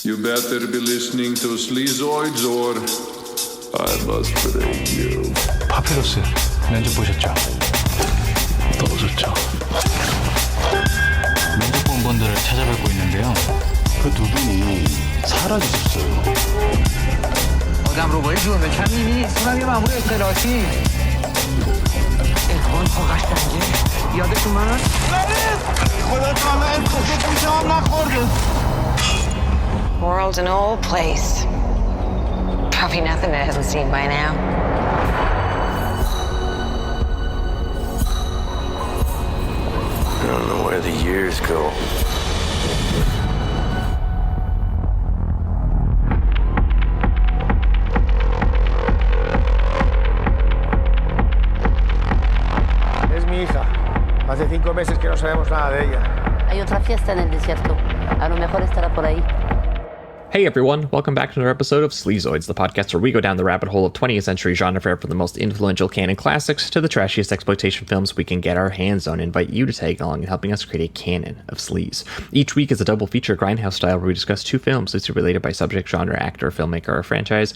You better be listening to Sleazoids or I must break you. 파피루스 면접 보셨죠? 떨어졌죠. 면접 본 분들을 찾아뵙고 있는데요. 그 두 분이 사라지셨어요. آدم رو باید جور بکن می‌بینی اونم یه مأمور اطلاعاتی ادوان تا قشنگه یادتون من؟ خدا تعالی انتخاب میشه هم نخورده. World's an old place. Probably nothing it hasn't seen by now. I don't know where the years go. Es mi hija. Hace 5 meses que no sabemos nada de ella. Hay otra fiesta en el desierto. A lo mejor estará por ahí. Hey everyone, welcome back to another episode of Sleazoids, the podcast where we go down the rabbit hole of 20th century genre fare from the most influential canon classics to the trashiest exploitation films we can get our hands on, and invite you to tag along in helping us create a canon of sleaze. Each week is a double feature grindhouse style where we discuss 2 films loosely related by subject, genre, actor, filmmaker, or franchise,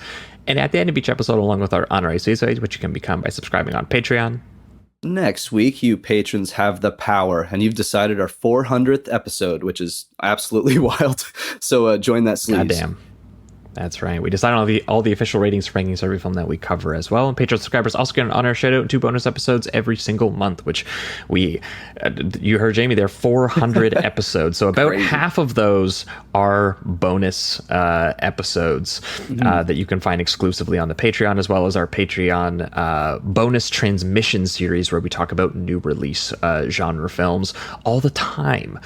and at the end of each episode, along with our honorary Sleazoids, which you can become by subscribing on Patreon. Next week, you patrons have the power, and you've decided our 400th episode, which is absolutely wild. So join that sleaze. Goddamn. That's right. We decide on all the official ratings for rankings of every film that we cover as well. And Patreon subscribers also get an honor shout out and 2 bonus episodes every single month, which you heard Jamie there, 400 episodes. So about half of those are bonus episodes that you can find exclusively on the Patreon, as well as our Patreon bonus transmission series where we talk about new release genre films all the time,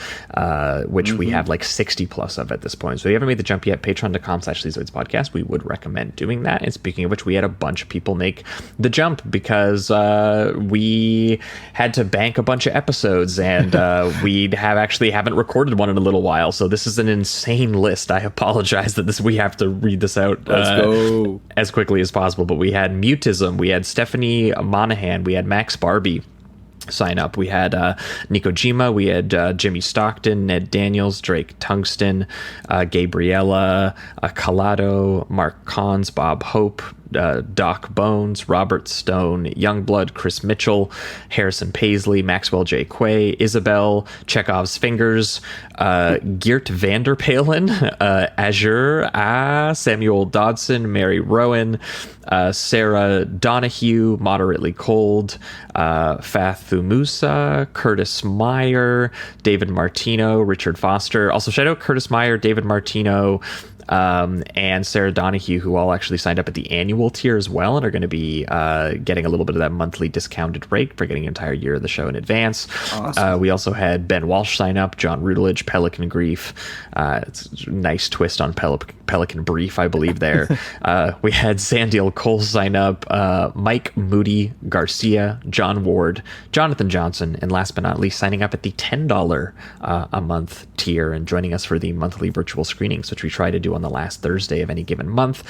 which we have like 60 plus of at this point. So if you haven't made the jump yet, patreon.com/Sleazoids podcast, we would recommend doing that. And speaking of which, we had a bunch of people make the jump because we had to bank a bunch of episodes, and we haven't recorded one in a little while. So this is an insane list. I apologize that we have to read this out as quickly as possible. But we had Mutism, we had Stephanie Monahan, we had Max Barbie sign up. We had Nico Jima, we had Jimmy Stockton, Ned Daniels, Drake Tungsten, Gabriella Calado, Mark Cons, Bob Hope, Doc Bones, Robert Stone, Youngblood, Chris Mitchell, Harrison Paisley, Maxwell J. Quay, Isabel, Chekhov's Fingers, Geert Vanderpalen, Azure, Samuel Dodson, Mary Rowan, Sarah Donahue, Moderately Cold, Fathu Musa, Curtis Meyer, David Martino, Richard Foster. Also, shout out Curtis Meyer, David Martino, and Sarah Donahue, who all actually signed up at the annual tier as well and are going to be getting a little bit of that monthly discounted rate for getting an entire year of the show in advance. Awesome. We also had Ben Walsh sign up, John Rutledge, Pelican Grief. It's a nice twist on Pelican Brief, I believe there. We had Sandiel Cole sign up, Mike Moody Garcia, John Ward, Jonathan Johnson, and last but not least, signing up at the $10 a month tier and joining us for the monthly virtual screenings, which we try to do on the last Thursday of any given month,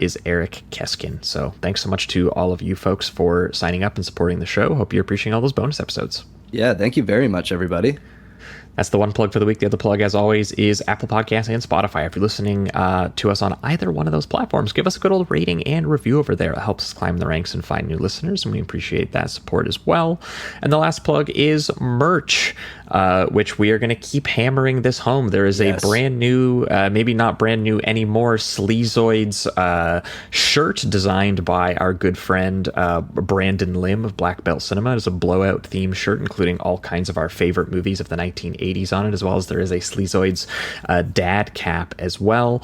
is Eric Keskin. So thanks so much to all of you folks for signing up and supporting the show. Hope you're appreciating all those bonus episodes. Yeah, thank you very much, everybody. That's the one plug for the week. The other plug, as always, is Apple Podcasts and Spotify. If you're listening to us on either one of those platforms, give us a good old rating and review over there. It helps us climb the ranks and find new listeners, and we appreciate that support as well. And the last plug is merch, which we are going to keep hammering this home. There is a brand new, maybe not brand new anymore, Sleazoids shirt designed by our good friend Brandon Lim of Black Belt Cinema. It is a blowout theme shirt, including all kinds of our favorite movies of the 1980s on it, as well as there is a Sleazoids dad cap as well,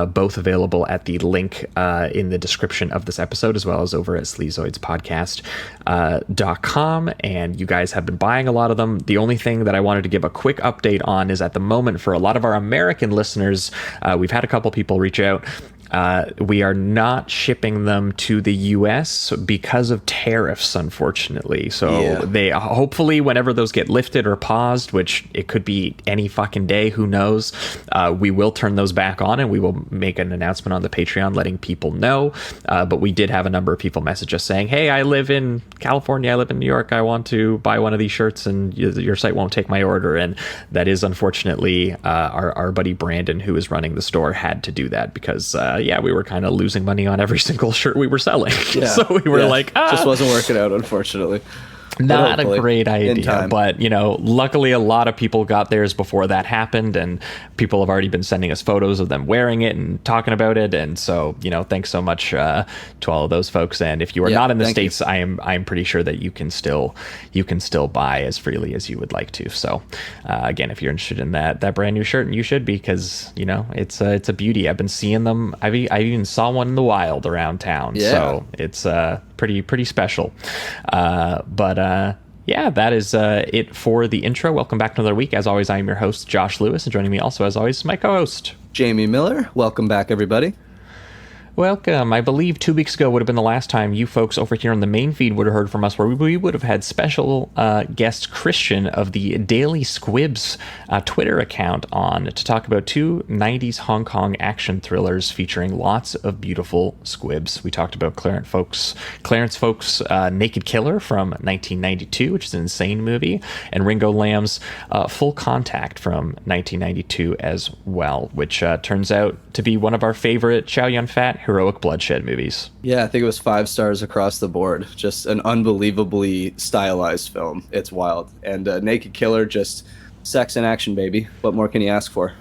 both available at the link in the description of this episode, as well as over at sleazoidspodcast.com. And you guys have been buying a lot of them. The only thing that I wanted to give a quick update on is at the moment, for a lot of our American listeners, we've had a couple people reach out We are not shipping them to the US because of tariffs, unfortunately. So they hopefully, whenever those get lifted or paused, which it could be any fucking day, who knows, we will turn those back on, and we will make an announcement on the Patreon letting people know. But we did have a number of people message us saying, hey, I live in California, I live in New York, I want to buy one of these shirts, and your site won't take my order. And that is unfortunately our buddy Brandon, who is running the store, had to do that because we were kind of losing money on every single shirt we were selling. So we were like, just wasn't working out, unfortunately. Not a great idea, but luckily a lot of people got theirs before that happened, and people have already been sending us photos of them wearing it and talking about it. And so, thanks so much to all of those folks. And if you are not in the States, I'm pretty sure that you can still buy as freely as you would like to. So again, if you're interested in that brand new shirt, and you should be, because it's a beauty. I've been seeing them. I even saw one in the wild around town. So it's pretty special. That is it for the intro. Welcome back to another week. As always, I am your host, Josh Lewis, and joining me also, as always, my co-host, Jamie Miller. Welcome back, everybody. Welcome. I believe 2 weeks ago would have been the last time you folks over here on the main feed would have heard from us, where we would have had special guest Christian of the Daily Squibs Twitter account on to talk about two 90s Hong Kong action thrillers featuring lots of beautiful squibs. We talked about Clarence Folk's Naked Killer from 1992, which is an insane movie, and Ringo Lam's Full Contact from 1992 as well, which turns out to be one of our favorite Chow Yun-fat heroic bloodshed movies. Yeah, I think it was 5 stars across the board. Just an unbelievably stylized film. It's wild. And Naked Killer, just sex and action, baby. What more can you ask for?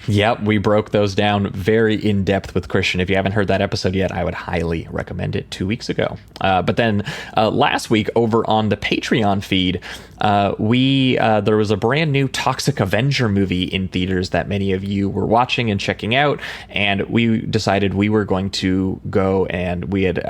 Yep, we broke those down very in depth with Christian. If you haven't heard that episode yet, I would highly recommend it 2 weeks ago. But then last week over on the Patreon feed, there was a brand new Toxic Avenger movie in theaters that many of you were watching and checking out, and we decided we were going to go, and we had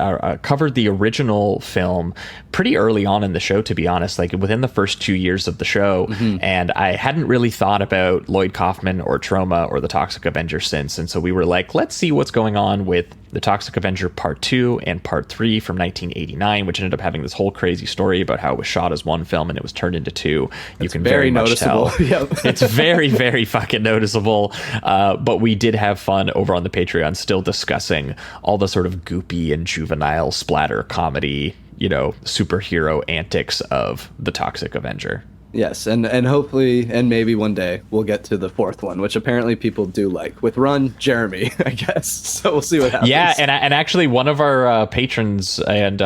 covered the original film pretty early on in the show, to be honest, like within the first 2 years of the show. And I hadn't really thought about Lloyd Kaufman or Troma or the Toxic Avenger since, and so we were like, let's see what's going on with the Toxic Avenger Part 2 and Part 3 from 1989, which ended up having this whole crazy story about how it was shot as one film and it was turned into two. You can very much tell. It's very, very fucking noticeable. But we did have fun over on the Patreon, still discussing all the sort of goopy and juvenile splatter comedy, superhero antics of the Toxic Avenger. Yes, and hopefully, and maybe one day, we'll get to the fourth one, which apparently people do like, with Jeremy, I guess. So we'll see what happens. Yeah, and actually one of our patrons and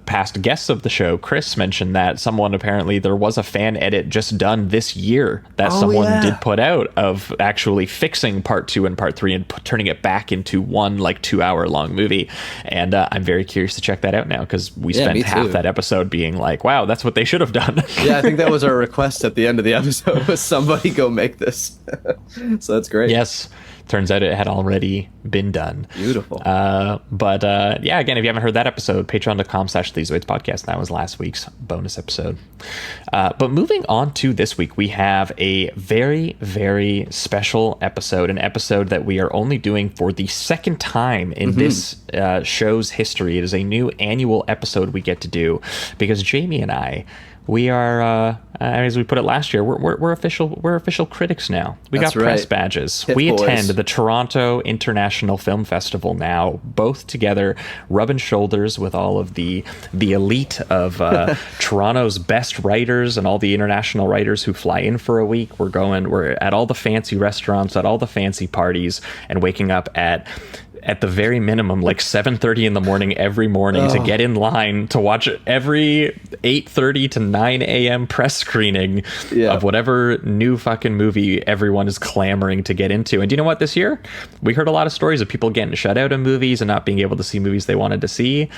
past guests of the show, Chris, mentioned that apparently there was a fan edit just done this year that someone did put out of actually fixing Part 2 and Part 3 and turning it back into one 2 hour long movie. And I'm very curious to check that out now, because we spent half that episode being like, wow, that's what they should have done. Yeah, I think that was our request at the end of the episode, was somebody go make this. So that's great. Yes, turns out it had already been done. Beautiful. But again, if you haven't heard that episode, patreon.com/Sleazoids podcast. That was last week's bonus episode. But moving on to this week, we have a very, very special episode, an episode that we are only doing for the second time in this show's history. It is a new annual episode we get to do, because Jamie and I, we are, as we put it last year, we're official critics now. We got press badges. We attend the Toronto International Film Festival now, both together, rubbing shoulders with all of the elite of Toronto's best writers and all the international writers who fly in for a week. We're at all the fancy restaurants, at all the fancy parties, and waking up at the very minimum 7:30 in the morning every morning to get in line to watch every 8:30 to 9 a.m. press screening of whatever new fucking movie everyone is clamoring to get into. And do you know what? This year we heard a lot of stories of people getting shut out of movies and not being able to see movies they wanted to see.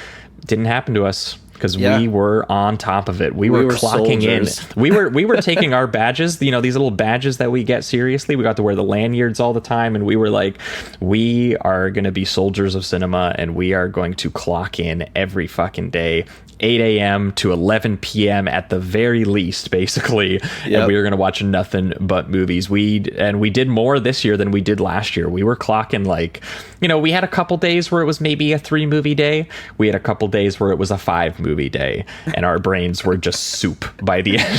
Didn't happen to us. because we were on top of it. We were clocking soldiers. In. We were taking our badges, you know, these little badges that we get seriously. We got to wear the lanyards all the time, and we were like, we are going to be soldiers of cinema, and we are going to clock in every fucking day. 8 a.m. to 11 p.m. at the very least, basically. And we were going to watch nothing but movies. We did more this year than we did last year. We were clocking, like, you know, we had a couple days where it was maybe a 3-movie day. We had a couple days where it was a 5-movie day, and our brains were just soup by the end.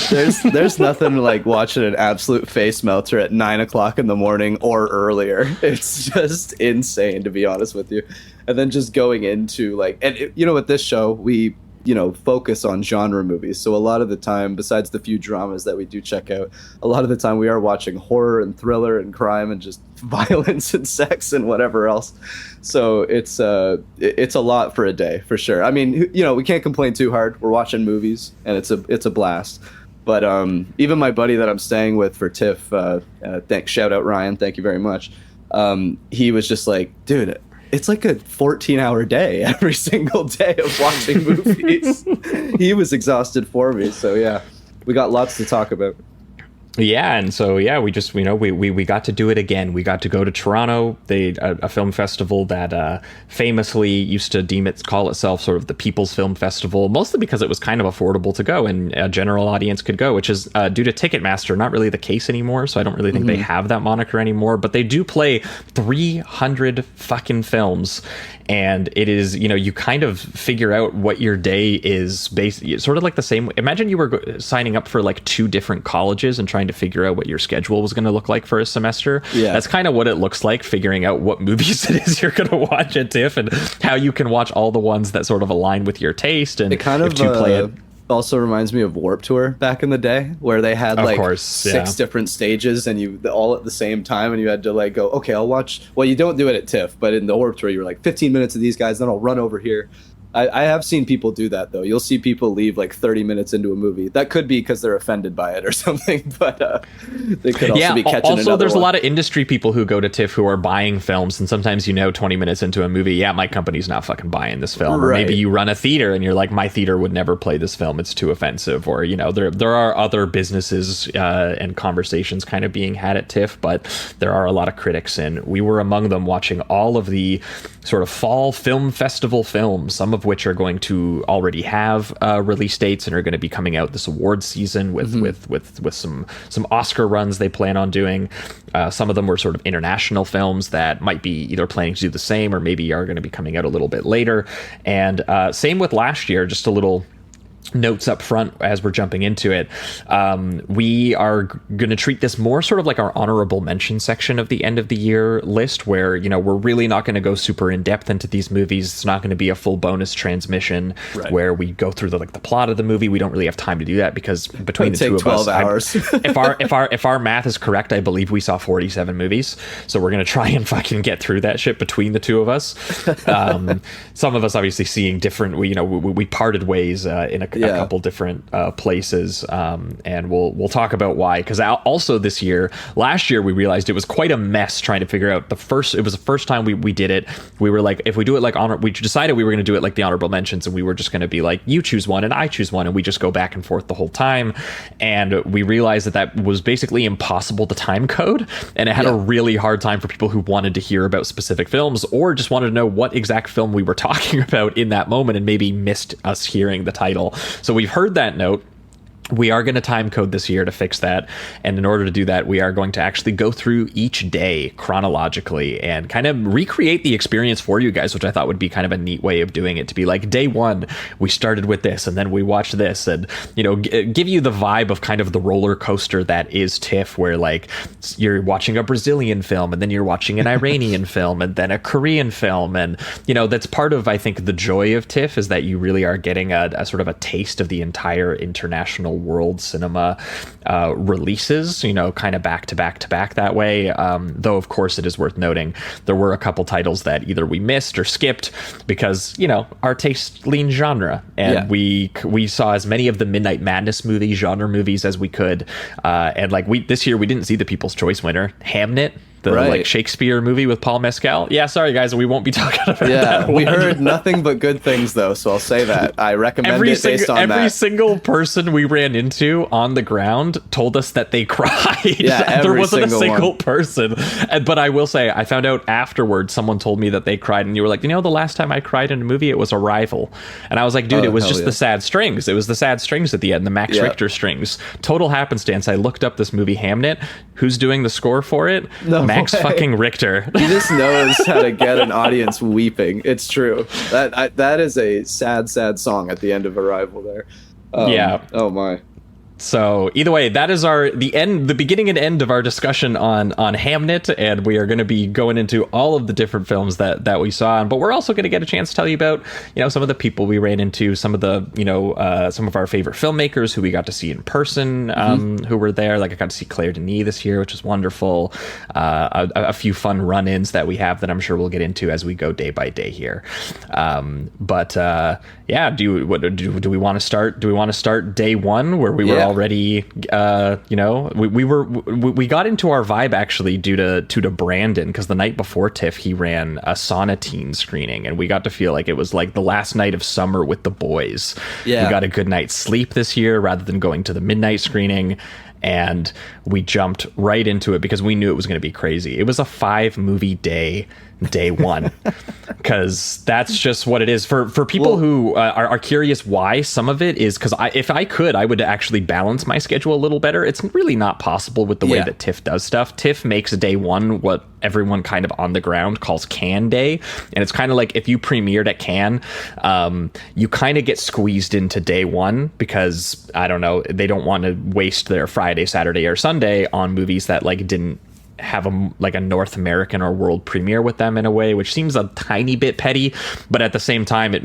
There's nothing like watching an absolute face melter at 9 o'clock in the morning or earlier. It's just insane, to be honest with you. And then just going into like, and you know, with this show, we, you know, focus on genre movies. So a lot of the time, besides the few dramas that we do check out, a lot of the time we are watching horror and thriller and crime and just violence and sex and whatever else. So it's a lot for a day, for sure. I mean, you know, we can't complain too hard. We're watching movies and it's a blast. But even my buddy that I'm staying with for TIFF, shout out Ryan, thank you very much. He was just like, dude, it's like a 14-hour day every single day of watching movies. He was exhausted for me. So, yeah, we got lots to talk about. Yeah, and so we just, you know, we got to do it again. We got to go to Toronto, a film festival that famously used to call itself sort of the People's Film Festival, mostly because it was kind of affordable to go and a general audience could go, which is due to Ticketmaster not really the case anymore. So I don't really think they have that moniker anymore, but they do play 300 fucking films. And it is, you know, you kind of figure out what your day is based, sort of like the same. Imagine you were signing up for like 2 different colleges and trying to figure out what your schedule was going to look like for a semester. Yeah. That's kind of what it looks like, figuring out what movies it is you're going to watch at TIFF and how you can watch all the ones that sort of align with your taste. And it kind of play it. Also reminds me of Warped Tour back in the day, where they had like 6 different stages and you all at the same time, and you had to like go, okay, I'll watch. Well, you don't do it at TIFF, but in the Warped Tour, you were like 15 minutes of these guys, then I'll run over here. I have seen people do that, though. You'll see people leave like 30 minutes into a movie. That could be because they're offended by it or something, but they could also be catching another there's one. A lot of industry people who go to TIFF who are buying films, and sometimes, you know, 20 minutes into a movie, my company's not fucking buying this film. Right. Or maybe you run a theater and you're like, my theater would never play this film. It's too offensive. Or, you know, there are other businesses and conversations kind of being had at TIFF, but there are a lot of critics, and we were among them watching all of the sort of fall film festival films, some of which are going to already have release dates and are going to be coming out this award season with some Oscar runs they plan on doing. Some of them were sort of international films that might be either planning to do the same or maybe are going to be coming out a little bit later. And same with last year, just a little notes up front as we're jumping into it. We are going to treat this more sort of like our honorable mention section of the end of the year list, where, you know, we're really not going to go super in depth into these movies. It's not going to be a full bonus transmission where we go through the plot of the movie. We don't really have time to do that because between the two of 12 us, hours. if our math is correct, I believe we saw 47 movies. So we're going to try and fucking get through that shit between the two of us. Some of us obviously seeing different, we parted ways in a couple different places, and we'll talk about why, because also last year we realized it was quite a mess trying to figure out it was the first time we did it. We were like, if we do it like we decided we were going to do it like the honorable mentions, and we were just going to be like, you choose one and I choose one, and we just go back and forth the whole time. And we realized that was basically impossible to time code, and it had a really hard time for people who wanted to hear about specific films or just wanted to know what exact film we were talking about in that moment and maybe missed us hearing the title. So we've heard that note. We are going to time code this year to fix that. And in order to do that, we are going to actually go through each day chronologically and kind of recreate the experience for you guys, which I thought would be kind of a neat way of doing it, to be like, day 1, we started with this and then we watched this, and, you know, give you the vibe of kind of the roller coaster that is TIFF, where like you're watching a Brazilian film and then you're watching an Iranian film and then a Korean film. And, you know, that's part of, I think, the joy of TIFF, is that you really are getting a sort of a taste of the entire international world cinema releases, you know, kind of back to back to back that way. Though, of course, it is worth noting there were a couple titles that either we missed or skipped because, you know, our taste leans genre, and we saw as many of the Midnight Madness genre movies as we could. And like this year we didn't see the People's Choice winner, Hamnet. the Right. like Shakespeare movie with Paul Mescal. Yeah, sorry guys, we won't be talking about that. Yeah, we one. heard nothing but good things though, so I'll say that. I recommend it based on that. Every single person we ran into on the ground told us that they cried. Yeah, there wasn't a single single one. person. But I will say, I found out afterwards, someone told me that they cried, and you were like, the last time I cried in a movie, it was Arrival. And I was like, dude, Oh, it was hell just yeah. the sad strings. It was the sad strings at the end, the Max Yeah. Richter strings. Total happenstance. I looked up this movie Hamnet. Who's doing the score for it? No Max way. fucking Richter. He just knows how to get an audience weeping. It's true. That is a sad song at the end of Arrival there. Yeah. Oh my. So either way, that is the beginning and end of our discussion on Hamnet, and we are going to be going into all of the different films that we saw. But we're also going to get a chance to tell you about some of the people we ran into, some of the some of our favorite filmmakers who we got to see in person, who were there. Like I got to see Claire Denis this year, which was wonderful. A few fun run-ins that we have that I'm sure we'll get into as we go day by day here. Yeah, do we want to start? Do we want to start day one where we were already? We got into our vibe actually due to Brandon, because the night before TIFF he ran a Sauna Teen screening, and we got to feel like it was like the last night of summer with the boys. Yeah, we got a good night's sleep this year rather than going to the midnight screening. And we jumped right into it because we knew it was going to be crazy. It was a 5-movie day one, because that's just what it is for people who are curious why. Some of it is because if I could, I would actually balance my schedule a little better. It's really not possible with the way that TIFF does stuff. TIFF makes day one what everyone kind of on the ground calls Cannes Day, and it's kind of like if you premiered at Cannes, you kind of get squeezed into day one because I don't know, they don't want to waste their Friday, Saturday, or Sunday on movies that like didn't have a North American or world premiere with them in a way, which seems a tiny bit petty, but at the same time it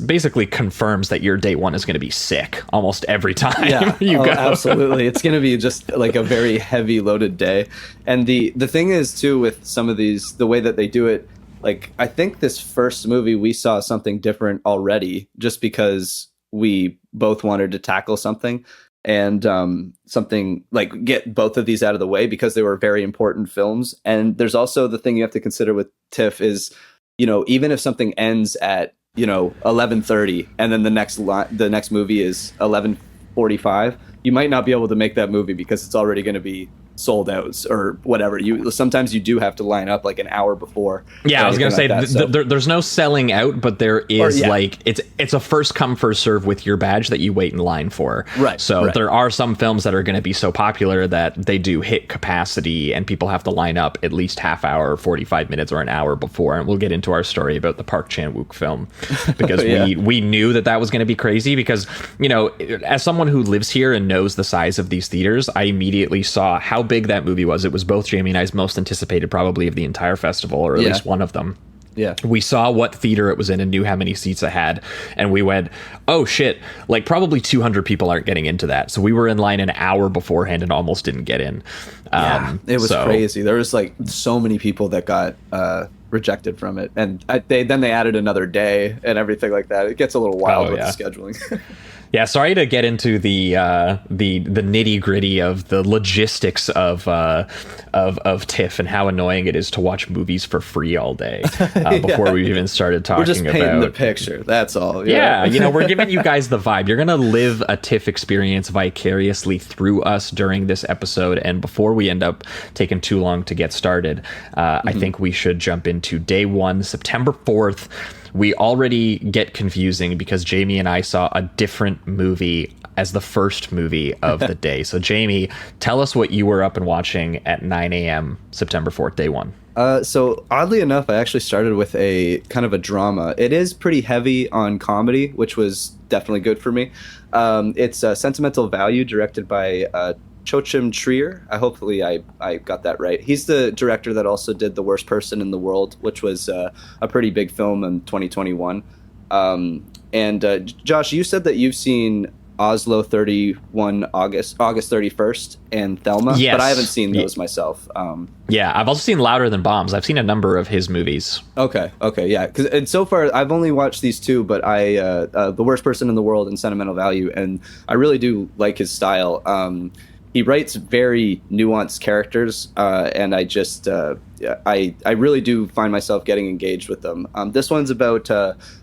basically confirms that your day one is going to be sick almost every time you go. Absolutely. It's going to be just like a very heavy loaded day. And the thing is too, with some of these, the way that they do it, like I think this first movie we saw something different already, just because we both wanted to tackle something and something like get both of these out of the way because they were very important films. And there's also the thing you have to consider with TIFF is, even if something ends at 11:30 and then the next movie is 11:45, you might not be able to make that movie because it's already going to be sold out or whatever. Sometimes you do have to line up like an hour before. Yeah, I was gonna say there's no selling out, but there is like it's a first come first serve with your badge that you wait in line for. Right. So there are some films that are going to be so popular that they do hit capacity and people have to line up at least half hour, 45 minutes, or an hour before. And we'll get into our story about the Park Chan-wook film because we knew that was going to be crazy because as someone who lives here and knows the size of these theaters, I immediately saw how big that movie was. It was both Jamie and I's most anticipated probably of the entire festival, or at least one of them. Yeah. We saw what theater it was in and knew how many seats it had, and we went, oh shit, like probably 200 people aren't getting into that. So we were in line an hour beforehand and almost didn't get in. It was crazy. There was like so many people that got rejected from it, and they added another day and everything like that. It gets a little wild with the scheduling. Yeah, sorry to get into the nitty gritty of the logistics of TIFF and how annoying it is to watch movies for free all day before we even started talking about. We're just painting the picture. That's all. Yeah, we're giving you guys the vibe. You're gonna live a TIFF experience vicariously through us during this episode. And before we end up taking too long to get started, I think we should jump into day one, September 4th. We already get confusing because Jamie and I saw a different movie as the first movie of the day. So Jamie, tell us what you were up and watching at 9 a.m. September 4th, day one. So oddly enough, I actually started with a kind of a drama. It is pretty heavy on comedy, which was definitely good for me. It's Sentimental Value, directed by Chochim Trier. Hopefully I got that right. He's the director that also did The Worst Person in the World, which was a pretty big film in 2021. And Josh, you said that you've seen Oslo 31 August 31st and Thelma, yes. But I haven't seen those myself. Yeah, I've also seen Louder Than Bombs. I've seen a number of his movies. Okay, yeah. And so far, I've only watched these two, but The Worst Person in the World and Sentimental Value, and I really do like his style. he writes very nuanced characters, and I just I really do find myself getting engaged with them. This one's about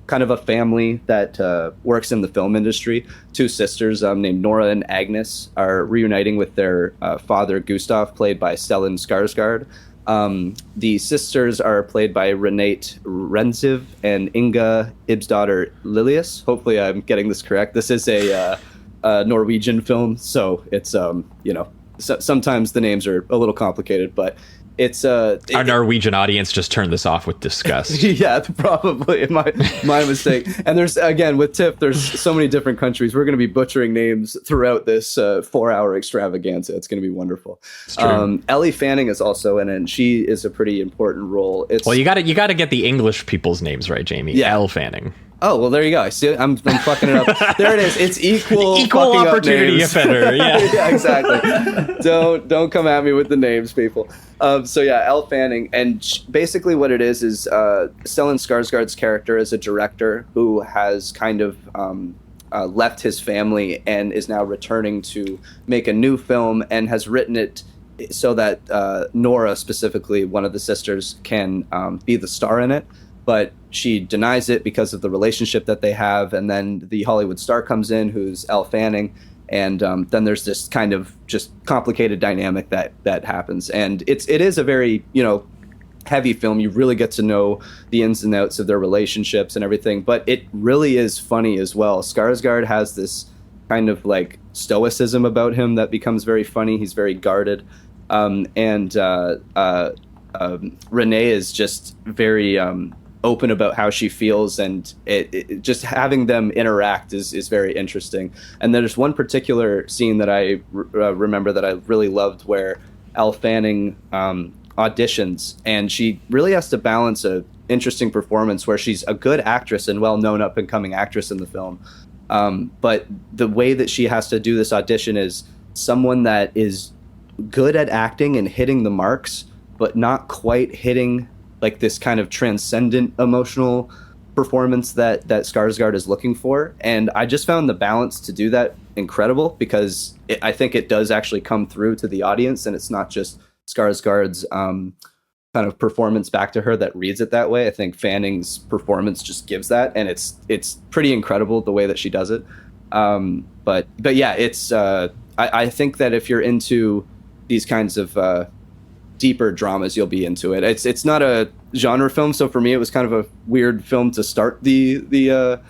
kind of a family that works in the film industry. Two sisters named Nora and Agnes are reuniting with their father Gustav, played by Stellan Skarsgård. The sisters are played by Renate Renziv and Inga Ibsdottir Lilius. Hopefully I'm getting this correct. This is a Norwegian film, so it's sometimes the names are a little complicated, but it's our Norwegian audience just turned this off with disgust. Yeah, probably my mistake. And there's, again, with TIFF, there's so many different countries. We're going to be butchering names throughout this 4-hour extravaganza. It's going to be wonderful. Ellie Fanning is also in it, and she is a pretty important role. Well, you got to get the English people's names right, Jamie. Yeah. Elle Fanning. Oh, well, there you go. I see, I'm fucking it up. There it is. It's equal opportunity offender. Yeah. Yeah, exactly. Don't come at me with the names, people. So yeah, Elle Fanning, and basically what it is Stellan Skarsgård's character is a director who has kind of left his family and is now returning to make a new film, and has written it so that Nora, specifically one of the sisters, can be the star in it. But she denies it because of the relationship that they have. And then the Hollywood star comes in, who's Elle Fanning. And then there's this kind of just complicated dynamic that happens. And it is a very, heavy film. You really get to know the ins and outs of their relationships and everything. But it really is funny as well. Skarsgård has this kind of like stoicism about him that becomes very funny. He's very guarded. Renee is just very open about how she feels, and it just having them interact is very interesting. And there's one particular scene that I remember that I really loved, where Elle Fanning auditions, and she really has to balance a interesting performance where she's a good actress and well-known up-and-coming actress in the film, but the way that she has to do this audition is someone that is good at acting and hitting the marks, but not quite hitting like this kind of transcendent emotional performance that Skarsgård is looking for. And I just found the balance to do that incredible, because I think it does actually come through to the audience, and it's not just Skarsgård's kind of performance back to her that reads it that way. I think Fanning's performance just gives that, and it's pretty incredible the way that she does it. But yeah, it's I think that if you're into these kinds of deeper dramas, you'll be into it. It's not a genre film, so for me it was kind of a weird film to start the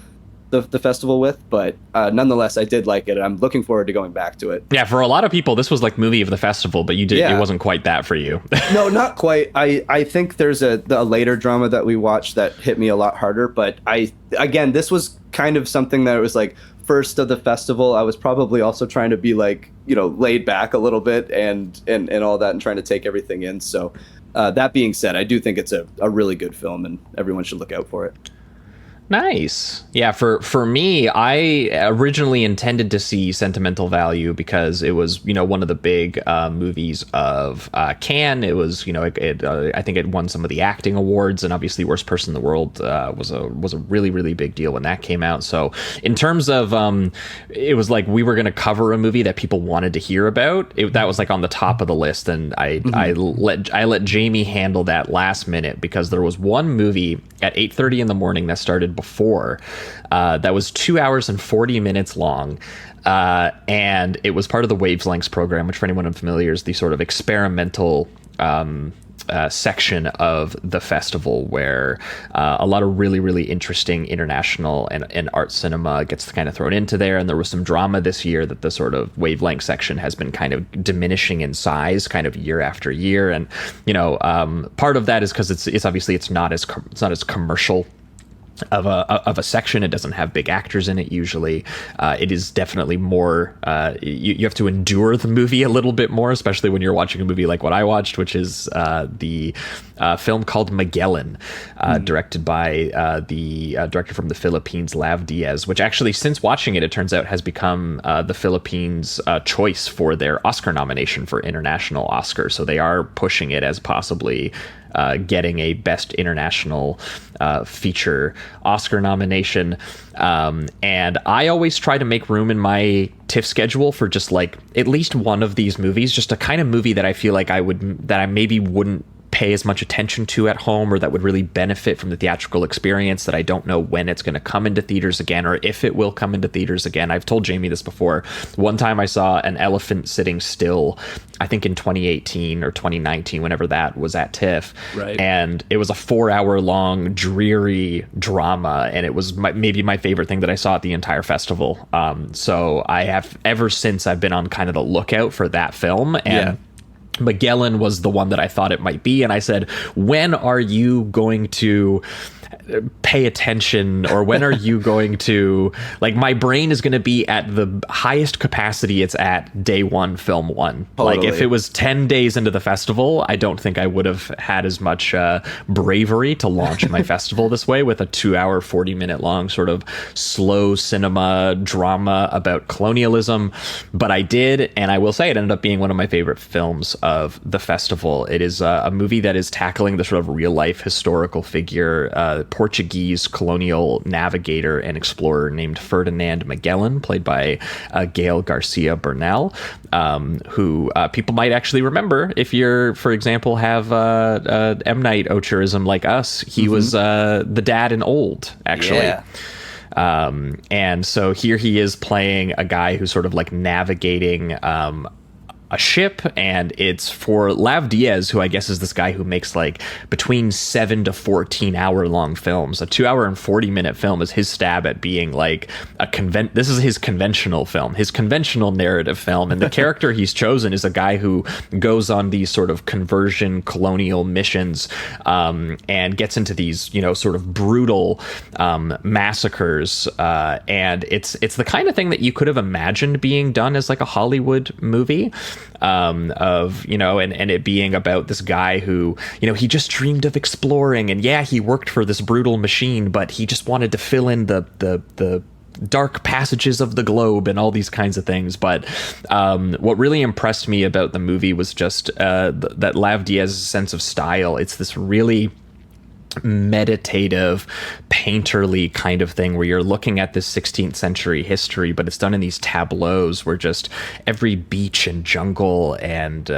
festival with, but nonetheless I did like it, and I'm looking forward to going back to it. Yeah, for a lot of people this was like movie of the festival, but it wasn't quite that for you. No, not quite. I think there's a later drama that we watched that hit me a lot harder, but this was kind of something that was like first of the festival. I was probably also trying to be like, laid back a little bit and all that, and trying to take everything in. So that being said, I do think it's a really good film, and everyone should look out for it. Nice. Yeah, for me, I originally intended to see Sentimental Value because it was, one of the big movies of Cannes. It was, I think it won some of the acting awards, and obviously Worst Person in the World was a really, really big deal when that came out. So in terms of, it was like we were going to cover a movie that people wanted to hear about. That was like on the top of the list, and I let Jamie handle that last minute, because there was one movie at 8:30 in the morning that started before that was 2 hours and 40 minutes long, and it was part of the Wavelengths program, which for anyone unfamiliar is the sort of experimental section of the festival where a lot of really, really interesting international and art cinema gets kind of thrown into there. And there was some drama this year that the sort of Wavelength section has been kind of diminishing in size kind of year after year. And part of that is because it's obviously it's not as commercial of a section. It doesn't have big actors in it usually. It is definitely more you have to endure the movie a little bit more, especially when you're watching a movie like what I watched, which is the film called Magellan, directed by the director from the Philippines, Lav Diaz, which actually, since watching it, it turns out has become the Philippines' choice for their Oscar nomination for international Oscar. So they are pushing it as possibly getting a Best International Feature Oscar nomination. And I always try to make room in my TIFF schedule for just like at least one of these movies, just a kind of movie that I feel like I maybe wouldn't pay as much attention to at home, or that would really benefit from the theatrical experience, that I don't know when it's going to come into theaters again, or if it will come into theaters again. I've told Jamie this before. One time I saw An Elephant Sitting Still, I think in 2018 or 2019, whenever that was at TIFF. Right. And it was a 4-hour long dreary drama, and it was maybe my favorite thing that I saw at the entire festival. So I have, ever since, I've been on kind of the lookout for that film. And Magellan was the one that I thought it might be, and I said, when are you going to pay attention, or when are you going to, like, my brain is going to be at the highest capacity it's at day one, film one. Totally. Like, if it was 10 days into the festival, I don't think I would have had as much bravery to launch my festival this way, with a 2-hour 40-minute long sort of slow cinema drama about colonialism. But I did, and I will say it ended up being one of my favorite films of the festival. It is a movie that is tackling the sort of real life historical figure, Portuguese colonial navigator and explorer named Ferdinand Magellan, played by Gael Garcia Bernal, who people might actually remember if you're, for example, have M. Night Ocherism like us. He was the dad in Old, actually. Yeah. And so here he is playing a guy who's sort of like navigating a ship, and it's for Lav Diaz, who I guess is this guy who makes like between 7 to 14 hour long films. A 2-hour and 40-minute film is his stab at being like this is his conventional film, his conventional narrative film. And the character he's chosen is a guy who goes on these sort of conversion colonial missions, and gets into these, you know, sort of brutal massacres. And it's the kind of thing that you could have imagined being done as like a Hollywood movie. Of, you know, and it being about this guy who, you know, he just dreamed of exploring, and he worked for this brutal machine, but he just wanted to fill in the dark passages of the globe and all these kinds of things. But what really impressed me about the movie was just that Lav Diaz's sense of style. It's this really meditative, painterly kind of thing where you're looking at this 16th century history, but it's done in these tableaus where just every beach and jungle and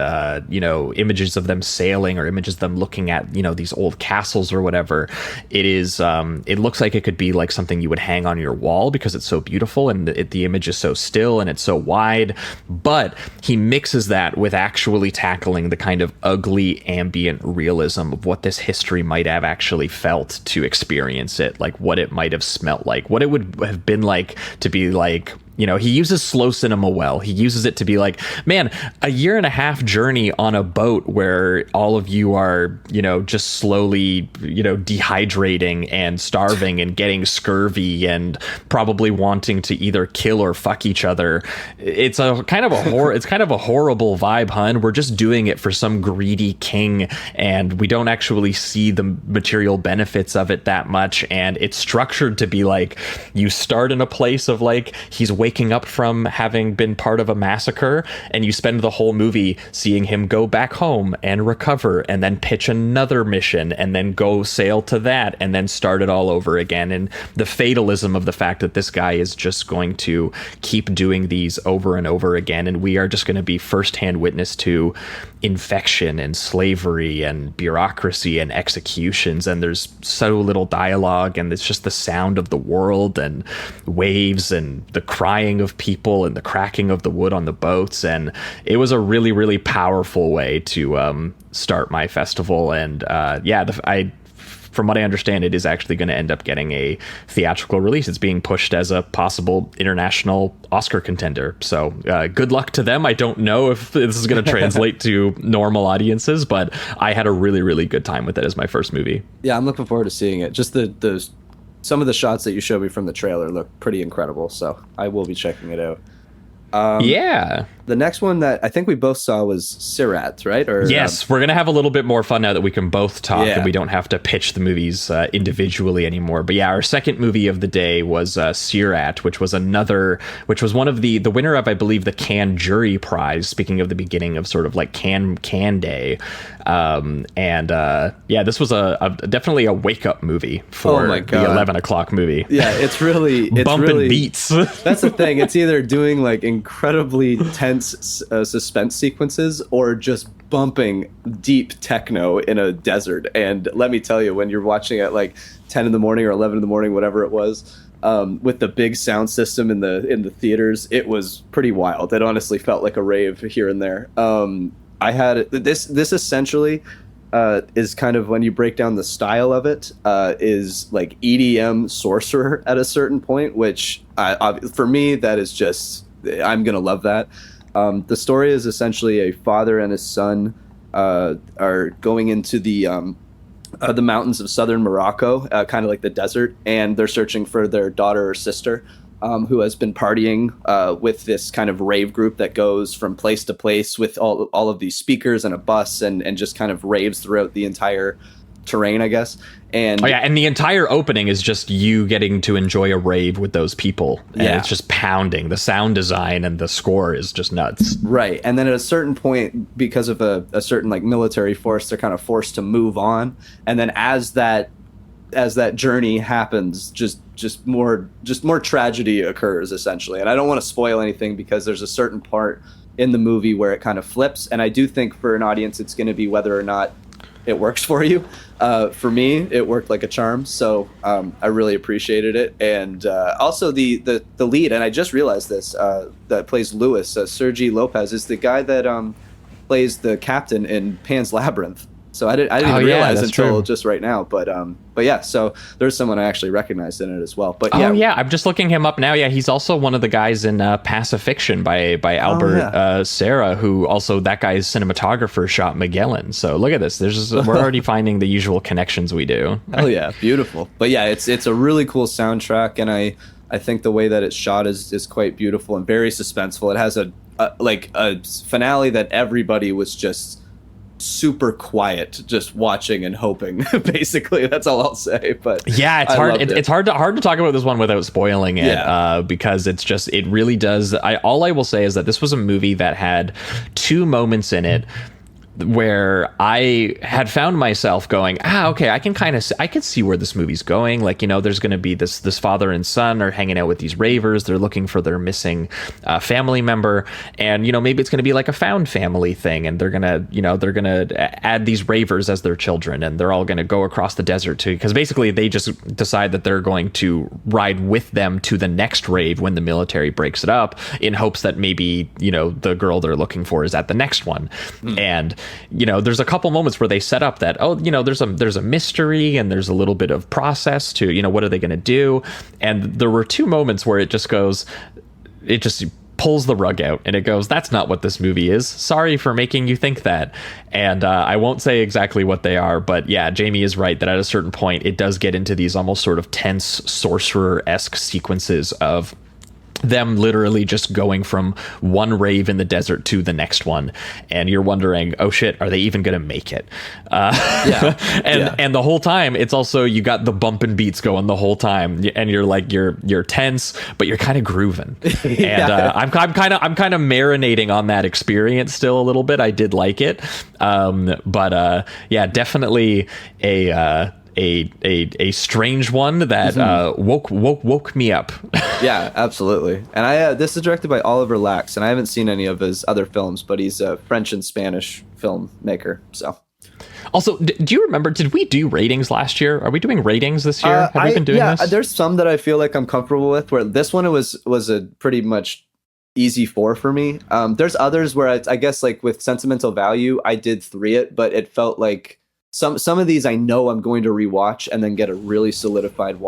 you know, images of them sailing, or images of them looking at, you know, these old castles or whatever. It is it looks like it could be like something you would hang on your wall because it's so beautiful, and the image is so still and it's so wide. But he mixes that with actually tackling the kind of ugly ambient realism of what this history might have actually felt to experience it, like what it might have smelt like, what it would have been like to be like, you know, he uses slow cinema well. He uses it to be like, man, a 1.5 year journey on a boat where all of you are, you know, just slowly, you know, dehydrating and starving and getting scurvy and probably wanting to either kill or fuck each other. It's a kind of it's kind of a horrible vibe, hun. We're just doing it for some greedy king, and we don't actually see the material benefits of it that much. And it's structured to be like, you start in a place of like, he's waking up from having been part of a massacre, and you spend the whole movie seeing him go back home and recover, and then pitch another mission, and then go sail to that, and then start it all over again. And the fatalism of the fact that this guy is just going to keep doing these over and over again, and we are just going to be firsthand witness to infection and slavery and bureaucracy and executions, and there's so little dialogue, and it's just the sound of the world and waves and the crying of people and the cracking of the wood on the boats. And it was a really, really powerful way to start my festival. And from what I understand, it is actually going to end up getting a theatrical release. It's being pushed as a possible international Oscar contender. So good luck to them. I don't know if this is going to translate to normal audiences, but I had a really, really good time with it as my first movie. Yeah, I'm looking forward to seeing it. Just those some of the shots that you showed me from the trailer look pretty incredible, so I will be checking it out. The the next one that I think we both saw was SIRAT, right? Or yes, we're gonna have a little bit more fun now that we can both talk Yeah. and we don't have to pitch the movies individually anymore. But yeah, our second movie of the day was SIRAT, which was one of the winner of, I believe, the Cannes Jury Prize. Speaking of the beginning of sort of like Cannes Day, this was definitely a wake up movie for the 11 o'clock movie. Yeah, it's bumping beats. That's the thing. It's either doing like incredibly tense suspense sequences or just bumping deep techno in a desert. And let me tell you, when you're watching at like 10 in the morning or 11 in the morning, whatever it was, with the big sound system in the theaters, it was pretty wild. It honestly felt like a rave here and there. I had this essentially is kind of, when you break down the style of it, is like EDM sorcerer at a certain point, which for me, that is just, I'm going to love that. The story is essentially a father and his son are going into the mountains of southern Morocco, kind of like the desert, and they're searching for their daughter or sister, who has been partying with this kind of rave group that goes from place to place with all of these speakers and a bus and just kind of raves throughout the entire terrain, I guess. And and the entire opening is just you getting to enjoy a rave with those people. And it's just pounding. The sound design and the score is just nuts. Right. And then at a certain point, because of a certain like military force, they're kind of forced to move on. And then as that journey happens, just more tragedy occurs, essentially. And I don't want to spoil anything because there's a certain part in the movie where it kind of flips. And I do think for an audience, it's going to be whether or not it works for you. For me, it worked like a charm. So I really appreciated it. And also the lead, and I just realized this, that plays Lewis, Sergi Lopez, is the guy that plays the captain in Pan's Labyrinth. So I didn't even realize until just right now. But yeah, so there's someone I actually recognized in it as well. But yeah, I'm just looking him up now. Yeah, he's also one of the guys in Pacifiction by Albert Serra, who also, that guy's cinematographer shot Magellan. So look at this. We're already finding the usual connections we do. Oh yeah, beautiful. But yeah, it's a really cool soundtrack, and I think the way that it's shot is quite beautiful and very suspenseful. It has a finale that everybody was just super quiet, just watching and hoping. Basically, that's all I'll say. But yeah, it's hard. It's hard to talk about this one without spoiling it, because it really does. All I will say is that this was a movie that had two moments in it where I had found myself going, okay, I can see where this movie's going. Like, there's going to be this father and son are hanging out with these ravers. They're looking for their missing family member, and maybe it's going to be like a found family thing, and they're gonna add these ravers as their children, and they're all going to go across the desert because basically they just decide that they're going to ride with them to the next rave when the military breaks it up, in hopes that maybe the girl they're looking for is at the next one. And there's a couple moments where they set up that, there's a mystery and there's a little bit of process to, what are they going to do? And there were two moments where it just pulls the rug out and it goes, that's not what this movie is. Sorry for making you think that. And I won't say exactly what they are, but yeah, Jamie is right that at a certain point it does get into these almost sort of tense sorcerer-esque sequences of them literally just going from one rave in the desert to the next one, and you're wondering, oh shit, are they even gonna make it? And the whole time it's also, you got the bumping beats going the whole time, and you're like, you're tense, but you're kind of grooving. And I'm kind of marinating on that experience still a little bit. I did like it, but definitely a strange one that woke me up. Yeah, absolutely. And this is directed by Oliver Laxe, and I haven't seen any of his other films, but he's a French and Spanish filmmaker. So, also, do you remember? Did we do ratings last year? Are we doing ratings this year? Have we been doing this? There's some that I feel like I'm comfortable with. Where this one was a pretty much easy 4 for me. There's others where I guess like with Sentimental Value, I did 3 it, but it felt like some of these I know I'm going to rewatch and then get a really solidified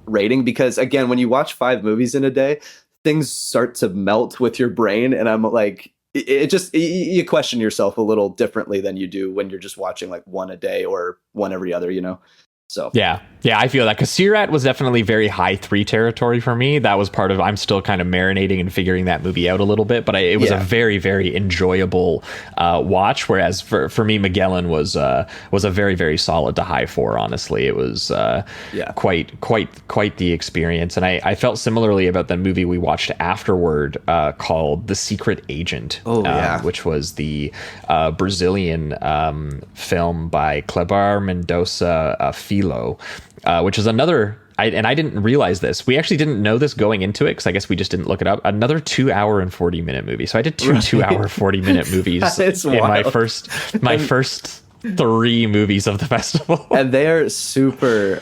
rating, because again, when you watch 5 movies in a day, things start to melt with your brain, and I'm like, you question yourself a little differently than you do when you're just watching like one a day or one every other, So Yeah, I feel that because SIRAT was definitely very high 3 territory for me. That was part of, I'm still kind of marinating and figuring that movie out a little bit, but it was a very, very enjoyable watch. Whereas for me, Magellan was a very, very solid to high 4. Honestly, it was quite the experience, and I felt similarly about the movie we watched afterward called The Secret Agent, which was the Brazilian film by Kleber Mendonça Filho. Which is another, I didn't realize this. We actually didn't know this going into it because I guess we just didn't look it up. Another 2 hour and 40 minute movie. So I did two 2 hour 40 minute movies in my first 3 movies of the festival. And they are super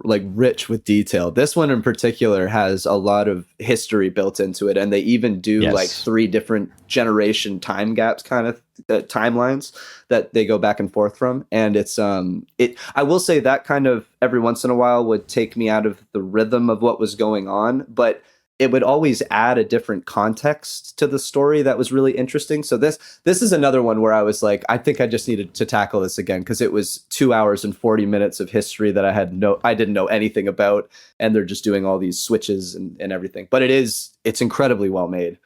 rich with detail. This one in particular has a lot of history built into it, and they even do 3 different generation time gaps, kind of timelines that they go back and forth from. And it's I will say that kind of every once in a while would take me out of the rhythm of what was going on, but it would always add a different context to the story that was really interesting. So this is another one where I was like, I think I just needed to tackle this again, because it was 2 hours and 40 minutes of history that I didn't know anything about, and they're just doing all these switches and everything. But it's incredibly well made.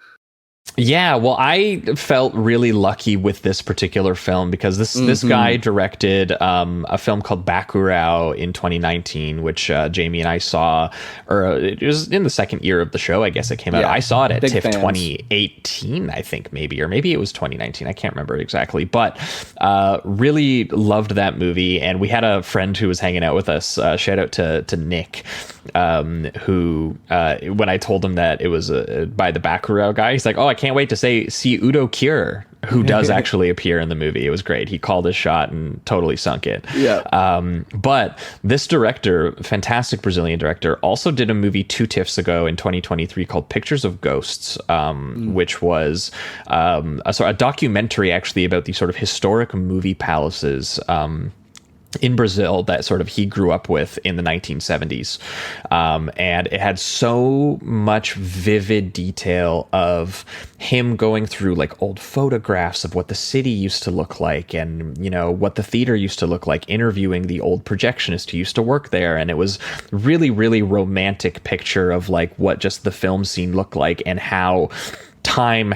Yeah, well, I felt really lucky with this particular film because this guy directed a film called Bacurau in 2019, which Jamie and I saw, or it was in the second year of the show, I guess it came out. I saw it at TIFF 2018, I think, maybe it was 2019. I can't remember exactly, but really loved that movie. And we had a friend who was hanging out with us, shout out to Nick, who, when I told him that it was by the Bacurau guy, he's like, oh, I can't wait to see Udo Kier, who does actually appear in the movie. It was great. He called his shot and totally sunk it. But this director, fantastic Brazilian director, also did a movie 2 TIFFs ago in 2023 called Pictures of Ghosts, which was a documentary actually about these sort of historic movie palaces in Brazil that sort of he grew up with in the 1970s. And it had so much vivid detail of him going through like old photographs of what the city used to look like, and, you know, what the theater used to look like, interviewing the old projectionist who used to work there. And it was really, really romantic picture of like what just the film scene looked like, and how time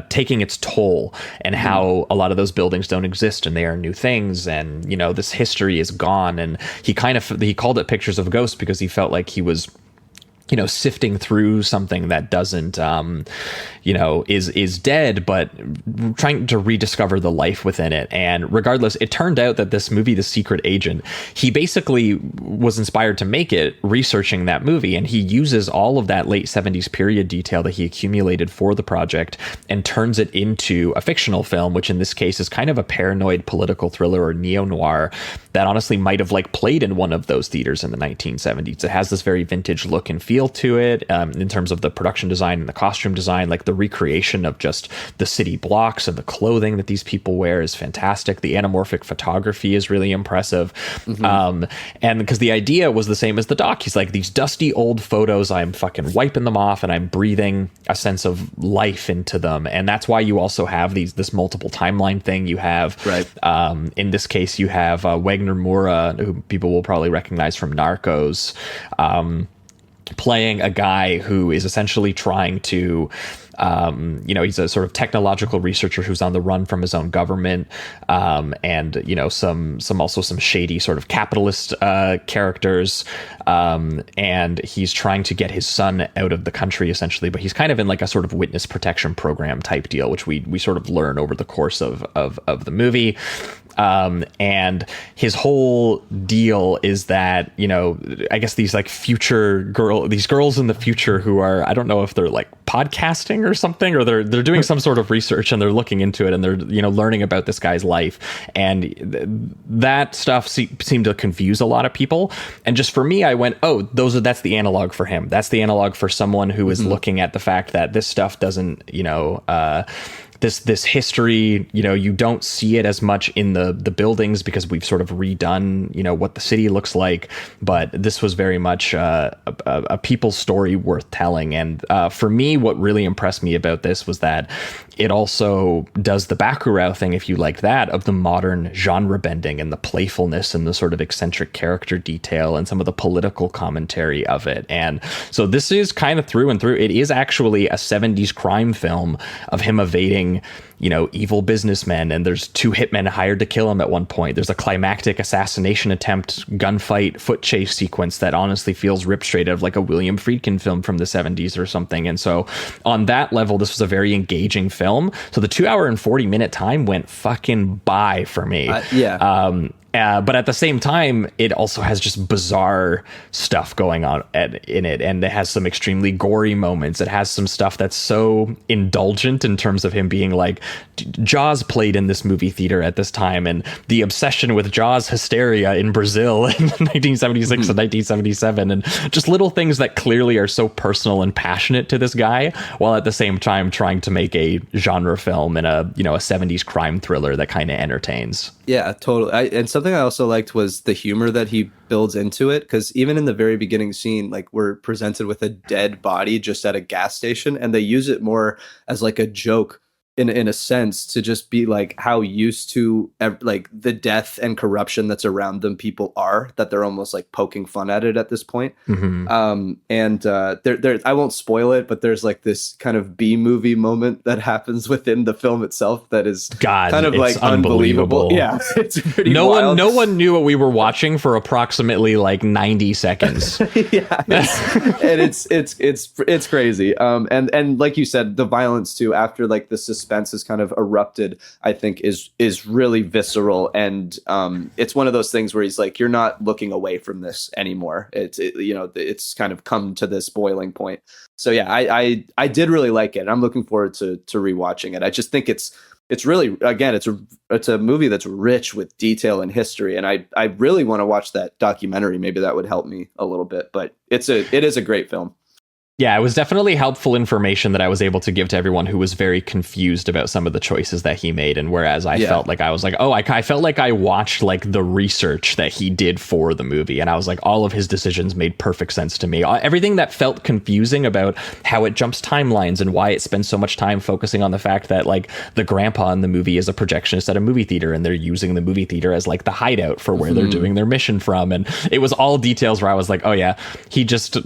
taking its toll, and how a lot of those buildings don't exist and they are new things, and, you know, this history is gone. And he called it Pictures of Ghosts because he felt like he was, you know, sifting through something that doesn't, you know, is dead, but trying to rediscover the life within it. And regardless, it turned out that this movie, The Secret Agent, he basically was inspired to make it researching that movie. And he uses all of that late 70s period detail that he accumulated for the project and turns it into a fictional film, which in this case is kind of a paranoid political thriller or neo-noir that honestly might have like played in one of those theaters in the 1970s. It has this very vintage look and feel to it, in terms of the production design and the costume design. Like the recreation of just the city blocks and the clothing that these people wear is fantastic. The anamorphic photography is really impressive. And because the idea was the same as the doc, he's like, these dusty old photos, I'm fucking wiping them off and I'm breathing a sense of life into them. And that's why you also have this multiple timeline thing. You have, in this case, you have Wagner Moura, who people will probably recognize from Narcos, playing a guy who is essentially trying to, you know, he's a sort of technological researcher who's on the run from his own government, and, you know, some shady sort of capitalist characters, and he's trying to get his son out of the country essentially, but he's kind of in like a sort of witness protection program type deal, which we sort of learn over the course of the movie. And his whole deal is that, you know, I guess these like these girls in the future who are, I don't know if they're like podcasting or something, or they're doing some sort of research and they're looking into it and they're, you know, learning about this guy's life. And that stuff seemed to confuse a lot of people. And just for me, I went, oh, that's the analog for him. That's the analog for someone who is looking at the fact that this stuff doesn't, you know, this history. You don't see it as much in the buildings because we've sort of redone what the city looks like, but this was very much a people's story worth telling. And for me, what really impressed me about this was that it also does the Bakurau thing, if you liked that, of the modern genre bending and the playfulness and the sort of eccentric character detail and some of the political commentary of it. And so this is kind of through and through. It is actually a 70s crime film of him evading evil businessmen, and there's 2 hitmen hired to kill him at one point. There's a climactic assassination attempt, gunfight, foot chase sequence that honestly feels ripped straight out of like a William Friedkin film from the 70s or something. And so on that level, this was a very engaging film. So the 2 hour and 40-minute time went fucking by for me. But at the same time, it also has just bizarre stuff going on in it. And it has some extremely gory moments. It has some stuff that's so indulgent in terms of him being like, Jaws played in this movie theater at this time. And the obsession with Jaws hysteria in Brazil in 1976 and 1977. And just little things that clearly are so personal and passionate to this guy, while at the same time trying to make a genre film and a 70s crime thriller that kind of entertains. Yeah, totally. And something I also liked was the humor that he builds into it, because even in the very beginning scene, like, we're presented with a dead body just at a gas station, and they use it more as like a joke in a sense, to just be like how used to like the death and corruption that's around them people are, that they're almost like poking fun at it at this point. There I won't spoil it, but there's like this kind of B movie moment that happens within the film itself that is kind of like unbelievable. Yeah, it's pretty wild. No one knew what we were watching for approximately like 90 seconds. Yeah, it's crazy. And like you said, the violence too, after like the suspense has kind of erupted, I think is really visceral, and it's one of those things where he's like, you're not looking away from this anymore. It's kind of come to this boiling point. So yeah, I did really like it. I'm looking forward to rewatching it. I just think it's really, again, it's a movie that's rich with detail and history, and I really want to watch that documentary. Maybe that would help me a little bit, but it is a great film. Yeah, it was definitely helpful information that I was able to give to everyone who was very confused about some of the choices that he made. And whereas I felt like I was like, I felt like I watched like the research that he did for the movie. And I was like, all of his decisions made perfect sense to me. Everything that felt confusing about how it jumps timelines and why it spends so much time focusing on the fact that like the grandpa in the movie is a projectionist at a movie theater, and they're using the movie theater as like the hideout for where they're doing their mission from. And it was all details where I was like, oh yeah, he just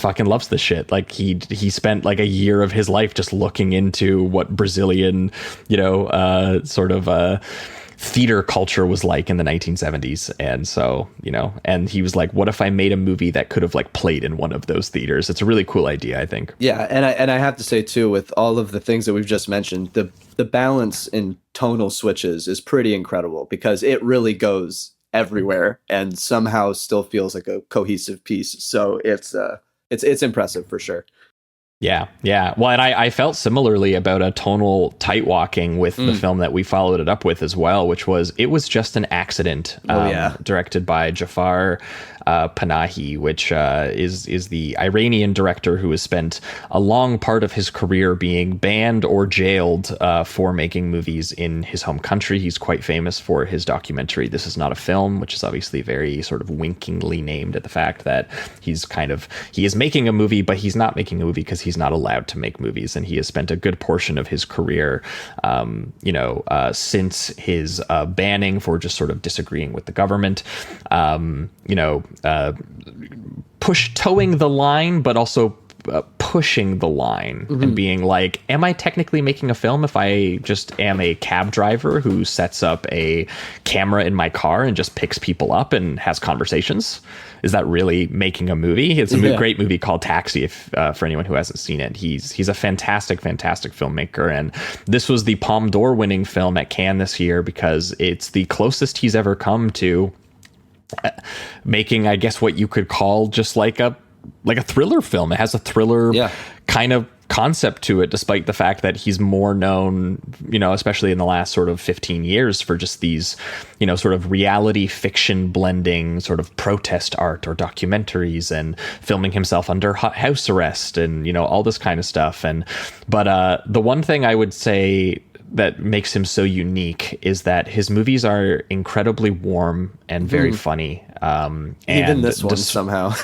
fucking loves this shit. Like he spent like a year of his life just looking into what Brazilian, theater culture was like in the 1970s. And so, and he was like, what if I made a movie that could have like played in one of those theaters? It's a really cool idea, I think. Yeah. And I have to say too, with all of the things that we've just mentioned, the balance in tonal switches is pretty incredible, because it really goes everywhere and somehow still feels like a cohesive piece. So it's impressive for sure. Yeah. Well, and I felt similarly about a tonal tight walking with the film that we followed it up with as well, which was It Was Just an Accident, directed by Jafar Panahi, which is the Iranian director who has spent a long part of his career being banned or jailed for making movies in his home country. He's quite famous for his documentary This Is Not a Film, which is obviously very sort of winkingly named at the fact that he is making a movie, but he's not making a movie because he's not allowed to make movies. And he has spent a good portion of his career, since his banning for just sort of disagreeing with the government, towing the line, but also pushing the line and being like, am I technically making a film if I just am a cab driver who sets up a camera in my car and just picks people up and has conversations? Is that really making a movie? It's a great movie called Taxi, if for anyone who hasn't seen it. He's a fantastic filmmaker, and this was the Palme d'Or winning film at Cannes this year because it's the closest he's ever come to making, I guess, what you could call just like a thriller film. It has a thriller kind of concept to it, despite the fact that he's more known, especially in the last sort of 15 years, for just these, sort of reality fiction blending sort of protest art or documentaries, and filming himself under house arrest and, all this kind of stuff. But the one thing I would say that makes him so unique is that his movies are incredibly warm and very funny. Even and this one somehow.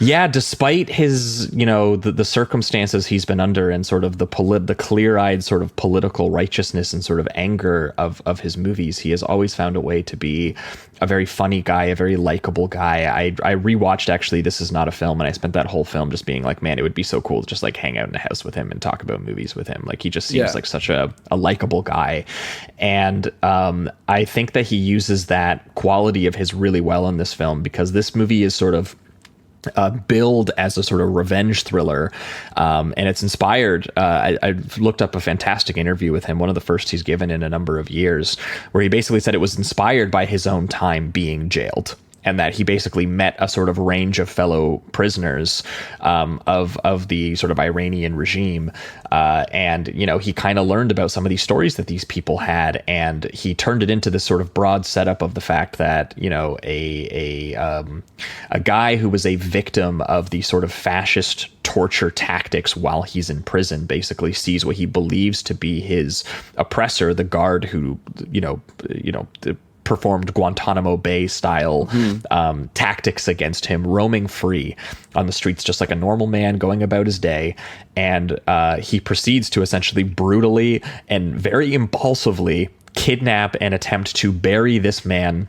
Yeah, despite his, the circumstances he's been under and sort of the clear-eyed sort of political righteousness and sort of anger of his movies, he has always found a way to be a very funny guy, a very likable guy. I rewatched actually This Is Not a Film, and I spent that whole film just being like, man, it would be so cool to just like hang out in a house with him and talk about movies with him. Like he just seems like such a likable guy. And I think that he uses that quality of his really well in this film, because this movie is sort of billed as a sort of revenge thriller, and it's inspired. I looked up a fantastic interview with him, one of the first he's given in a number of years, where he basically said it was inspired by his own time being jailed, and that he basically met a sort of range of fellow prisoners of the sort of Iranian regime. And, he kind of learned about some of these stories that these people had, and he turned it into this sort of broad setup of the fact that, a guy who was a victim of the sort of fascist torture tactics while he's in prison basically sees what he believes to be his oppressor, the guard who, performed Guantanamo Bay style tactics against him, roaming free on the streets just like a normal man going about his day. And he proceeds to essentially brutally and very impulsively kidnap and attempt to bury this man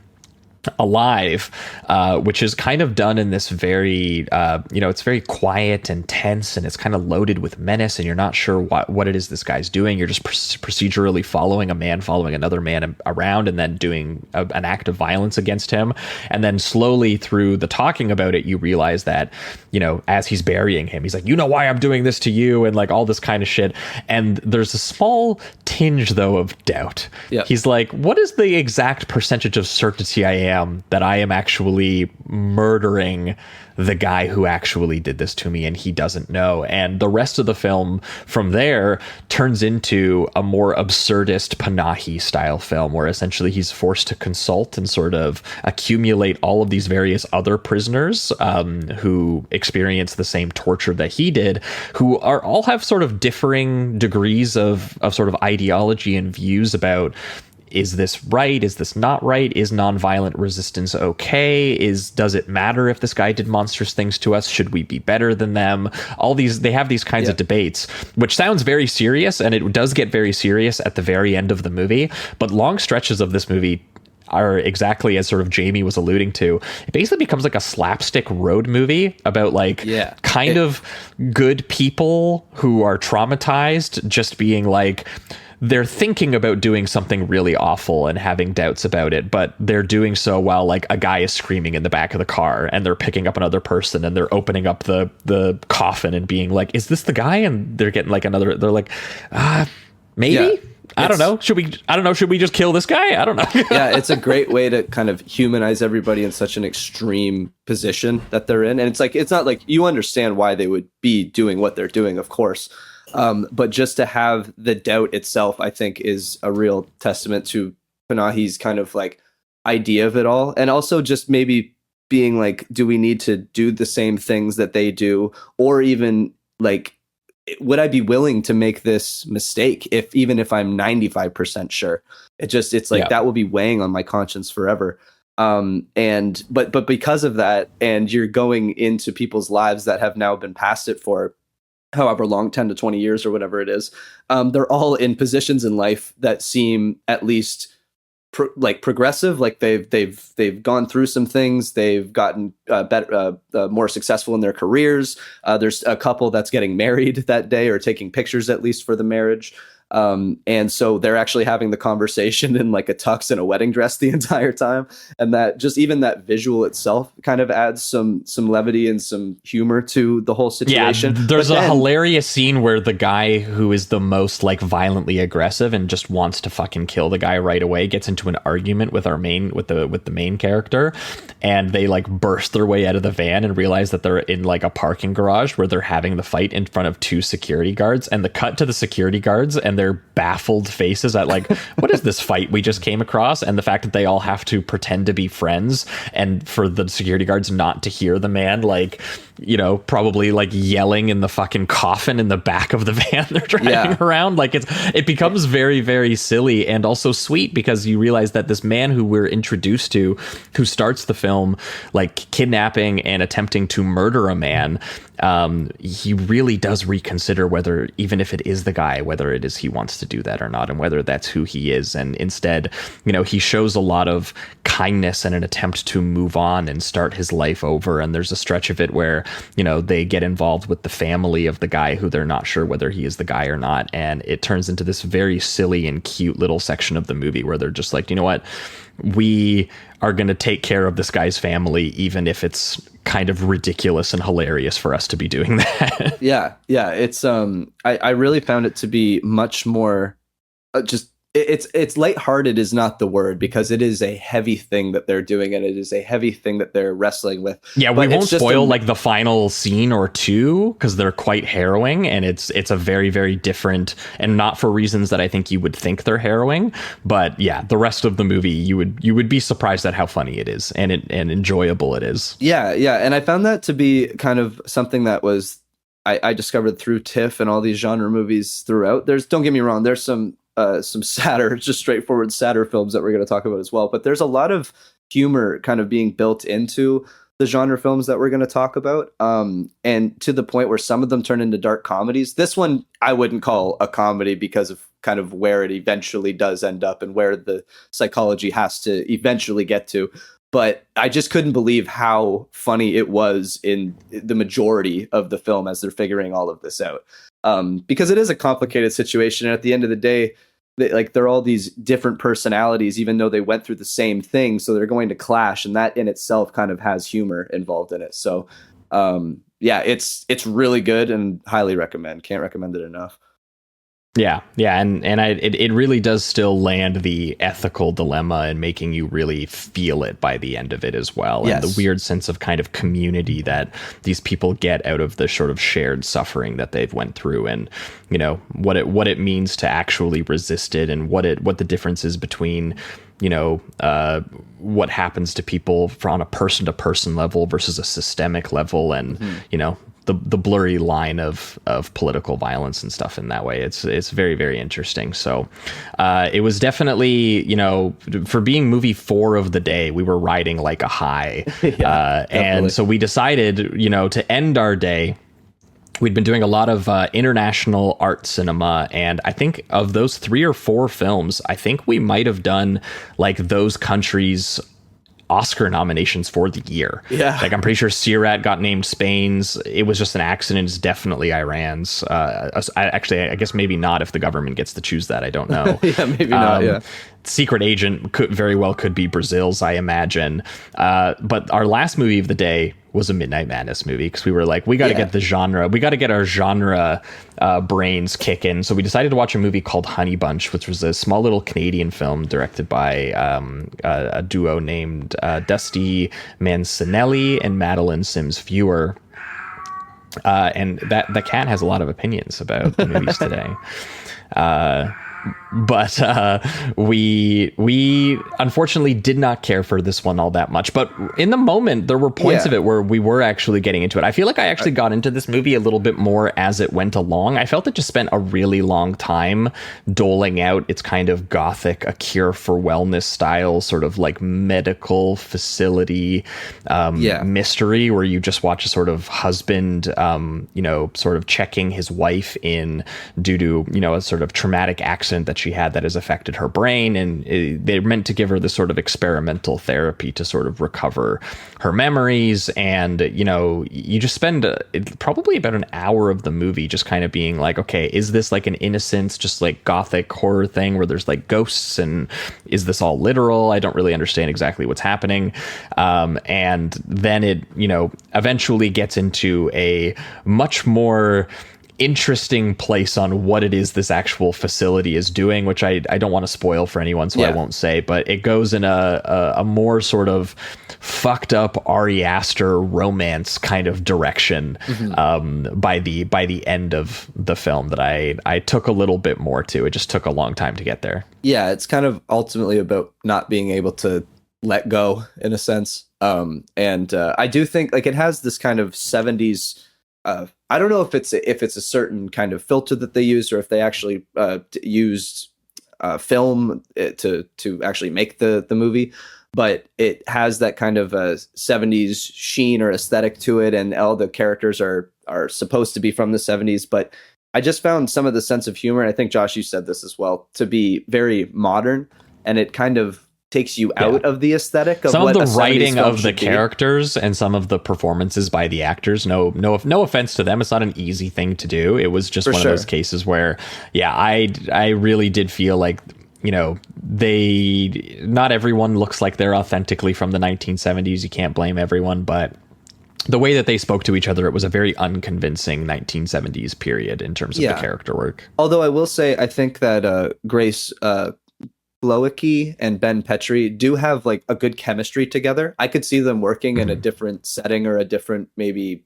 alive, which is kind of done in this very it's very quiet and tense, and it's kind of loaded with menace, and you're not sure what it is this guy's doing. You're just procedurally following another man around, and then doing an act of violence against him. And then slowly through the talking about it, you realize that as he's burying him, he's like, why I'm doing this to you, and like all this kind of shit. And there's a small tinge though of doubt. He's like, what is the exact percentage of certainty I am that I am actually murdering the guy who actually did this to me, and he doesn't know. And the rest of the film from there turns into a more absurdist Panahi style film, where essentially he's forced to consult and sort of accumulate all of these various other prisoners who experience the same torture that he did, who are all have sort of differing degrees of sort of ideology and views about, is this right? Is this not right? Is nonviolent resistance okay? Does it matter if this guy did monstrous things to us? Should we be better than them? They have these kinds of debates, which sounds very serious, and it does get very serious at the very end of the movie. But long stretches of this movie are exactly as sort of Jamie was alluding to. It basically becomes like a slapstick road movie about of good people who are traumatized, just being like, they're thinking about doing something really awful and having doubts about it, but they're doing so while like a guy is screaming in the back of the car, and they're picking up another person, and they're opening up the coffin and being like, is this the guy? And they're getting like they're like, maybe? Yeah. I don't know. Should we just kill this guy? I don't know. Yeah, it's a great way to kind of humanize everybody in such an extreme position that they're in. And it's not like you understand why they would be doing what they're doing, of course. But just to have the doubt itself, I think, is a real testament to Panahi's kind of like idea of it all. And also just maybe being like, do we need to do the same things that they do? Or even like, would I be willing to make this mistake even if I'm 95% sure? It's like that will be weighing on my conscience forever. But because of that, and you're going into people's lives that have now been past it for however long, 10 to 20 years or whatever it is, they're all in positions in life that seem at least progressive. Like they've gone through some things. They've gotten better, more successful in their careers. There's a couple that's getting married that day, or taking pictures at least for the marriage. And so they're actually having the conversation in like a tux and a wedding dress the entire time. And that just even that visual itself kind of adds some levity and some humor to the whole situation. Yeah, there's a hilarious scene where the guy who is the most like violently aggressive and just wants to fucking kill the guy right away gets into an argument with the main character, and they like burst their way out of the van and realize that they're in like a parking garage where they're having the fight in front of two security guards, and the cut to the security guards and and their baffled faces at like, what is this fight we just came across? And the fact that they all have to pretend to be friends, and for the security guards not to hear the man, like, you know, probably like yelling in the fucking coffin in the back of the van they're driving around. Like it becomes very, very silly and also sweet, because you realize that this man who we're introduced to, who starts the film like kidnapping and attempting to murder a man, he really does reconsider whether, even if it is the guy, whether it is he wants to do that or not, and whether that's who he is. And instead, you know, he shows a lot of kindness and an attempt to move on and start his life over. And there's a stretch of it where, you know, they get involved with the family of the guy who they're not sure whether he is the guy or not. And it turns into this very silly and cute little section of the movie where they're just like, you know what, we are going to take care of this guy's family, even if it's kind of ridiculous and hilarious for us to be doing that. Yeah. It's I really found it to be much more just it's lighthearted is not the word, because it is a heavy thing that they're doing, and it is a heavy thing that they're wrestling with. Yeah, but we won't spoil like the final scene or two, because they're quite harrowing, and it's a very, very different, and not for reasons that I think you would think they're harrowing. But yeah, the rest of the movie, you would be surprised at how funny it is and enjoyable it is. Yeah, and I found that to be kind of something that was I discovered through TIFF and all these genre movies throughout. Don't get me wrong, there's some sadder, just straightforward sadder films that we're going to talk about as well. But there's a lot of humor kind of being built into the genre films that we're going to talk about. And to the point where some of them turn into dark comedies. This one I wouldn't call a comedy because of kind of where it eventually does end up and where the psychology has to eventually get to. But I just couldn't believe how funny it was in the majority of the film as they're figuring all of this out. Because it is a complicated situation. And at the end of the day, they're all these different personalities, even though they went through the same thing. So they're going to clash. And that in itself kind of has humor involved in it. So, it's really good and highly recommend. Can't recommend it enough. Yeah, and it really does still land the ethical dilemma and making you really feel it by the end of it as well. Yes. And the weird sense of kind of community that these people get out of the sort of shared suffering that they've went through, and you know what it means to actually resist it, and what the difference is between, you know, what happens to people on a person to person level versus a systemic level, and you know, the blurry line of political violence and stuff in that way. It's very, very interesting. So it was definitely, you know, for being movie 4 of the day, we were riding like a high. And so we decided, you know, to end our day. We'd been doing a lot of international art cinema, and I think of those 3 or 4 films, I think we might have done like those countries' Oscar nominations for the year. Yeah. Like I'm pretty sure SIRAT got named Spain's. It was just an accident. It's definitely Iran's. I guess maybe not if the government gets to choose that. I don't know. Yeah, maybe not. Yeah. Secret Agent could be Brazil's, I imagine. But our last movie of the day was a Midnight Madness movie, because we were like, we got to get the genre. We got to get our genre brains kicking. So we decided to watch a movie called Honey Bunch, which was a small little Canadian film directed by a duo named Dusty Mancinelli and Madeline Sims Viewer. And that cat has a lot of opinions about the movies today. But we unfortunately did not care for this one all that much. But in the moment, there were points of it where we were actually getting into it. I feel like I actually got into this movie a little bit more as it went along. I felt it just spent a really long time doling out its kind of gothic, a cure for wellness style, sort of like medical facility mystery, where you just watch a sort of husband, sort of checking his wife in due to, you know, a sort of traumatic accident that she had that has affected her brain, and they're meant to give her this sort of experimental therapy to sort of recover her memories. And you know, you just spend probably about an hour of the movie just kind of being like, okay, is this like an innocent, just like gothic horror thing where there's like ghosts, and is this all literal? I don't really understand exactly what's happening. And then it, you know, eventually gets into a much more interesting place on what it is this actual facility is doing, which I don't want to spoil for anyone, so I won't say, but it goes in a more sort of fucked up Ari Aster romance kind of direction by the end of the film that I took a little bit more to. It just took a long time to get there. Yeah, it's kind of ultimately about not being able to let go in a sense. And I do think like it has this kind of 70s I don't know if it's a certain kind of filter that they used or if they actually used film to actually make the movie, but it has that kind of 70s sheen or aesthetic to it, and all the characters are supposed to be from the 70s, but I just found some of the sense of humor, and I think Josh, you said this as well, to be very modern, and it kind of takes you out of the aesthetic of some of the writing of the characters and some of the performances by the actors. No offense to them, it's not an easy thing to do. It was just one of those cases where I really did feel like, you know, not everyone looks like they're authentically from the 1970s. You can't blame everyone, but the way that they spoke to each other, it was a very unconvincing 1970s period in terms of the character work. Although I will say, I think that Grace Glowacki and Ben Petrie do have like a good chemistry together. I could see them working in a different setting or a different maybe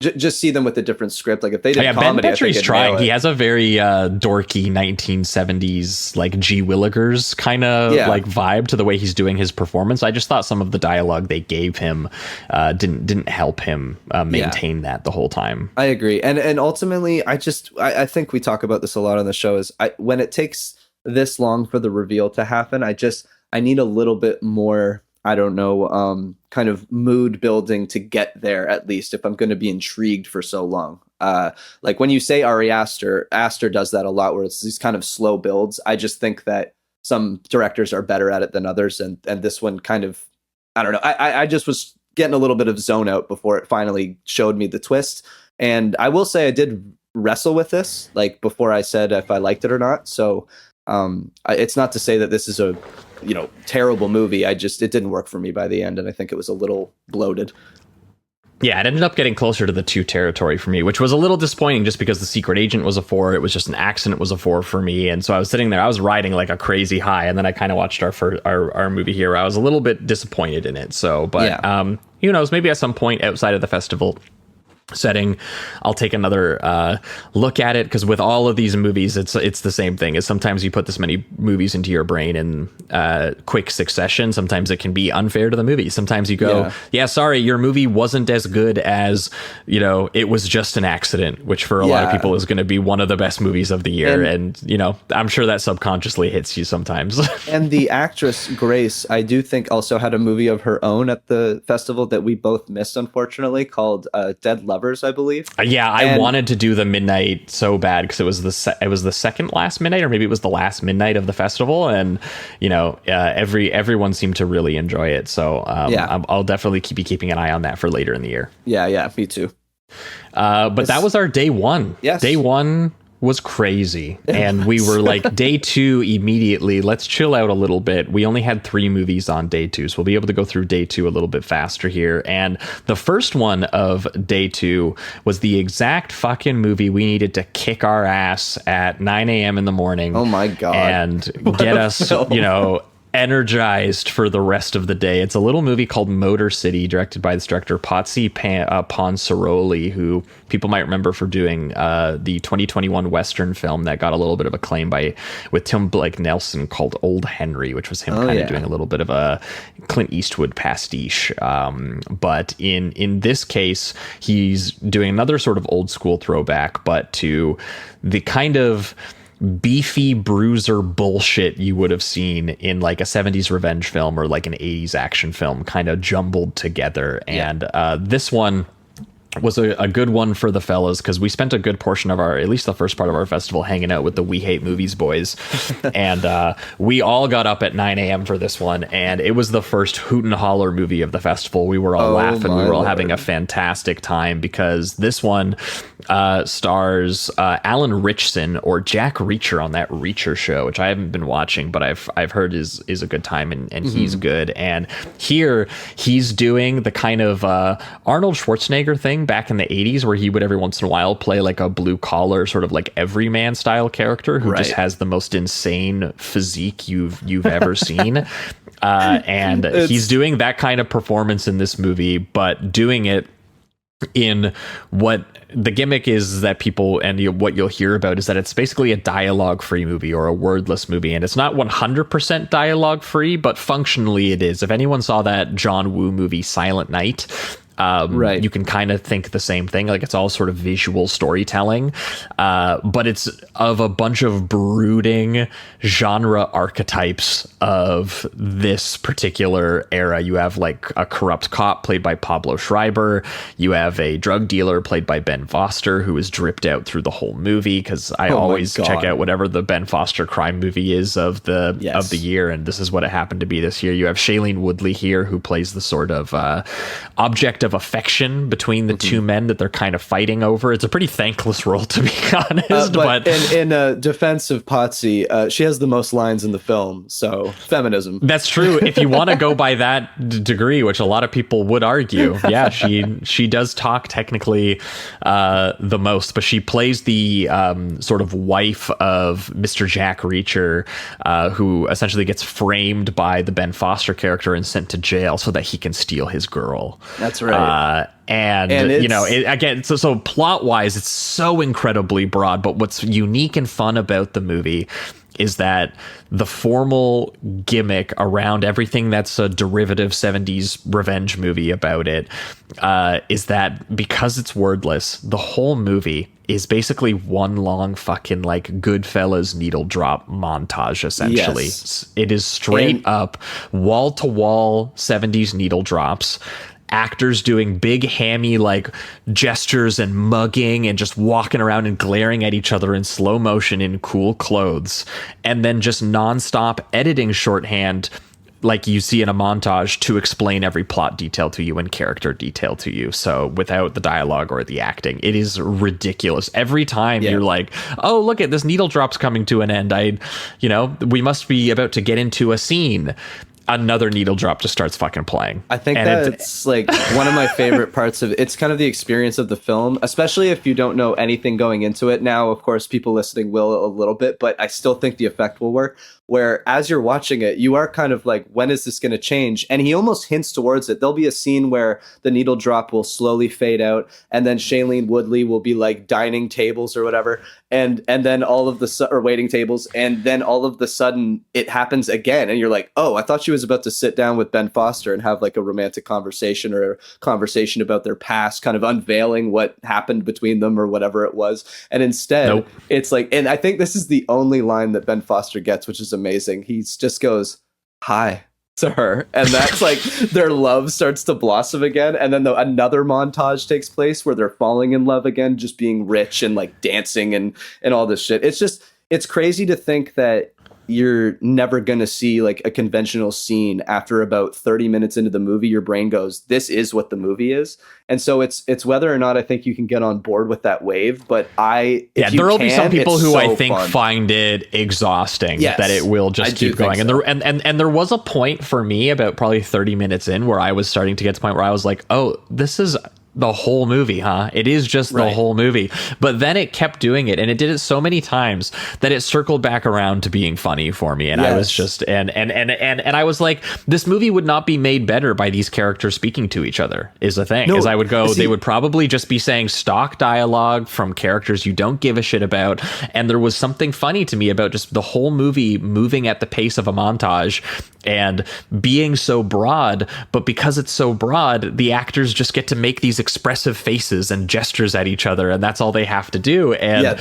just see them with a different script. Like if they did comedy, Ben Petrie's trying. He has a very dorky 1970s like G. Willikers kind of like vibe to the way he's doing his performance. I just thought some of the dialogue they gave him didn't help him maintain that the whole time. I agree, and ultimately, I think we talk about this a lot on the show. Is when it takes this long for the reveal to happen, I need a little bit more, I don't know, kind of mood building to get there, at least if I'm going to be intrigued for so long. Like when you say Ari Aster does that a lot, where it's these kind of slow builds. I just think that some directors are better at it than others, and this one kind of, I don't know. I just was getting a little bit of zone out before it finally showed me the twist. And I will say I did wrestle with this, like before I said if I liked it or not. So it's not to say that this is a, you know, terrible movie. It didn't work for me by the end, and I think it was a little bloated. Yeah, it ended up getting closer to the 2 territory for me, which was a little disappointing just because The Secret Agent was a 4. It was just an accident was a 4 for me. And so I was sitting there, I was riding like a crazy high. And then I kind of watched our movie here. I was a little bit disappointed in it. So, but who knows, maybe at some point outside of the festival setting, I'll take another look at it, because with all of these movies, it's the same thing. Is sometimes you put this many movies into your brain in quick succession. Sometimes it can be unfair to the movie. Sometimes you go, sorry, your movie wasn't as good as, you know, it was just an accident, which for a lot of people is going to be one of the best movies of the year. And you know, I'm sure that subconsciously hits you sometimes. And the actress Grace, I do think, also had a movie of her own at the festival that we both missed, unfortunately, called Dead Lovers, I believe. I wanted to do the midnight so bad, because it was the second last midnight, or maybe it was the last midnight of the festival, and you know, everyone seemed to really enjoy it. So I'll definitely be keeping an eye on that for later in the year. Yeah, me too. But that was our day one. Yes, day one was crazy, and we were like, day 2 immediately, let's chill out a little bit. We only had 3 movies on day 2, so we'll be able to go through day 2 a little bit faster here. And the first one of day 2 was the exact fucking movie we needed to kick our ass at 9 a.m. in the morning. Oh my god. And get us, you know, energized for the rest of the day. It's a little movie called Motor City, directed by this director Patsy Ponsaroli, who people might remember for doing the 2021 Western film that got a little bit of acclaim with Tim Blake Nelson called Old Henry, which was him doing a little bit of a Clint Eastwood pastiche. But in this case, he's doing another sort of old school throwback, but to the kind of beefy bruiser bullshit you would have seen in like a 70s revenge film or like an 80s action film, kind of jumbled together. And this one was a good one for the fellas, because we spent a good portion of at least the first part of our festival, hanging out with the We Hate Movies boys. And we all got up at 9 a.m. for this one, and it was the first hoot and holler movie of the festival. We were all laughing. We were all having a fantastic time, because this one stars Alan Ritchson, or Jack Reacher, on that Reacher show, which I haven't been watching, but I've heard is a good time, and he's good. And here he's doing the kind of Arnold Schwarzenegger thing back in the 80s, where he would every once in a while play like a blue collar sort of like everyman style character who just has the most insane physique you've ever seen. And he's doing that kind of performance in this movie, but doing it in what the gimmick is that people, and what you'll hear about is that it's basically a dialogue free movie, or a wordless movie, and it's not 100% dialogue free, but functionally it is. If anyone saw that John Woo movie Silent Night, you can kind of think the same thing. Like, it's all sort of visual storytelling, but it's of a bunch of brooding genre archetypes of this particular era. You have like a corrupt cop played by Pablo Schreiber. You have a drug dealer played by Ben Foster, who is dripped out through the whole movie, because I always check out whatever the Ben Foster crime movie is of the year, and this is what it happened to be this year. You have Shailene Woodley here, who plays the sort of object of affection between the two men that they're kind of fighting over. It's a pretty thankless role, to be honest. But in defense of Potsy, she has the most lines in the film, so feminism. That's true. If you want to go by that degree, which a lot of people would argue, yeah, she does talk technically the most, but she plays the sort of wife of Mr. Jack Reacher, who essentially gets framed by the Ben Foster character and sent to jail so that he can steal his girl. That's right. And you know, again, so plot wise, it's so incredibly broad. But what's unique and fun about the movie is that the formal gimmick around everything that's a derivative 70s revenge movie about it is that because it's wordless, the whole movie is basically one long fucking like Goodfellas needle drop montage, essentially. Yes. It is straight up wall to wall 70s needle drops. Actors doing big hammy like gestures and mugging and just walking around and glaring at each other in slow motion in cool clothes, and then just nonstop editing shorthand like you see in a montage to explain every plot detail to you and character detail to you. So without the dialogue or the acting, it is ridiculous. Every time you're like, oh, look at this needle drop's coming to an end. We must be about to get into a scene. Another needle drop just starts fucking playing. I think that's like one of my favorite parts of it. It's kind of the experience of the film, especially if you don't know anything going into it. Now, of course, people listening will a little bit, but I still think the effect will work. Where as you're watching it, you are kind of like, when is this going to change? And he almost hints towards it. There'll be a scene where the needle drop will slowly fade out, and then Shailene Woodley will be like dining tables or whatever, and then all of the or waiting tables, and then all of the sudden it happens again, and you're like, oh, I thought she was about to sit down with Ben Foster and have like a romantic conversation or a conversation about their past, kind of unveiling what happened between them or whatever it was, and instead it's like, and I think this is the only line that Ben Foster gets, which is amazing. He just goes hi to her, and that's like their love starts to blossom again, and then another montage takes place where they're falling in love again, just being rich and like dancing and all this shit. It's crazy to think that you're never going to see like a conventional scene. After about 30 minutes into the movie, your brain goes, this is what the movie is. And so it's whether or not I think you can get on board with that wave. But there will be some people who I think find it exhausting, that it will just keep going. So. And there was a point for me about probably 30 minutes in where I was starting to get to the point where I was like, oh, this is the whole movie, huh? It is just the whole movie. But then it kept doing it, and it did it so many times that it circled back around to being funny for me. And I was just and I was like, this movie would not be made better by these characters speaking to each other, is the thing. As I would go, they would probably just be saying stock dialogue from characters you don't give a shit about. And there was something funny to me about just the whole movie moving at the pace of a montage and being so broad, but because it's so broad, the actors just get to make these expressive faces and gestures at each other, and that's all they have to do. And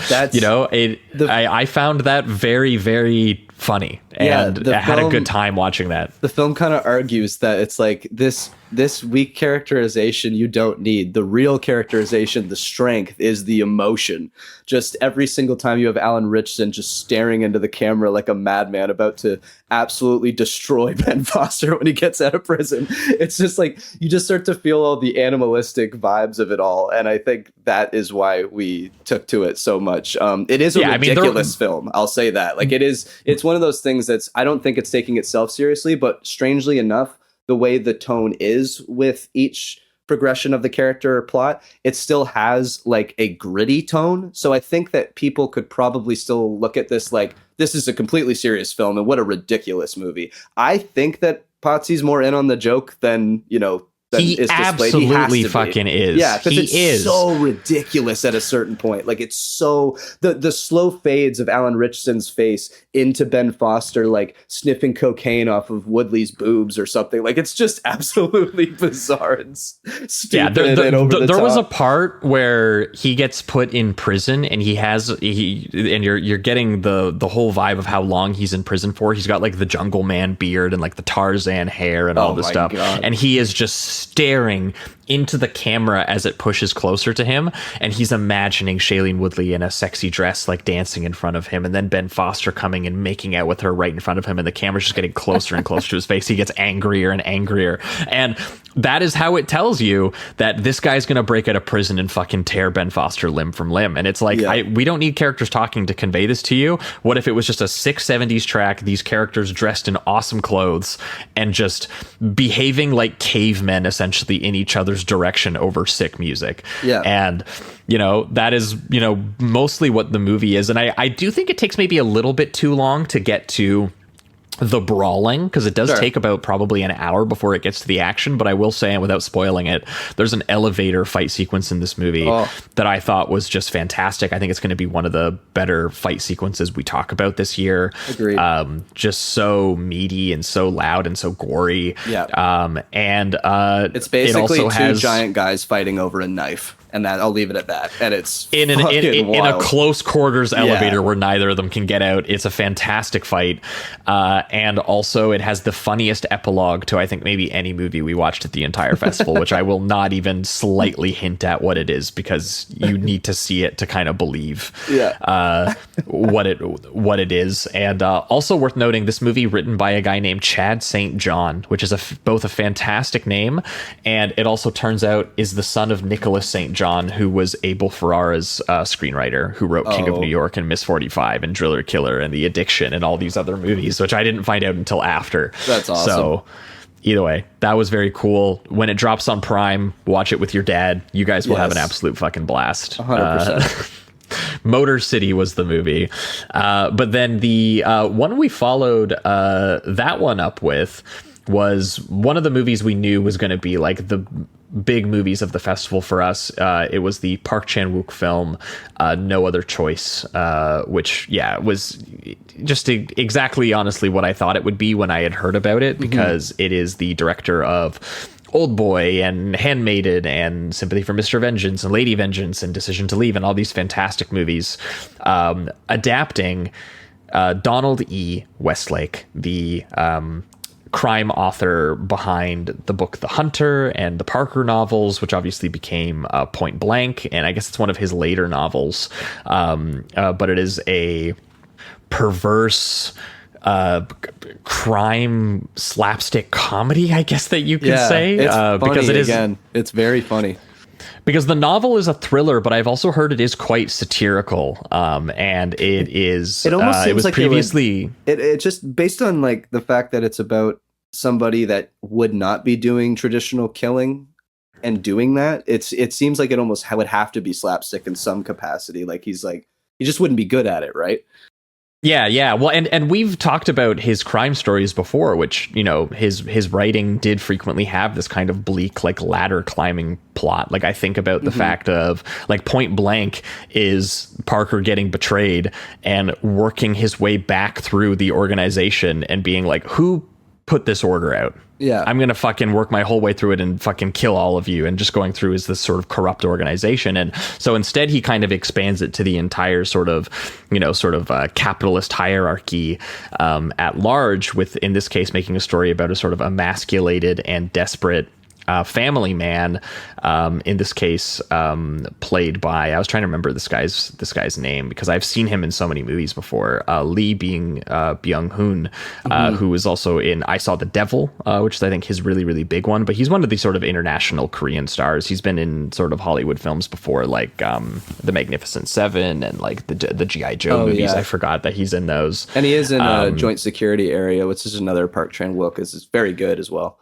I found that very, very funny, and I had a good time watching that. The film kind of argues that it's like this this weak characterization you don't need. The real characterization, the strength, is the emotion. Just every single time you have Alan Ritchson just staring into the camera like a madman about to absolutely destroy Ben Foster when he gets out of prison. It's just like, you just start to feel all the animalistic vibes of it all. And I think that is why we took to it so much. It is a ridiculous film. I'll say that. Like, it's one of those things that's, I don't think it's taking itself seriously, but strangely enough, the way the tone is with each progression of the character or plot, it still has like a gritty tone. So I think that people could probably still look at this like, this is a completely serious film and what a ridiculous movie. I think that Potsy's more in on the joke than, you know, he absolutely fucking is. Yeah, because it's so ridiculous at a certain point. Like, it's so the slow fades of Alan Ritchson's face into Ben Foster like sniffing cocaine off of Woodley's boobs or something. Like, it's just absolutely bizarre and stupid. Yeah, there was a part where he gets put in prison and you're getting the whole vibe of how long he's in prison for. He's got like the Jungle Man beard and like the Tarzan hair and all this stuff. God. And he is just staring into the camera as it pushes closer to him, and he's imagining Shailene Woodley in a sexy dress like dancing in front of him, and then Ben Foster coming and making out with her right in front of him, and the camera's just getting closer and closer to his face. He gets angrier and angrier, and that is how it tells you that this guy's gonna break out of prison and fucking tear Ben Foster limb from limb. And it's like, we don't need characters talking to convey this to you. What if it was just a sick 70s track, these characters dressed in awesome clothes and just behaving like cavemen essentially in each other's direction over sick music? And you know, that is, you know, mostly what the movie is. And I do think it takes maybe a little bit too long to get to the brawling, because it does take about probably an hour before it gets to the action. But I will say, and without spoiling it, there's an elevator fight sequence in this movie that I thought was just fantastic. I think it's going to be one of the better fight sequences we talk about this year. Agreed. Just so meaty and so loud and so gory. And it's basically two giant guys fighting over a knife. And that, I'll leave it at that. And it's in a close quarters elevator where neither of them can get out. It's a fantastic fight. And also it has the funniest epilogue to, I think, maybe any movie we watched at the entire festival, which I will not even slightly hint at what it is, because you need to see it to kind of believe what it is. And also worth noting, this movie written by a guy named Chad St. John, which is both a fantastic name, and it also turns out is the son of Nicholas St. John, who was Abel Ferrara's screenwriter, who wrote King of New York and Miss 45 and Driller Killer and The Addiction and all these other movies, which I didn't find out until after. That's awesome. So either way, that was very cool. When it drops on Prime, watch it with your dad. You guys will have an absolute fucking blast. 100%. Motor City was the movie. But then the one we followed that one up with was one of the movies we knew was going to be like the big movies of the festival for us. It was the Park Chan-wook film, No Other Choice, which was just exactly honestly what I thought it would be when I had heard about it, because it is the director of Old Boy and Handmaiden and Sympathy for Mr. Vengeance and Lady Vengeance and Decision to Leave and all these fantastic movies, adapting Donald E. Westlake, the crime author behind the book The Hunter and the Parker novels, which obviously became Point Blank, and I guess it's one of his later novels, but it is a perverse crime slapstick comedy, I guess that you could say, because it is it's very funny. Because the novel is a thriller, but I've also heard it is quite satirical, and it is. It almost seems it was like previously. It just based on like the fact that it's about somebody that would not be doing traditional killing and doing that. It seems like it almost would have to be slapstick in some capacity. Like he just wouldn't be good at it, right? Yeah. Well, and we've talked about his crime stories before, which, you know, his writing did frequently have this kind of bleak, like ladder climbing plot. Like I think about the fact of like Point Blank is Parker getting betrayed and working his way back through the organization and being like, who put this order out? Yeah, I'm going to fucking work my whole way through it and fucking kill all of you, and just going through is this sort of corrupt organization. And so instead he kind of expands it to the entire sort of, you know, capitalist hierarchy at large, with, in this case, making a story about a sort of emasculated and desperate family man, in this case, played by, I was trying to remember this guy's name because I've seen him in so many movies before. Lee being Byung-hun, who is also in I Saw the Devil, which is I think his really big one. But he's one of these sort of international Korean stars. He's been in sort of Hollywood films before, like The Magnificent Seven and like the G.I. Joe movies. Yeah. I forgot that he's in those. And he is in Joint Security Area, which is another Park Chan-wook is very good as well.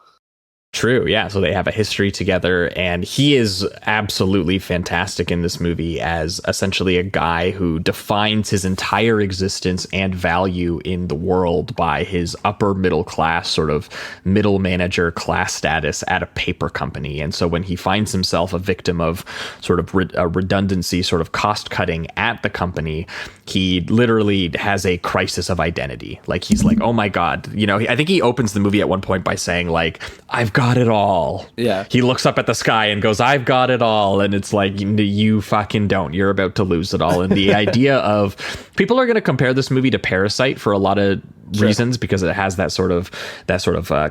True, yeah. So they have a history together, and he is absolutely fantastic in this movie as essentially a guy who defines his entire existence and value in the world by his upper middle class, sort of middle manager class status at a paper company. And so when he finds himself a victim of sort of redundancy, sort of cost cutting at the company, he literally has a crisis of identity. Like, he's like, oh my God, you know, I think he opens the movie at one point by saying, like, I've got it all. Yeah. He looks up at the sky and goes, I've got it all. And it's like, you fucking don't. You're about to lose it all. And the idea of people are going to compare this movie to Parasite for a lot of reasons, because it has that sort of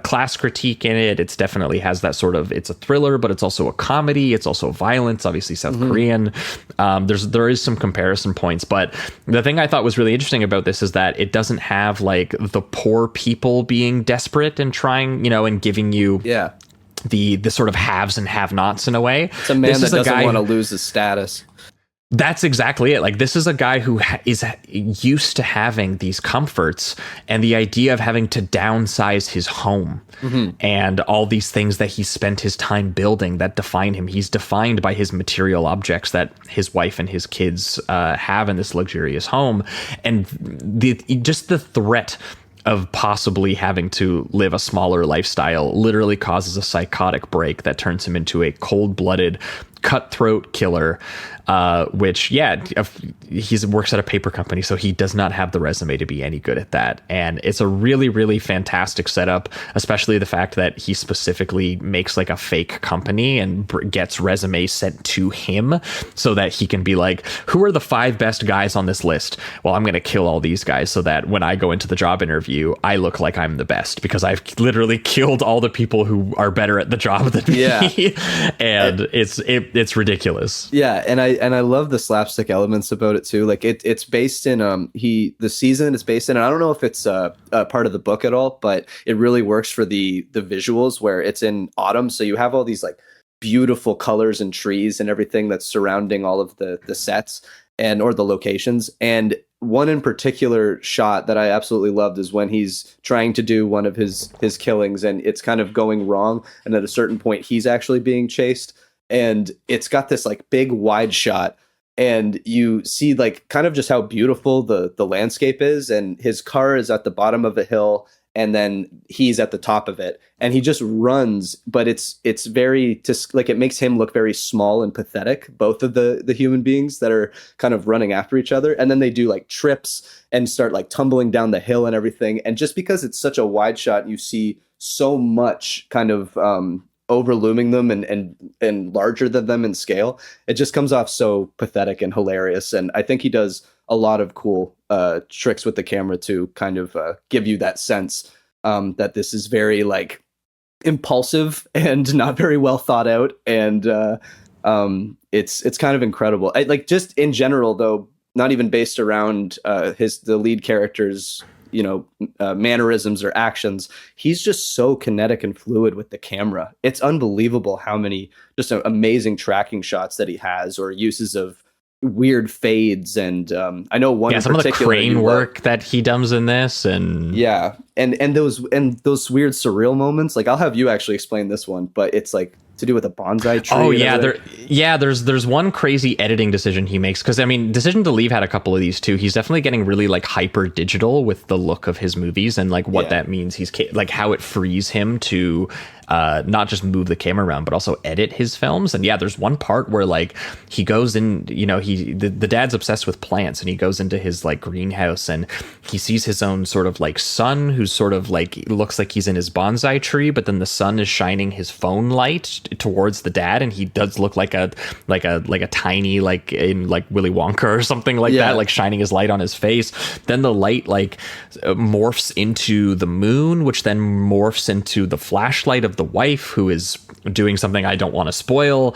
class critique in it. It's definitely has that sort of, it's a thriller, but it's also a comedy. It's also violence, obviously South Korean. There is some comparison points, but the thing I thought was really interesting about this is that it doesn't have like the poor people being desperate and trying, you know, and giving you the sort of haves and have-nots in a way. It's a man that doesn't want to lose his status. That's exactly it. Like, this is a guy who is used to having these comforts, and the idea of having to downsize his home and all these things that he spent his time building that define him. He's defined by his material objects that his wife and his kids have in this luxurious home. And just the threat of possibly having to live a smaller lifestyle literally causes a psychotic break that turns him into a cold-blooded, cutthroat killer, which, he works at a paper company, so he does not have the resume to be any good at that. And it's a really fantastic setup, especially the fact that he specifically makes like a fake company and gets resumes sent to him so that he can be like, who are the 5 best guys on this list? Well, I'm going to kill all these guys so that when I go into the job interview, I look like I'm the best, because I've literally killed all the people who are better at the job than me. And it's ridiculous. Yeah, and I love the slapstick elements about it too. Like, it's based in the season is based in, and I don't know if it's a part of the book at all, but it really works for the visuals where it's in autumn, so you have all these like beautiful colors and trees and everything that's surrounding all of the sets or the locations. And one in particular shot that I absolutely loved is when he's trying to do one of his killings and it's kind of going wrong, and at a certain point he's actually being chased. And it's got this like big wide shot, and you see like kind of just how beautiful the landscape is. And his car is at the bottom of a hill, and then he's at the top of it, and he just runs. But it's very just like, it makes him look very small and pathetic, both of the human beings that are kind of running after each other. And then they do like trips and start like tumbling down the hill and everything. And just because it's such a wide shot, you see so much kind of overlooming them and larger than them in scale. It just comes off so pathetic and hilarious. And I think he does a lot of cool tricks with the camera to kind of give you that sense that this is very like impulsive and not very well thought out. And it's kind of incredible. Like, just in general, though, not even based around the lead character's mannerisms or actions. He's just so kinetic and fluid with the camera. It's unbelievable how many just amazing tracking shots that he has, or uses of weird fades. And I know one some of the crane work that he does in this, and and those weird surreal moments. Like, I'll have you actually explain this one, but it's like to do with a bonsai tree. Oh yeah, there's one crazy editing decision he makes, because I mean, Decision to Leave had a couple of these too. He's definitely getting really like hyper digital with the look of his movies, and like what that means. He's like how it frees him to not just move the camera around, but also edit his films. And there's one part where like he goes in, the dad's obsessed with plants, and he goes into his like greenhouse, and he sees his own sort of like son, who's sort of like looks like he's in his bonsai tree, but then the sun is shining his phone light towards the dad, and he does look like a tiny, like in like Willy Wonka or something like that, like shining his light on his face. Then the light like morphs into the moon, which then morphs into the flashlight of the wife, who is doing something I don't want to spoil.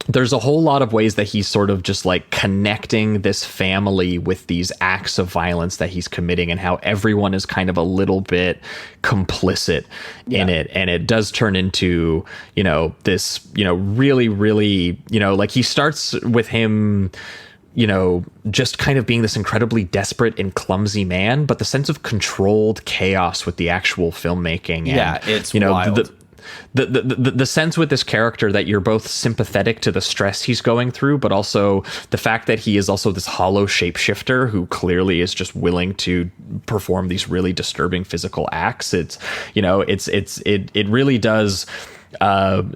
There's a whole lot of ways that he's sort of just like connecting this family with these acts of violence that he's committing, and how everyone is kind of a little bit complicit in it. And it does turn into, you know, this, you know, really, really, you know, like he starts with him, you know, just kind of being this incredibly desperate and clumsy man, but the sense of controlled chaos with the actual filmmaking. And, it's you know, wild. The sense with this character that you're both sympathetic to the stress he's going through, but also the fact that he is also this hollow shapeshifter who clearly is just willing to perform these really disturbing physical acts. It's, you know, it really does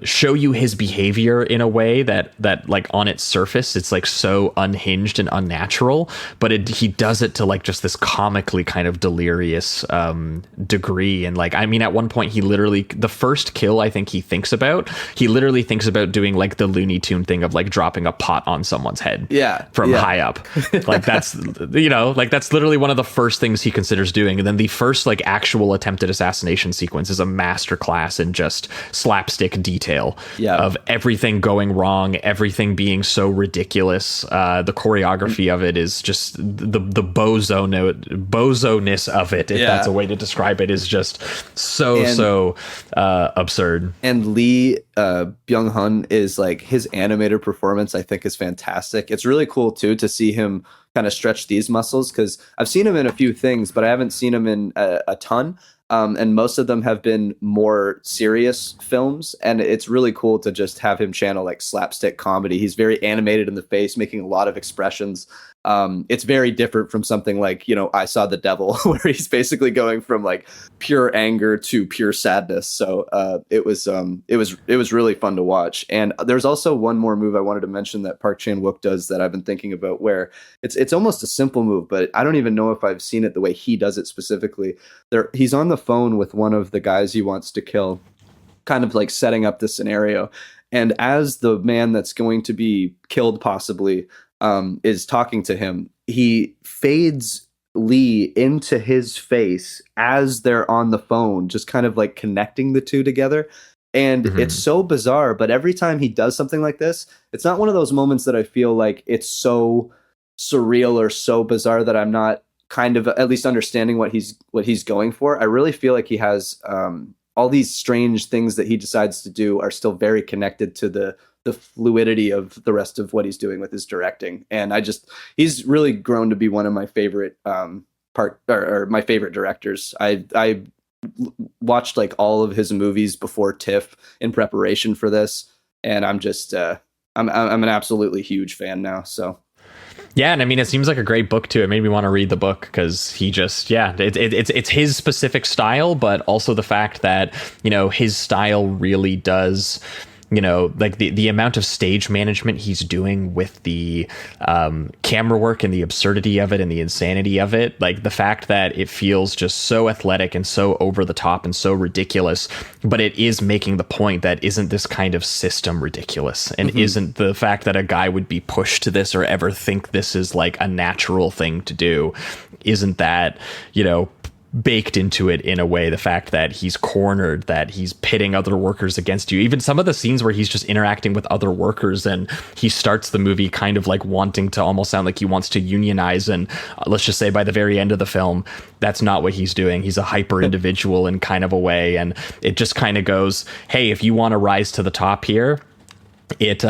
show you his behavior in a way that like on its surface it's like so unhinged and unnatural, but he does it to like just this comically kind of delirious degree. And like, I mean, at one point he literally, the first kill I think he literally thinks about doing like the Looney Tune thing of like dropping a pot on someone's head from high up. Like that's, you know, like that's literally one of the first things he considers doing. And then the first like actual attempted assassination sequence is a masterclass in just slapstick detail of everything going wrong, everything being so ridiculous. The choreography of it is just the bozo-ness of it, if that's a way to describe it, is just so absurd. And Lee Byung-hun is like, his animator performance I think is fantastic. It's really cool too to see him kind of stretch these muscles, because I've seen him in a few things, but I haven't seen him in a ton. And most of them have been more serious films, and it's really cool to just have him channel like slapstick comedy. He's very animated in the face, making a lot of expressions. It's very different from something like, you know, I Saw the Devil, where he's basically going from like pure anger to pure sadness. So it was really fun to watch. And there's also one more move I wanted to mention that Park Chan-wook does that I've been thinking about, where it's almost a simple move, but I don't even know if I've seen it the way he does it specifically. He's on the phone with one of the guys he wants to kill, kind of like setting up the scenario. And as the man that's going to be killed possibly is talking to him, he fades Lee into his face as they're on the phone, just kind of like connecting the two together. And it's so bizarre, but every time he does something like this, it's not one of those moments that I feel like it's so surreal or so bizarre that I'm not kind of at least understanding what he's going for. I really feel like he has all these strange things that he decides to do are still very connected to the fluidity of the rest of what he's doing with his directing. And he's really grown to be one of my favorite my favorite directors. I watched like all of his movies before TIFF in preparation for this, and I'm just I'm an absolutely huge fan now. So yeah, and I mean, it seems like a great book too. It made me want to read the book, because he just, it's his specific style, but also the fact that, you know, his style really does, you know, like the amount of stage management he's doing with the camera work and the absurdity of it and the insanity of it, like the fact that it feels just so athletic and so over the top and so ridiculous, but it is making the point that isn't this kind of system ridiculous, and isn't the fact that a guy would be pushed to this or ever think this is like a natural thing to do, isn't that, you know, baked into it in a way, the fact that he's cornered, that he's pitting other workers against you. Even some of the scenes where he's just interacting with other workers, and he starts the movie kind of like wanting to almost sound like he wants to unionize, and let's just say by the very end of the film, that's not what he's doing. He's a hyper individual in kind of a way, and it just kind of goes, hey, if you want to rise to the top here, it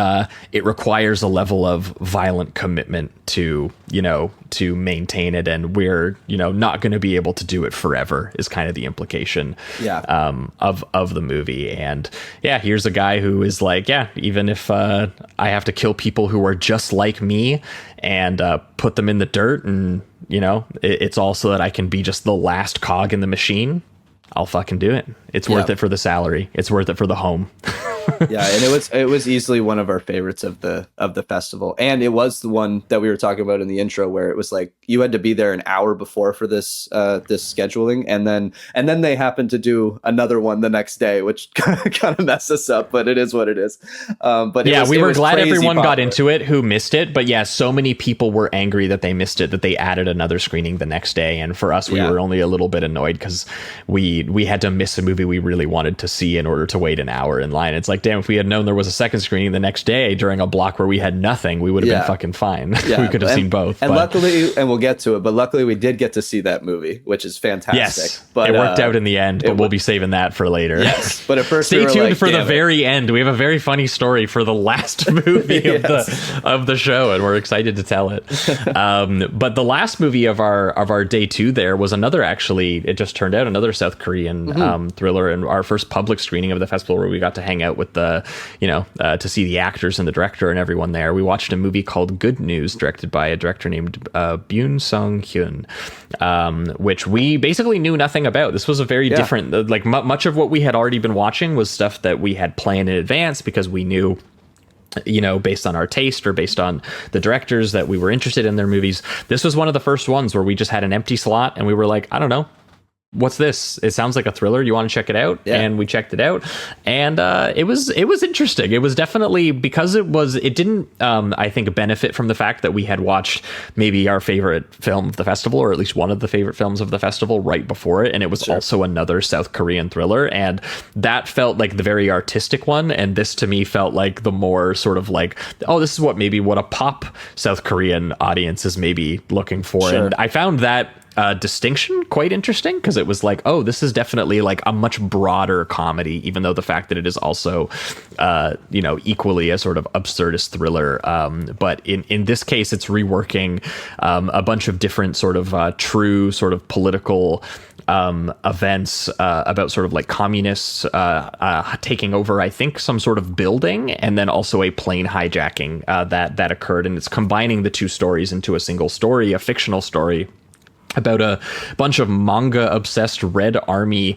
requires a level of violent commitment to, you know, to maintain it, and we're, you know, not going to be able to do it forever, is kind of the implication of the movie. And yeah, here's a guy who is like, yeah, even if I have to kill people who are just like me and put them in the dirt, and, you know, it's also that I can be just the last cog in the machine, I'll fucking do it. It's worth it for the salary. It's worth it for the home. Yeah, and it was easily one of our favorites of the festival, and it was the one that we were talking about in the intro, where it was like you had to be there an hour before for this scheduling, and then they happened to do another one the next day, which kind of messed us up, but it is what it is. But yeah, we were glad everyone popular. got into it who missed it, but yeah, so many people were angry that they missed it that they added another screening the next day, and for us, we were only a little bit annoyed because we had to miss a movie we really wanted to see in order to wait an hour in line. It's like, damn, if we had known there was a second screening the next day during a block where we had nothing, we would have been fucking fine. Yeah, we could have seen both. And luckily, and we'll get to it, but luckily we did get to see that movie, which is fantastic. Yes, but it worked out in the end, but we'll be saving that for later. Yes, but at first stay tuned like, for the very end. We have a very funny story for the last movie of the show, and we're excited to tell it. But the last movie of our day two there was another, actually, it just turned out, another South Korean thriller, and our first public screening of the festival, where we got to hang out with the, to see the actors and the director and everyone there. We watched a movie called Good News, directed by a director named Byun Sung Hyun, which we basically knew nothing about. This was a very different, like much of what we had already been watching was stuff that we had planned in advance because we knew, based on our taste or based on the directors, that we were interested in their movies. This was one of the first ones where we just had an empty slot and we were like, I don't know, what's this? It sounds like a thriller. You want to check it out? Yeah. And we checked it out, and it was interesting. It was definitely, because it didn't I think benefit from the fact that we had watched maybe our favorite film of the festival, or at least one of the favorite films of the festival, right before it, and it was also another South Korean thriller, and that felt like the very artistic one, and this to me felt like the more sort of like, oh, this is what a pop South Korean audience is maybe looking for. And I found that distinction quite interesting, because it was like, oh, this is definitely like a much broader comedy, even though the fact that it is also equally a sort of absurdist thriller, but in this case it's reworking a bunch of different sort of true sort of political events about sort of like communists taking over, I think, some sort of building, and then also a plane hijacking that occurred, and it's combining the two stories into a single story, a fictional story about a bunch of manga-obsessed Red Army,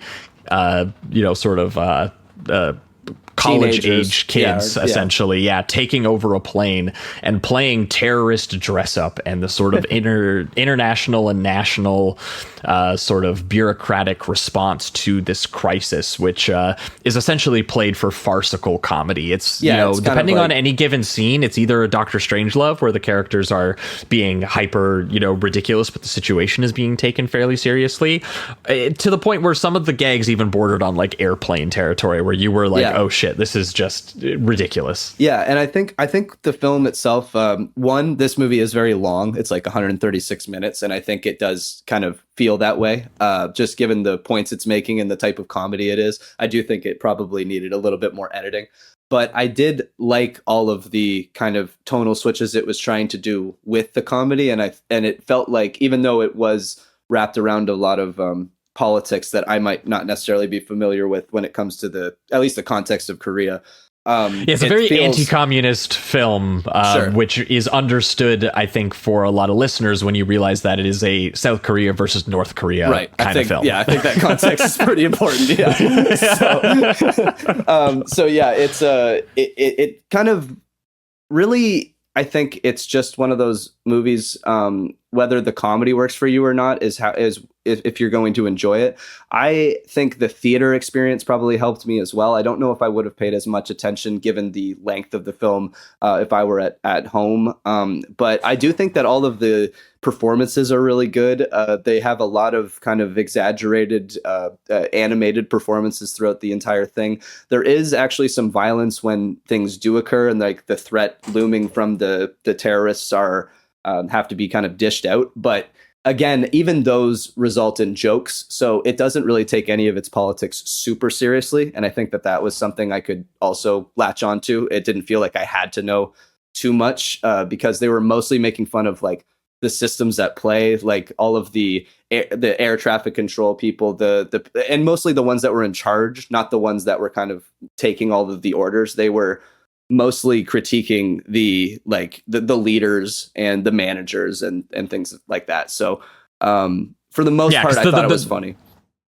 college-age kids, essentially, taking over a plane and playing terrorist dress-up, and the sort of international and national sort of bureaucratic response to this crisis, which is essentially played for farcical comedy. It's, it's depending on any given scene, it's either a Dr. Strangelove, where the characters are being hyper, ridiculous, but the situation is being taken fairly seriously, to the point where some of the gags even bordered on like Airplane territory, where you were like, oh shit, this is just ridiculous. Yeah, and I think the film itself, this movie is very long. It's like 136 minutes, and I think it does kind of feel that way, just given the points it's making and the type of comedy it is. I do think it probably needed a little bit more editing, but I did like all of the kind of tonal switches it was trying to do with the comedy, and it felt like, even though it was wrapped around a lot of politics that I might not necessarily be familiar with when it comes to at least the context of Korea. It's a very anti-communist film, which is understood, I think, for a lot of listeners when you realize that it is a South Korea versus North Korea kind of film. Yeah, I think that context is pretty important. Yeah. It kind of really, I think it's just one of those movies, whether the comedy works for you or not is if you're going to enjoy it. I think the theater experience probably helped me as well. I don't know if I would have paid as much attention given the length of the film if I were at home. But I do think that all of the performances are really good. They have a lot of kind of exaggerated animated performances throughout the entire thing. There is actually some violence when things do occur, and like the threat looming from the terrorists have to be kind of dished out. But again, even those result in jokes, so it doesn't really take any of its politics super seriously. And I think that was something I could also latch onto. It didn't feel like I had to know too much because they were mostly making fun of like the systems at play, like all of the air traffic control people, and mostly the ones that were in charge, not the ones that were kind of taking all of the orders. They were mostly critiquing the leaders and the managers and things like that. So for the most part, I thought it was funny.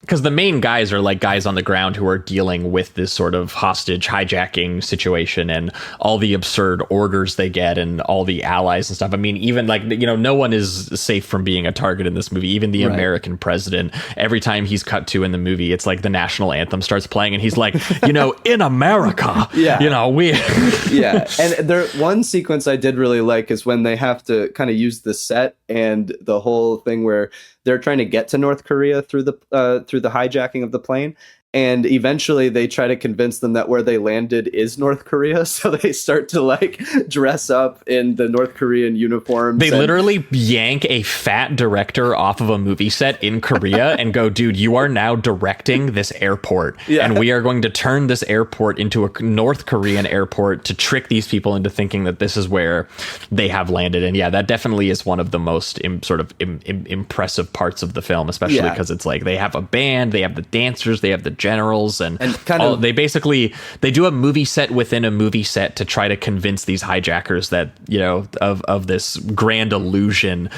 because the main guys are like guys on the ground who are dealing with this sort of hostage hijacking situation and all the absurd orders they get and all the allies and stuff. I mean, even like, you know, no one is safe from being a target in this movie. Even the American president, every time he's cut to in the movie, it's like the national anthem starts playing and he's like, you know, in America, you know, we. And there, one sequence I did really like is when they have to kind of use the set and the whole thing where they're trying to get to North Korea through the hijacking of the plane. And eventually they try to convince them that where they landed is North Korea. So they start to like dress up in the North Korean uniforms. They literally yank a fat director off of a movie set in Korea and go, dude, you are now directing this airport. And we are going to turn this airport into a North Korean airport to trick these people into thinking that this is where they have landed. And yeah, that definitely is one of the most impressive parts of the film, especially because it's like they have a band, they have the dancers, they have the generals, and kind of they do a movie set within a movie set to try to convince these hijackers that, you know, of this grand illusion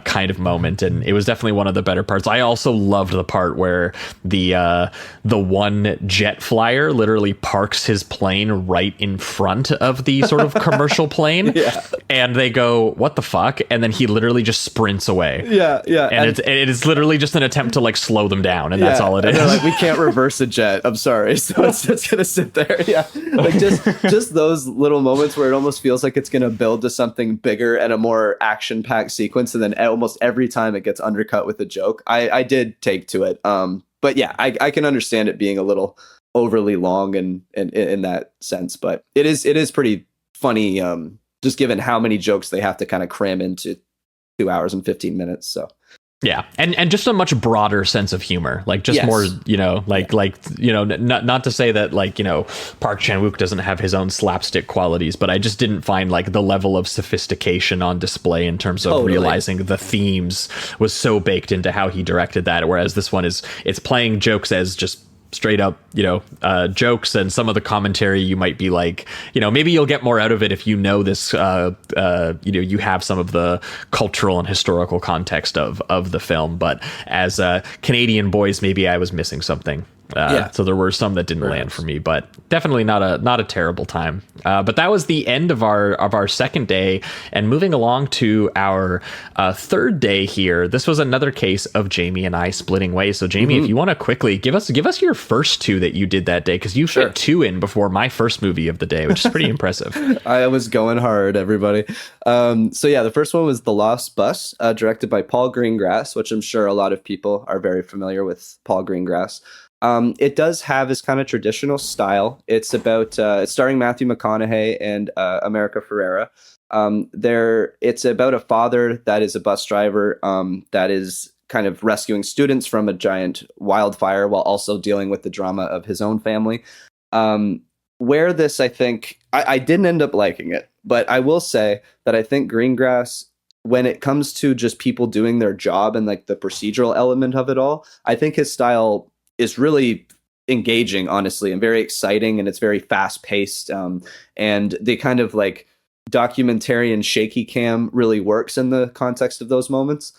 kind of moment. And it was definitely one of the better parts. I also loved the part where the one jet flyer literally parks his plane right in front of the sort of commercial plane, and they go, what the fuck, and then he literally just sprints away. And it is literally just an attempt to like slow them down, and that's all it is. They're like, we can't reverse a jet, I'm sorry, so it's gonna sit there. Like just those little moments where it almost feels like it's gonna build to something bigger and a more action-packed sequence, and then almost every time it gets undercut with a joke. I did take to it, but yeah, I can understand it being a little overly long and in that sense, but it is pretty funny, just given how many jokes they have to kind of cram into 2 hours and 15 minutes. So yeah, and just a much broader sense of humor, like just more, you know, like you know, not to say that like, you know, Park Chan-wook doesn't have his own slapstick qualities, but I just didn't find like the level of sophistication on display in terms of realizing the themes was so baked into how he directed that. Whereas this one it's playing jokes as just straight up, you know, jokes, and some of the commentary you might be like, you know, maybe you'll get more out of it if you know this, you know, you have some of the cultural and historical context of the film. But as Canadian boys, maybe I was missing something. So there were some that didn't land for me, but definitely not a terrible time. But that was the end of our second day, and moving along to our third day here. This was another case of Jamie and I splitting ways. So Jamie, if you want to quickly give us your first two that you did that day, because you fit two in before my first movie of the day, which is pretty impressive. I was going hard, everybody. So yeah, the first one was The Lost Bus, directed by Paul Greengrass, which I'm sure a lot of people are very familiar with Paul Greengrass. It does have his kind of traditional style. It's about it's starring Matthew McConaughey and America Ferrera. It's about a father that is a bus driver that is kind of rescuing students from a giant wildfire while also dealing with the drama of his own family. Where this, I think, I didn't end up liking it, but I will say that I think Greengrass, when it comes to just people doing their job and like the procedural element of it all, I think his style is really engaging, honestly, and very exciting, and it's very fast paced. And the kind of like documentarian shaky cam really works in the context of those moments.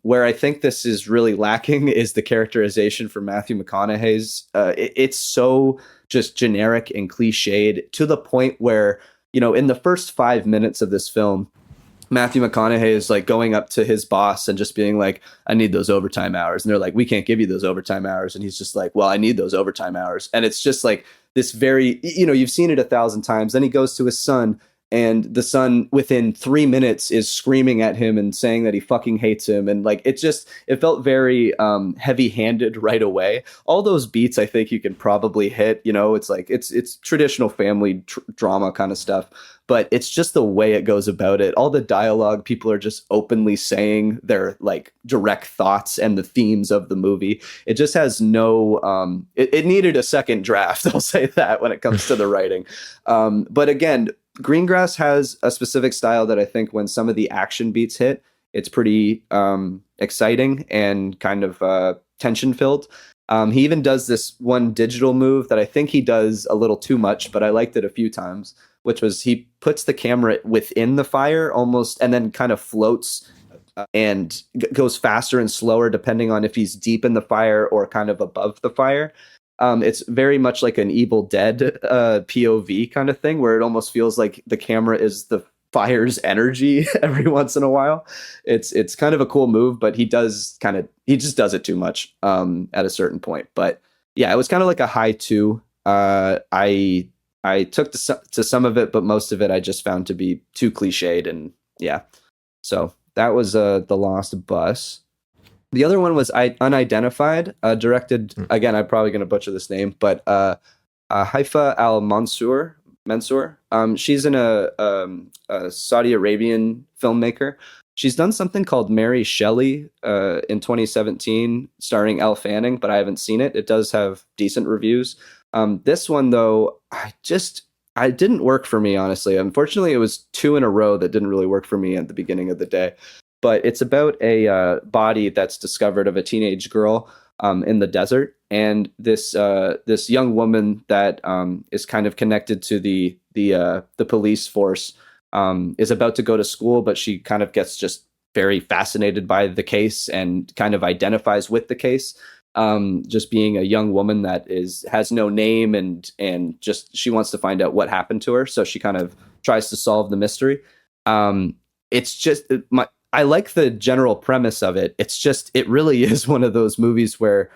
Where I think this is really lacking is the characterization for Matthew McConaughey's. It's so just generic and cliched to the point where, you know, in the first 5 minutes of this film, Matthew McConaughey is like going up to his boss and just being like, I need those overtime hours. And they're like, we can't give you those overtime hours. And he's just like, well, I need those overtime hours. And it's just like this very, you know, you've seen it 1,000 times. Then he goes to his son, and the son within 3 minutes is screaming at him and saying that he fucking hates him. And like, it felt very heavy handed right away. All those beats, I think you can probably hit, you know, it's like, it's traditional family drama kind of stuff. But it's just the way it goes about it. All the dialogue, people are just openly saying their like direct thoughts and the themes of the movie. It just has no, it needed a second draft. I'll say that when it comes to the writing. But again, Greengrass has a specific style that I think when some of the action beats hit, it's pretty exciting and kind of tension filled. He even does this one digital move that I think he does a little too much, but I liked it a few times, which was he puts the camera within the fire almost and then kind of floats and goes faster and slower depending on if he's deep in the fire or kind of above the fire. It's very much like an Evil Dead POV kind of thing, where it almost feels like the camera is the fire's energy every once in a while. It's kind of a cool move, but he just does it too much at a certain point. But yeah, it was kind of like a high 2. I took to some of it, but most of it I just found to be too cliched, and yeah. So that was The Lost Bus. The other one was Unidentified, directed, again, I'm probably going to butcher this name, but Haifa Al-Mansour. She's a Saudi Arabian filmmaker. She's done something called Mary Shelley in 2017, starring Elle Fanning, but I haven't seen it. It does have decent reviews. This one, though, I didn't work for me, honestly. Unfortunately, it was 2 in a row that didn't really work for me at the beginning of the day. But it's about a body that's discovered of a teenage girl in the desert, and this young woman that is kind of connected to the police force is about to go to school, but she kind of gets just very fascinated by the case and kind of identifies with the case. Just being a young woman that has no name and just she wants to find out what happened to her, so she kind of tries to solve the mystery. It's just I like the general premise of it. It's just, it really is one of those movies where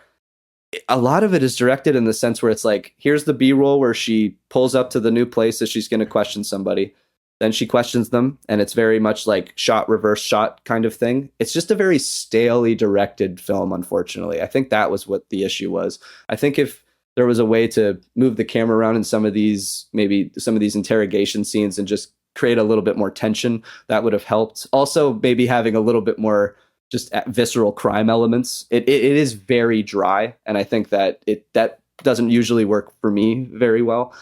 a lot of it is directed in the sense where it's like, here's the B-roll where she pulls up to the new place that she's going to question somebody. Then she questions them, and it's very much like shot, reverse shot kind of thing. It's just a very stalely directed film, unfortunately. I think that was what the issue was. I think if there was a way to move the camera around in some of these interrogation scenes and just create a little bit more tension, that would have helped. Also, maybe having a little bit more just visceral crime elements. It is very dry, and I think that that doesn't usually work for me very well.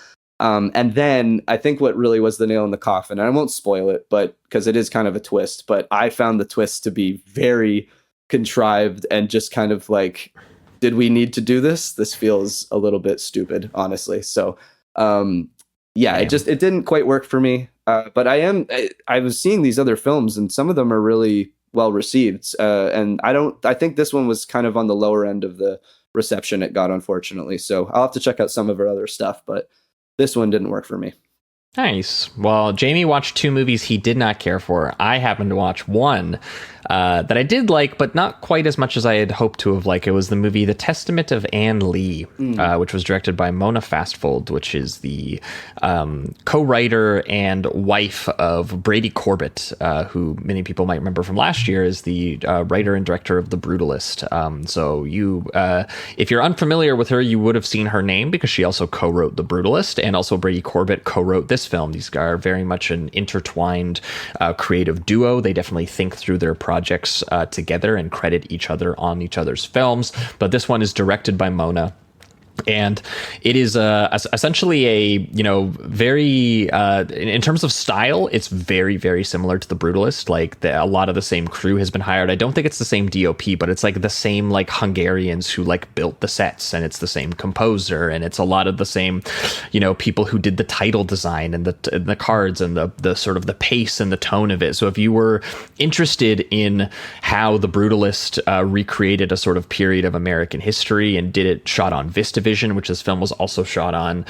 And then I think what really was the nail in the coffin, and I won't spoil it, but because it is kind of a twist, but I found the twist to be very contrived and just kind of like, did we need to do this? This feels a little bit stupid, honestly. So, it didn't quite work for me. But I was seeing these other films, and some of them are really well received. And I think this one was kind of on the lower end of the reception it got, unfortunately. So I'll have to check out some of her other stuff, but this one didn't work for me. Nice. Well, Jamie watched 2 movies he did not care for. I happened to watch one that I did like, but not quite as much as I had hoped to have liked. It was the movie The Testament of Anne Lee, which was directed by Mona Fastvold, which is the co-writer and wife of Brady Corbett, who many people might remember from last year as the writer and director of The Brutalist. So you, if you're unfamiliar with her, you would have seen her name because she also co-wrote The Brutalist, and also Brady Corbett co-wrote this film. These are very much an intertwined creative duo. They definitely think through their projects together and credit each other on each other's films. But this one is directed by Mona. And it is essentially a, very, in terms of style, it's very, very similar to The Brutalist. Like a lot of the same crew has been hired. I don't think it's the same DOP, but it's like the same like Hungarians who like built the sets, and it's the same composer, and it's a lot of the same, people who did the title design and the cards and the sort of the pace and the tone of it. So if you were interested in how The Brutalist recreated a sort of period of American history and did it shot on VistaVision, which this film was also shot on.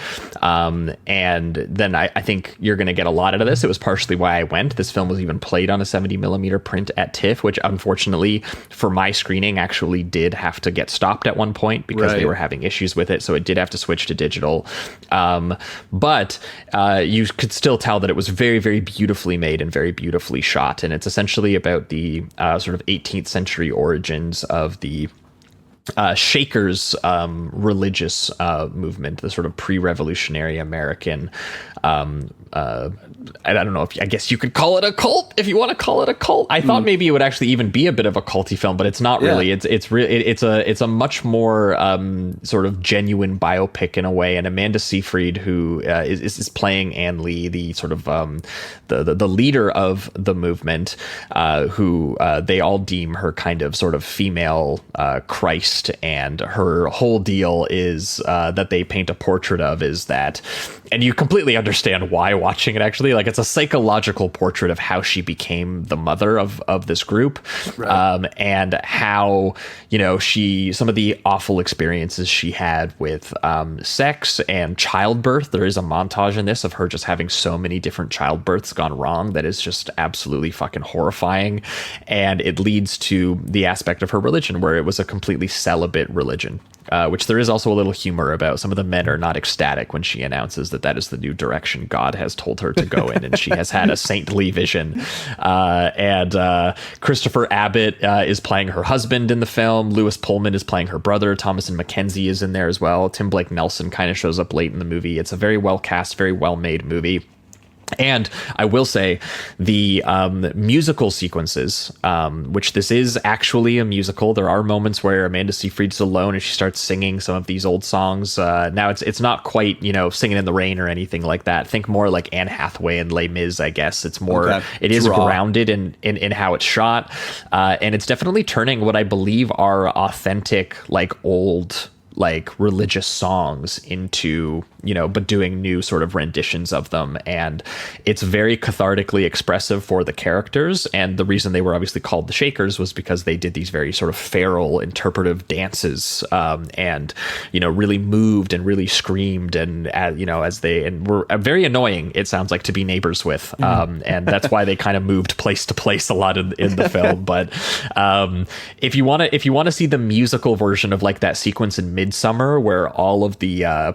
And then I think you're going to get a lot out of this. It was partially why I went. This film was even played on a 70 millimeter print at TIFF, which unfortunately for my screening actually did have to get stopped at one point because they were having issues with it. So it did have to switch to digital. But you could still tell that it was very, very beautifully made and very beautifully shot. And it's essentially about the sort of 18th century origins of the Shakers religious movement, the sort of pre-revolutionary American I don't know, I guess you could call it a cult if you want to call it a cult. I thought maybe it would actually even be a bit of a culty film, but it's not really. It's a much more sort of genuine biopic in a way. And Amanda Seyfried, who is playing Anne Lee, the sort of the leader of the movement, who they all deem her kind of sort of female Christ, and her whole deal is that they paint a portrait of is that, and you completely understand understand why watching it, actually. Like, it's a psychological portrait of how she became the mother of this group, and how, you know, some of the awful experiences she had with sex and childbirth. There is a montage in this of her just having so many different childbirths gone wrong that is just absolutely fucking horrifying. And it leads to the aspect of her religion, where it was a completely celibate religion, which there is also a little humor about. Some of the men are not ecstatic when she announces that is the new direction God has told her to go in, and she has had a saintly vision. And Christopher Abbott is playing her husband in the film. Lewis Pullman is playing her brother. Thomasin McKenzie is in there as well. Tim Blake Nelson kind of shows up late in the movie. It's a very well cast, very well made movie. And I will say the musical sequences, which this is actually a musical. There are moments where Amanda Seyfried's alone and she starts singing some of these old songs. Now it's not quite, you know, Singing in the Rain or anything like that. Think more like Anne Hathaway and Les Mis, I guess. It's more, it is grounded in how it's shot. And it's definitely turning what I believe are authentic, like old, like religious songs into, you know, but doing new sort of renditions of them. And it's very cathartically expressive for the characters. And the reason they were obviously called the Shakers was because they did these very sort of feral interpretive dances, and, you know, really moved and really screamed, and you know, as they, and were very annoying, it sounds like, to be neighbors with. And that's why they kind of moved place to place a lot in the film. But if you want to see the musical version of like that sequence in Midsummer, where all of the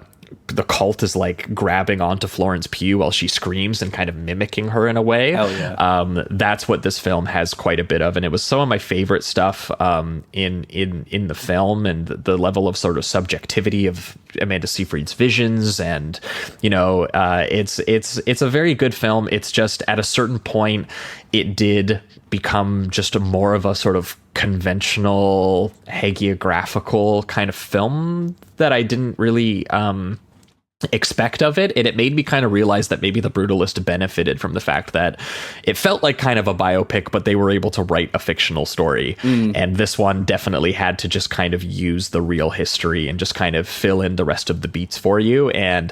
cult is like grabbing onto Florence Pugh while she screams and kind of mimicking her in a way. Hell yeah. That's what this film has quite a bit of, and it was some of my favorite stuff in the film, and the level of sort of subjectivity of Amanda Seyfried's visions, and, you know, it's a very good film. It's just at a certain point it did become just a more of a sort of conventional hagiographical kind of film that I didn't really expect of it, and it made me kind of realize that maybe The Brutalist benefited from the fact that it felt like kind of a biopic, but they were able to write a fictional story. And this one definitely had to just kind of use the real history and just kind of fill in the rest of the beats for you. And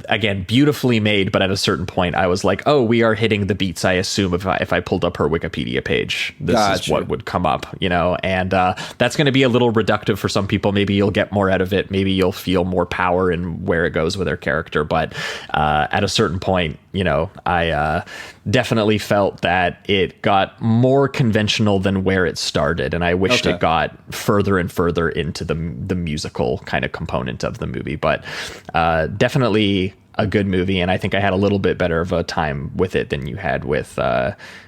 again, beautifully made, but at a certain point I was like, oh, we are hitting the beats I assume if I pulled up her Wikipedia page, this is what would come up, you know. And that's going to be a little reductive for some people. Maybe you'll get more out of it, maybe you'll feel more power in where it goes with her character, but at a certain point, you know, I definitely felt that it got more conventional than where it started, and I wished it got further and further into the musical kind of component of the movie. But definitely a good movie, and I think I had a little bit better of a time with it than you had with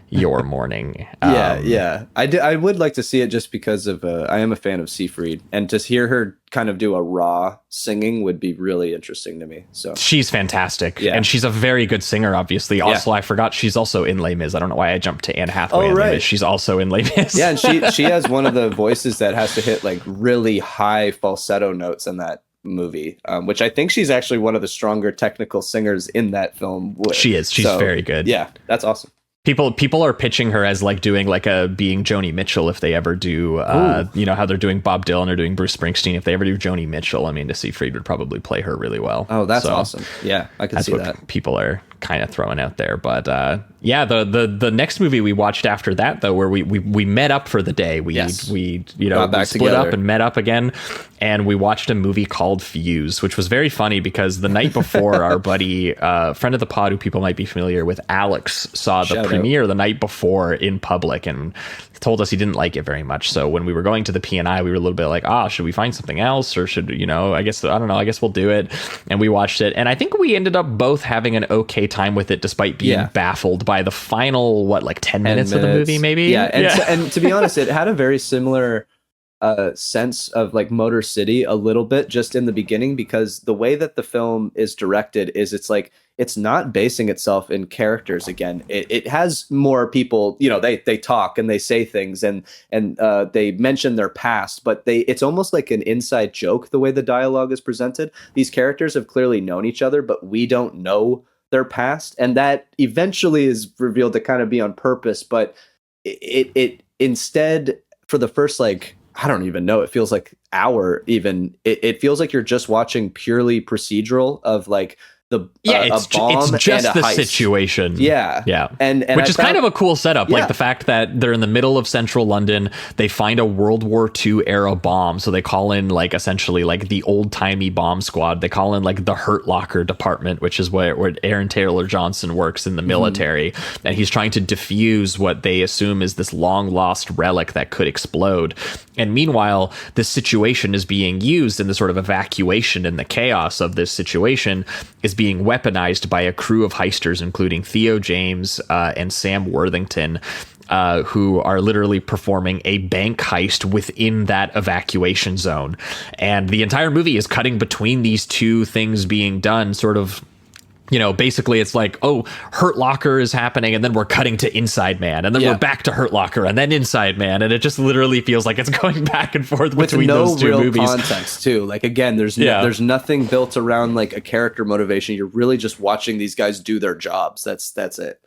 Your Morning. I would like to see it just because of I am a fan of Seyfried, and to hear her kind of do a raw singing would be really interesting to me. So she's fantastic, and she's a very good singer, obviously. Also, I forgot she's also in Les Mis. I don't know why I jumped to Anne Hathaway. Les Mis. She's also in Les Mis. Yeah, and she has one of the voices that has to hit like really high falsetto notes in that movie, which I think she's actually one of the stronger technical singers in that film. She is. She's very good. Yeah, that's awesome. People are pitching her as like doing like being Joni Mitchell if they ever do, you know, how they're doing Bob Dylan or doing Bruce Springsteen. If they ever do Joni Mitchell, I mean, Seyfried would probably play her really well. Oh, that's awesome. Yeah, I can see that. That's what people are kind of throwing out there. But the next movie we watched after that, though, where we met up for the day, we you know, we split up and met up again, and we watched a movie called Fuse, which was very funny because the night before, our buddy, friend of the pod who people might be familiar with, Alex, saw the premiere the night before in public and told us he didn't like it very much. So when we were going to the P&I, we were a little bit like, should we find something else, or should, you know, I guess we'll do it. And we watched it, and I think we ended up both having an okay time with it, despite being baffled by the final 10 minutes of the movie, maybe. And to be honest, it had a very similar sense of like Motor City a little bit just in the beginning, because the way that the film is directed is it's not basing itself in characters again. It has more people, you know, they talk and they say things and they mention their past, but it's almost like an inside joke the way the dialogue is presented. These characters have clearly known each other, but we don't know their past, and that eventually is revealed to kind of be on purpose. But it instead, for the first I don't even know, it feels like hour even, it feels like you're just watching purely procedural of like the it's a bomb it's just and a the heist. situation. Yeah. And which is kind of a cool setup. Like the fact that they're in the middle of central London, they find a World War II era bomb. So they call in like essentially like the old timey bomb squad. They call in like the Hurt Locker department, which is where Aaron Taylor Johnson works in the military. And he's trying to defuse what they assume is this long lost relic that could explode. And meanwhile, this situation is being used in the sort of evacuation and the chaos of this situation is being weaponized by a crew of heisters, including Theo James and Sam Worthington, who are literally performing a bank heist within that evacuation zone. And the entire movie is cutting between these two things being done, sort of, you know, basically it's like, oh, Hurt Locker is happening, and then we're cutting to Inside Man, and then we're back to Hurt Locker, and then Inside Man, and it just literally feels like it's going back and forth between those two movies. With no real context, too. Like, again, there's nothing built around, like, a character motivation. You're really just watching these guys do their jobs. That's it.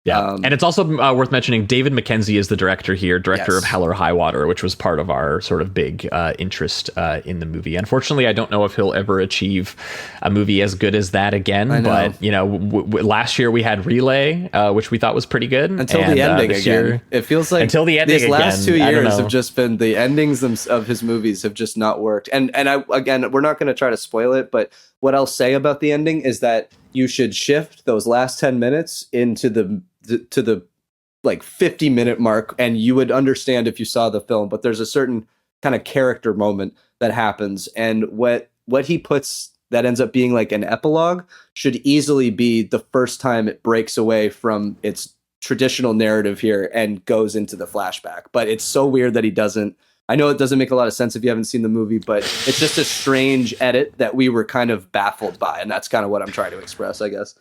Yeah, and it's also worth mentioning David Mackenzie is the director here, director of Hell or High Water, which was part of our sort of big interest in the movie. Unfortunately, I don't know if he'll ever achieve a movie as good as that again. But, you know, last year we had Relay, which we thought was pretty good. Until the ending again. Year, it feels like until the ending these last 2 again, years have just been, the endings of his movies have just not worked. And again, we're not going to try to spoil it, but what I'll say about the ending is that you should shift those last 10 minutes into the like 50-minute mark, and you would understand if you saw the film. But there's a certain kind of character moment that happens, and what he puts that ends up being like an epilogue should easily be the first time it breaks away from its traditional narrative here and goes into the flashback. But it's so weird that he doesn't. I know it doesn't make a lot of sense if you haven't seen the movie, but it's just a strange edit that we were kind of baffled by, and that's kind of what I'm trying to express, I guess.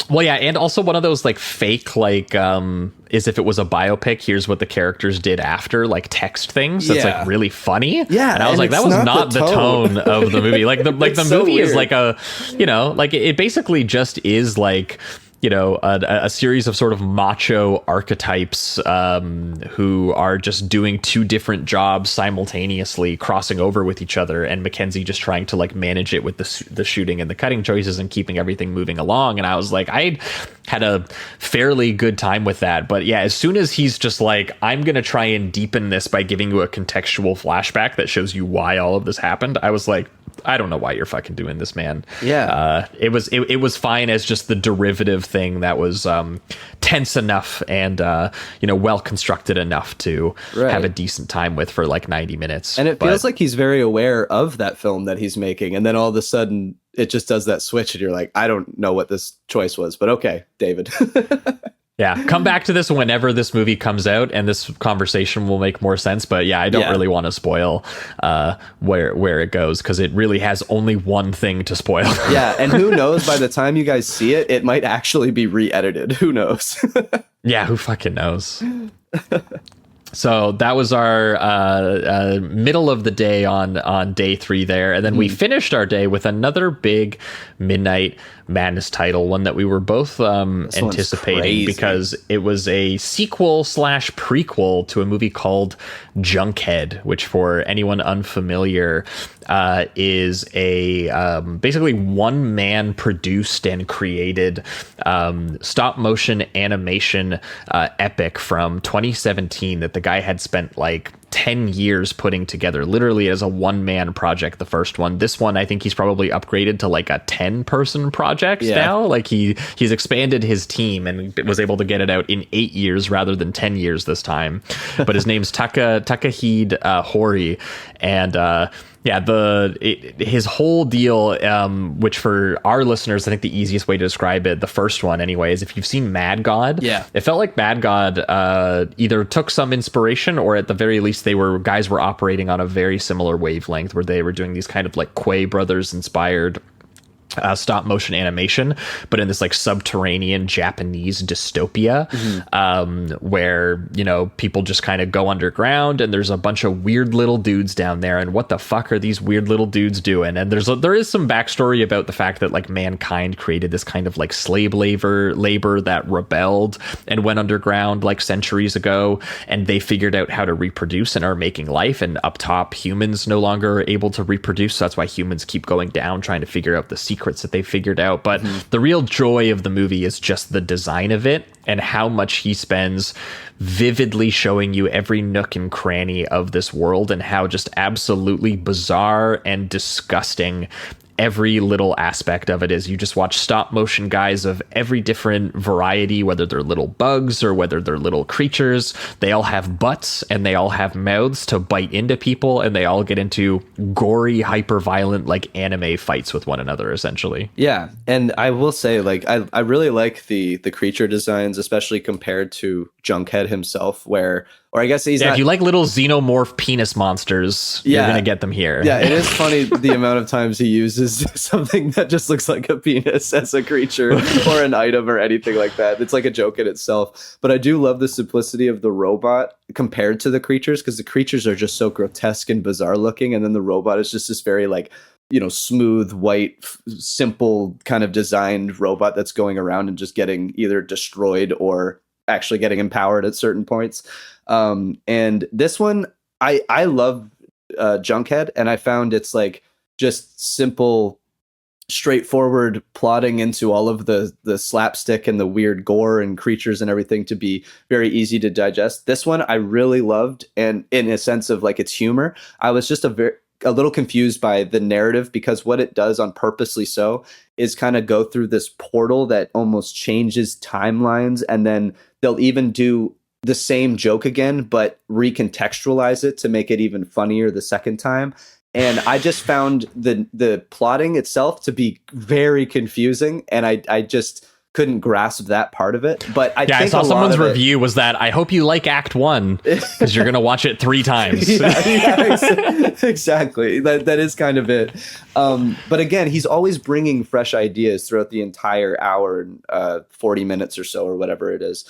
Well, yeah, and also one of those like fake, like, as if it was a biopic, here's what the characters did after, like text things. That's like really funny. Yeah, and I was like, that was not the tone of the movie. Like the movie is like a, you know, like it basically just is like, you know, a series of sort of macho archetypes who are just doing two different jobs simultaneously, crossing over with each other, and Mackenzie just trying to like manage it with the shooting and the cutting choices and keeping everything moving along. And I was like, I had a fairly good time with that. But yeah, as soon as he's just like, I'm going to try and deepen this by giving you a contextual flashback that shows you why all of this happened, I was like, I don't know why you're fucking doing this, man. Yeah. It was fine as just the derivative thing that was tense enough and you know, well constructed enough to have a decent time with for like 90 minutes. And it feels like he's very aware of that film that he's making, and then all of a sudden it just does that switch and you're like, I don't know what this choice was, but okay, David. Yeah, come back to this whenever this movie comes out, and this conversation will make more sense. But yeah, I don't really want to spoil where it goes, because it really has only one thing to spoil. Yeah, and who knows, by the time you guys see it, it might actually be re-edited. Who knows? Yeah, who fucking knows? So that was our middle of the day on day 3 there. And then we finished our day with another big Midnight Madness title, one that we were both anticipating because it was a sequel / prequel to a movie called Junkhead, which for anyone unfamiliar is a basically one-man produced and created stop motion animation epic from 2017 that the guy had spent like 10 years putting together, literally as a one-man project. The first one, this one, I think he's probably upgraded to like a 10-person project now. Like he's expanded his team and was able to get it out in 8 years rather than 10 years this time. But his name's Takahide Hori, and his whole deal, which for our listeners, I think the easiest way to describe it, the first one anyway, is if you've seen Mad God, it felt like Mad God either took some inspiration, or at the very least guys were operating on a very similar wavelength, where they were doing these kind of like Quay Brothers inspired stop motion animation, but in this like subterranean Japanese dystopia, where, you know, people just kind of go underground and there's a bunch of weird little dudes down there, and what the fuck are these weird little dudes doing? And there is some backstory about the fact that like mankind created this kind of like slave labor that rebelled and went underground like centuries ago, and they figured out how to reproduce and are making life, and up top humans no longer are able to reproduce, so that's why humans keep going down trying to figure out the secret secrets that they figured out. But the real joy of the movie is just the design of it and how much he spends vividly showing you every nook and cranny of this world and how just absolutely bizarre and disgusting every little aspect of it is. You just watch stop motion guys of every different variety, whether they're little bugs or whether they're little creatures. They all have butts and they all have mouths to bite into people, and they all get into gory, hyper violent, like anime fights with one another, essentially. Yeah, and I will say, like, I really like the creature designs, especially compared to Junkhead himself, or I guess he's not... If you like little xenomorph penis monsters, you're gonna get them here. Yeah, it is funny the amount of times he uses something that just looks like a penis as a creature or an item or anything like that. It's like a joke in itself. But I do love the simplicity of the robot compared to the creatures, because the creatures are just so grotesque and bizarre looking, and then the robot is just this very, like, you know, smooth, white, simple kind of designed robot that's going around and just getting either destroyed or actually getting empowered at certain points. And this one, I love Junkhead, and I found it's like just simple, straightforward plotting into all of the slapstick and the weird gore and creatures and everything to be very easy to digest. This one I really loved, and in a sense of like its humor, I was just a little confused by the narrative, because what it does on purposely so is kind of go through this portal that almost changes timelines, and then they'll even do the same joke again but recontextualize it to make it even funnier the second time. And I just found the plotting itself to be very confusing, and I just couldn't grasp that part of it. But I think saw someone's review was that I hope you like Act 1 because you're gonna watch it 3 times. Exactly. That is kind of it. But again, he's always bringing fresh ideas throughout the entire hour and 40 minutes or so, or whatever it is.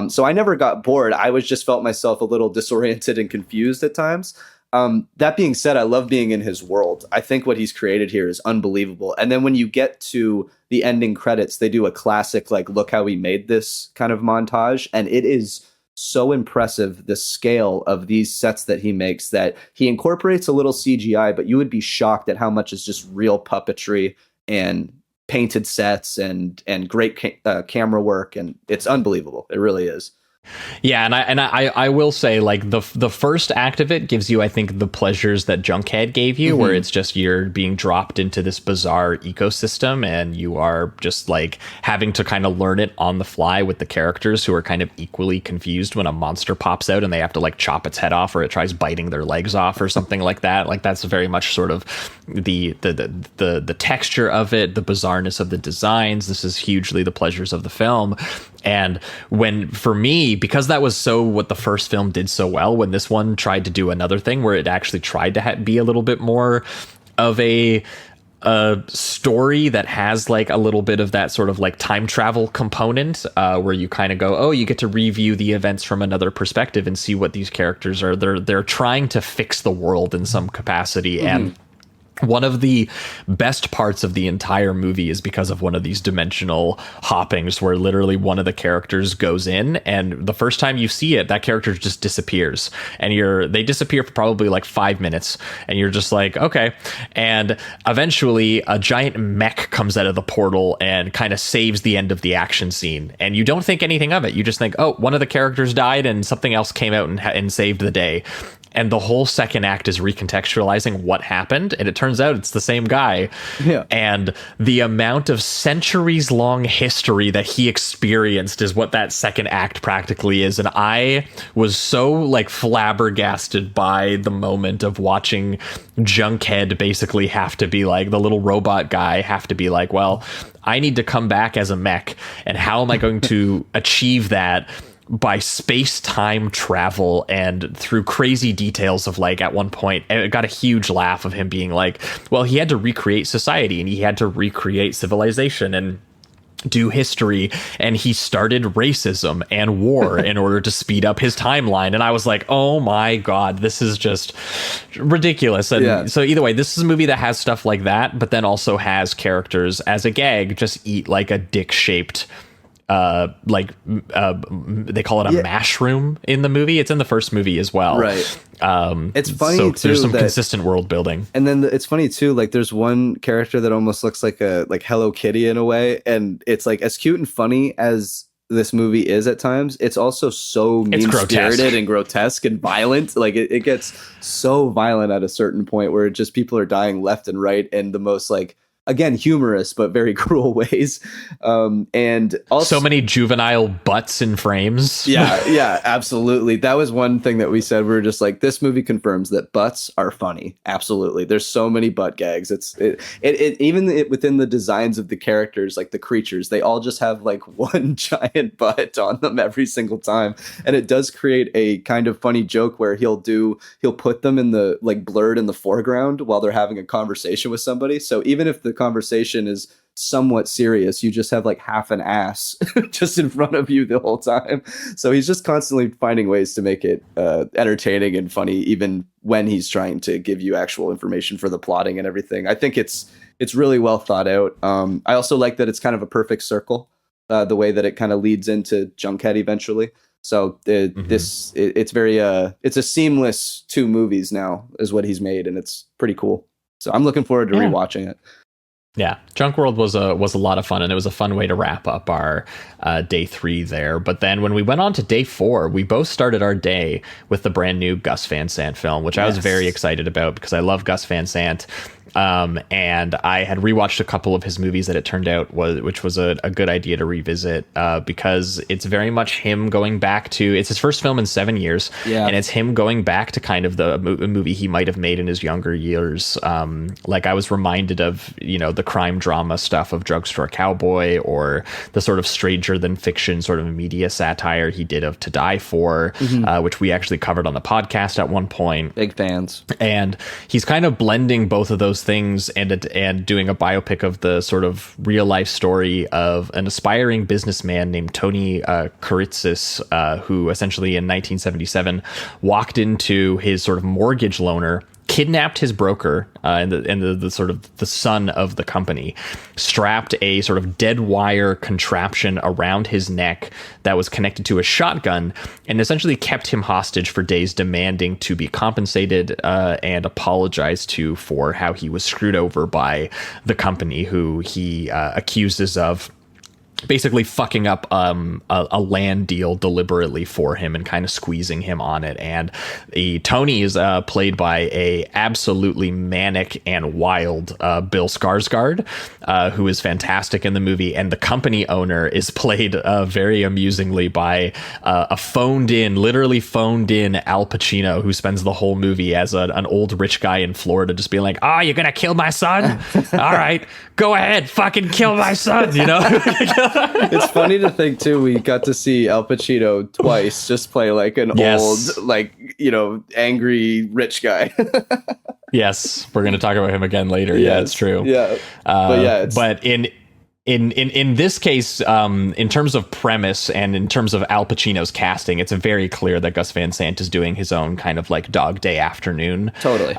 So I never got bored. I just felt myself a little disoriented and confused at times. That being said, I love being in his world. I think what he's created here is unbelievable. And then when you get to the ending credits, they do a classic, like, look how we made this kind of montage. And it is so impressive, the scale of these sets that he makes, that he incorporates a little CGI, but you would be shocked at how much is just real puppetry and painted sets and great camera work. And it's unbelievable. It really is. Yeah, and I will say, like, the first act of it gives you, I think, the pleasures that Junkhead gave you, where it's just you're being dropped into this bizarre ecosystem and you are just like having to kind of learn it on the fly with the characters who are kind of equally confused when a monster pops out and they have to like chop its head off or it tries biting their legs off or something like that. Like, that's very much sort of the texture of it, the bizarreness of the designs. This is hugely the pleasures of the film. And for me, because that was so what the first film did so well, when this one tried to do another thing where it actually tried to be a little bit more of a story that has like a little bit of that sort of like time travel component, where you kind of go, oh, you get to review the events from another perspective and see what these characters are. They're trying to fix the world in some capacity. And one of the best parts of the entire movie is because of one of these dimensional hoppings where literally one of the characters goes in, and the first time you see it, that character just disappears, and they disappear for probably like 5 minutes, and you're just like, okay. And eventually a giant mech comes out of the portal and kind of saves the end of the action scene, and you don't think anything of it. You just think, oh, one of the characters died and something else came out and saved the day. And the whole second act is recontextualizing what happened, and it turns out it's the same guy. Yeah. And the amount of centuries-long history that he experienced is what that second act practically is. And I was so like flabbergasted by the moment of watching Junkhead basically have to be like, the little robot guy have to be like, well, I need to come back as a mech, and how am I going to achieve that? By space-time travel and through crazy details of, like, at one point it got a huge laugh of him being like, well, he had to recreate society and he had to recreate civilization and do history, and he started racism and war in order to speed up his timeline. And I was like, oh my god, this is just ridiculous. And so either way, this is a movie that has stuff like that, but then also has characters as a gag just eat like a dick-shaped they call it a mash room in the movie. It's in the first movie as well. Right. It's funny so too. There's some consistent world building. And then it's funny too, like there's one character that almost looks like Hello Kitty in a way. And it's like as cute and funny as this movie is at times, it's also so mean-spirited and grotesque and violent. Like it gets so violent at a certain point where just people are dying left and right in the most like, again, humorous but very cruel ways, and also so many juvenile butts in frames. Yeah, absolutely. That was one thing that we said. We were just like, this movie confirms that butts are funny. Absolutely, there's so many butt gags. Even within the designs of the characters, like the creatures, they all just have like one giant butt on them every single time, and it does create a kind of funny joke where he'll put them in the like blurred in the foreground while they're having a conversation with somebody. So even if the conversation is somewhat serious, you just have like half an ass just in front of you the whole time. So he's just constantly finding ways to make it entertaining and funny, even when he's trying to give you actual information for the plotting and everything. I think it's really well thought out. I also like that it's kind of a perfect circle, the way that it kind of leads into Junkhead eventually. So it's very it's a seamless 2 movies now is what he's made, and it's pretty cool. So I'm looking forward to rewatching it. Yeah, Junk World was a lot of fun, and it was a fun way to wrap up our day 3 there. But then when we went on to day 4, we both started our day with the brand new Gus Van Sant film, which I was very excited about because I love Gus Van Sant. And I had rewatched a couple of his movies that it turned out which was a good idea to revisit, because it's very much him going back to, it's his first film in 7 years, and it's him going back to kind of the movie he might have made in his younger years. Like I was reminded of, the crime drama stuff of Drugstore Cowboy, or the sort of stranger than fiction sort of media satire he did of To Die For, which we actually covered on the podcast at one point. Big fans. And he's kind of blending both of those things and doing a biopic of the sort of real life story of an aspiring businessman named Tony Kuritzis, who essentially in 1977 walked into his sort of mortgage loaner, kidnapped his broker and the sort of the son of the company, strapped a sort of dead wire contraption around his neck that was connected to a shotgun, and essentially kept him hostage for days, demanding to be compensated and apologized to for how he was screwed over by the company, who he accuses of basically fucking up a land deal deliberately for him and kind of squeezing him on it. And Tony is played by a absolutely manic and wild Bill Skarsgård, who is fantastic in the movie. And the company owner is played very amusingly by literally phoned in Al Pacino, who spends the whole movie as an old rich guy in Florida, just being like, "Oh, you're gonna kill my son? All right, go ahead, fucking kill my son," It's funny to think too, we got to see Al Pacino twice just play like an old, angry rich guy. Yes, we're going to talk about him again later. Yes. Yeah, it's true. Yeah, but in this case, in terms of premise and in terms of Al Pacino's casting, it's very clear that Gus Van Sant is doing his own kind of like Dog Day Afternoon. Totally.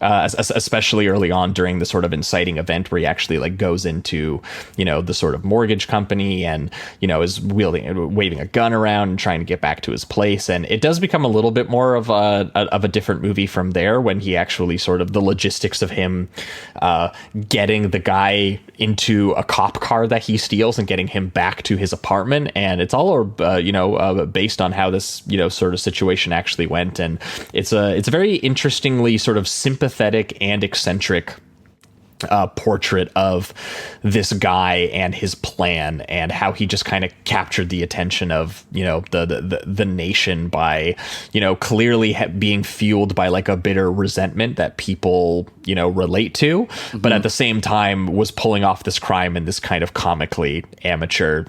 Especially early on during the sort of inciting event where he actually like goes into, the sort of mortgage company and, is waving a gun around and trying to get back to his place. And it does become a little bit more of a different movie from there, when he actually sort of the logistics of him getting the guy into a cop car that he steals and getting him back to his apartment. And it's all based on how this sort of situation actually went. And it's a very interestingly sort of sympathetic and eccentric portrait of this guy and his plan, and how he just kind of captured the attention of the nation by clearly being fueled by like a bitter resentment that people relate to, but at the same time was pulling off this crime in this kind of comically amateur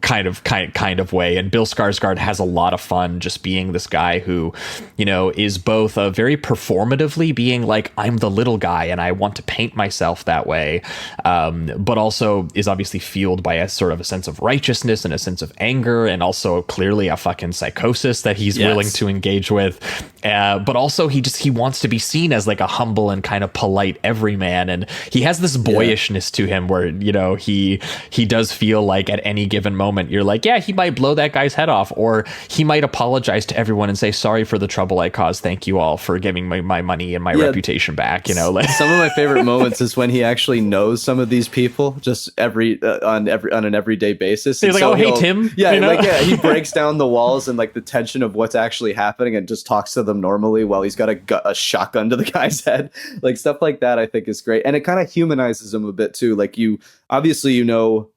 kind of way. And Bill Skarsgård has a lot of fun just being this guy who, you know, is both a very performatively being like, I'm the little guy and I want to paint myself that way, but also is obviously fueled by a sort of a sense of righteousness and a sense of anger, and also clearly a fucking psychosis that he's willing to engage with. But also he wants to be seen as like a humble and kind of polite everyman, and he has this boyishness to him where, you know, he does feel like at any given moment you're like, yeah, he might blow that guy's head off, or he might apologize to everyone and say, sorry for the trouble I caused, thank you all for giving me my money and my reputation back, you know. Like some of my favorite moments is when he actually knows some of these people just on an everyday basis. He's like, so hey Tim, yeah, you know? like he breaks down the walls and like the tension of what's actually happening and just talks to them normally while he's got a shotgun to the guy's head. Like stuff like that I think is great, and it kind of humanizes him a bit too. Like you obviously, you know,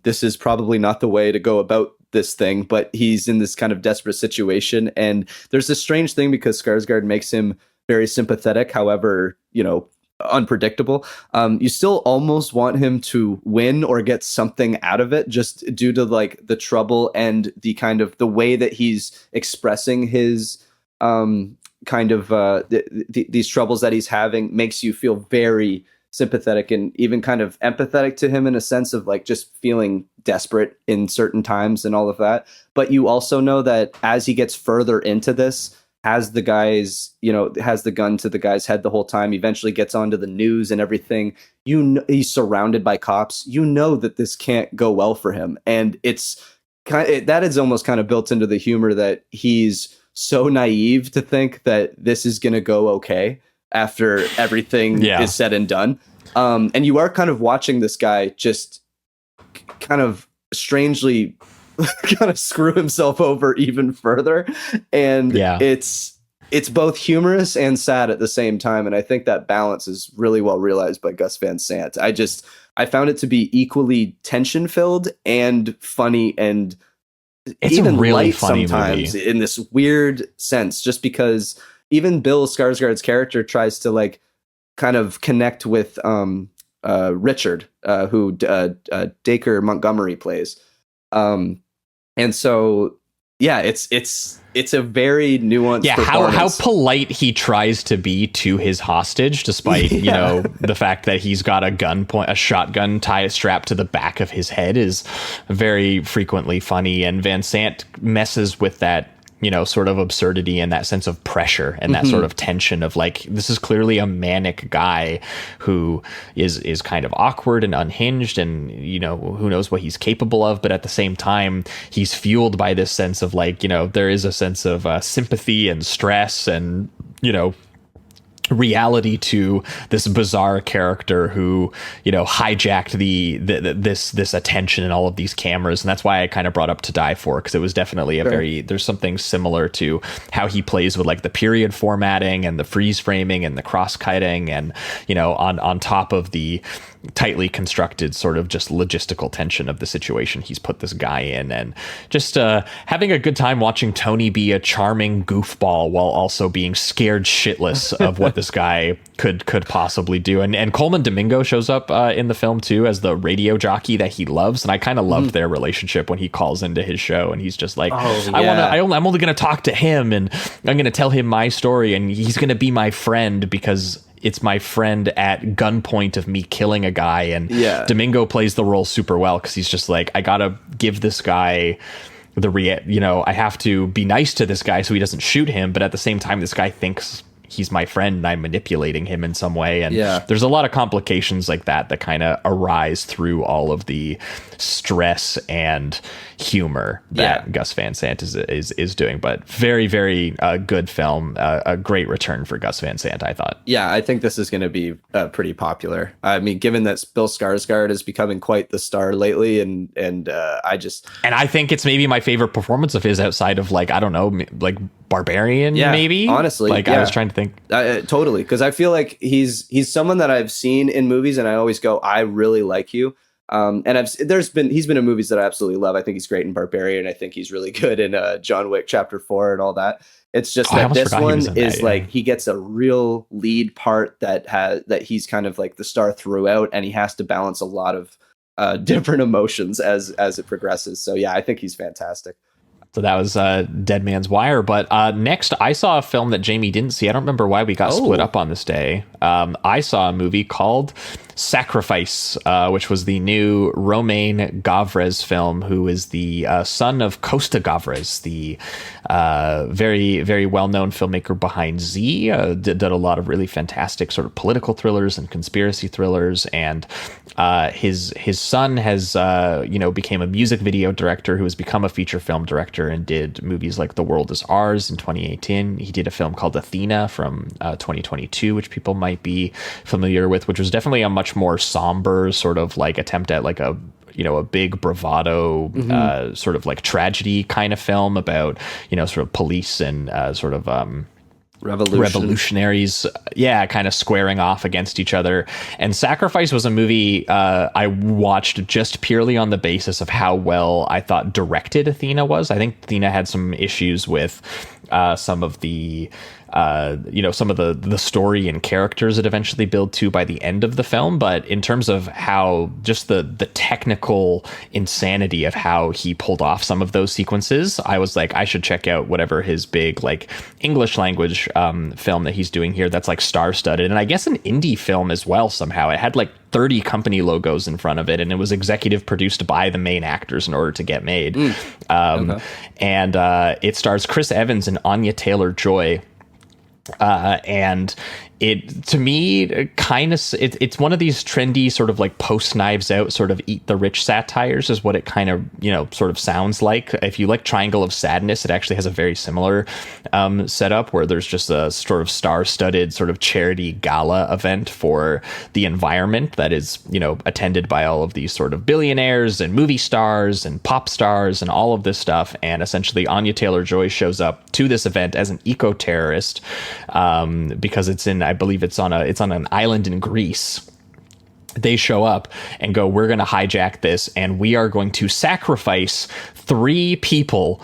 this is probably not the way to go about this thing, but he's in this kind of desperate situation, and there's this strange thing because Skarsgård makes him very sympathetic, however, you know, unpredictable. You still almost want him to win or get something out of it, just due to like the trouble and the kind of the way that he's expressing his kind of these troubles that he's having makes you feel very sympathetic and even kind of empathetic to him in a sense of like just feeling desperate in certain times and all of that. But you also know that as he gets further into this, has the guys, you know, has the gun to the guy's head the whole time, eventually gets onto the news and everything, you know, he's surrounded by cops, you know that this can't go well for him. And it's kind of, that is almost kind of built into the humor that he's so naive to think that this is going to go okay after everything is said and done. And you are kind of watching this guy just kind of strangely kind of screw himself over even further. And it's both humorous and sad at the same time. And I think that balance is really well realized by Gus Van Sant. I found it to be equally tension filled and funny, and it's even a really light funny sometimes movie. In this weird sense, just because even Bill Skarsgård's character tries to like kind of connect with Richard, who Dacre Montgomery plays. And so, yeah, it's a very nuanced performance. How polite he tries to be to his hostage, despite you know the fact that he's got a shotgun strapped to the back of his head, is very frequently funny. And Van Sant messes with that, you know, sort of absurdity and that sense of pressure and that sort of tension of like, this is clearly a manic guy who is kind of awkward and unhinged, and, you know, who knows what he's capable of. But at the same time, he's fueled by this sense of like, you know, there is a sense of sympathy and stress and, you know, reality to this bizarre character who, you know, hijacked this attention and all of these cameras. And that's why I kind of brought up To Die For, because it was definitely there's something similar to how he plays with like the period formatting and the freeze framing and the cross cutting, and, you know, on top of the tightly constructed sort of just logistical tension of the situation he's put this guy in, and just having a good time watching Tony be a charming goofball while also being scared shitless of what this guy could possibly do. And Coleman Domingo shows up in the film too as the radio jockey that he loves, and I kind of loved their relationship when he calls into his show and he's just like, I'm only going to talk to him and I'm going to tell him my story, and he's going to be my friend because it's my friend at gunpoint of me killing a guy. And Domingo plays the role super well, because he's just like, I gotta give this guy I have to be nice to this guy so he doesn't shoot him, but at the same time this guy thinks he's my friend and I'm manipulating him in some way. And there's a lot of complications like that kind of arise through all of the stress and humor that Gus Van Sant is doing. But very, very good film, a great return for Gus Van Sant, I thought. Yeah, I think this is going to be pretty popular. I mean, given that Bill Skarsgård is becoming quite the star lately, and I think it's maybe my favorite performance of his outside of like, I don't know, like Barbarian, maybe. Honestly, like I was trying to think. Totally, because I feel like he's someone that I've seen in movies, and I always go, I really like you. And he's been in movies that I absolutely love. I think he's great in Barbarian. I think he's really good in John Wick Chapter 4 and all that. It's just that this one is like, he gets a real lead part that he's kind of like the star throughout, and he has to balance a lot of different emotions as it progresses. So yeah, I think he's fantastic. So that was Dead Man's Wire. But next, I saw a film that Jamie didn't see. I don't remember why we got split up on this day. I saw a movie called Sacrifice, which was the new Romain Gavras film, who is the son of Costa Gavras, the very, very well-known filmmaker behind Z. Did a lot of really fantastic sort of political thrillers and conspiracy thrillers. And his son has, became a music video director who has become a feature film director and did movies like The World Is Ours in 2018. He did a film called Athena from 2022, which people might be familiar with, which was definitely a much more somber sort of like attempt at like a big bravado sort of like tragedy kind of film about, sort of police and sort of revolutionaries, kind of squaring off against each other. And Sacrifice was a movie I watched just purely on the basis of how well I thought directed Athena was. I think Athena had some issues with some of the the story and characters it eventually build to by the end of the film. But in terms of how just the technical insanity of how he pulled off some of those sequences, I was like, I should check out whatever his big like English language film that he's doing here that's like star-studded, and I guess an indie film as well somehow. It had like 30 company logos in front of it, and it was executive produced by the main actors in order to get made. And it stars Chris Evans and Anya Taylor-Joy. And it, to me, kind of, it's one of these trendy sort of like post Knives Out sort of eat the rich satires is what it kind of, sort of sounds like. If you like Triangle of Sadness, it actually has a very similar setup where there's just a sort of star-studded sort of charity gala event for the environment that is, attended by all of these sort of billionaires and movie stars and pop stars and all of this stuff. And essentially Anya Taylor-Joy shows up to this event as an eco-terrorist because I believe it's on an island in Greece. They show up and go, we're going to hijack this, and we are going to sacrifice 3 people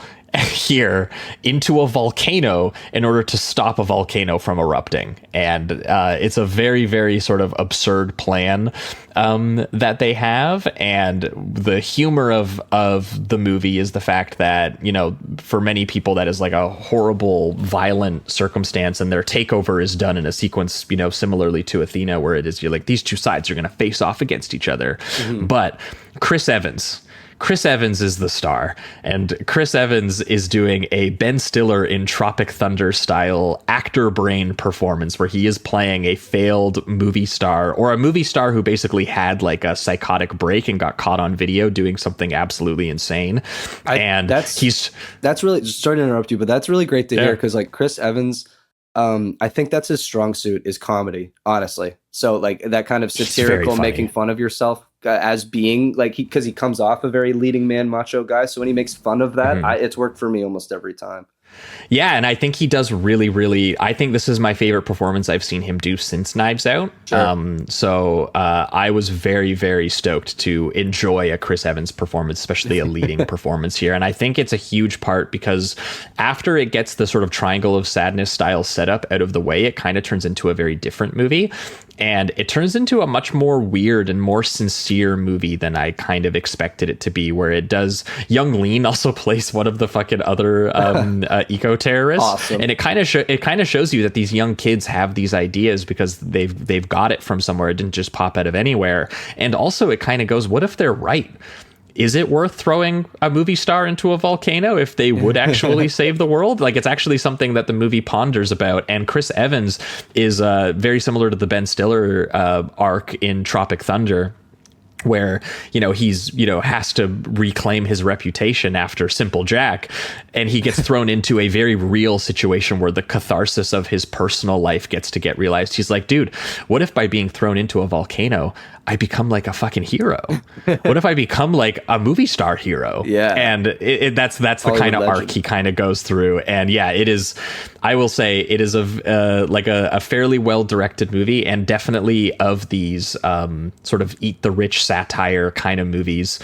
here into a volcano in order to stop a volcano from erupting. And it's a very, very sort of absurd plan that they have. And the humor of the movie is the fact that, for many people, that is like a horrible, violent circumstance, and their takeover is done in a sequence, similarly to Athena, where it is, you're like, these two sides are going to face off against each other. But Chris Evans is the star, and Chris Evans is doing a Ben Stiller in Tropic Thunder style actor brain performance where he is playing a failed movie star, or a movie star who basically had like a psychotic break and got caught on video doing something absolutely insane. That's really, just sorry to interrupt you, but that's really great to hear, because like Chris Evans, I think that's his strong suit, is comedy, honestly. So like that kind of satirical, making fun of yourself as being like, because he comes off a very leading man macho guy. So when he makes fun of that, it's worked for me almost every time. Yeah, and I think he does really, really. I think this is my favorite performance I've seen him do since Knives Out. Sure. So I was very, very stoked to enjoy a Chris Evans performance, especially a leading performance here. And I think it's a huge part because after it gets the sort of Triangle of Sadness style setup out of the way, it kind of turns into a very different movie. And it turns into a much more weird and more sincere movie than I kind of expected it to be, where it does. Young Lean also plays one of the fucking other eco-terrorists. Awesome. And it kind of shows you that these young kids have these ideas because they've got it from somewhere. It didn't just pop out of anywhere. And also it kind of goes, what if they're right? Is it worth throwing a movie star into a volcano if they would actually save the world? Like, it's actually something that the movie ponders about. And Chris Evans is very similar to the Ben Stiller arc in Tropic Thunder, where, he's, has to reclaim his reputation after Simple Jack. And he gets thrown into a very real situation where the catharsis of his personal life gets to get realized. He's like, dude, what if by being thrown into a volcano, I become like a fucking hero? What if I become like a movie star hero? Yeah. And that's the kind of arc he kind of goes through. And yeah, it is, I will say it is a fairly well directed movie, and definitely of these sort of eat the rich satire kind of movies.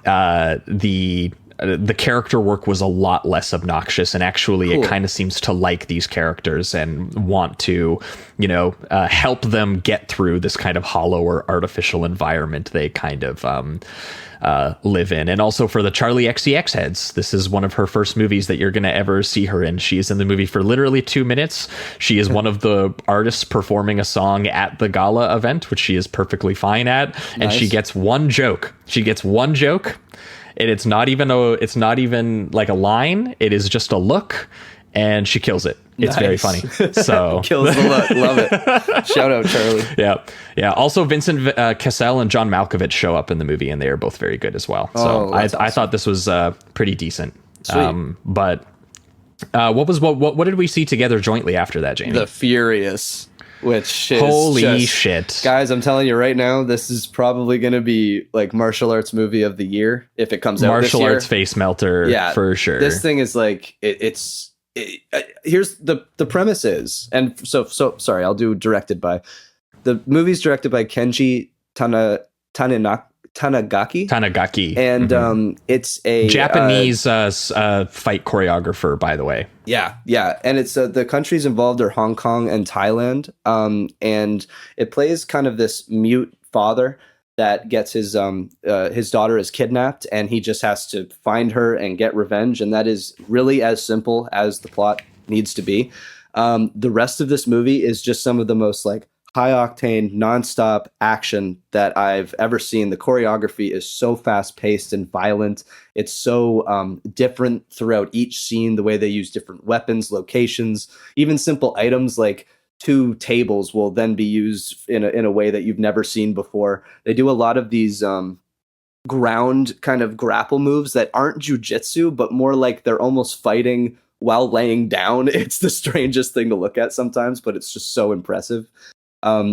The the character work was a lot less obnoxious, and actually it kind of seems to like these characters and want to, help them get through this kind of hollow or artificial environment they kind of live in. And also for the Charlie XCX heads, this is one of her first movies that you're going to ever see her in. She is in the movie for literally 2 minutes. She is one of the artists performing a song at the gala event, which she is perfectly fine at. And she gets one joke. And it's not even like a line. It is just a look, and she kills it. It's very funny. So kills the look. Love it. Shout out, Charlie. Yeah. Also, Vincent Cassel and John Malkovich show up in the movie, and they are both very good as well. So I thought this was pretty decent. But what did we see together jointly after that, Jamie? The Furious. Which is holy shit, guys! I'm telling you right now, this is probably going to be like martial arts movie of the year if it comes out this year. Martial arts face melter, for sure. This thing is like here's the premise is, and so sorry, I'll do directed by. The movie's directed by Kenji Tanigaki, and it's a Japanese fight choreographer, by the way. Yeah, and it's the countries involved are Hong Kong and Thailand, and it plays kind of this mute father that gets his daughter is kidnapped, and he just has to find her and get revenge, and that is really as simple as the plot needs to be. The rest of this movie is just some of the most like high octane, nonstop action that I've ever seen. The choreography is so fast paced and violent. It's so different throughout each scene, the way they use different weapons, locations, even simple items like 2 tables will then be used in a way that you've never seen before. They do a lot of these ground kind of grapple moves that aren't jujitsu, but more like they're almost fighting while laying down. It's the strangest thing to look at sometimes, but it's just so impressive.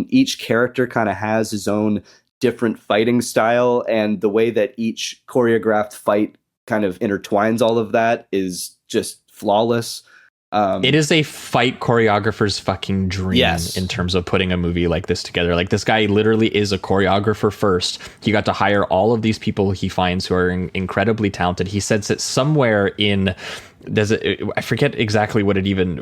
Each character kind of has his own different fighting style, and the way that each choreographed fight kind of intertwines all of that is just flawless. It is a fight choreographer's fucking dream in terms of putting a movie like this together. Like, this guy literally is a choreographer first. He got to hire all of these people he finds who are incredibly talented. He says it somewhere in... I forget exactly what it even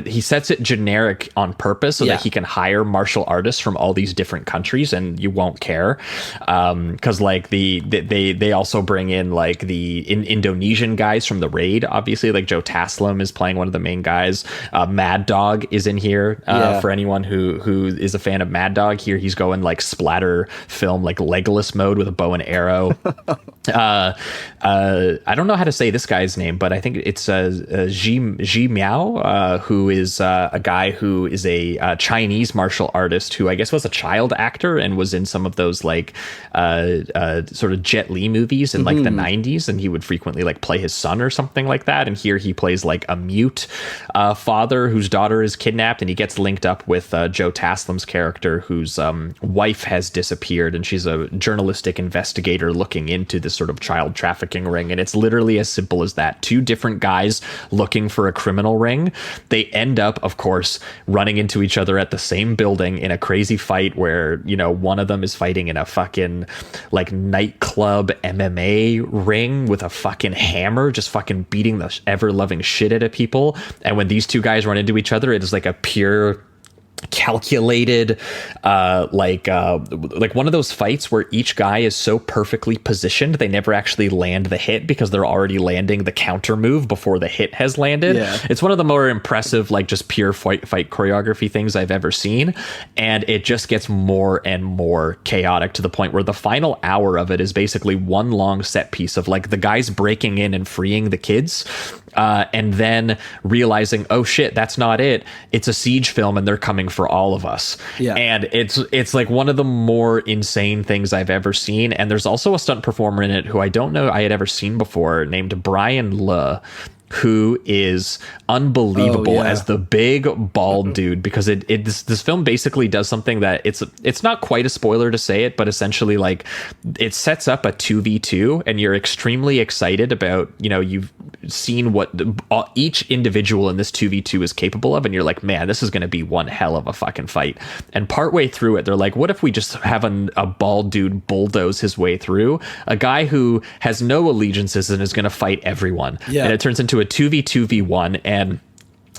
he sets it generic on purpose so that he can hire martial artists from all these different countries and you won't care, because like they also bring in like the Indonesian guys from the Raid. Obviously, like Joe Taslim is playing one of the main guys. Mad Dog is in here. For anyone who is a fan of Mad Dog, here he's going like splatter film, like Legolas mode with a bow and arrow. I don't know how to say this guy's name, but I think it's Ji Miao, who is a guy who is a Chinese martial artist who I guess was a child actor and was in some of those like sort of Jet Li movies in like the 90s, and he would frequently like play his son or something like that. And here he plays like a mute father whose daughter is kidnapped, and he gets linked up with Joe Taslim's character, whose wife has disappeared, and she's a journalistic investigator looking into this sort of child trafficking ring. And it's literally as simple as that. 2 different guys looking for a criminal ring. They end up, of course, running into each other at the same building in a crazy fight where, you know, one of them is fighting in a fucking like nightclub MMA ring with a fucking hammer, just fucking beating the ever loving shit out of people. And when these 2 guys run into each other, it is like a pure calculated like one of those fights where each guy is so perfectly positioned they never actually land the hit because they're already landing the counter move before the hit has landed. It's one of the more impressive like just pure fight choreography things I've ever seen, and it just gets more and more chaotic to the point where the final hour of it is basically one long set piece of like the guys breaking in and freeing the kids, and then realizing, oh shit, that's not it, it's a siege film and they're coming for all of us. And it's like one of the more insane things I've ever seen. And there's also a stunt performer in it who I don't know I had ever seen before, named Brian Le, who is unbelievable as the big bald dude, because this film basically does something that it's not quite a spoiler to say it, but essentially like it sets up a 2v2 and you're extremely excited about, you know, you've seen what each individual in this 2v2 is capable of, and you're like, man, this is going to be one hell of a fucking fight. And partway through it, they're like, what if we just have a bald dude bulldoze his way through, a guy who has no allegiances and is going to fight everyone. And it turns into a 2v2v1, and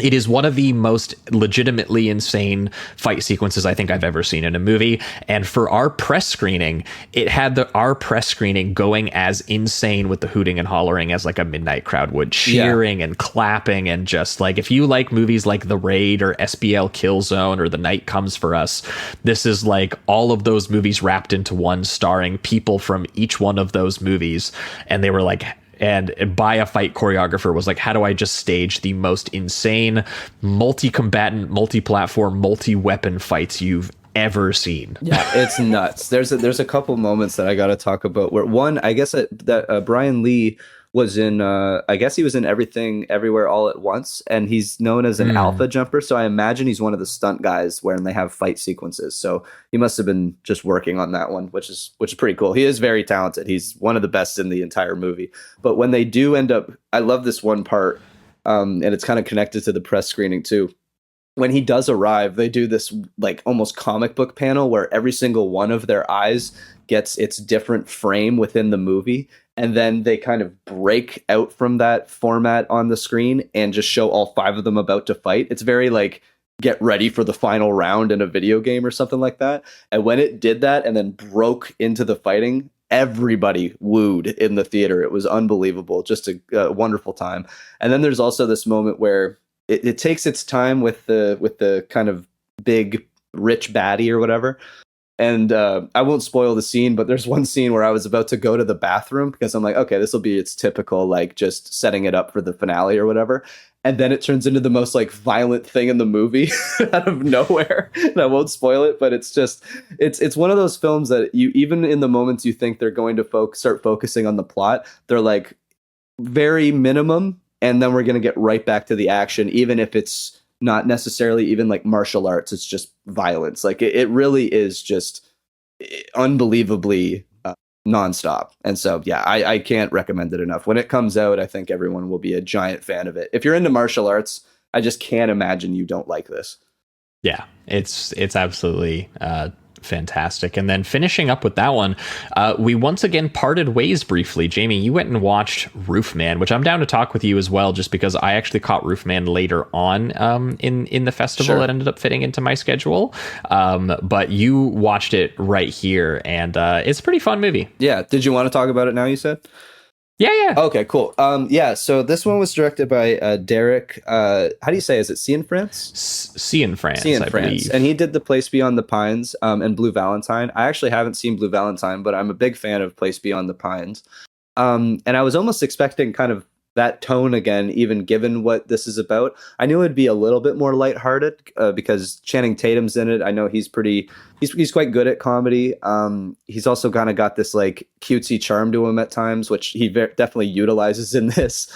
it is one of the most legitimately insane fight sequences I think I've ever seen in a movie. And for our press screening, it had our press screening going as insane with the hooting and hollering as like a midnight crowd would, cheering and clapping, and just like, if you like movies like The Raid or SBL Killzone or The Night Comes for Us, this is like all of those movies wrapped into one, starring people from each one of those movies. And they were like, and by a fight choreographer was like, how do I just stage the most insane multi-combatant, multi-platform, multi-weapon fights you've ever seen? Yeah, it's nuts. There's a couple moments that I got to talk about, where one, I guess that Brian Lee was in, I guess he was in Everything Everywhere All at Once, and he's known as an alpha jumper. So I imagine he's one of the stunt guys when they have fight sequences. So he must have been just working on that one, which is pretty cool. He is very talented. He's one of the best in the entire movie. But when they do end up, I love this one part, and it's kind of connected to the press screening too. When he does arrive, they do this like almost comic book panel where every single one of their eyes gets its different frame within the movie. And then they kind of break out from that format on the screen and just show all 5 of them about to fight. It's very like, get ready for the final round in a video game or something like that. And when it did that and then broke into the fighting, everybody wooed in the theater. It was unbelievable. Just a wonderful time. And then there's also this moment where it takes its time with the kind of big rich baddie or whatever. And I won't spoil the scene, but there's one scene where I was about to go to the bathroom because I'm like, okay, this will be its typical, like, just setting it up for the finale or whatever. And then it turns into the most like violent thing in the movie out of nowhere. And I won't spoil it, but it's just, it's one of those films that you, even in the moments you think they're going to start focusing on the plot, they're like very minimum. And then we're going to get right back to the action, even if it's not necessarily even like martial arts. It's just violence. Like it really is just unbelievably nonstop. And so, yeah, I can't recommend it enough. When it comes out, I think everyone will be a giant fan of it. If you're into martial arts, I just can't imagine you don't like this. Yeah, it's absolutely fantastic. And then finishing up with that one, we once again parted ways briefly. Jamie, you went and watched Roofman, which I'm down to talk with you as well, just because I actually caught Roofman later on in the festival. That ended up fitting into my schedule. But you watched it right here, and it's a pretty fun movie. Yeah. Did you want to talk about it now, you said? Yeah. Okay, cool. Yeah, so this one was directed by Derek, how do you say, is it Cianfrance? Cianfrance. And he did The Place Beyond the Pines and Blue Valentine. I actually haven't seen Blue Valentine, but I'm a big fan of Place Beyond the Pines. And I was almost expecting kind of that tone again, even given what this is about. I knew it'd be a little bit more lighthearted because Channing Tatum's in it. I know he's quite good at comedy. He's also kind of got this like cutesy charm to him at times, which he definitely utilizes in this.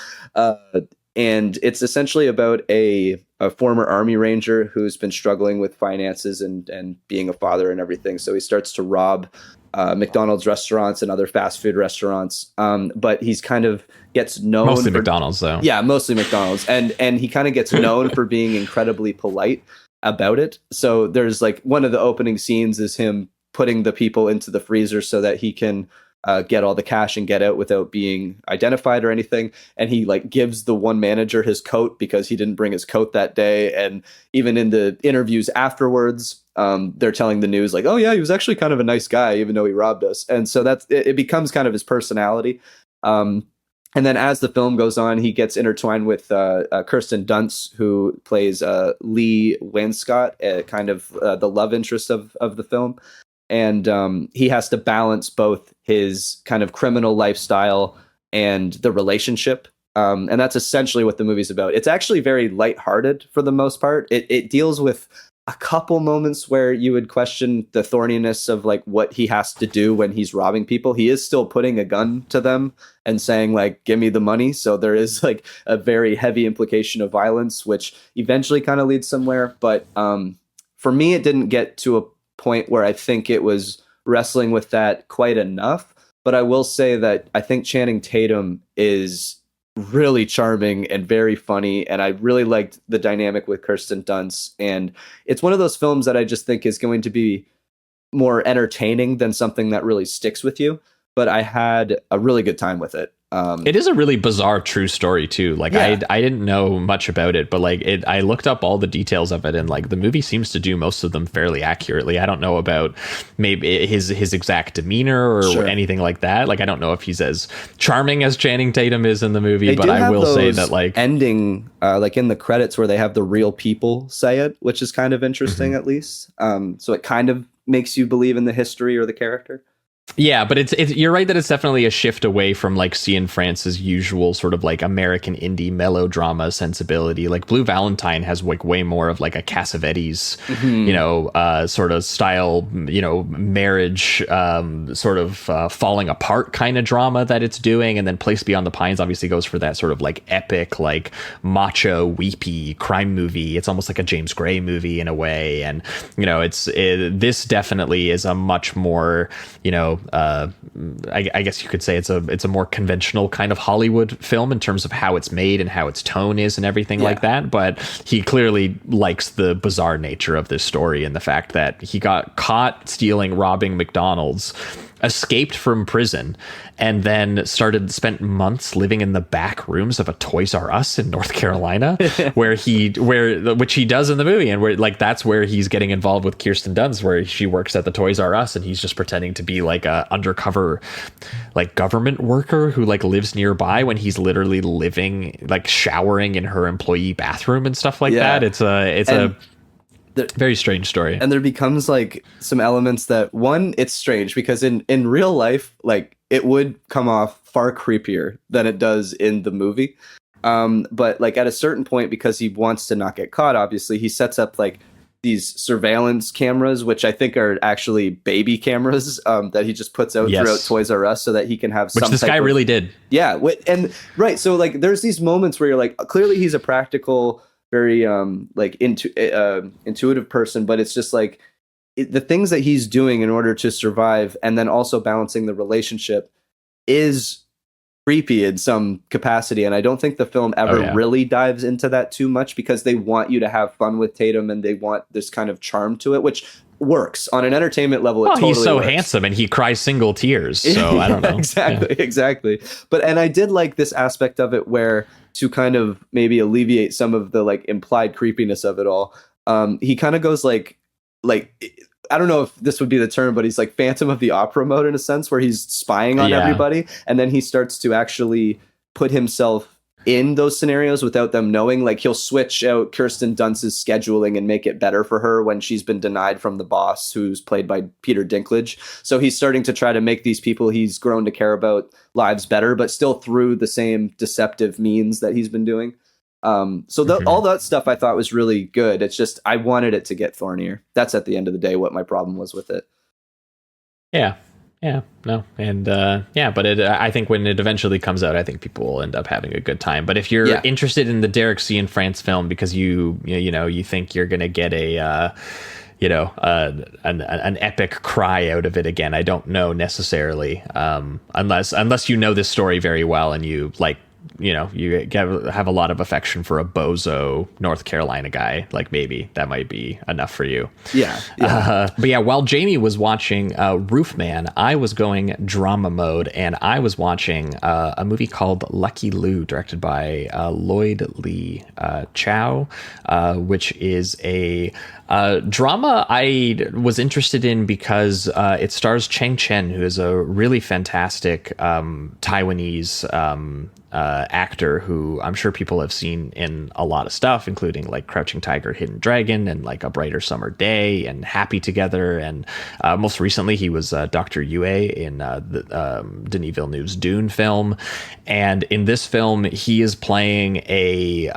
And it's essentially about a former Army Ranger who's been struggling with finances and being a father and everything. So he starts to rob McDonald's restaurants and other fast food restaurants. But he's kind of gets known mostly for McDonald's though. Yeah, mostly McDonald's. And he kind of gets known for being incredibly polite about it. So there's like one of the opening scenes is him putting the people into the freezer so that he can get all the cash and get out without being identified or anything. And he like gives the one manager his coat because he didn't bring his coat that day. And even in the interviews afterwards, they're telling the news like, oh yeah, he was actually kind of a nice guy, even though he robbed us. And so it becomes kind of his personality. And then as the film goes on, he gets intertwined with Kirsten Dunst, who plays Lee Wainscott, kind of the love interest of the film. And he has to balance both his kind of criminal lifestyle and the relationship. And that's essentially what the movie's about. It's actually very lighthearted for the most part. It deals with a couple moments where you would question the thorniness of like what he has to do when he's robbing people. He is still putting a gun to them and saying like, give me the money. So there is like a very heavy implication of violence, which eventually kind of leads somewhere. But for me, it didn't get to a point where I think it was wrestling with that quite enough. But I will say that I think Channing Tatum is really charming and very funny, and I really liked the dynamic with Kirsten Dunst, and it's one of those films that I just think is going to be more entertaining than something that really sticks with you, but I had a really good time with it. It is a really bizarre true story too. Like I didn't know much about it, but like I looked up all the details of it, and like the movie seems to do most of them fairly accurately. I don't know about maybe his exact demeanor or anything like that. Like I don't know if he's as charming as Channing Tatum is in the movie, but I will say that like ending like in the credits where they have the real people say it, which is kind of interesting at least. So it kind of makes you believe in the history or the character. Yeah, but it's you're right that it's definitely a shift away from like Cian France's usual sort of like American indie melodrama sensibility. Like Blue Valentine has like way more of like a Cassavetes, sort of style, marriage, sort of falling apart kind of drama that it's doing. And then Place Beyond the Pines obviously goes for that sort of like epic, like macho, weepy crime movie. It's almost like a James Gray movie in a way. And, this definitely is a much more, I guess you could say it's a more conventional kind of Hollywood film in terms of how it's made and how its tone is and everything like that. But he clearly likes the bizarre nature of this story and the fact that he got caught robbing McDonald's, escaped from prison, and then spent months living in the back rooms of a Toys R Us in North Carolina, which he does in the movie, and where like that's where he's getting involved with Kirsten Dunst, where she works at the Toys R Us, and he's just pretending to be like a undercover like government worker who like lives nearby when he's literally living like showering in her employee bathroom and stuff like that. It's a very strange story. And there becomes like some elements that, one, it's strange because in real life, like it would come off far creepier than it does in the movie. But like at a certain point, because he wants to not get caught, obviously he sets up like these surveillance cameras, which I think are actually baby cameras that he just puts out throughout Toys R Us so that he can have which this guy really did. Yeah. And right. So like there's these moments where you're like, clearly he's a practical, very intuitive person, but it's just like the things that he's doing in order to survive and then also balancing the relationship is creepy in some capacity. And I don't think the film ever really dives into that too much because they want you to have fun with Tatum and they want this kind of charm to it, which works on an entertainment level. It totally he's so works. Handsome and he cries single tears. So I don't know. Exactly. And I did like this aspect of it where, to kind of maybe alleviate some of the like implied creepiness of it all, he kind of goes like I don't know if this would be the term, but he's like Phantom of the Opera mode in a sense, where he's spying on everybody, and then he starts to actually put himself in those scenarios without them knowing. Like he'll switch out Kirsten Dunst's scheduling and make it better for her when she's been denied from the boss, who's played by Peter Dinklage. So he's starting to try to make these people he's grown to care about lives better, but still through the same deceptive means that he's been doing. All that stuff I thought was really good. It's just I wanted it to get thornier. That's at the end of the day what my problem was with it. But I think when it eventually comes out, I think people will end up having a good time. But if you're interested in the Derek Cian France film because you think you're gonna get an epic cry out of it again, I don't know necessarily, unless you know this story very well and you like. You have a lot of affection for a bozo North Carolina guy, like maybe that might be enough for you. But while Jamie was watching Roofman, I was going drama mode, and I was watching a movie called Lucky Lou, directed by Lloyd Lee Chow, which is a drama I was interested in because it stars Cheng Chen, who is a really fantastic Taiwanese actor who I'm sure people have seen in a lot of stuff, including like Crouching Tiger, Hidden Dragon, and like A Brighter Summer Day and Happy Together. And most recently, he was Dr. Yue in the Denis Villeneuve's Dune film. And in this film, he is playing a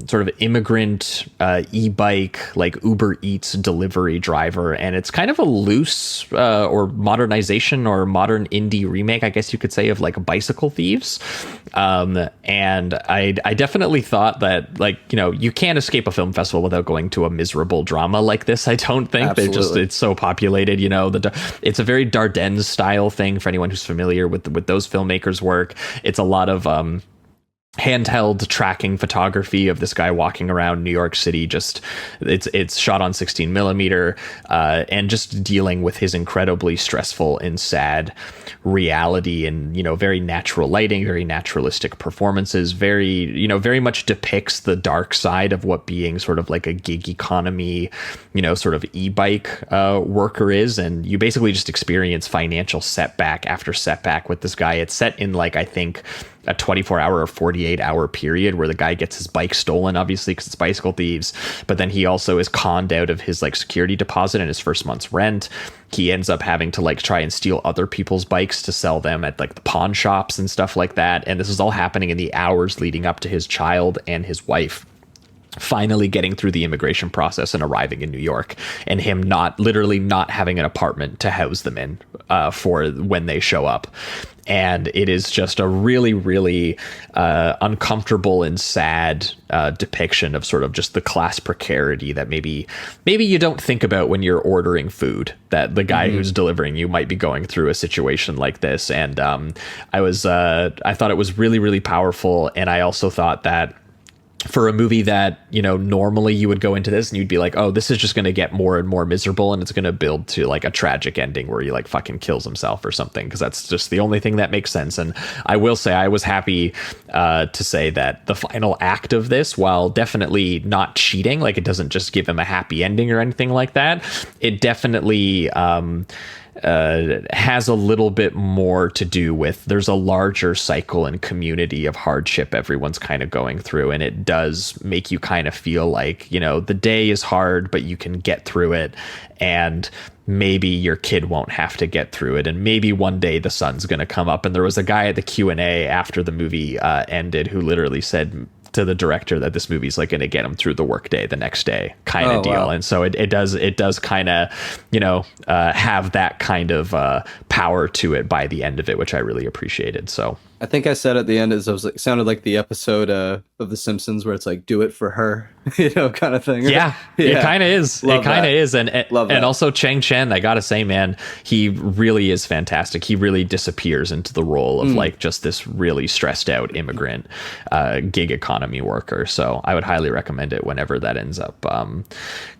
sort of immigrant e-bike, like Uber Eats delivery driver. And it's kind of a loose or modernization or modern indie remake, I guess you could say, of like Bicycle Thieves. And I definitely thought that, like, you know, you can't escape a film festival without going to a miserable drama like this. I don't think it's so populated, you know, it's a very Dardennes style thing for anyone who's familiar with those filmmakers' work. It's a lot of handheld tracking photography of this guy walking around New York City. Just it's shot on 16 millimeter and just dealing with his incredibly stressful and sad reality, and, you know, very natural lighting, very naturalistic performances, very much depicts the dark side of what being sort of like a gig economy, you know, sort of e-bike worker is. And you basically just experience financial setback after setback with this guy. It's set in, like, I think a 24-hour or 48-hour period where the guy gets his bike stolen, obviously, because it's Bicycle Thieves. But then he also is conned out of his like security deposit and his first month's rent. He ends up having to like try and steal other people's bikes to sell them at like the pawn shops and stuff like that. And this is all happening in the hours leading up to his child and his wife finally getting through the immigration process and arriving in New York, and him not having an apartment to house them in for when they show up. And it is just a really, really uncomfortable and sad depiction of sort of just the class precarity that maybe you don't think about when you're ordering food, that the guy who's delivering you might be going through a situation like this. And I thought it was really, really powerful. And I also thought that for a movie that, you know, normally you would go into this and you'd be like, oh, this is just going to get more and more miserable, and it's going to build to like a tragic ending where he like fucking kills himself or something, because that's just the only thing that makes sense. And I will say I was happy to say that the final act of this, while definitely not cheating, like it doesn't just give him a happy ending or anything like that, it definitely has a little bit more to do with, there's a larger cycle and community of hardship everyone's kind of going through, and it does make you kind of feel like, you know, the day is hard but you can get through it, and maybe your kid won't have to get through it, and maybe one day the sun's going to come up. And there was a guy at the Q&A after the movie ended who literally said to the director that this movie's like going to get him through the workday the next day kind of deal. Wow. And so it does kind of, you know, have that kind of power to it by the end of it, which I really appreciated. So I think I said at the end, as I was like, sounded like the episode of The Simpsons where it's like, do it for her, you know, kind of thing. Yeah. It kind of is. Love it kind of is. And Love that. And also Chang Chen, I gotta say, man, he really is fantastic. He really disappears into the role of like just this really stressed out immigrant gig economy worker. So I would highly recommend it whenever that ends up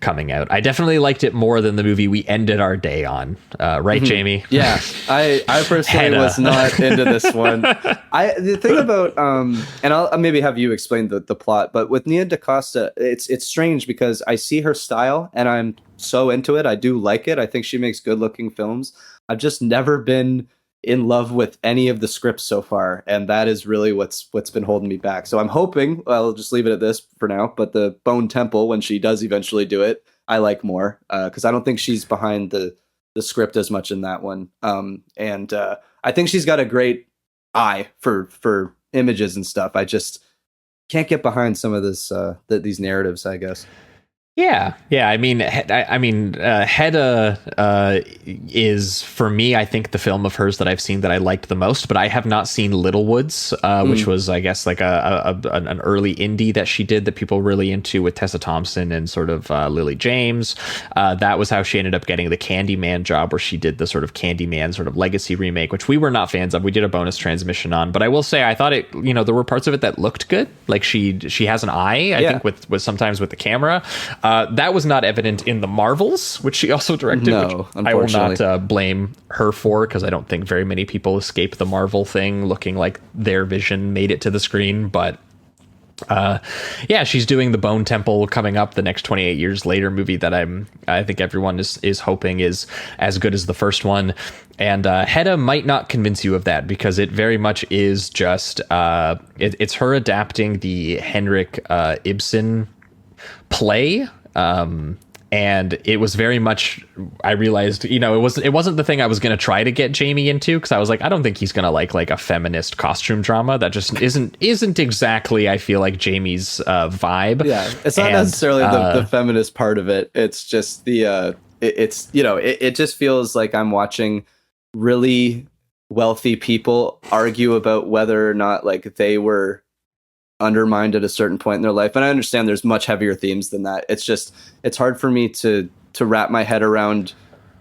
coming out. I definitely liked it more than the movie we ended our day on. Right, Jamie? Yeah. I personally HEDDA. was not into this one. The thing about and I'll maybe have you explain the plot, but with Nia DaCosta, it's strange because I see her style and I'm so into it. I do like it. I think she makes good looking films. I've just never been in love with any of the scripts so far, and that is really what's been holding me back. So I'm hoping, I'll just leave it at this for now, but the Bone Temple, when she does eventually do it, I like more because I don't think she's behind the script as much in that one. And I think she's got a great eye for images and stuff. I just can't get behind some of this these narratives, I guess. Yeah. I mean, HEDDA is, for me, I think the film of hers that I've seen that I liked the most, but I have not seen Littlewoods, which was, I guess, like an early indie that she did that people were really into with Tessa Thompson and sort of Lily James. That was how she ended up getting the Candyman job, where she did the sort of Candyman sort of legacy remake, which we were not fans of. We did a bonus transmission on, but I will say I thought it, you know, there were parts of it that looked good. Like she has an eye, I think, with sometimes with the camera. That was not evident in The Marvels, which she also directed, no, which I will not blame her for, because I don't think very many people escape the Marvel thing looking like their vision made it to the screen. But Yeah, she's doing the Bone Temple coming up, the next 28 Years Later movie that I think everyone is hoping is as good as the first one. And HEDDA might not convince you of that, because it very much is just it's her adapting the Henrik Ibsen play. And it was very much, I realized, it wasn't the thing I was going to try to get Jamie into, because I was like, I don't think he's going to like a feminist costume drama. That just isn't exactly, I feel like, Jamie's vibe. Yeah, it's not necessarily the feminist part of it. It's just it just feels like I'm watching really wealthy people argue about whether or not like they were undermined at a certain point in their life. And I understand there's much heavier themes than that. It's hard for me to wrap my head around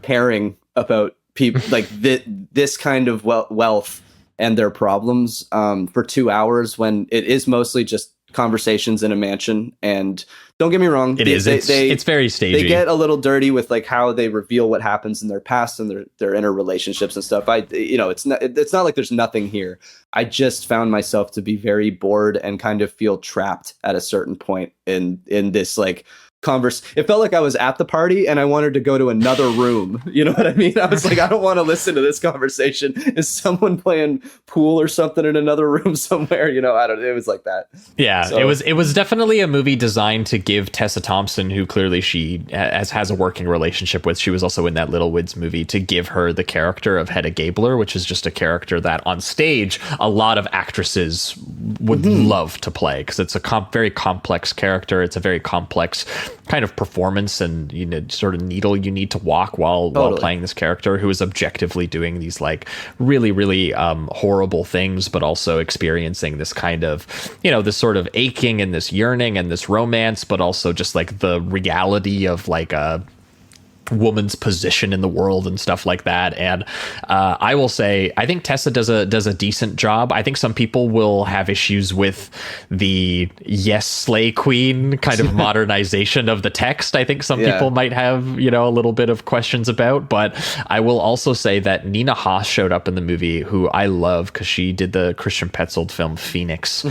caring about people like this kind of wealth and their problems for 2 hours, when it is mostly just conversations in a mansion. And don't get me wrong, it's very stagey. They get a little dirty with like how they reveal what happens in their past and their inner relationships and stuff. It's not like there's nothing here. I just found myself to be very bored and kind of feel trapped at a certain point in this like it felt like I was at the party and I wanted to go to another room. You know what I mean? I was like, I don't want to listen to this conversation. Is someone playing pool or something in another room somewhere? It was like that. Yeah, so, it was definitely a movie designed to give Tessa Thompson, who clearly she has a working relationship with, she was also in that Little Wids movie, to give her the character of Hedda Gabler, which is just a character that on stage a lot of actresses would love to play, because it's a very complex character. It's a very complex kind of performance and sort of needle you need to walk while playing this character, who is objectively doing these like really, really horrible things, but also experiencing this kind of this sort of aching and this yearning and this romance, but also just like the reality of like a woman's position in the world and stuff like that. And I will say, I think Tessa does a decent job. I think some people will have issues with the yes slay queen kind of modernization of the text. I think some people might have a little bit of questions about, but I will also say that Nina Haas showed up in the movie, who I love because she did the Christian Petzold film Phoenix.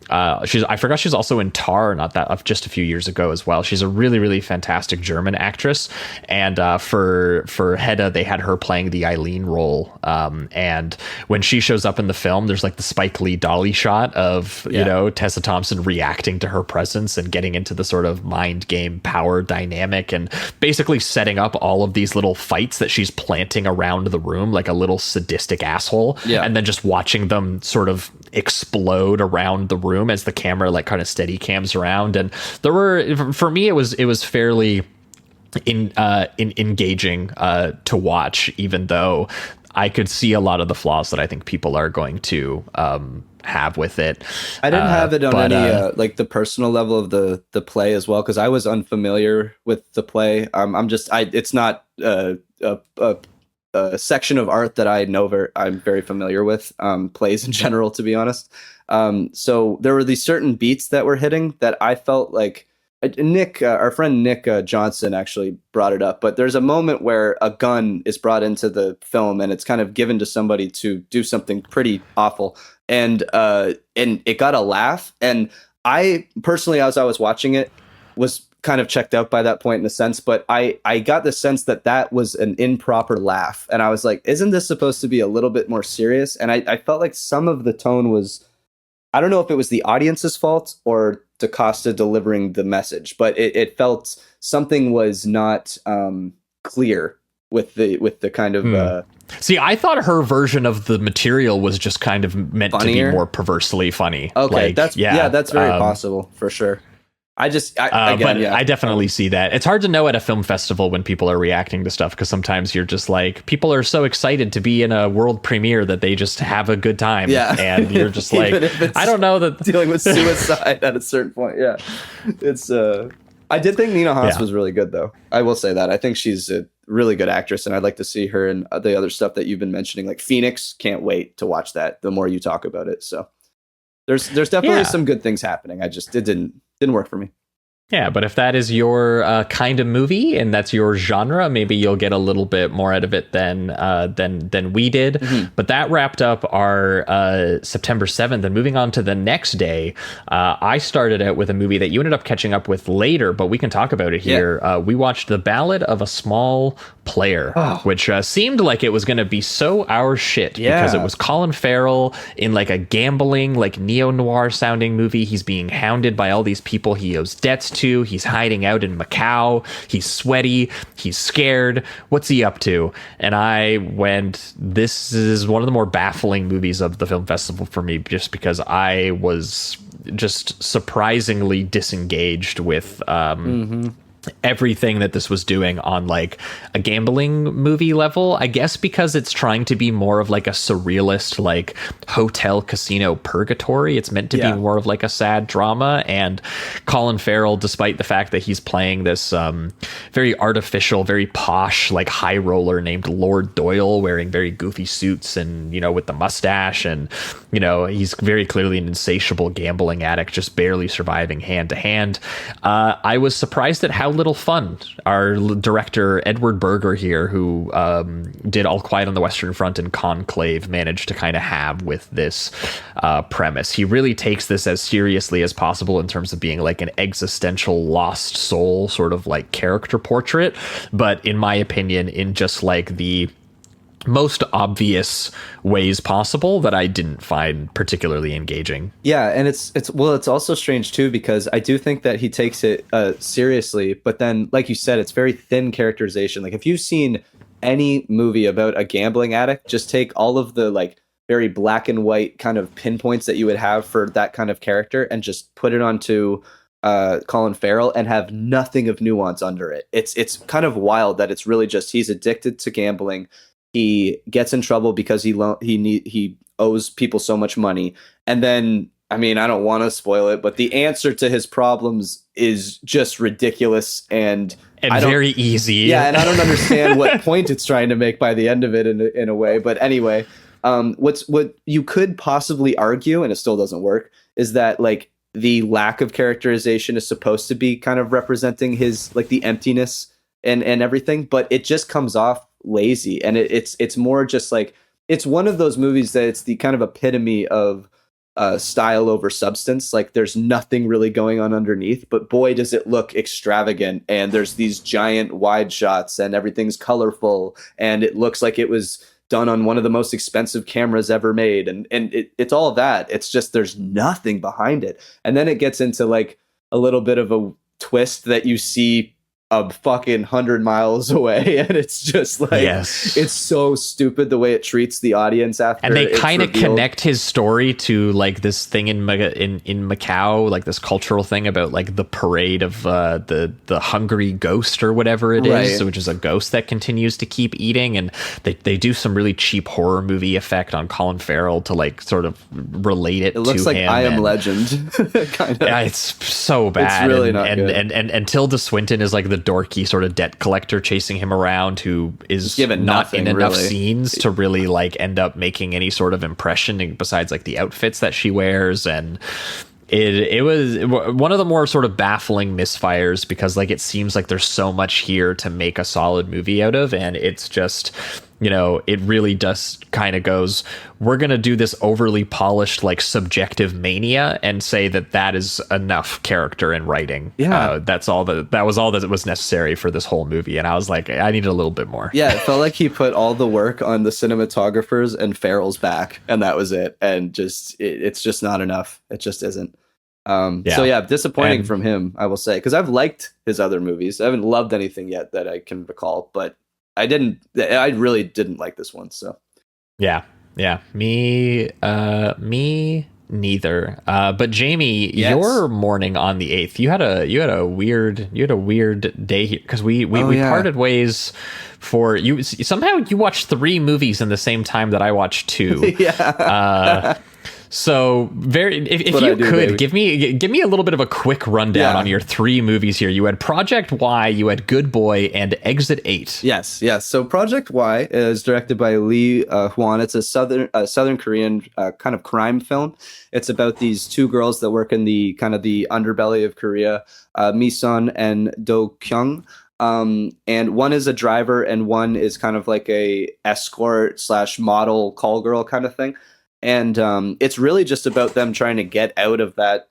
I forgot she's also in Tar, just a few years ago as well. She's a really, really fantastic German actress. And for HEDDA, they had her playing the Eileen role. And when she shows up in the film, there's like the Spike Lee dolly shot of, Tessa Thompson reacting to her presence and getting into the sort of mind game power dynamic and basically setting up all of these little fights that she's planting around the room like a little sadistic asshole. Yeah. And then just watching them sort of explode around the room as the camera like kind of steady cams around. And there were, for me, it was fairly engaging to watch, even though I could see a lot of the flaws that I think people are going to have with it. I didn't have it on any like the personal level of the play as well, because I was unfamiliar with the play. It's not a section of art that I know I'm very familiar with, plays in general, to be honest. So there were these certain beats that were hitting that I felt like Nick, our friend Nic Johnson actually brought it up, but there's a moment where a gun is brought into the film and it's kind of given to somebody to do something pretty awful. And it got a laugh. And I personally, as I was watching it, was kind of checked out by that point in a sense, but I got the sense that was an improper laugh. And I was like, isn't this supposed to be a little bit more serious? And I felt like some of the tone was, I don't know if it was the audience's fault or DaCosta delivering the message, but it felt something was not clear with the kind of See, I thought her version of the material was just kind of meant funnier? To be more perversely funny. Okay, like, that's very possible for sure. I definitely see that. It's hard to know at a film festival when people are reacting to stuff, because sometimes you're just like, people are so excited to be in a world premiere that they just have a good time. Yeah. And you're just like, I don't know that dealing with suicide at a certain point. Yeah. It's I did think Nina Haas was really good, though. I will say that. I think she's a really good actress, and I'd like to see her in the other stuff that you've been mentioning, like Phoenix. Can't wait to watch that the more you talk about it. So there's definitely some good things happening. It didn't work for me. Yeah, but if that is your kind of movie and that's your genre, maybe you'll get a little bit more out of it than we did. Mm-hmm. But that wrapped up our September 7th. And moving on to the next day, I started out with a movie that you ended up catching up with later, but we can talk about it here. Yeah. We watched The Ballad of a Small Player, which seemed like it was going to be so our shit because it was Colin Farrell in like a gambling, like neo-noir sounding movie. He's being hounded by all these people he owes debts to. He's hiding out in Macau. He's sweaty. He's scared. What's he up to? And I went, this is one of the more baffling movies of the film festival for me, just because I was just surprisingly disengaged with everything that this was doing on like a gambling movie level, I guess, because it's trying to be more of like a surrealist, like hotel casino purgatory. It's meant to be more of like a sad drama. And Colin Farrell, despite the fact that he's playing this very artificial, very posh, like high roller named Lord Doyle, wearing very goofy suits and, you know, with the mustache, and, you know, he's very clearly an insatiable gambling addict, just barely surviving hand to hand. I was surprised at how little fun our director Edward Berger here, who did All Quiet on the Western Front and Conclave, managed to kind of have with this premise. He really takes this as seriously as possible in terms of being like an existential lost soul sort of like character portrait, but in my opinion in just like the most obvious ways possible that I didn't find particularly engaging. Yeah, and it's also strange too, because I do think that he takes it seriously, but then like you said, it's very thin characterization. Like if you've seen any movie about a gambling addict, just take all of the like very black and white kind of pinpoints that you would have for that kind of character and just put it onto Colin Farrell and have nothing of nuance under it. It's kind of wild that it's really just he's addicted to gambling. He gets in trouble because he owes people so much money. And then, I mean, I don't want to spoil it, but the answer to his problems is just ridiculous and very easy. Yeah, and I don't understand what point it's trying to make by the end of it in a way. But anyway, what you could possibly argue, and it still doesn't work, is that like the lack of characterization is supposed to be kind of representing his like the emptiness and everything, but it just comes off lazy, and it's more just like it's one of those movies that it's the kind of epitome of style over substance. Like there's nothing really going on underneath, but boy does it look extravagant, and there's these giant wide shots and everything's colorful and it looks like it was done on one of the most expensive cameras ever made, and it's all of that. It's just there's nothing behind it, and then it gets into like a little bit of a twist that you see a fucking 100 miles away, and it's just like it's so stupid the way it treats the audience after. And they kind of connect his story to like this thing in Macau, like this cultural thing about like the parade of the hungry ghost or whatever it is, which is a ghost that continues to keep eating. And they do some really cheap horror movie effect on Colin Farrell to like sort of relate it to him. It looks like I Am Legend. Kind of. Yeah, it's so bad. It's really not good. And Tilda Swinton is like the dorky sort of debt collector chasing him around, who is not in enough scenes to really like end up making any sort of impression besides like the outfits that she wears. And it was one of the more sort of baffling misfires, because like it seems like there's so much here to make a solid movie out of, and it's just, you know, it really does kind of goes, we're going to do this overly polished, like subjective mania and say that is enough character and writing. Yeah. That was all that was necessary for this whole movie. And I was like, I needed a little bit more. Yeah. It felt like he put all the work on the cinematographers and Farrell's back, and that was it. And just, it's just not enough. It just isn't. So yeah, disappointing from him, I will say, because I've liked his other movies. I haven't loved anything yet that I can recall, but I really didn't like this one. So yeah, me neither. But Jamie, your morning on the 8th, you had a weird day here, because we parted ways for you. Somehow you watched 3 movies in the same time that I watched 2. So if what you I do, could baby. give me a little bit of a quick rundown on your 3 movies here. You had Project Y, you had Good Boy, and Exit 8. Yes. So Project Y is directed by Lee Hwan. It's a Southern Korean kind of crime film. It's about these 2 girls that work in the kind of the underbelly of Korea, Mi-sun and Do-kyung. And one is a driver and one is kind of like a escort / model call girl kind of thing. And it's really just about them trying to get out of that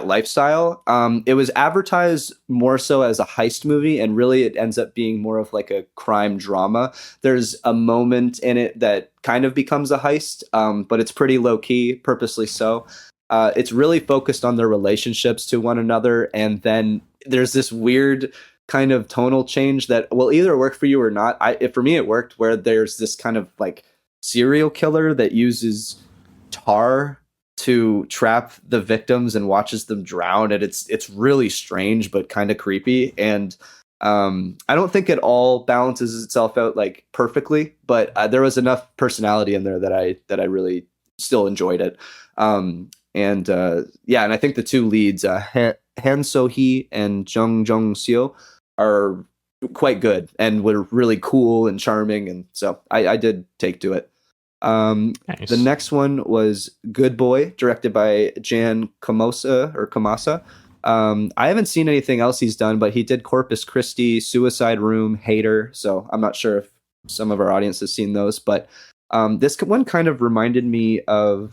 lifestyle. It was advertised more so as a heist movie, and really it ends up being more of like a crime drama. There's a moment in it that kind of becomes a heist, but it's pretty low key, purposely so. It's really focused on their relationships to one another, and then there's this weird kind of tonal change that will either work for you or not. For me, it worked, where there's this kind of like serial killer that uses tar to trap the victims and watches them drown, and it's really strange but kind of creepy. And I don't think it all balances itself out like perfectly, but there was enough personality in there that I really still enjoyed it. And I think the 2 leads, Han So-hee and Jung Jong-seo, are quite good and were really cool and charming, and so I did take to it. Nice. The next one was Good Boy, directed by Jan Kamasa. I haven't seen anything else he's done, but he did Corpus Christi, Suicide Room, Hater, so I'm not sure if some of our audience has seen those, but this one kind of reminded me of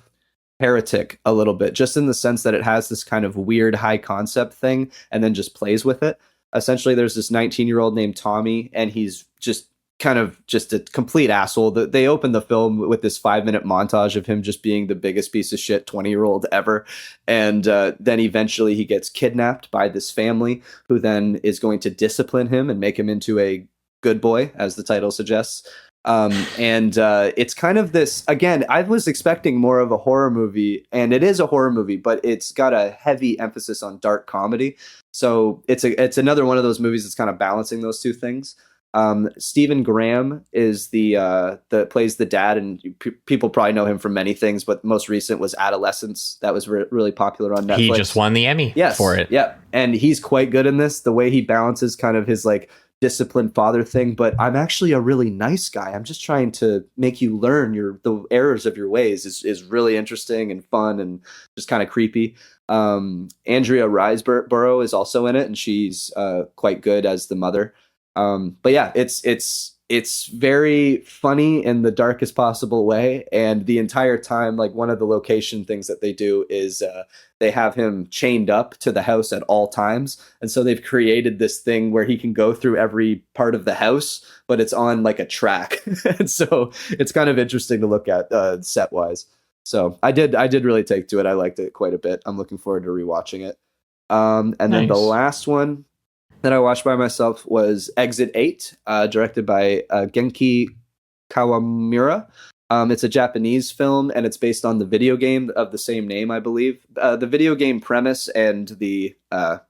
Heretic a little bit, just in the sense that it has this kind of weird high concept thing and then just plays with it. Essentially, there's this 19-year-old named Tommy, and he's just kind of just a complete asshole. They open the film with this 5-minute montage of him just being the biggest piece of shit 20-year-old ever. And then eventually he gets kidnapped by this family, who then is going to discipline him and make him into a good boy, as the title suggests. It's kind of this, again, I was expecting more of a horror movie, and it is a horror movie, but it's got a heavy emphasis on dark comedy. So it's another one of those movies that's kind of balancing those 2 things. Stephen Graham is the plays the dad, and people probably know him from many things, but most recent was Adolescence. That was really popular on Netflix. He just won the Emmy for it. Yeah. And he's quite good in this, the way he balances kind of his like disciplined father thing, but I'm actually a really nice guy. I'm just trying to make you learn the errors of your ways is really interesting and fun and just kind of creepy. Andrea Riseborough is also in it, and she's quite good as the mother. But yeah, it's very funny in the darkest possible way. And the entire time, like, one of the location things that they do is they have him chained up to the house at all times. And so they've created this thing where he can go through every part of the house, but it's on like a track. And so it's kind of interesting to look at set wise. So I did really take to it. I liked it quite a bit. I'm looking forward to rewatching it. And then the last one that I watched by myself was Exit 8, directed by Genki Kawamura. It's a Japanese film, and it's based on the video game of the same name, I believe. The video game premise and the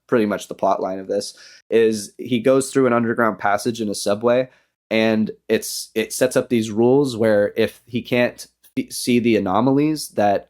pretty much the plot line of this is he goes through an underground passage in a subway, and it sets up these rules where if he can't see the anomalies that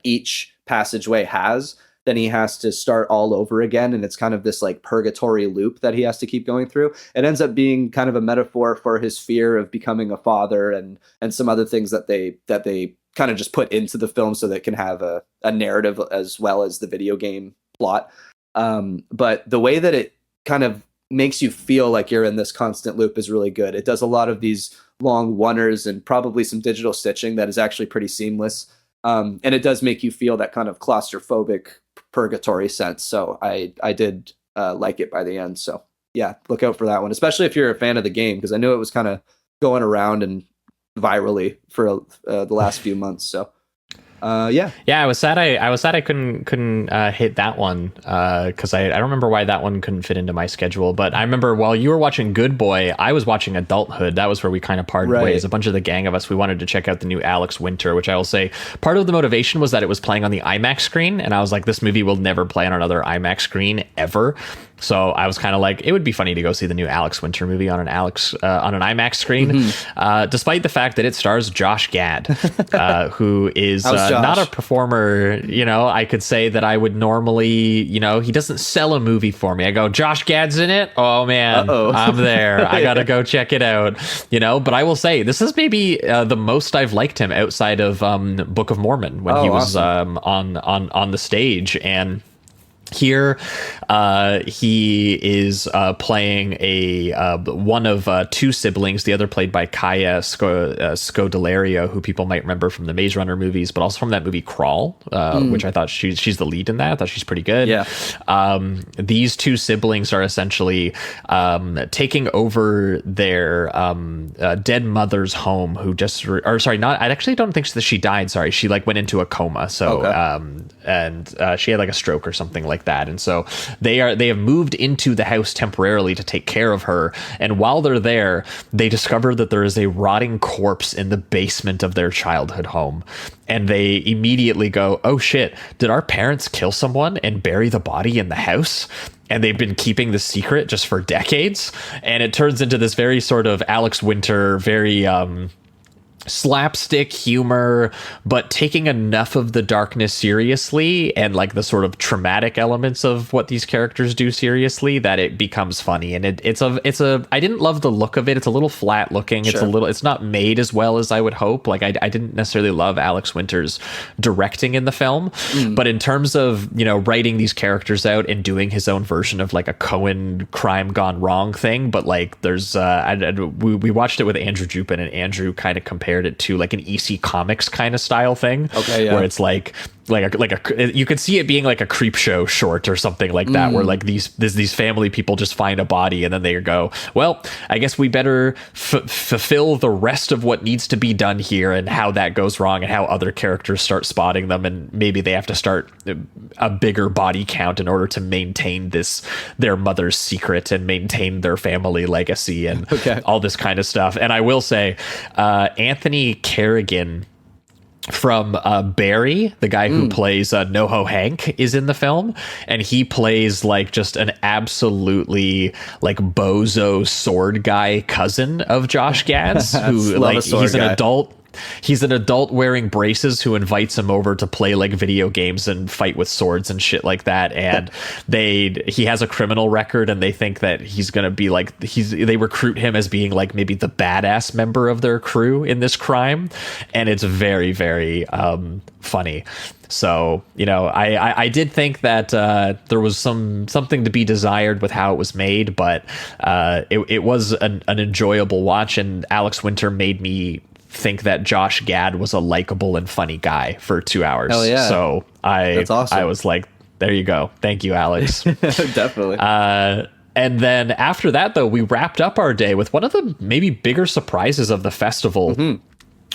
each passageway has, then he has to start all over again, and it's kind of this like purgatory loop that he has to keep going through. It ends up being kind of a metaphor for his fear of becoming a father and some other things that they kind of just put into the film so that it can have a narrative as well as the video game plot. But the way that it kind of makes you feel like you're in this constant loop is really good. It does a lot of these long one-ers and probably some digital stitching that is actually pretty seamless. And it does make you feel that kind of claustrophobic purgatory sense. So I did like it by the end. So yeah, look out for that one, especially if you're a fan of the game, because I knew it was kind of going around and virally for the last few months. So yeah, I was sad I couldn't hit that one because I don't remember why that one couldn't fit into my schedule. But I remember while you were watching Good Boy, I was watching Adulthood. That was where we kind of parted ways. A bunch of the gang of us, we wanted to check out the new Alex Winter, which I will say part of the motivation was that it was playing on the IMAX screen, and I was like, this movie will never play on another IMAX screen ever. So I was kind of like, it would be funny to go see the new Alex Winter movie on an IMAX screen, despite the fact that it stars Josh Gad, who is not a performer. You know, I could say that I would normally, you know, he doesn't sell a movie for me. I go, Josh Gad's in it. Oh man, I'm there. I gotta go check it out. You know, but I will say this is maybe the most I've liked him outside of Book of Mormon when he was on the stage. And here he is playing one of two siblings, the other played by Kaya Scodelario, who people might remember from the Maze Runner movies, but also from that movie Crawl, which I thought she's the lead in that. I thought she's pretty good. These two siblings are essentially taking over their dead mother's home, who I actually don't think that she died. Sorry, she like went into a coma. So and she had like a stroke or something like that, and so they have moved into the house temporarily to take care of her. And while they're there, they discover that there is a rotting corpse in the basement of their childhood home, and they immediately go, oh shit, did our parents kill someone and bury the body in the house? And they've been keeping the secret just for decades. And it turns into this very sort of Alex Winter, very slapstick humor, but taking enough of the darkness seriously and like the sort of traumatic elements of what these characters do seriously, that it becomes funny. And it's a I didn't love the look of it. It's a little flat looking. It's not made as well as I would hope. Like I didn't necessarily love Alex Winter's directing in the film, but in terms of, you know, writing these characters out and doing his own version of like a Coen crime gone wrong thing. But like there's we watched it with Andrew Jupin, and Andrew kind of compared it to like an EC Comics kind of style thing, where it's like you could see it being like a creep show short or something like that, where like these family people just find a body and then they go, well, I guess we better fulfill the rest of what needs to be done here, and how that goes wrong and how other characters start spotting them, and maybe they have to start a bigger body count in order to maintain their mother's secret and maintain their family legacy and all this kind of stuff. And I will say Anthony Carrigan from Barry, the guy who plays NoHo Hank, is in the film, and he plays like just an absolutely like bozo sword guy cousin of Josh Gad's, who like he's an adult. He's an adult wearing braces who invites him over to play like video games and fight with swords and shit like that. And he has a criminal record, and they think that he's going to be like, they recruit him as being like maybe the badass member of their crew in this crime. And it's very, very funny. So, you know, I did think that there was something to be desired with how it was made, but it was an enjoyable watch, and Alex Winter made me think that Josh Gad was a likable and funny guy for 2 hours. Hell yeah. So That's awesome. I was like, there you go. Thank you, Alex. Definitely. And then after that, though, we wrapped up our day with one of the maybe bigger surprises of the festival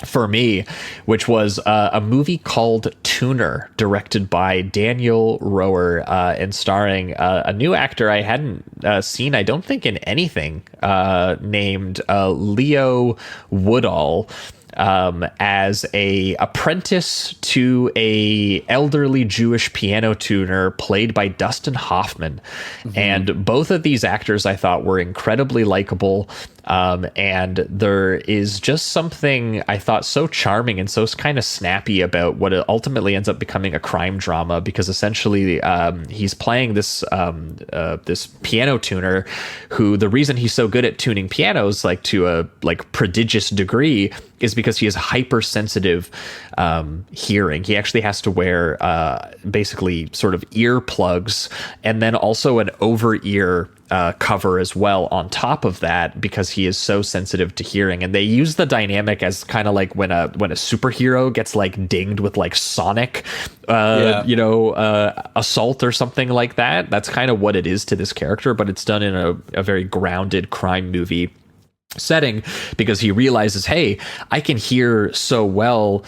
for me, which was a movie called Tuner, directed by Daniel Rower, and starring a new actor I hadn't seen, I don't think, in anything, named Leo Woodall, as a apprentice to a elderly Jewish piano tuner played by Dustin Hoffman. And both of these actors I thought were incredibly likable. And there is just something I thought so charming and so kind of snappy about what ultimately ends up becoming a crime drama, because essentially he's playing this piano tuner who, the reason he's so good at tuning pianos like to a like prodigious degree is because he has hypersensitive hearing. He actually has to wear basically sort of earplugs, and then also an over-ear cover as well on top of that, because he is so sensitive to hearing. And they use the dynamic as kind of like when a superhero gets like dinged with like sonic assault or something like that. That's kind of what it is to this character, but it's done in a very grounded crime movie setting, because he realizes, hey, I can hear so well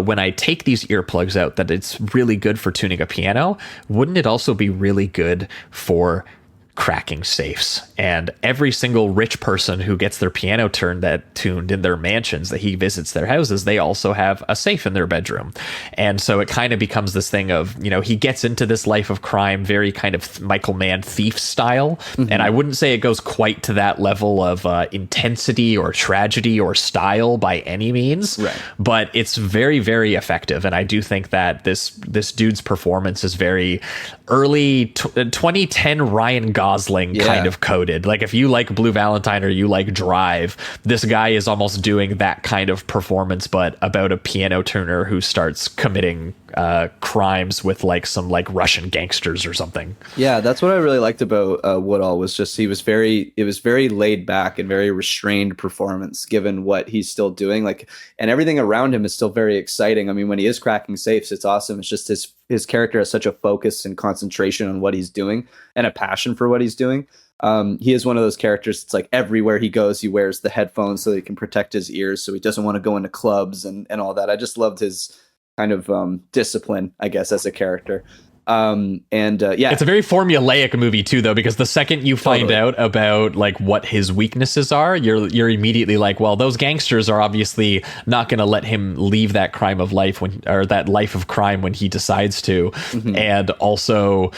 when I take these earplugs out that it's really good for tuning a piano. Wouldn't it also be really good for cracking safes, and every single rich person who gets their piano tuned in their mansions that he visits their houses, they also have a safe in their bedroom. And so it kind of becomes this thing of, he gets into this life of crime very kind of Michael Mann thief style. And I wouldn't say it goes quite to that level of intensity or tragedy or style by any means, right, but it's very, very effective. And I do think that this dude's performance is very early 2010 Ryan Gosling kind of coded. Like, if you like Blue Valentine or you like Drive, this guy is almost doing that kind of performance, but about a piano tuner who starts committing crimes with like some like Russian gangsters or something. Yeah, that's what I really liked about Woodall, was just it was very laid back and very restrained performance given what he's still doing. Like, and everything around him is still very exciting. I mean, when he is cracking safes, it's awesome. It's just his character has such a focus and concentration on what he's doing and a passion for what he's doing. He is one of those characters. It's like everywhere he goes, he wears the headphones so that he can protect his ears, so he doesn't want to go into clubs and all that. I just loved his kind of discipline, I guess, as a character. It's a very formulaic movie too, though, because the second you find out about like what his weaknesses are, you're immediately like, well, those gangsters are obviously not going to let him leave that that life of crime when he decides to. And also,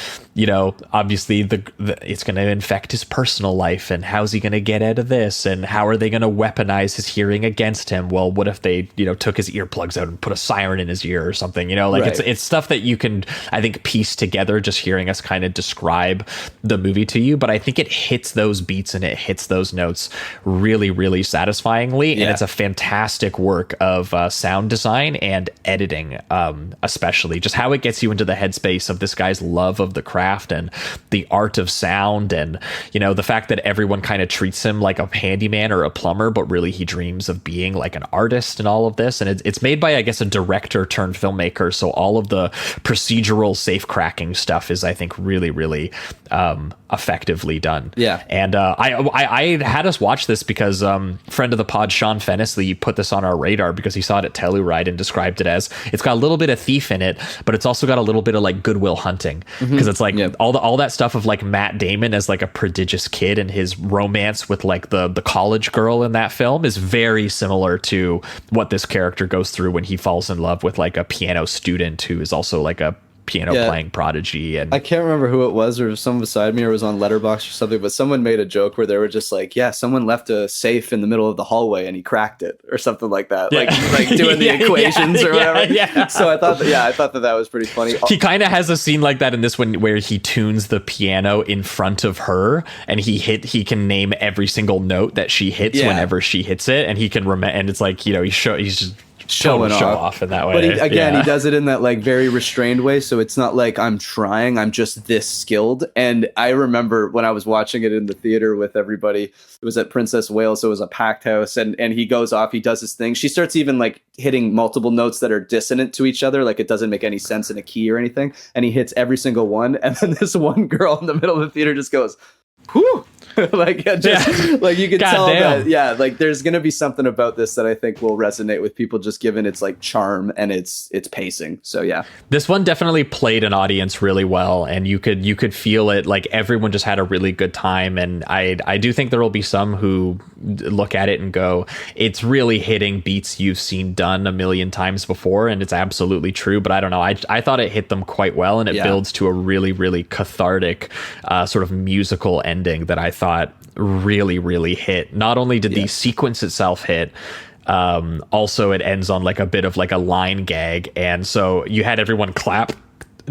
obviously it's going to infect his personal life, and how's he going to get out of this, and how are they going to weaponize his hearing against him? Well, what if they took his earplugs out and put a siren in his ear or something? Right. It's stuff that you can, I think, piece together just hearing us kind of describe the movie to you. But I think it hits those beats and it hits those notes really, really satisfyingly. And it's a fantastic work of sound design and editing, especially just how it gets you into the headspace of this guy's love of the craft and the art of sound, and the fact that everyone kind of treats him like a handyman or a plumber, but really he dreams of being like an artist and all of this. And it's made by, I guess, a director turned filmmaker, so all of the procedural safe cracking stuff is, I think, really, really effectively done. And I had us watch this because friend of the pod Sean Fennisley put this on our radar because he saw it at Telluride and described it as, it's got a little bit of Thief in it, but it's also got a little bit of like Good Will Hunting, because it's like all that stuff of like Matt Damon as like a prodigious kid and his romance with like the college girl in that film is very similar to what this character goes through when he falls in love with like a piano student who is also like a piano playing prodigy. And I can't remember who it was, or someone beside me, or it was on Letterboxd or something, but someone made a joke where they were just like, someone left a safe in the middle of the hallway and he cracked it or something like that, like doing the equations or whatever. So I thought that was pretty funny. He kind of has a scene like that in this one where he tunes the piano in front of her, and he can name every single note that she hits whenever she hits it, and he can remember, and it's like, he's just showing off in that way. But he does it in that like very restrained way, so it's not like I'm trying, I'm just this skilled. And I remember when I was watching it in the theater with everybody, it was at Princess Wales, so it was a packed house, and he goes off, he does his thing. She starts even like hitting multiple notes that are dissonant to each other, like it doesn't make any sense in a key or anything, and he hits every single one, and then this one girl in the middle of the theater just goes, whew. Like you can tell that like there's gonna be something about this that I think will resonate with people, just given its like charm and its pacing. So this one definitely played an audience really well, and you could feel it. Like everyone just had a really good time, and I do think there will be some who look at it and go, it's really hitting beats you've seen done a million times before, and it's absolutely true. But I don't know, I thought it hit them quite well, and it builds to a really, really cathartic sort of musical ending that I thought really, really hit. Not only did the sequence itself hit, also it ends on like a bit of like a line gag, and so you had everyone clap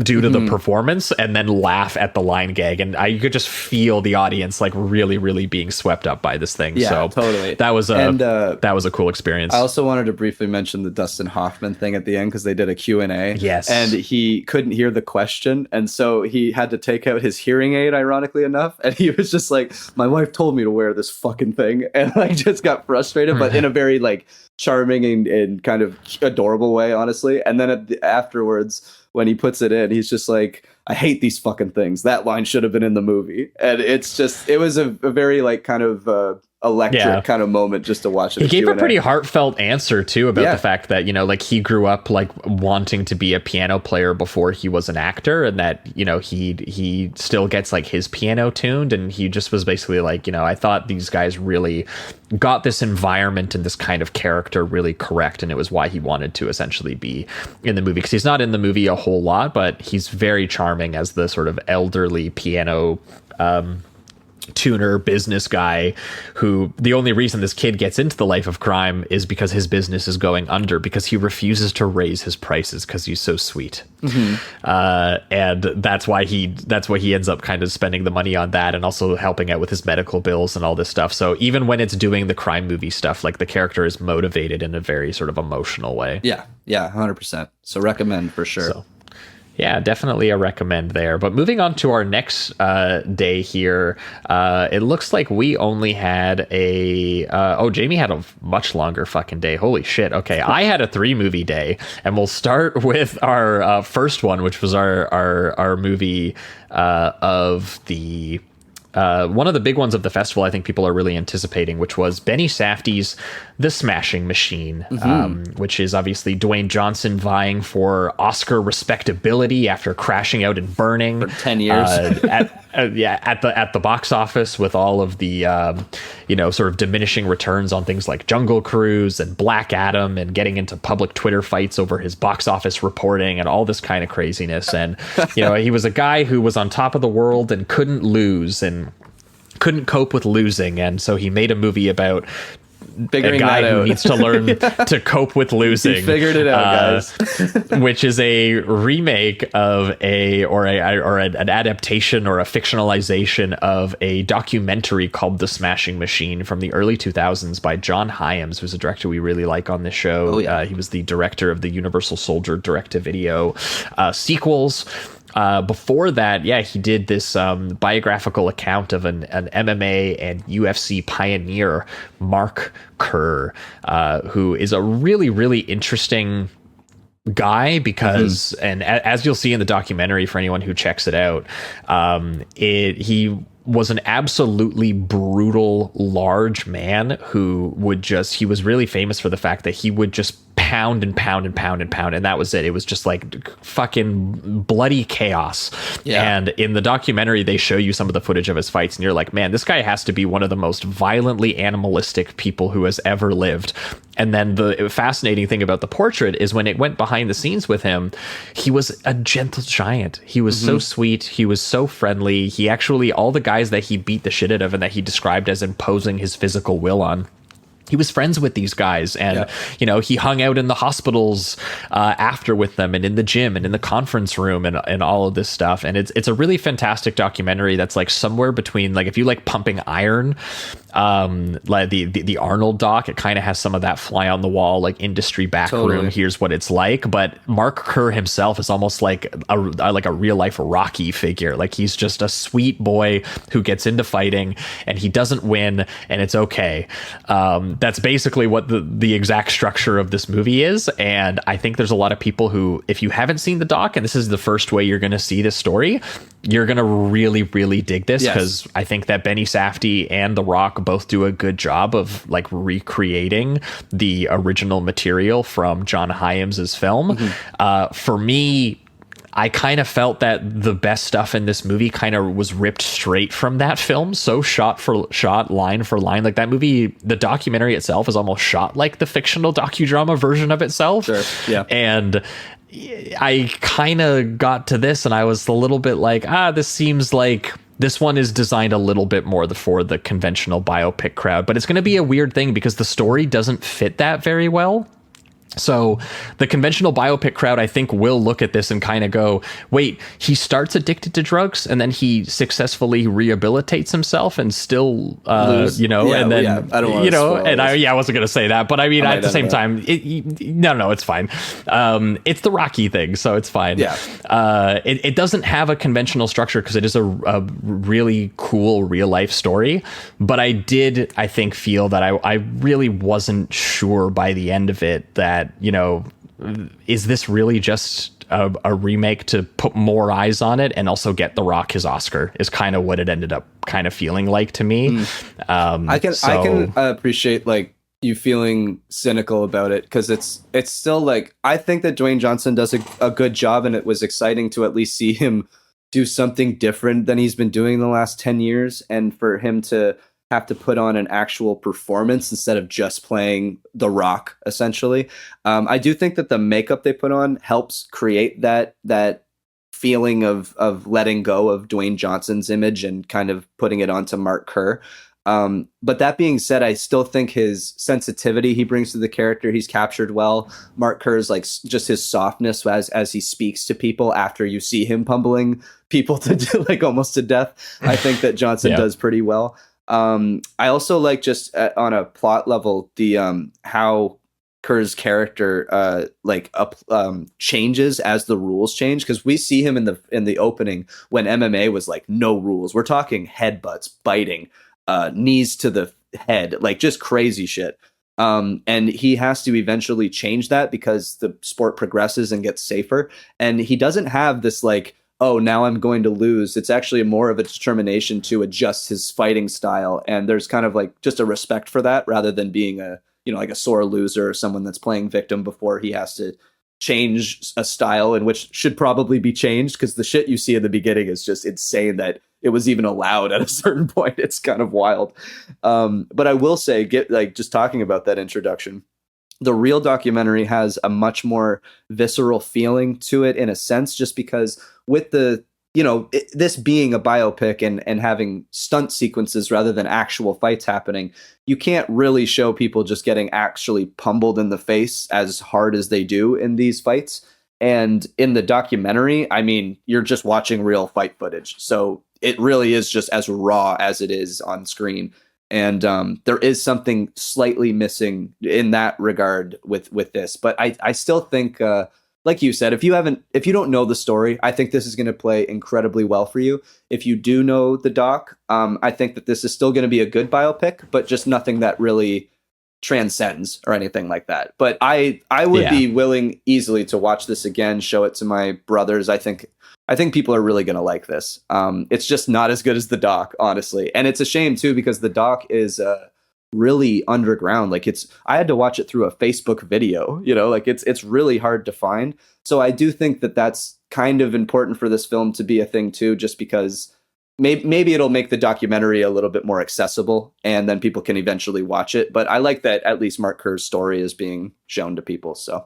due to the performance and then laugh at the line gag, and you could just feel the audience like really, really being swept up by this thing. So totally, that was a cool experience. I also wanted to briefly mention the Dustin Hoffman thing at the end, because they did a Q&A. Yes, and he couldn't hear the question, and so he had to take out his hearing aid, ironically enough, and he was just like, my wife told me to wear this fucking thing, and like just got frustrated, but in a very like charming and kind of adorable way, honestly. And then afterwards, when he puts it in, he's just like, I hate these fucking things. That line should have been in the movie. And it was a very like kind of electric kind of moment just to watch it. He gave a pretty heartfelt answer too about the fact that, you know, like he grew up like wanting to be a piano player before he was an actor, and that, you know, he still gets like his piano tuned, and he just was basically like, you know, I thought these guys really got this environment and this kind of character really correct, and it was why he wanted to essentially be in the movie, because he's not in the movie a whole lot, but he's very charming as the sort of elderly piano tuner business guy who the only reason this kid gets into the life of crime is because his business is going under, because he refuses to raise his prices because he's so sweet. And that's why he ends up kind of spending the money on that, and also helping out with his medical bills and all this stuff. So even when it's doing the crime movie stuff, like the character is motivated in a very sort of emotional way. Yeah 100%. So recommend for sure. So, yeah, definitely a recommend there. But moving on to our next day here, it looks like we only had Jamie had a much longer fucking day. Holy shit. Okay, I had a 3-movie day, and we'll start with our first one, which was our movie of the one of the big ones of the festival I think people are really anticipating, which was Benny Safdie's The Smashing Machine, which is obviously Dwayne Johnson vying for Oscar respectability after crashing out and burning for 10 years at the box office, with all of the sort of diminishing returns on things like Jungle Cruise and Black Adam, and getting into public Twitter fights over his box office reporting and all this kind of craziness. And he was a guy who was on top of the world and couldn't lose and couldn't cope with losing, and so he made a movie about figuring a guy that out. who needs to learn to cope with losing. He figured it out, guys. Which is a remake of an adaptation or a fictionalization of a documentary called The Smashing Machine from the early 2000s by John Hyams, who's a director we really like on this show. Oh, yeah. He was the director of the Universal Soldier direct-to-video sequels. Before that, he did this biographical account of an MMA and UFC pioneer, Mark Kerr, who is a really, really interesting guy because, and as you'll see in the documentary for anyone who checks it out, he was an absolutely brutal, large man who he was really famous for the fact that he would just pound and pound and pound and pound, and that was it. It was just like fucking bloody chaos. And in the documentary they show you some of the footage of his fights, and you're like, man, this guy has to be one of the most violently animalistic people who has ever lived. And then the fascinating thing about the portrait is when it went behind the scenes with him, he was a gentle giant. He was so sweet. He was so friendly. He actually, all the guys that he beat the shit out of and that he described as imposing his physical will on, he was friends with these guys, and he hung out in the hospitals after with them, and in the gym and in the conference room and all of this stuff. And it's a really fantastic documentary that's like somewhere between, like, if you like Pumping Iron, like the Arnold doc, it kind of has some of that fly on the wall, like industry backroom. Here's what it's like. But Mark Kerr himself is almost like a real life Rocky figure. Like, he's just a sweet boy who gets into fighting, and he doesn't win, and it's okay. That's basically what the exact structure of this movie is. And I think there's a lot of people who, if you haven't seen the doc and this is the first way you're going to see this story, you're going to really, really dig this, because I think that Benny Safdie and The Rock both do a good job of like recreating the original material from John Hyams's film. For me, I kind of felt that the best stuff in this movie kind of was ripped straight from that film. So shot for shot, line for line, like that movie, the documentary itself is almost shot like the fictional docudrama version of itself. Sure. Yeah. And I kind of got to this and I was a little bit like, this seems like this one is designed a little bit more for the conventional biopic crowd, but it's going to be a weird thing because the story doesn't fit that very well. So the conventional biopic crowd, I think, will look at this and kind of go, wait, he starts addicted to drugs and then he successfulit's himself and still, and then, I don't want to and I wasn't going to say that, but I mean, at the same time, no, it's fine. It's the Rocky thing, so it's fine. Yeah. It doesn't have a conventional structure because it is a really cool real life story, but I think, feel that I really wasn't sure by the end of it that, is this really just a remake to put more eyes on it and also get The Rock his Oscar is kind of what it ended up kind of feeling like to me. I can appreciate like you feeling cynical about it, because it's still like, I think that Dwayne Johnson does a good job, and it was exciting to at least see him do something different than he's been doing the last 10 years, and for him to have to put on an actual performance instead of just playing The Rock, essentially. I do think that the makeup they put on helps create that feeling of letting go of Dwayne Johnson's image and kind of putting it onto Mark Kerr. But that being said, I still think his sensitivity he brings to the character, he's captured well. Mark Kerr's like just his softness as he speaks to people after you see him pummeling people to like almost to death. I think that Johnson does pretty well. I also like just on a plot level, the how Kerr's character changes as the rules change, because we see him in the opening when MMA was like no rules. We're talking headbutts, biting, knees to the head, like just crazy shit. And he has to eventually change that because the sport progresses and gets safer. And he doesn't have this like, oh, now I'm going to lose. It's actually more of a determination to adjust his fighting style. And there's kind of like just a respect for that, rather than being like a sore loser or someone that's playing victim before he has to change a style, in which should probably be changed, because the shit you see in the beginning is just insane that it was even allowed at a certain point. It's kind of wild. But I will say, just talking about that introduction, the real documentary has a much more visceral feeling to it, in a sense, just because with the, this being a biopic and having stunt sequences rather than actual fights happening, you can't really show people just getting actually pummeled in the face as hard as they do in these fights. And in the documentary, I mean, you're just watching real fight footage. So it really is just as raw as it is on screen. And there is something slightly missing in that regard with this. But I still think, like you said, if you don't know the story, I think this is going to play incredibly well for you. If you do know the doc, I think that this is still going to be a good biopic, but just nothing that really transcends or anything like that. But I would be willing easily to watch this again, show it to my brothers. I think people are really going to like this. It's just not as good as the doc, honestly. And it's a shame too, because the doc is really underground. Like I had to watch it through a Facebook video, it's really hard to find. So I do think that that's kind of important for this film to be a thing too, just because maybe it'll make the documentary a little bit more accessible, and then people can eventually watch it. But I like that at least Mark Kerr's story is being shown to people. So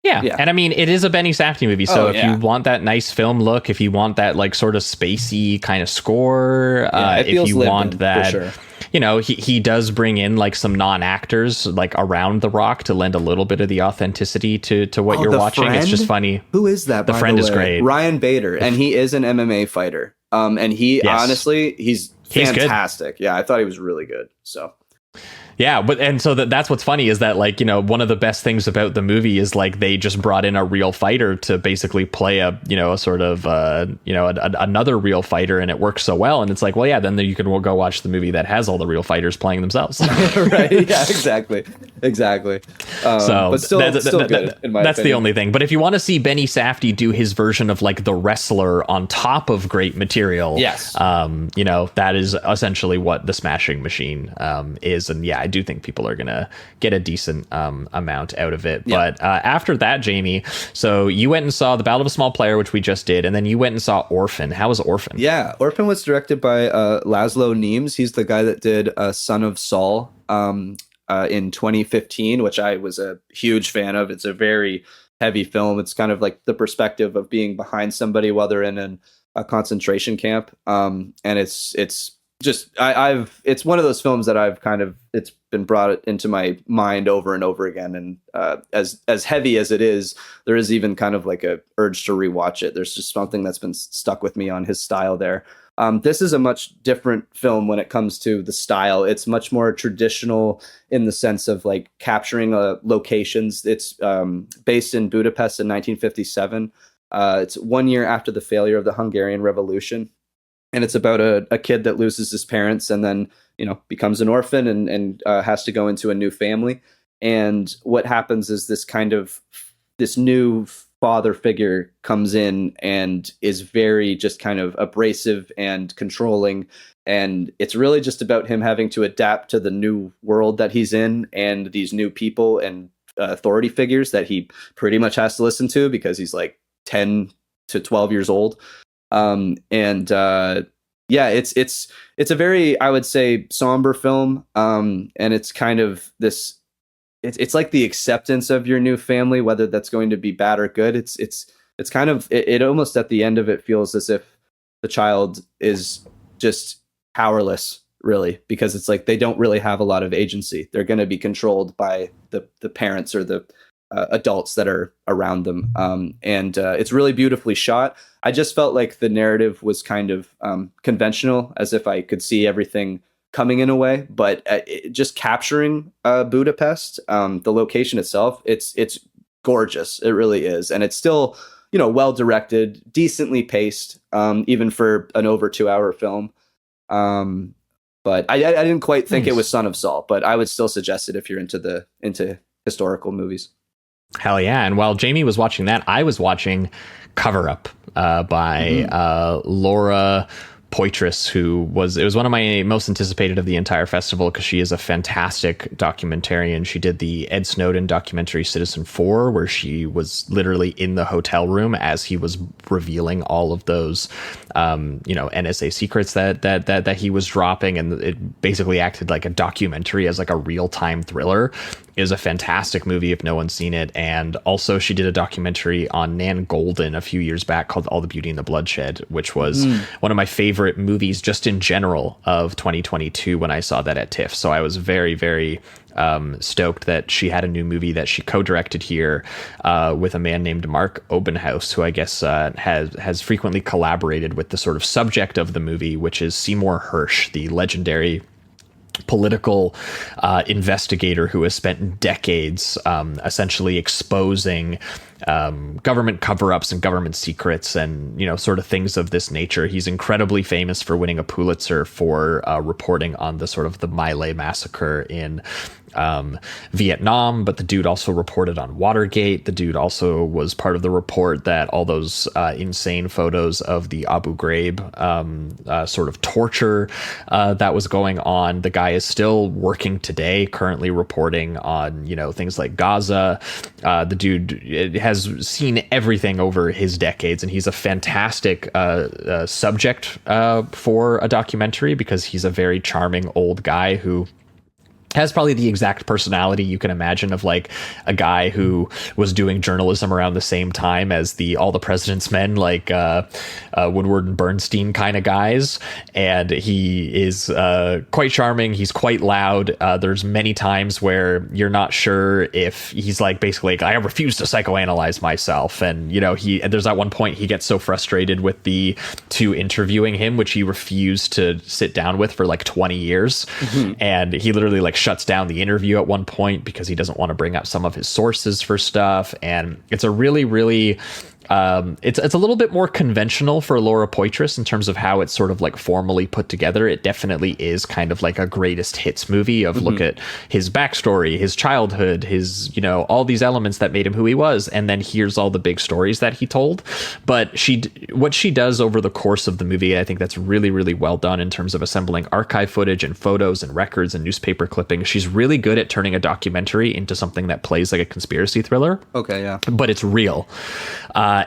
yeah. And I mean, it is a Benny Safdie movie, so if you want that nice film look, if you want that like sort of spacey kind of score, if you want that, for sure. He does bring in like some non-actors like around The Rock to lend a little bit of the authenticity to what you're watching. Friend? It's just funny. Who is that? The Friend is great. Ryan Bader, and he is an MMA fighter. And he honestly, he's fantastic. Yeah, I thought he was really good. So. Yeah, and so that's what's funny is that like, one of the best things about the movie is like they just brought in a real fighter to basically play a sort of another real fighter, and it works so well. And it's like, well, yeah, then you can go watch the movie that has all the real fighters playing themselves. Right? Yeah, exactly. So but still good, in my that's opinion. The only thing. But if you want to see Benny Safdie do his version of like the wrestler on top of great material, yes, that is essentially what the Smashing Machine is. And yeah, I do think people are gonna get a decent amount out of it. Yeah. But after that, Jamie, so you went and saw The Ballad of a Small Player, which we just did, and then you went and saw Orphan. How was Orphan? Yeah, Orphan was directed by Laszlo Nemes. He's the guy that did Son of Saul in 2015, which I was a huge fan of. It's a very heavy film. It's kind of like the perspective of being behind somebody while they're in a concentration camp, and it's just it's one of those films that it's been brought into my mind over and over again, and as heavy as it is, there is even kind of like a urge to rewatch it. There's just something that's been stuck with me on his style there. This is a much different film when it comes to the style. It's much more traditional in the sense of like capturing locations. It's based in Budapest in 1957. It's 1 year after the failure of the Hungarian Revolution. And it's about a kid that loses his parents and then, becomes an orphan and has to go into a new family. And what happens is this new father figure comes in and is very just kind of abrasive and controlling. And it's really just about him having to adapt to the new world that he's in and these new people and authority figures that he pretty much has to listen to because he's like 10 to 12 years old. Yeah, it's a very, I would say, somber film. And it's kind of this, it's like the acceptance of your new family, whether that's going to be bad or good. It's kind of, it almost at the end of it feels as if the child is just powerless, really, because it's like they don't really have a lot of agency. They're going to be controlled by the parents or the adults that are around them. It's really beautifully shot. I just felt like the narrative was kind of conventional, as if I could see everything coming in a way, but just capturing Budapest, the location itself, it's gorgeous. It really is. And it's still, well directed, decently paced, even for an over 2-hour film. But I didn't quite think it was Son of Saul, but I would still suggest it if you're into historical movies. Hell yeah. And while Jamie was watching that, I was watching Cover Up by Laura Poitras, it was one of my most anticipated of the entire festival because she is a fantastic documentarian. She did the Ed Snowden documentary Citizen 4, where she was literally in the hotel room as he was revealing all of those NSA secrets that he was dropping, and it basically acted like a documentary as like a real-time thriller. It was a fantastic movie if no one's seen it. And also she did a documentary on Nan Goldin a few years back called All the Beauty and the Bloodshed, which was one of my favorite movies just in general of 2022 when I saw that at TIFF. So I was very, very stoked that she had a new movie that she co-directed here with a man named Mark Obenhaus, who I guess has frequently collaborated with the sort of subject of the movie, which is Seymour Hersh, the legendary political investigator who has spent decades essentially exposing government cover-ups and government secrets and sort of things of this nature. He's incredibly famous for winning a Pulitzer for reporting on the sort of the My Lai massacre in Vietnam, but the dude also reported on Watergate. The dude also was part of the report that all those insane photos of the Abu Ghraib sort of torture that was going on. The guy is still working today, currently reporting on things like Gaza. The dude has seen everything over his decades, and he's a fantastic subject for a documentary because he's a very charming old guy who has probably the exact personality you can imagine of like a guy who was doing journalism around the same time as All the President's Men, like Woodward and Bernstein kind of guys. And he is quite charming. He's quite loud. There's many times where you're not sure if he's like basically like, I refuse to psychoanalyze myself. And there's at one point he gets so frustrated with the two interviewing him, which he refused to sit down with for like 20 years. And he literally like shuts down the interview at one point because he doesn't want to bring up some of his sources for stuff. And it's a really, really it's a little bit more conventional for Laura Poitras in terms of how it's sort of like formally put together. It definitely is kind of like a greatest hits movie of look at his backstory, his childhood, his, all these elements that made him who he was. And then here's all the big stories that he told. But what she does over the course of the movie, I think that's really, really well done in terms of assembling archive footage and photos and records and newspaper clippings. She's really good at turning a documentary into something that plays like a conspiracy thriller. Okay, yeah. But it's real.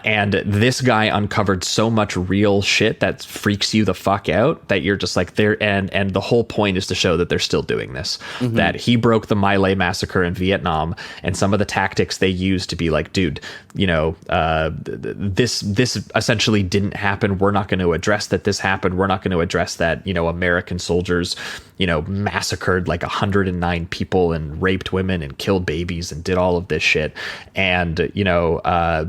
And this guy uncovered so much real shit that freaks you the fuck out that you're just like there. And the whole point is to show that they're still doing this, that he broke the My Lai massacre in Vietnam and some of the tactics they used to be like, dude, this essentially didn't happen. We're not going to address that this happened. We're not going to address that, American soldiers, massacred like 109 people and raped women and killed babies and did all of this shit. And,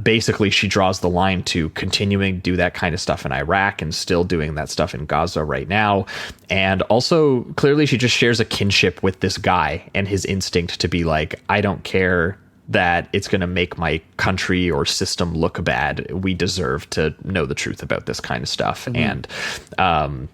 basically she draws the line to continuing to do that kind of stuff in Iraq and still doing that stuff in Gaza right now. And also clearly she just shares a kinship with this guy and his instinct to be like, I don't care that it's going to make my country or system look bad. We deserve to know the truth about this kind of stuff. And,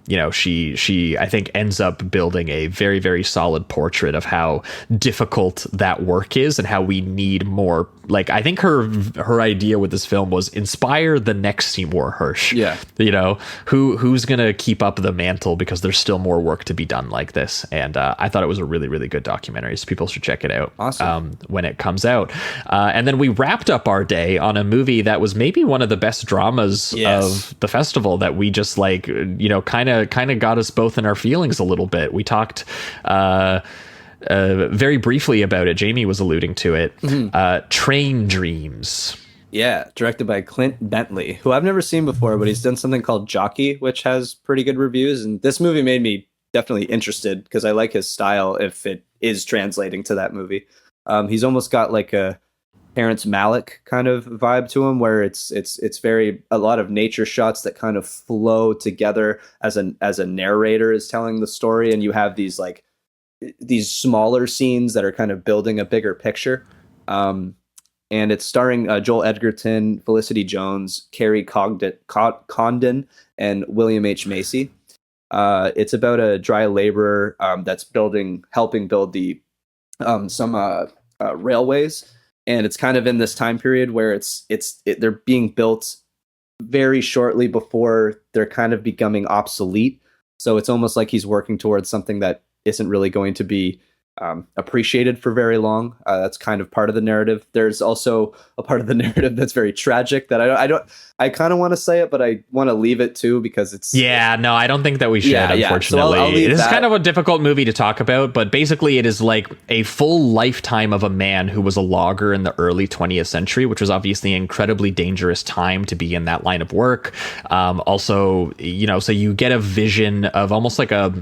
you know, she, I think, ends up building a very, very solid portrait of how difficult that work is and how we need more. Like, I think her idea with this film was inspire the next Seymour Hersh. Yeah. You know, who's going to keep up the mantle, because there's still more work to be done like this. And I thought it was a really, really good documentary. So people should check it out. Awesome. When it comes out. And then we wrapped up our day on a movie that was maybe one of the best dramas of the festival, that we just like, you know, kind of got us both in our feelings a little bit. We talked very briefly about it. Jamie was alluding to it. Train Dreams. Yeah, directed by Clint Bentley, who I've never seen before, but he's done something called Jockey, which has pretty good reviews. And this movie made me definitely interested, because I like his style if it is translating to that movie. He's almost got like a Terrence Malick kind of vibe to him, where it's very a lot of nature shots that kind of flow together as a narrator is telling the story, and you have these smaller scenes that are kind of building a bigger picture. And it's starring Joel Edgerton, Felicity Jones, Carrie Condon, and William H. Macy. It's about a dry laborer that's helping build some railways, and it's kind of in this time period where they're being built very shortly before they're kind of becoming obsolete. So it's almost like he's working towards something that isn't really going to be appreciated for very long. That's kind of part of the narrative. There's also a part of the narrative that's very tragic that I kind of want to say it, but I want to leave it too, because it's... Yeah, no, I don't think that we should, unfortunately. So I'll this is kind of a difficult movie to talk about, but basically it is like a full lifetime of a man who was a logger in the early 20th century, which was obviously an incredibly dangerous time to be in that line of work. Also, you know, so you get a vision of almost like a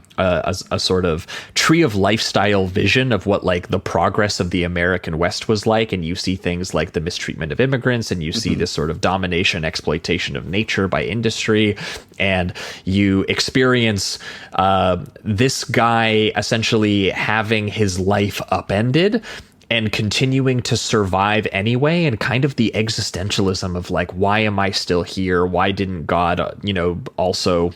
sort of tree of lifestyle vision of what like the progress of the American West was like, and you see things like the mistreatment of immigrants, and you see this sort of domination, exploitation of nature by industry, and you experience this guy essentially having his life upended and continuing to survive anyway, and kind of the existentialism of like, why am I still here? Why didn't God, you know, also,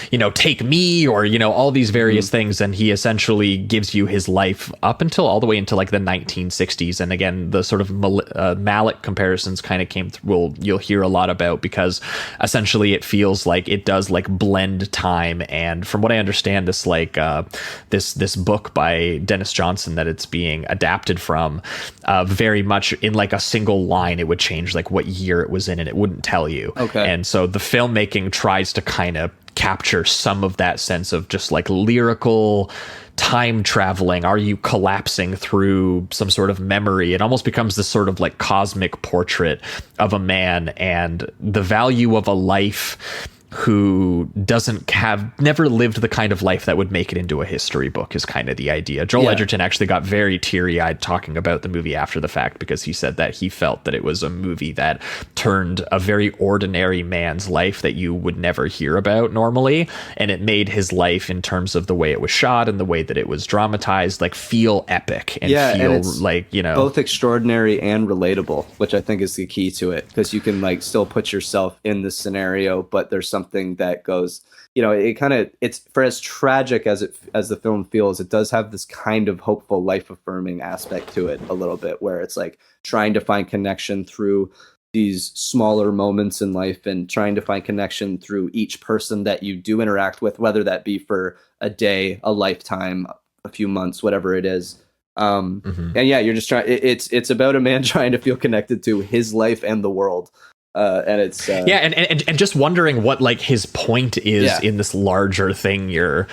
you know, take me, or, you know, all these various things. And he essentially gives you his life up until all the way into like the 1960s. And again, the sort of Malick comparisons kind of came through. Well, you'll hear a lot about, because essentially it feels like it does like blend time. And from what I understand, this like this book by Dennis Johnson that it's being adapted from, very much in like a single line, it would change like what year it was in, and it wouldn't tell you. Okay. And so the filmmaking tries to kind of capture some of that sense of just like lyrical time traveling. Are you collapsing through some sort of memory? It almost becomes this sort of like cosmic portrait of a man and the value of a life who never lived the kind of life that would make it into a history book, is kind of the idea. Joel Edgerton actually got very teary-eyed talking about the movie after the fact, because he said that he felt that it was a movie that turned a very ordinary man's life that you would never hear about normally, and it made his life, in terms of the way it was shot and the way that it was dramatized, like feel epic and feel and like, you know, both extraordinary and relatable, which I think is the key to it, because you can like still put yourself in this scenario, but there's something that goes, you know, it's for as tragic as the film feels, it does have this kind of hopeful, life affirming aspect to it a little bit, where it's like trying to find connection through these smaller moments in life, and trying to find connection through each person that you do interact with, whether that be for a day, a lifetime, a few months, whatever it is. And yeah, you're just trying, it's about a man trying to feel connected to his life and the world. And it's and just wondering what like his point is in this larger thing you're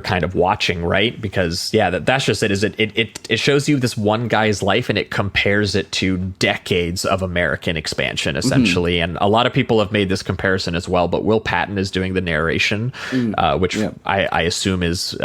kind of watching, right? Because that's just it. Is it shows you this one guy's life, and it compares it to decades of American expansion, essentially. And a lot of people have made this comparison as well. But Will Patton is doing the narration, which I assume is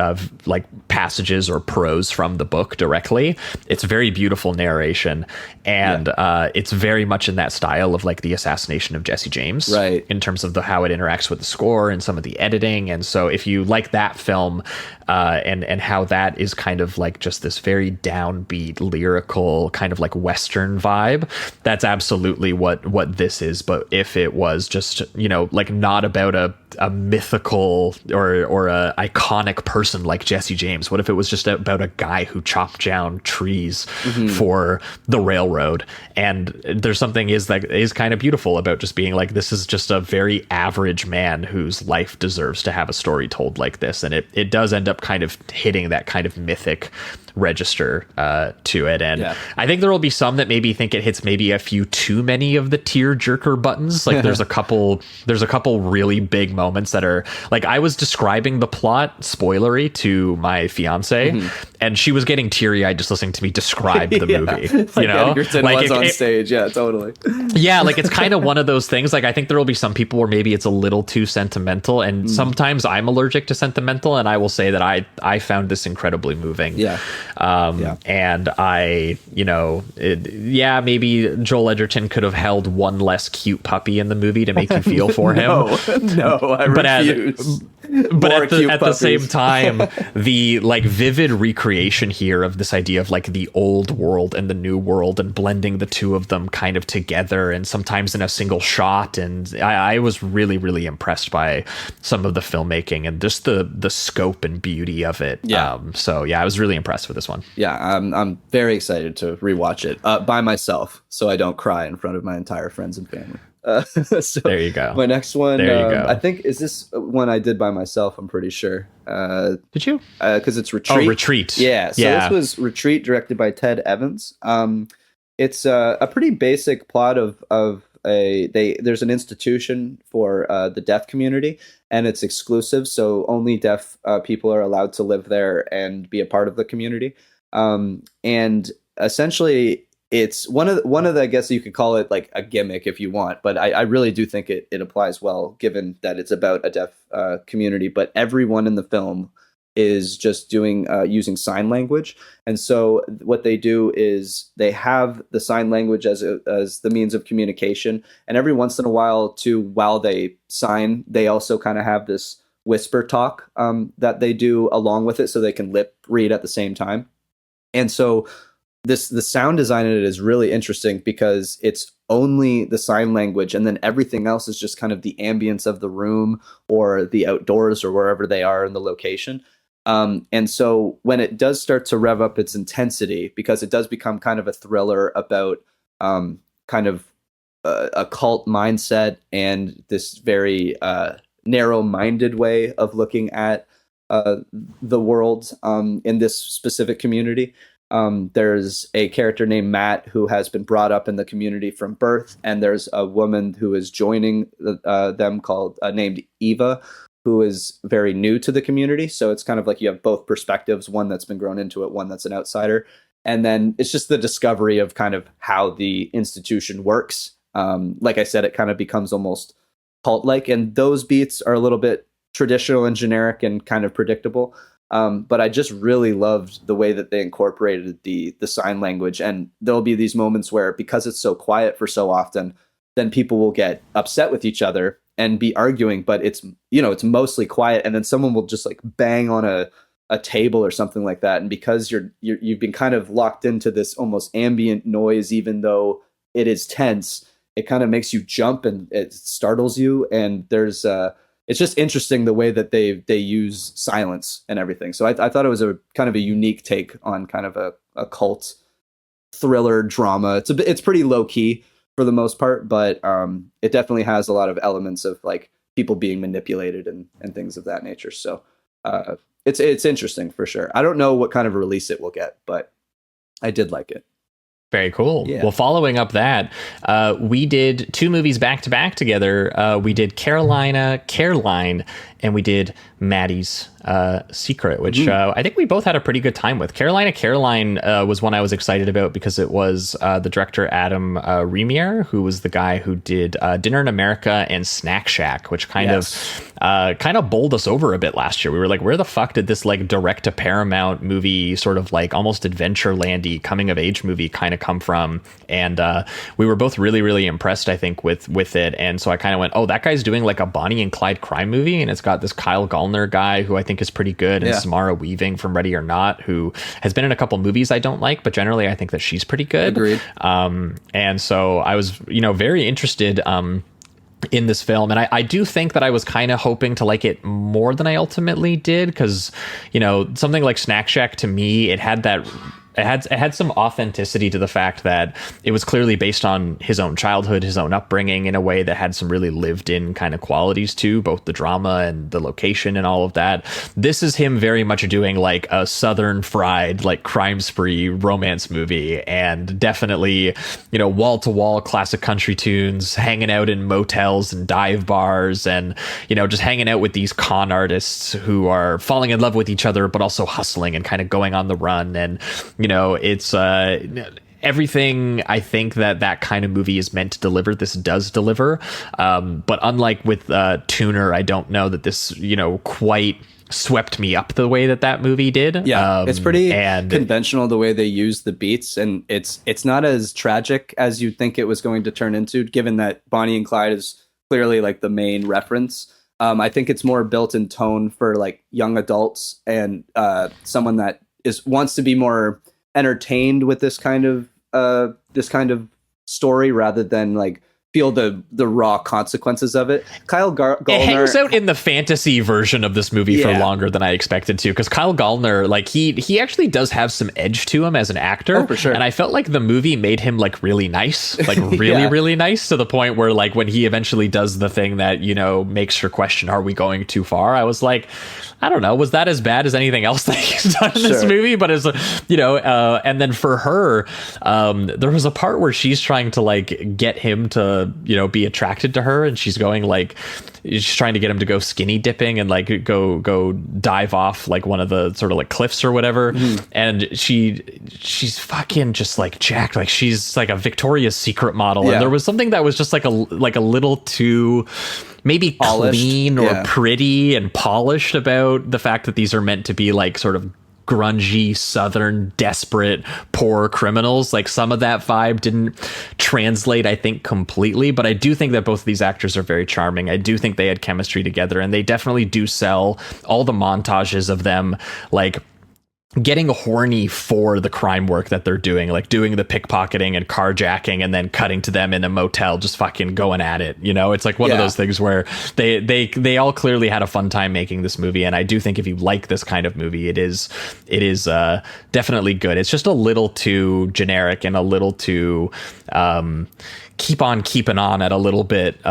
like passages or prose from the book directly. It's very beautiful narration, and it's very much in that style of like the assassination of Jesse James, right? In terms of how it interacts with the score and some of the editing. And so if you like that film, film, and how that is kind of like just this very downbeat, lyrical kind of like Western vibe. That's absolutely what this is. But if it was just, you know, like not about a mythical or a iconic person like Jesse James, what if it was just about a guy who chopped down trees for the railroad? And there's something that is kind of beautiful about just being like, this is just a very average man whose life deserves to have a story told like this. And it does end up kind of hitting that kind of mythic register to it. And I think there will be some that maybe think it hits maybe a few too many of the tear jerker buttons. Like there's a couple really big moments that are like, I was describing the plot spoilery to my fiance and she was getting teary eyed just listening to me describe the movie. Like you know, Edgerton like was on stage. Yeah, totally. Yeah, like it's kind of one of those things. Like I think there will be some people where maybe it's a little too sentimental, and sometimes I'm allergic to sentimental, and I will say that I found this incredibly moving. And I, you know, maybe Joel Edgerton could have held one less cute puppy in the movie to make you feel for him. No, I refuse. But at the same time, the like vivid recreation here of this idea of like the old world and the new world and blending the two of them kind of together and sometimes in a single shot. And I was really, really impressed by some of the filmmaking and just the scope and beauty of it. So I was really impressed with this one. Yeah, I'm very excited to rewatch it by myself so I don't cry in front of my entire friends and family. So there you go. My next one, I think, is this one I did by myself? I'm pretty sure. Did you? Because it's Retreat. Oh, Retreat. Yeah. So this was Retreat, directed by Ted Evans. It's a pretty basic plot of there's an institution for the deaf community, and it's exclusive, so only deaf people are allowed to live there and be a part of the community. And essentially, it's one of the, I guess you could call it like a gimmick if you want, but I really do think it applies well, given that it's about a deaf community. But everyone in the film is just doing using sign language, and so what they do is they have the sign language as the means of communication, and every once in a while too, while they sign, they also kind of have this whisper talk that they do along with it, so they can lip read at the same time. And so the sound design in it is really interesting because it's only the sign language, and then everything else is just kind of the ambience of the room or the outdoors or wherever they are in the location. And so when it does start to rev up its intensity, because it does become kind of a thriller about kind of a cult mindset and this very narrow-minded way of looking at the world in this specific community. There's a character named Matt who has been brought up in the community from birth, and there's a woman who is joining them called named Eva, who is very new to the community. So it's kind of like you have both perspectives, one that's been grown into it, one that's an outsider. And then it's just the discovery of kind of how the institution works. Like I said, it kind of becomes almost cult-like, and those beats are a little bit traditional and generic and kind of predictable. But I just really loved the way that they incorporated the sign language. And there'll be these moments where, because it's so quiet for so often, then people will get upset with each other and be arguing, but it's mostly quiet. And then someone will just like bang on a table or something like that. And because you've been kind of locked into this almost ambient noise, even though it is tense, it kind of makes you jump and it startles you. And there's it's just interesting the way that they use silence and everything. So I thought it was a kind of a unique take on kind of a cult thriller drama. It's pretty low key for the most part, but it definitely has a lot of elements of like people being manipulated and things of that nature. So it's interesting for sure. I don't know what kind of release it will get, but I did like it. Very cool. Yeah. Well, following up that, we did two movies back to back together. We did Caroline, and we did Maddie's Secret, which I think we both had a pretty good time with. Caroline was one I was excited about because it was the director Adam Remier, who was the guy who did Dinner in America and Snack Shack, which kind of bowled us over a bit last year. We were like, where the fuck did this like direct to Paramount movie, sort of like almost Adventurelandy coming of age movie kind of come from? And we were both really, really impressed, I think, with it. And so I kind of went, oh, that guy's doing like a Bonnie and Clyde crime movie, and it's got this Kyle Gallner guy who I think think is pretty good, and Samara Weaving from Ready or Not, who has been in a couple movies I don't like, but generally I think that she's pretty good. Agreed. And so I was, very interested in this film, and I do think that I was kind of hoping to like it more than I ultimately did, because something like Snack Shack, to me, it had some authenticity to the fact that it was clearly based on his own childhood, his own upbringing, in a way that had some really lived in kind of qualities too, both the drama and the location and all of that. This is him very much doing like a Southern fried, like crime spree romance movie, and definitely, wall to wall classic country tunes, hanging out in motels and dive bars, and, just hanging out with these con artists who are falling in love with each other, but also hustling and kind of going on the run. And, it's everything I think that kind of movie is meant to deliver. This does deliver. But unlike with Tuner, I don't know that this, quite swept me up the way that movie did. Yeah, it's pretty conventional the way they use the beats, and it's not as tragic as you'd think it was going to turn into, given that Bonnie and Clyde is clearly like the main reference. I think it's more built in tone for like young adults and someone that wants to be more entertained with this kind of story, rather than like feel the raw consequences of it. Kyle Gallner, it hangs out in the fantasy version of this movie for longer than I expected to, because Kyle Gallner, like he actually does have some edge to him as an actor, for sure. And I felt like the movie made him like really nice, like really really nice, to the point where like when he eventually does the thing that makes her question, are we going too far? I was like, I don't know, was that as bad as anything else that he's done in this movie? But as and then for her, there was a part where she's trying to like get him to be attracted to her, and she's going like, she's trying to get him to go skinny dipping and like go dive off like one of the sort of like cliffs or whatever. And she's fucking just like jacked, like she's like a Victoria's Secret model. And there was something that was just like a little too maybe polished, clean or pretty and polished about the fact that these are meant to be like sort of grungy, Southern, desperate, poor criminals. Like some of that vibe didn't translate, I think, completely, but I do think that both of these actors are very charming. I do think they had chemistry together, and they definitely do sell all the montages of them like getting horny for the crime work that they're doing, like doing the pickpocketing and carjacking, and then cutting to them in a motel just fucking going at it. It's like one of those things where they all clearly had a fun time making this movie. And I do think if you like this kind of movie, it is definitely good. It's just a little too generic and a little too keep on keeping on at a little bit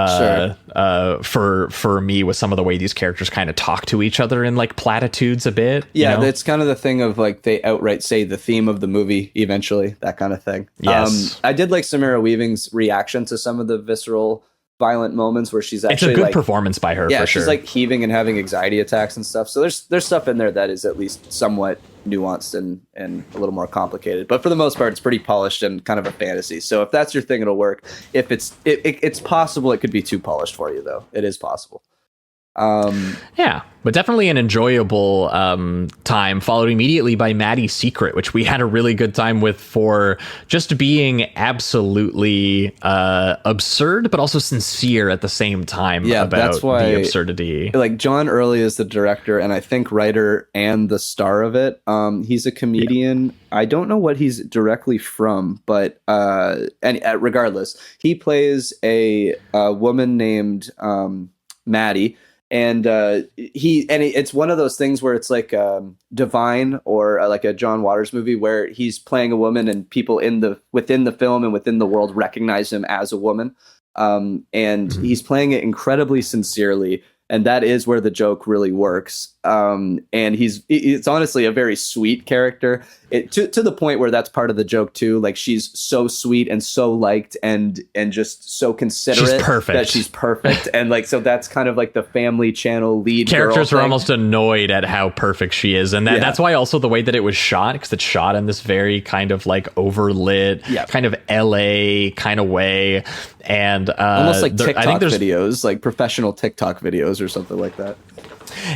for me, with some of the way these characters kind of talk to each other in like platitudes a bit. That's kind of the thing of like they outright say the theme of the movie eventually, that kind of thing. I did like Samara Weaving's reaction to some of the visceral violent moments where she's actually, it's a good like, performance by her. For sure. She's like heaving and having anxiety attacks and stuff. So there's stuff in there that is at least somewhat nuanced and a little more complicated, but for the most part it's pretty polished and kind of a fantasy. So if that's your thing, it'll work. If it's possible it could be too polished for you, though. It is possible. But definitely an enjoyable time, followed immediately by Maddie's Secret, which we had a really good time with for just being absolutely absurd, but also sincere at the same time about that's why, the absurdity. Like John Early is the director and I think writer and the star of it. He's a comedian. I don't know what he's directly from, but regardless, he plays a woman named Maddie. And it's one of those things where it's like Divine or like a John Waters movie where he's playing a woman and people within the film and within the world recognize him as a woman. And he's playing it incredibly sincerely. And that is where the joke really works. And it's honestly a very sweet character, to the point where that's part of the joke too. Like she's so sweet and so liked and just so considerate. She's perfect. That she's perfect. And like, so that's kind of like the Family Channel lead characters girl were thing. Almost annoyed at how perfect she is. And that's why also the way that it was shot, because it's shot in this very kind of like overlit, kind of LA kind of way. And almost like TikTok videos, like professional TikTok videos or something like that.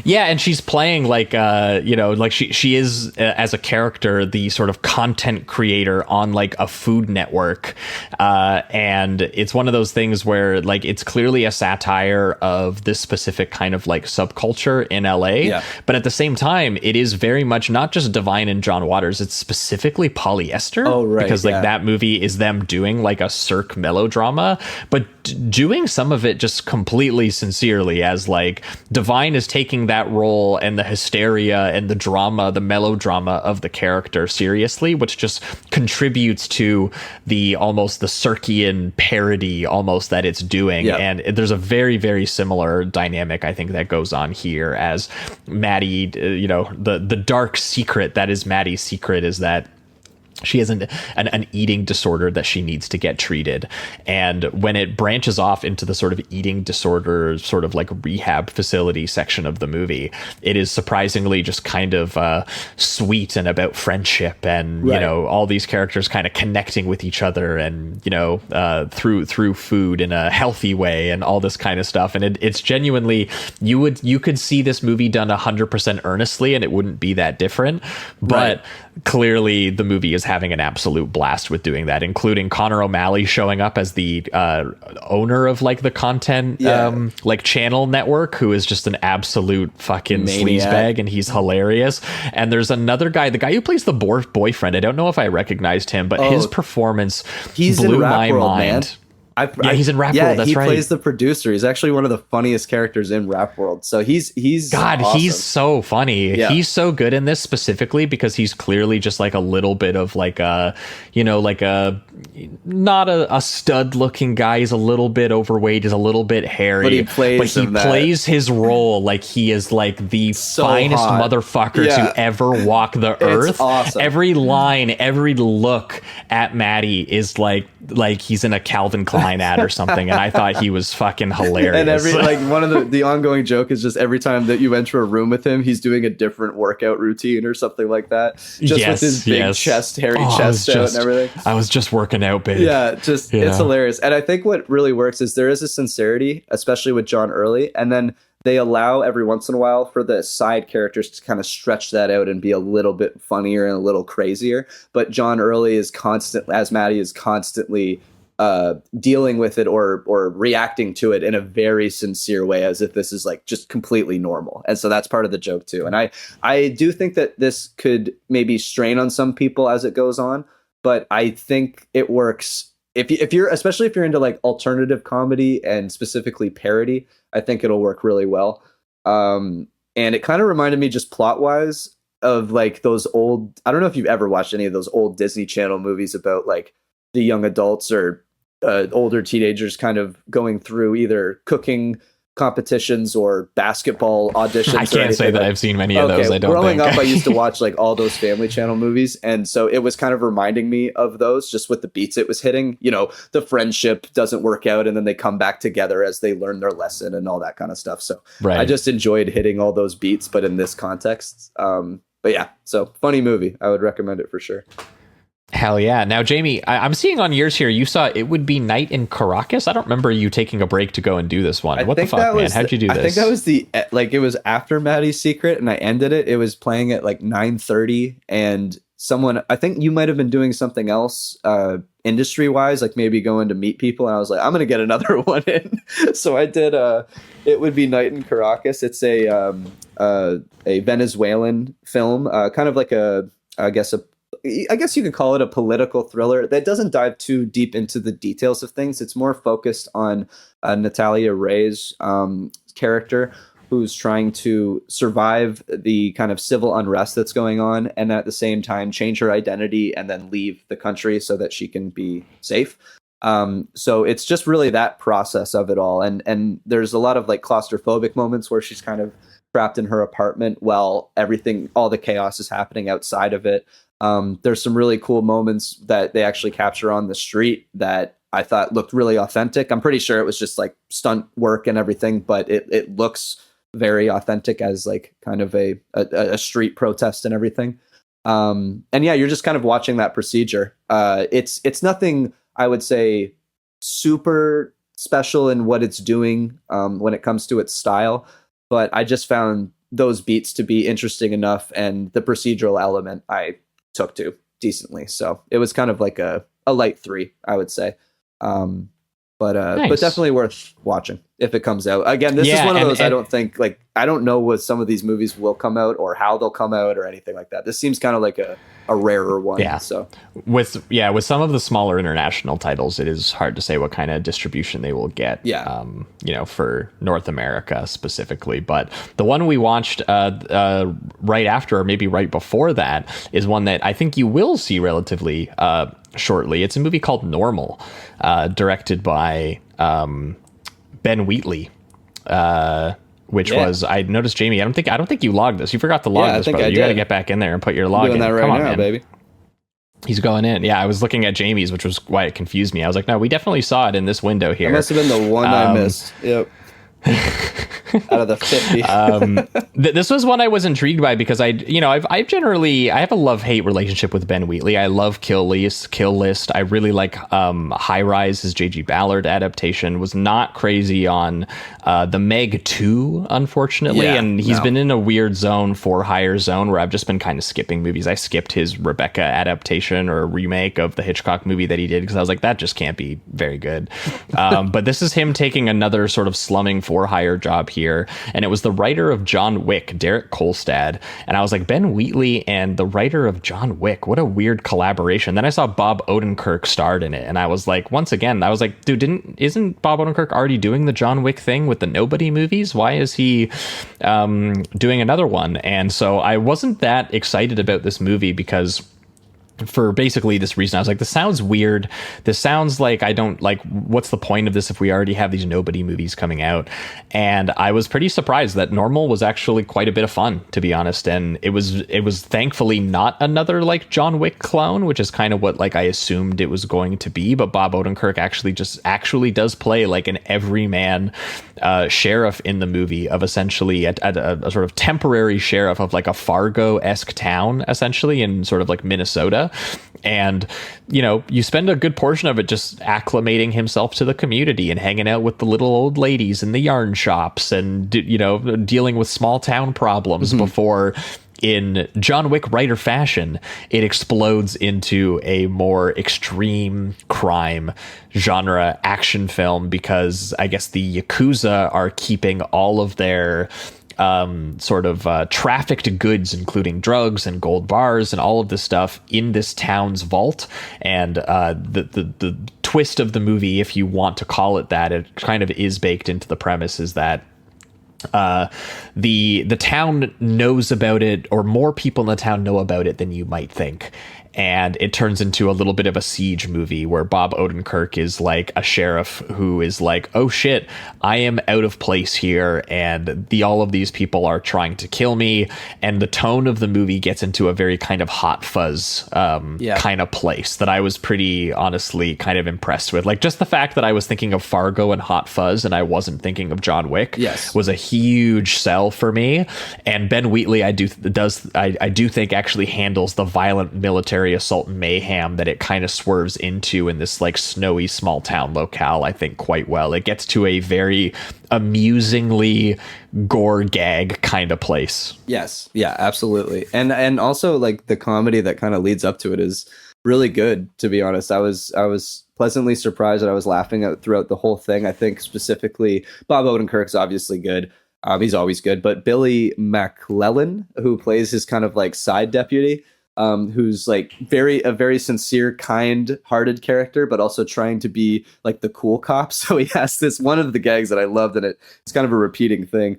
Yeah, and she's playing like like she is as a character the sort of content creator on like a food network, and it's one of those things where like it's clearly a satire of this specific kind of like subculture in LA, but at the same time it is very much not just Divine and John Waters, it's specifically Polyester. Oh, right, because like that movie is them doing like a Cirque melodrama, but doing some of it just completely sincerely, as like Divine is taking that role and the hysteria and the drama, the melodrama of the character seriously, which just contributes to the almost the Circean parody almost that it's doing. And there's a very, very similar dynamic, I think, that goes on here, as Maddie, the dark secret that is Maddie's secret is that she has an eating disorder that she needs to get treated. And when it branches off into the sort of eating disorder, sort of like rehab facility section of the movie, it is surprisingly just kind of sweet and about friendship and, all these characters kind of connecting with each other and, through food in a healthy way and all this kind of stuff. And it's genuinely, you could see this movie done 100% earnestly and it wouldn't be that different. But clearly the movie is having an absolute blast with doing that, including Connor O'Malley showing up as the owner of like the content like channel network, who is just an absolute fucking sleazebag, and he's hilarious. And there's another guy, the guy who plays the boyfriend. I don't know if I recognized him, but his performance blew my mind. Man. He's in Rap World. That's right. He plays the producer. He's actually one of the funniest characters in Rap World. So he's God, awesome. He's so funny. Yeah. He's so good in this specifically because he's clearly just like a little bit of like a, like a not a stud looking guy. He's a little bit overweight. He's a little bit hairy. But he plays his role like he is like the finest motherfucker to ever walk the earth. It's awesome. Every line, every look at Maddie is like he's in a Calvin Klein ad or something, and I thought he was fucking hilarious. And every like one of the ongoing joke is just every time that you enter a room with him, he's doing a different workout routine or something like that. Just with his big chest, hairy chest out and everything. I was just working out, babe. Yeah, it's hilarious. And I think what really works is there is a sincerity, especially with John Early, and then they allow every once in a while for the side characters to kind of stretch that out and be a little bit funnier and a little crazier. But John Early is as Maddie is constantly dealing with it or reacting to it in a very sincere way, as if this is like just completely normal. And so that's part of the joke too. And I do think that this could maybe strain on some people as it goes on, but I think it works if you're especially if you're into like alternative comedy and specifically parody. I think it'll work really well. And it kind of reminded me just plot wise of like those old, I don't know if you've ever watched any of those old Disney Channel movies about like the young adults or older teenagers kind of going through either cooking competitions or basketball auditions. I can't say that I've seen many of those. I don't Growing up, I used to watch like all those Family Channel movies. And so it was kind of reminding me of those just with the beats it was hitting. The friendship doesn't work out and then they come back together as they learn their lesson and all that kind of stuff. So I just enjoyed hitting all those beats, but in this context. But yeah, so funny movie. I would recommend it for sure. Hell yeah. Now, Jamie, I'm seeing on yours here, you saw It Would Be Night in Caracas. I don't remember you taking a break to go and do this one. What the fuck, man? How'd you do this? I think that was it was after Maddie's Secret and I ended it. It was playing at like 9:30 and someone, I think you might have been doing something else industry wise, like maybe going to meet people. And I was like, I'm going to get another one in. So I did It Would Be Night in Caracas. It's a Venezuelan film, kind of like I guess you could call it a political thriller that doesn't dive too deep into the details of things. It's more focused on Natalia Reyes' character, who's trying to survive the kind of civil unrest that's going on and at the same time change her identity and then leave the country so that she can be safe. So it's just really that process of it all. And there's a lot of like claustrophobic moments where she's kind of trapped in her apartment while all the chaos is happening outside of it. There's some really cool moments that they actually capture on the street that I thought looked really authentic. I'm pretty sure it was just like stunt work and everything, but it looks very authentic as like kind of a street protest and everything. And yeah, you're just kind of watching that procedure. It's nothing, I would say, super special in what it's doing when it comes to its style. but I just found those beats to be interesting enough, and the procedural element I took to decently. So it was kind of like a light 3, I would say. But definitely worth watching if it comes out. Again, this is one of those I don't think, like, I don't know what some of these movies will come out or how they'll come out or anything like that. This seems kind of like a rarer one. Yeah. So with some of the smaller international titles, it is hard to say what kind of distribution they will get. Yeah. For North America specifically. But the one we watched right after, or maybe right before that, is one that I think you will see relatively shortly. It's a movie called Normal, directed by Ben Wheatley. Which was, I noticed, Jamie, I don't think you logged this. You forgot to log this, brother. You got to get back in there and put your log in. Doing that right now, baby. He's going in. Yeah, I was looking at Jamie's, which was why it confused me. I was like, no, we definitely saw it in this window here. It must have been the one I missed. Yep. Out of the 50. This was one I was intrigued by because I have a love-hate relationship with Ben Wheatley. I love Kill List. I really like High Rise, his J.G. Ballard adaptation. Was not crazy on the Meg 2, unfortunately. Yeah, and he's been in a weird zone for Higher Zone where I've just been kind of skipping movies. I skipped his Rebecca adaptation or remake of the Hitchcock movie that he did because I was like, that just can't be very good. But this is him taking another sort of slumming for hire job here, and it was the writer of John Wick, Derek Kolstad, and I was like, Ben Wheatley and the writer of John Wick, what a weird collaboration. Then I saw Bob Odenkirk starred in it, and I was like, once again, I was like, dude, isn't Bob Odenkirk already doing the John Wick thing with the Nobody movies? Why is he doing another one? And so I wasn't that excited about this movie because for basically this reason. I was like, this sounds weird. This sounds like I don't like, what's the point of this if we already have these Nobody movies coming out? And I was pretty surprised that Normal was actually quite a bit of fun, to be honest. And it was thankfully not another like John Wick clone, which is kind of what like I assumed it was going to be. But Bob Odenkirk actually does play like an everyman sheriff in the movie, of essentially a sort of temporary sheriff of like a Fargo-esque town, essentially, in sort of like Minnesota. And, you know, you spend a good portion of it just acclimating himself to the community and hanging out with the little old ladies in the yarn shops and, you know, dealing with small town problems before, in John Wick writer fashion, it explodes into a more extreme crime genre action film, because I guess the Yakuza are keeping all of their trafficked goods, including drugs and gold bars and all of this stuff, in this town's vault. And the twist of the movie, if you want to call it that, it kind of is baked into the premise, is that the town knows about it, or more people in the town know about it than you might think. And it turns into a little bit of a siege movie where Bob Odenkirk is like a sheriff who is like, oh shit, I am out of place here, and all of these people are trying to kill me. And the tone of the movie gets into a very kind of Hot Fuzz kind of place that I was pretty honestly kind of impressed with. Like, just the fact that I was thinking of Fargo and Hot Fuzz and I wasn't thinking of John Wick was a huge sell for me. And Ben Wheatley, I do think actually handles the violent military assault and mayhem that it kind of swerves into in this like snowy small town locale, I think, quite well. It gets to a very amusingly gore gag kind of place. Yes, yeah, absolutely. And also like the comedy that kind of leads up to it is really good, to be honest. I was pleasantly surprised that I was laughing at throughout the whole thing. I think specifically Bob Odenkirk's obviously good. He's always good, but Billy McClellan, who plays his kind of like side deputy, who's like a very sincere, kind-hearted character, but also trying to be like the cool cop. So he has this, one of the gags that I loved, and it's kind of a repeating thing,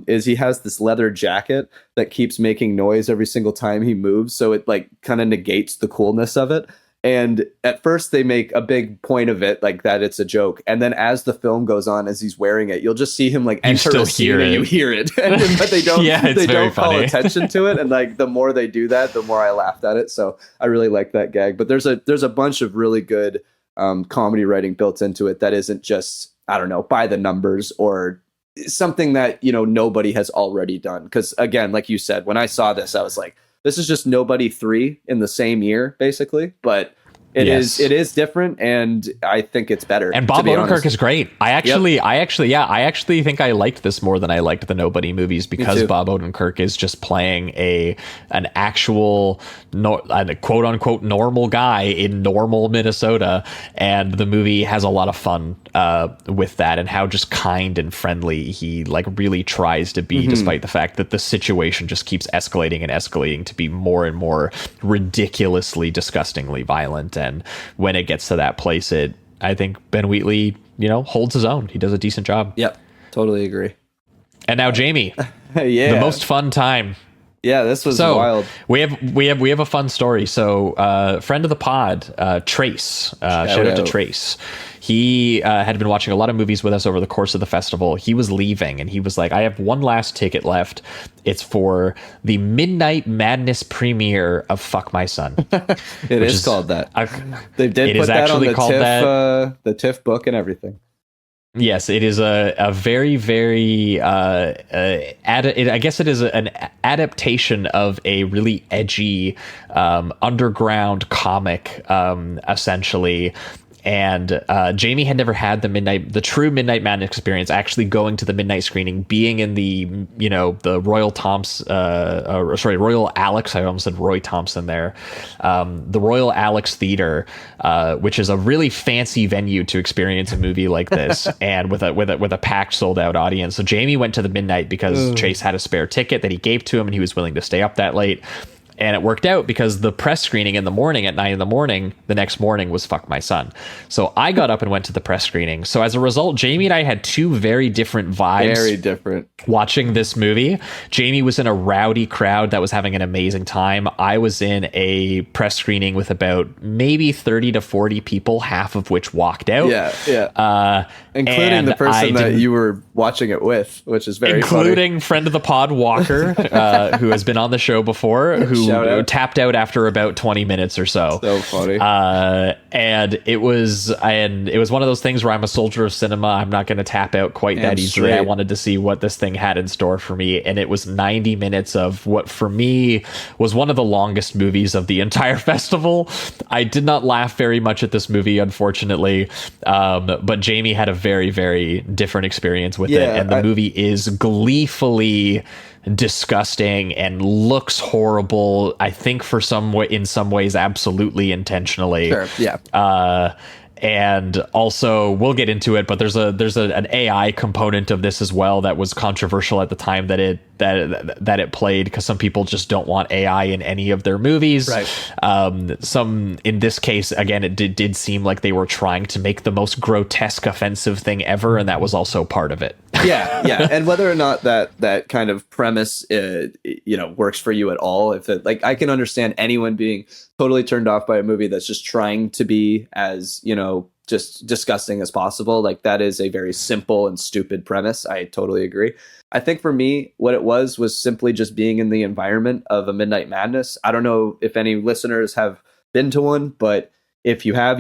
is he has this leather jacket that keeps making noise every single time he moves. So it like kind of negates the coolness of it. And at first they make a big point of it, like that it's a joke. And then as the film goes on, as he's wearing it, you'll just see him like enter a scene and you hear it. But they don't, they don't call attention to it. And like the more they do that, the more I laughed at it. So I really like that gag. But there's a bunch of really good comedy writing built into it that isn't just, I don't know, by the numbers or something that, you know, nobody has already done. Because again, like you said, when I saw this, I was like, this is just Nobody 3 in the same year, basically. But It is different, and I think it's better. And Bob Odenkirk is great. I actually think I liked this more than I liked the Nobody movies because Bob Odenkirk is just playing an actual quote unquote normal guy in normal Minnesota, and the movie has a lot of fun with that and how just kind and friendly he like really tries to be, despite the fact that the situation just keeps escalating and escalating to be more and more ridiculously, disgustingly violent. And when it gets to that place, I think Ben Wheatley, holds his own. He does a decent job. Yep, totally agree. And now Jamie, the most fun time. Yeah, this was wild. We have a fun story. So, friend of the pod, Trace. Shout out to Trace. He had been watching a lot of movies with us over the course of the festival. He was leaving, and he was like, "I have one last ticket left. It's for the Midnight Madness premiere of Fuck My Son." It is called that. They did put that on the TIFF book and everything. Yes, it is a very, very, I guess it is an adaptation of a really edgy underground comic, essentially. And Jamie had never had the true Midnight Madness experience, actually going to the midnight screening, being in the Royal Alex. I almost said Roy Thompson there. The Royal Alex Theater, which is a really fancy venue to experience a movie like this, and with a packed, sold out audience. So Jamie went to the midnight because Chase had a spare ticket that he gave to him, and he was willing to stay up that late. And it worked out because the press screening in the morning at 9 a.m, the next morning was Fuck My Son. So I got up and went to the press screening. So as a result, Jamie and I had two very different vibes. Very different. Watching this movie. Jamie was in a rowdy crowd that was having an amazing time. I was in a press screening with about maybe 30 to 40 people, half of which walked out. Yeah. Including the person that you were watching it with, which is very including funny. Friend of the pod, Walker, who has been on the show before, who tapped out after about 20 minutes or so. So funny. And it was one of those things where I'm a soldier of cinema. I'm not going to tap out quite that easily. I wanted to see what this thing had in store for me, and it was 90 minutes of what for me was one of the longest movies of the entire festival. I did not laugh very much at this movie, unfortunately, but Jamie had a very, very different experience with it, and the movie is gleefully disgusting and looks horrible. I think in some ways absolutely intentionally. Sure. Yeah. And also, we'll get into it, but there's an AI component of this as well that was controversial at the time that it played, because some people just don't want AI in any of their movies. Right. Some, in this case, again, it did seem like they were trying to make the most grotesque, offensive thing ever, and that was also part of it. Yeah. And whether or not that kind of premise, works for you at all, I can understand anyone being totally turned off by a movie that's just trying to be as, just disgusting as possible. Like, that is a very simple and stupid premise. I totally agree. I think for me, what it was simply just being in the environment of a Midnight Madness. I don't know if any listeners have been to one, but if you have,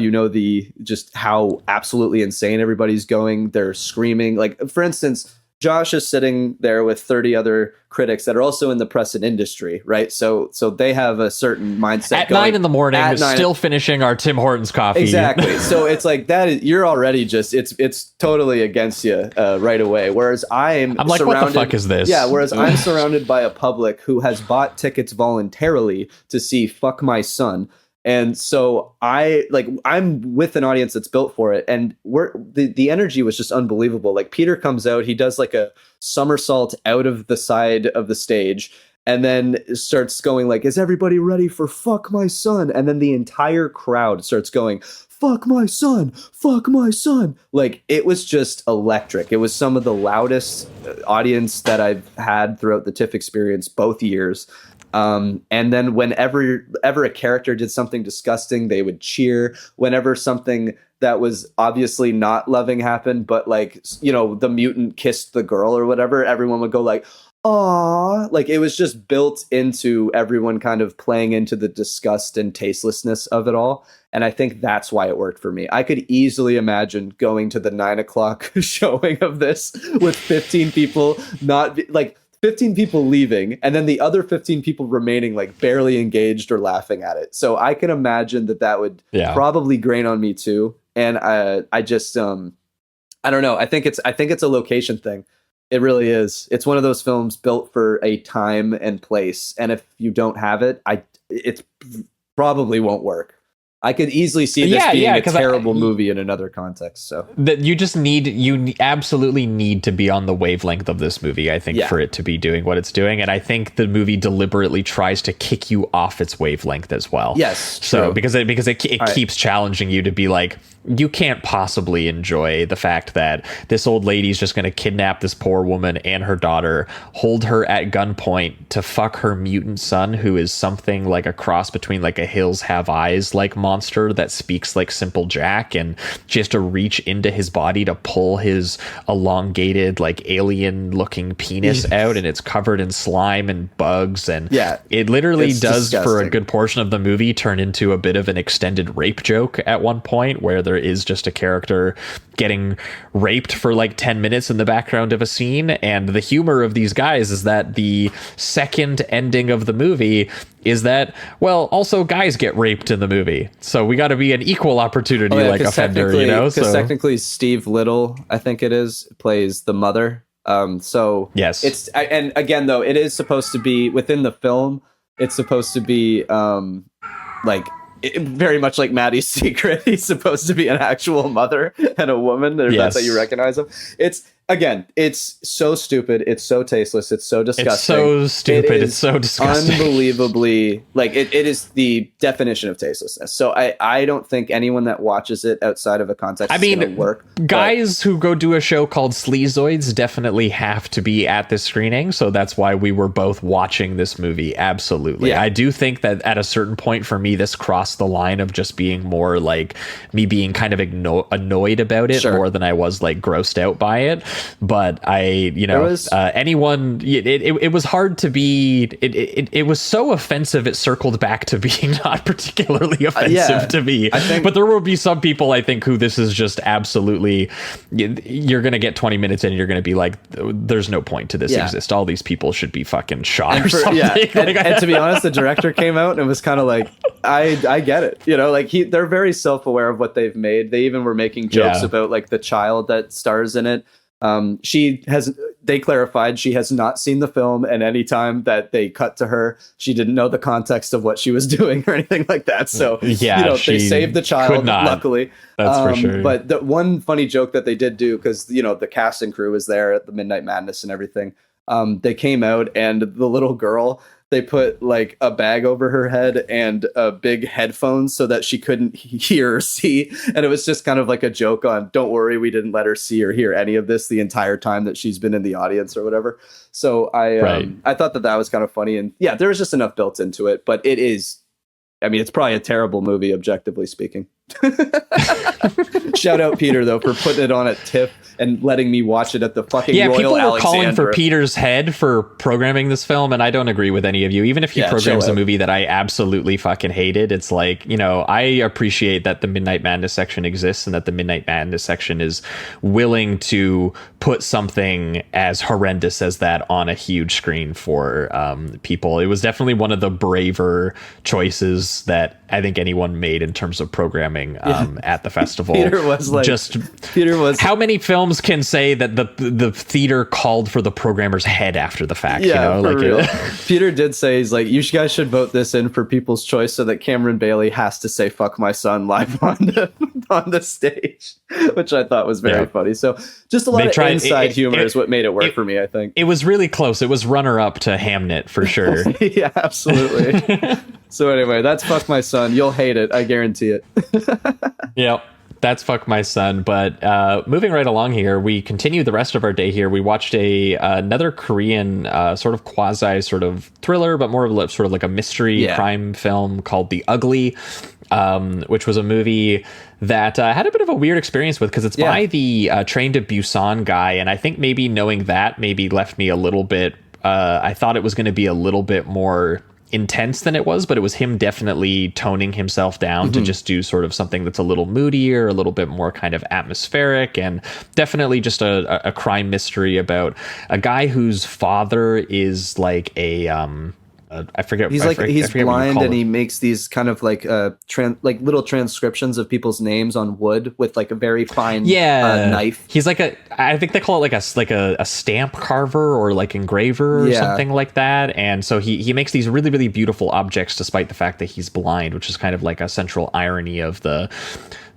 just how absolutely insane everybody's going. They're screaming. Like, for instance, Josh is sitting there with 30 other critics that are also in the press and industry, right? So they have a certain mindset. At 9 a.m, still finishing our Tim Hortons coffee. Exactly. So it's like you're already just it's totally against you right away. Whereas I'm like, what the fuck is this? Yeah. Whereas I'm surrounded by a public who has bought tickets voluntarily to see Fuck My Son. And so I'm with an audience that's built for it, and the energy was just unbelievable. Like, Peter comes out, he does like a somersault out of the side of the stage, and then starts going like, "Is everybody ready for Fuck My Son?" And then the entire crowd starts going, "Fuck my son, fuck my son." Like, it was just electric. It was some of the loudest audience that I've had throughout the TIFF experience, both years. And then whenever a character did something disgusting, they would cheer. Whenever something that was obviously not loving happened, but the mutant kissed the girl or whatever, everyone would go like, "Aw." Like, it was just built into everyone kind of playing into the disgust and tastelessness of it all. And I think that's why it worked for me. I could easily imagine going to the 9 o'clock showing of this with 15 people, 15 people leaving, and then the other 15 people remaining, like barely engaged or laughing at it. So I can imagine that would probably grain on me too. And I just I don't know. I think it's a location thing. It really is. It's one of those films built for a time and place, and if you don't have it, it probably won't work. I could easily see this being a terrible movie in another context. So that you absolutely need to be on the wavelength of this movie, I think, for it to be doing what it's doing. And I think the movie deliberately tries to kick you off its wavelength as well. Yes. So true. because it keeps challenging you to be like, you can't possibly enjoy the fact that this old lady's just going to kidnap this poor woman and her daughter, hold her at gunpoint to fuck her mutant son, who is something like a cross between like a Hills Have Eyes like monster that speaks like Simple Jack, and she has to reach into his body to pull his elongated like alien looking penis out, and it's covered in slime and bugs, and it literally does disgusting. For a good portion of the movie turn into a bit of an extended rape joke at one point, where there is just a character getting raped for like 10 minutes in the background of a scene. And the humor of these guys is that the second ending of the movie is that, well, also guys get raped in the movie, so we got to be an equal opportunity like offender, you know. Because technically Steve Little, I think it is, plays the mother. So yes, it's and again though, it is supposed to be within the film. It's supposed to be very much like Maddie's Secret. He's supposed to be an actual mother and a woman. That's how you recognize him. It's so stupid. It's so tasteless. It's so disgusting. It's so stupid. It's so disgusting. Unbelievably, like it is the definition of tastelessness. So I don't think anyone that watches it outside of a context is going to work. Guys who go do a show called Sleazoids definitely have to be at this screening. So that's why we were both watching this movie. Absolutely. Yeah. I do think that at a certain point for me, this crossed the line of just being more like me being kind of annoyed about it more than I was like grossed out by it. But it was hard to be. It was so offensive. It circled back to being not particularly offensive to me. But there will be some people, I think, who this is just absolutely. You're gonna get 20 minutes in, and you're gonna be like, "There's no point to this exist. All these people should be fucking shot or something." Yeah. And to be honest, the director came out and it was kind of like, I get it. You know, like they're very self-aware of what they've made. They even were making jokes about like the child that stars in it. They clarified she has not seen the film, and any time that they cut to her, she didn't know the context of what she was doing or anything like that. So, they saved the child, luckily. That's for sure. But the one funny joke that they did do, because, the cast and crew was there at the Midnight Madness and everything. They came out, and the little girl, they put like a bag over her head and a big headphones so that she couldn't hear or see. And it was just kind of like a joke on, don't worry, we didn't let her see or hear any of this the entire time that she's been in the audience or whatever. So I thought that was kind of funny. And yeah, there was just enough built into it, but it's probably a terrible movie, objectively speaking. Shout out Peter though for putting it on at TIFF and letting me watch it at the fucking Royal people were Alexandra. calling for Peter's head for programming this film, and I don't agree with any of you. Even if he programs a movie that I absolutely fucking hated, it's like, I appreciate that the Midnight Madness section exists and that the Midnight Madness section is willing to put something as horrendous as that on a huge screen for people. It was definitely one of the braver choices that I think anyone made in terms of programming at the festival. Peter was how many films can say that the theater called for the programmer's head after the fact? Real. Peter did say, he's like, you guys should vote this in for People's Choice so that Cameron Bailey has to say "fuck my son" live on the stage, which I thought was very funny. So just a lot of inside humor is what made it work for me, I think. It was really close. It was runner up to Hamnet for sure. Yeah, absolutely. So anyway, that's "Fuck My Son." You'll hate it, I guarantee it. Yep. That's "Fuck My Son." But moving right along here, we continue the rest of our day here. We watched another Korean sort of quasi sort of thriller, but more of sort of like a mystery crime film called The Ugly, which was a movie that I had a bit of a weird experience with because it's by the Train to Busan guy. And I think maybe knowing that maybe left me a little bit, I thought it was going to be a little bit more intense than it was, but it was him definitely toning himself down to just do sort of something that's a little moodier, a little bit more kind of atmospheric, and definitely just a crime mystery about a guy whose father is like a I forget. He's I like forget, he's I forget what you blind, call and it. he makes these kind of like like little transcriptions of people's names on wood with like a very fine knife. He's like I think they call it like a stamp carver or like engraver or something like that. And so he makes these really, really beautiful objects despite the fact that he's blind, which is kind of like a central irony of the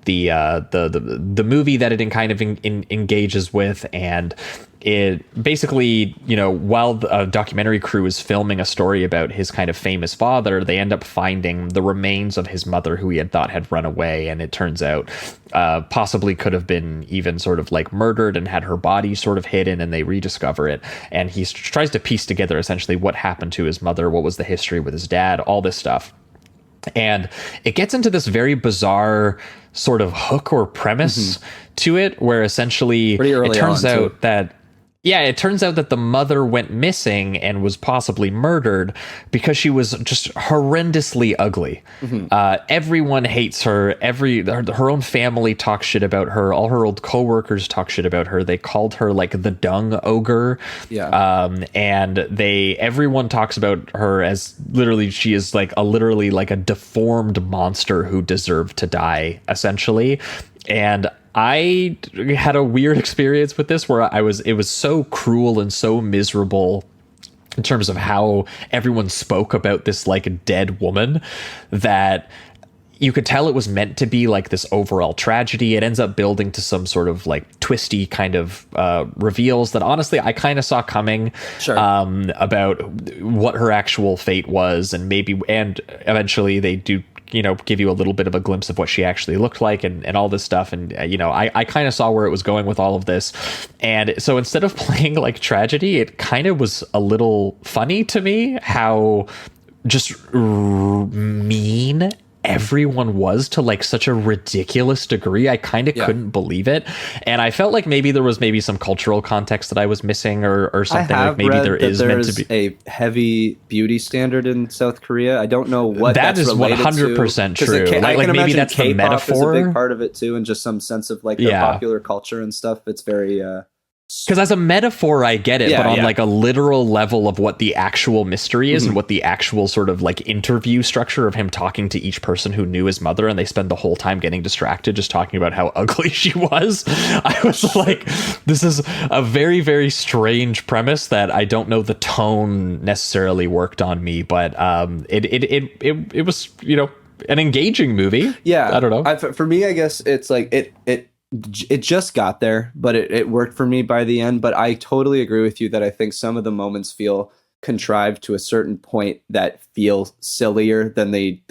movie that it kind of engages with. And it basically, you know, while the documentary crew is filming a story about his kind of famous father, they end up finding the remains of his mother, who he had thought had run away, and it turns out possibly could have been even sort of like murdered and had her body sort of hidden, and they rediscover it. And he tries to piece together essentially what happened to his mother, what was the history with his dad, all this stuff. And it gets into this very bizarre sort of hook or premise to it, where essentially it turns out that the mother went missing and was possibly murdered because she was just horrendously ugly. Everyone hates her. Her own family talks shit about her. All her old coworkers talk shit about her. They called her like the dung ogre. And everyone talks about her as literally she is like a deformed monster who deserved to die, essentially. And I had a weird experience with this where it was so cruel and so miserable in terms of how everyone spoke about this like dead woman that you could tell it was meant to be like this overall tragedy. It ends up building to some sort of like twisty kind of reveals that honestly I kind of saw coming about what her actual fate was, and eventually they do, you know, give you a little bit of a glimpse of what she actually looked like and all this stuff. And, you know, I kind of saw where it was going with all of this. And so instead of playing like tragedy, it kind of was a little funny to me how just mean everyone was to like such a ridiculous degree. I kind of couldn't believe it. And I felt like maybe there was some cultural context that I was missing or something. Like maybe there's meant to be a heavy beauty standard in South Korea. I don't know what that is 100% true. Like maybe that's the metaphor. Is a big part of it too, and just some sense of like the popular culture and stuff. It's very because as a metaphor I get it, but on like a literal level of what the actual mystery is and what the actual sort of like interview structure of him talking to each person who knew his mother, and they spend the whole time getting distracted just talking about how ugly she was. I was like, this is a very, very strange premise that I don't know the tone necessarily worked on me, but it was, you know, an engaging movie. I don't know. For me, I guess it's like it just got there, but it worked for me by the end. But I totally agree with you that I think some of the moments feel contrived to a certain point that feel sillier than they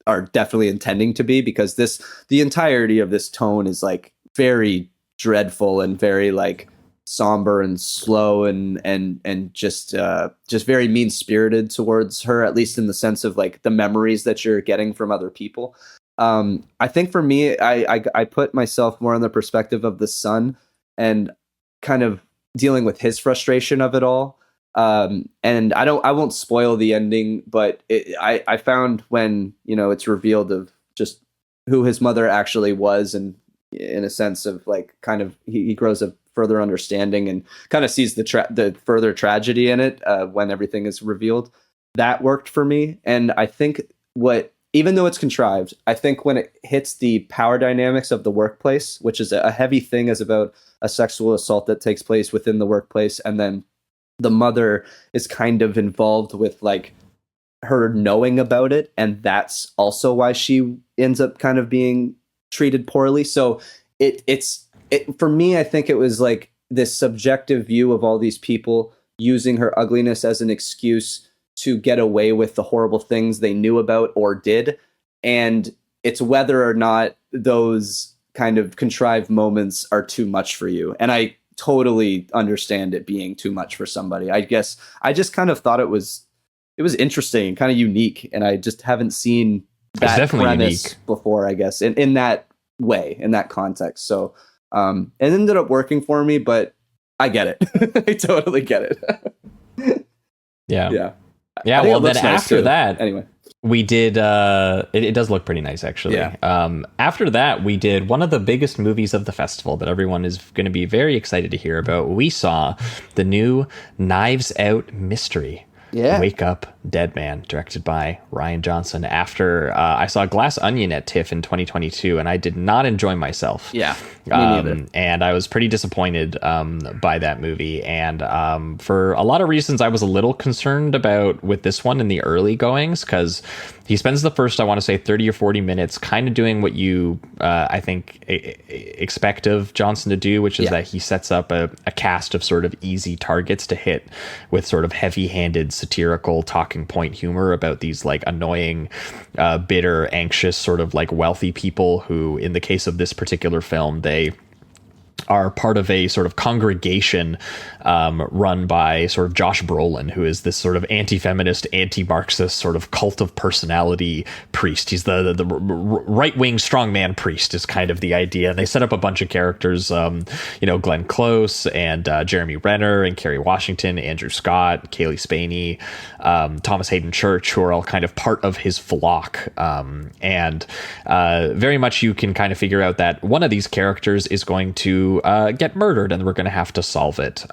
are definitely intending to be, because the entirety of this tone is like very dreadful and very like somber and slow and just very mean-spirited towards her, at least in the sense of like the memories that you're getting from other people. I think for me, I put myself more on the perspective of the son and kind of dealing with his frustration of it all. And I won't spoil the ending, but I found when, you know, it's revealed of just who his mother actually was, and in a sense of like kind of he grows a further understanding and kind of sees the further tragedy in it when everything is revealed. That worked for me. And I think even though it's contrived, I think when it hits the power dynamics of the workplace, which is a heavy thing, is about a sexual assault that takes place within the workplace, and then the mother is kind of involved with like her knowing about it, and that's also why she ends up kind of being treated poorly. So it's for me, I think it was like this subjective view of all these people using her ugliness as an excuse to get away with the horrible things they knew about or did. And it's whether or not those kind of contrived moments are too much for you. And I totally understand it being too much for somebody. I guess I just kind of thought it was interesting and kind of unique. And I just haven't seen that premise unique before, I guess, in that way, in that context. So it ended up working for me, but I get it. I totally get it. Yeah. Yeah, I think well, it looks then nice after too. that, Anyway. we did, it does look pretty nice, actually. Yeah. After that, we did one of the biggest movies of the festival that everyone is going to be very excited to hear about. We saw the new Knives Out mystery. Yeah. Wake Up Dead Man, directed by Rian Johnson. After I saw Glass Onion at TIFF in 2022, and I did not enjoy myself. Yeah, me neither. And I was pretty disappointed by that movie. And for a lot of reasons, I was a little concerned about with this one in the early goings, because he spends the first, I want to say, 30 or 40 minutes kind of doing what you, I think, expect of Johnson to do, which is that he sets up a cast of sort of easy targets to hit with sort of heavy-handed satirical talking point humor about these like annoying, bitter, anxious, sort of like wealthy people who, in the case of this particular film, they are part of a sort of congregation run by sort of Josh Brolin, who is this sort of anti-feminist, anti-Marxist sort of cult of personality priest. He's the right-wing strongman priest is kind of the idea. And they set up a bunch of characters, Glenn Close and Jeremy Renner and Kerry Washington, Andrew Scott, Kaylee Spaney, Thomas Hayden Church, who are all kind of part of his flock. And very much you can kind of figure out that one of these characters is going to get murdered and we're going to have to solve it.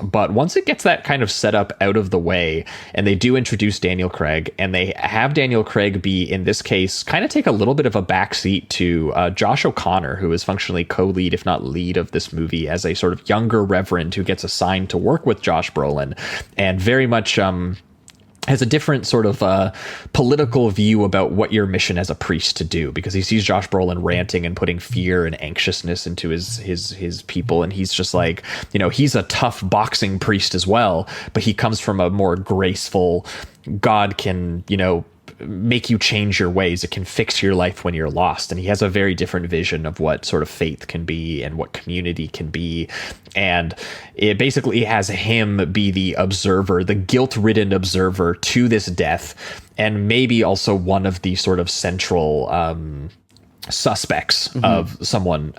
But once it gets that kind of set up out of the way, and they do introduce Daniel Craig, and they have Daniel Craig be, in this case, kind of take a little bit of a backseat to Josh O'Connor, who is functionally co-lead, if not lead, of this movie as a sort of younger reverend who gets assigned to work with Josh Brolin, and very much has a different sort of political view about what your mission as a priest to do, because he sees Josh Brolin ranting and putting fear and anxiousness into his people, and he's just like, he's a tough boxing priest as well, but he comes from a more graceful, God can, make you change your ways. It can fix your life when you're lost. And he has a very different vision of what sort of faith can be and what community can be. And it basically has him be the observer, the guilt-ridden observer to this death, and maybe also one of the sort of central suspects of someone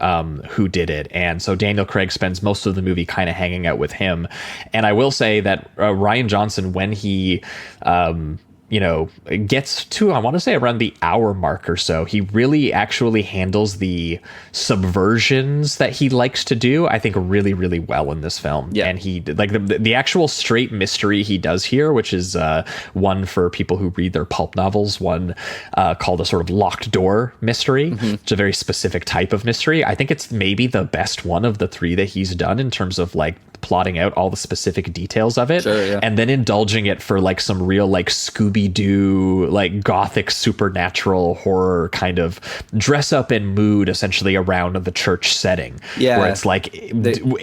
who did it. And so Daniel Craig spends most of the movie kind of hanging out with him. And I will say that Rian Johnson, when he it gets to, I want to say, around the hour mark or so, he really actually handles the subversions that he likes to do, I think, really, really well in this film. Yeah. And he, like, the actual straight mystery he does here, which is one for people who read their pulp novels, one called a sort of locked door mystery. It's a very specific type of mystery. I think it's maybe the best one of the three that he's done in terms of, like, plotting out all the specific details of it, and then indulging it for like some real like Scooby-Doo, like gothic supernatural horror kind of dress up and mood essentially around the church setting. Where it's like,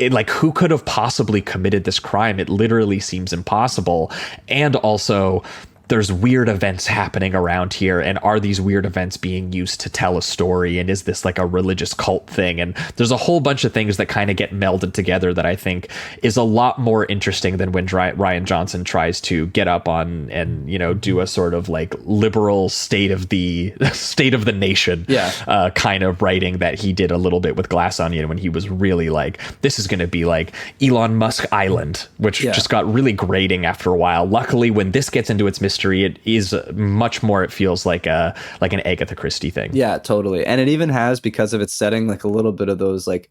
like who could have possibly committed this crime? It literally seems impossible. And also, there's weird events happening around here, and are these weird events being used to tell a story, and is this like a religious cult thing? And there's a whole bunch of things that kind of get melded together that I think is a lot more interesting than when Rian Johnson tries to get up on and do a sort of like liberal state of the nation kind of writing that he did a little bit with Glass Onion, when he was really like, this is going to be like Elon Musk Island, which just got really grating after a while. Luckily, when this gets into its mystery, it is much more, it feels like an Agatha Christie thing. Yeah, totally. And it even has, because of its setting, like a little bit of those like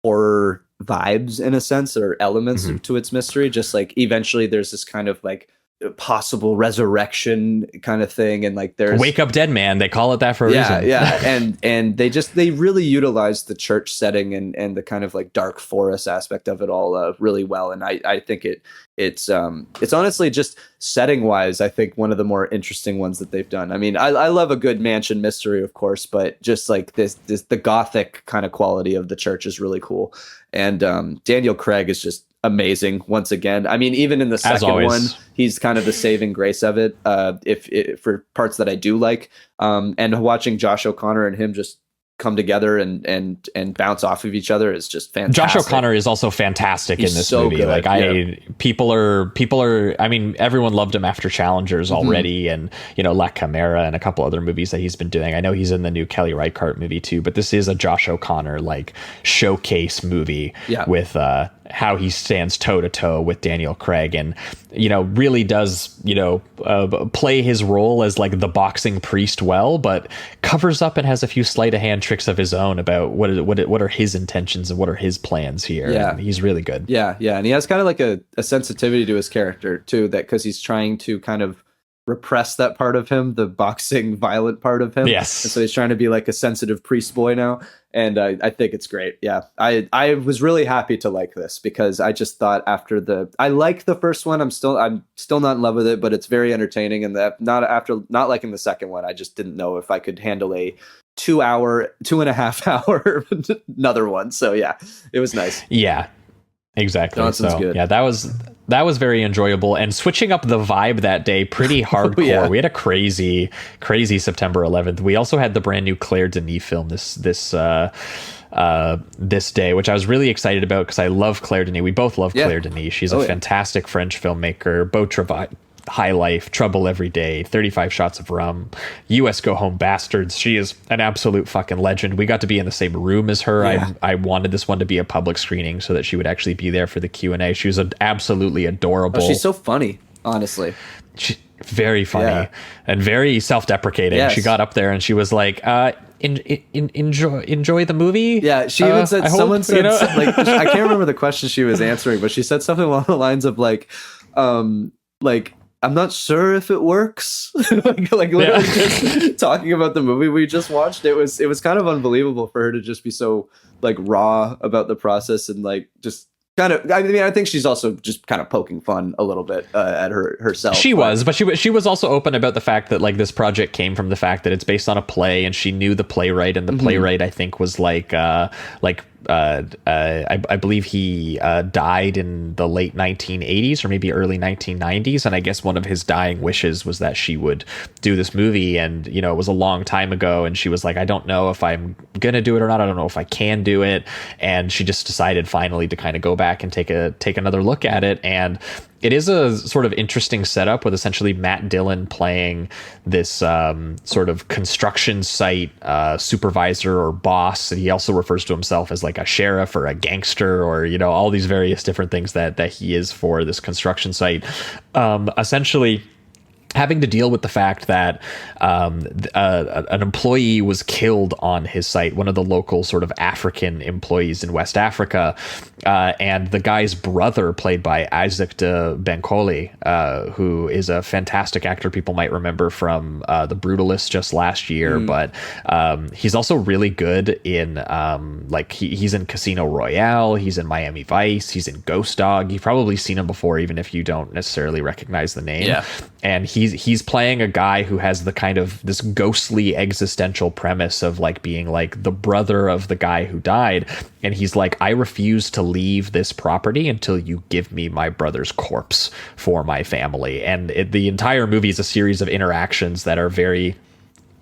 horror vibes in a sense, or elements to its mystery. Just like eventually there's this kind of like possible resurrection kind of thing, and like there's Wake Up Dead Man, they call it that for a reason. And they really utilize the church setting and the kind of like dark forest aspect of it all really well. And I think it's honestly, just setting wise, I think one of the more interesting ones that they've done. I mean, I love a good mansion mystery, of course, but just like this the gothic kind of quality of the church is really cool. And Daniel Craig is just amazing once again. I mean, even in the second one, he's kind of the saving grace of it. If for parts that I do like, and watching Josh O'Connor and him just come together and bounce off of each other is just fantastic. Josh O'Connor is also fantastic in this movie. Good. Like people are, I mean, everyone loved him after Challengers already, and La Camera and a couple other movies that he's been doing. I know he's in the new Kelly Reichardt movie too, but this is a Josh O'Connor like showcase movie with how he stands toe to toe with Daniel Craig, and really does play his role as like the boxing priest well, but covers up and has a few sleight of hand tricks of his own about what are his intentions and what are his plans here. Yeah, and he's really good. Yeah, and he has kind of like a sensitivity to his character too, that because he's trying to kind of repress that part of him, the boxing violent part of him. Yes. And so he's trying to be like a sensitive priest boy now. And I think it's great. Yeah. I was really happy to like this because I just thought I liked the first one. I'm still not in love with it, but it's very entertaining. And not liking the second one, I just didn't know if I could handle a 2.5 hour another one. So yeah, it was nice. Yeah. Exactly. Johnson's good. Yeah, that was very enjoyable, and switching up the vibe that day pretty hardcore. Yeah. We had a crazy September 11th. We also had the brand new Claire Denis film this day, which I was really excited about because I love Claire Denis. We both love Claire Denis. She's a fantastic French filmmaker. Beau Travail, High Life, Trouble Every Day, 35 Shots of Rum, US Go Home Bastards. She is an absolute fucking legend. We got to be in the same room as her. Yeah. I wanted this one to be a public screening so that she would actually be there for the Q&A. She was absolutely adorable. She's so funny, honestly. She's very funny and very self-deprecating. Yes. She got up there and she was like, enjoy the movie. Yeah, she even said, someone said, like, I can't remember the question she was answering, but she said something along the lines of like, I'm not sure if it works. like literally just talking about the movie we just watched. It was kind of unbelievable for her to just be so like raw about the process and like just kind of. I mean, I think she's also just kind of poking fun a little bit at herself. She was also open about the fact that like this project came from the fact that it's based on a play, and she knew the playwright, and the playwright I think was I believe he died in the late 1980s or maybe early 1990s, and I guess one of his dying wishes was that she would do this movie, and it was a long time ago, and she was like, I don't know if I'm gonna do it or not, I don't know if I can do it, and she just decided finally to kind of go back and take another look at it. And it is a sort of interesting setup with essentially Matt Dillon playing this sort of construction site supervisor or boss. And he also refers to himself as like a sheriff or a gangster or, all these various different things that he is for this construction site. Essentially having to deal with the fact that an employee was killed on his site, one of the local sort of African employees in West Africa, and the guy's brother, played by Isaac de Bencoli, who is a fantastic actor people might remember from The Brutalist just last year, but he's also really good in he's in Casino Royale, he's in Miami Vice, he's in Ghost Dog. You've probably seen him before, even if you don't necessarily recognize the name. Yeah. And he's playing a guy who has the kind of this ghostly existential premise of like being like the brother of the guy who died, and he's like, I refuse to leave this property until you give me my brother's corpse for my family. And the entire movie is a series of interactions that are very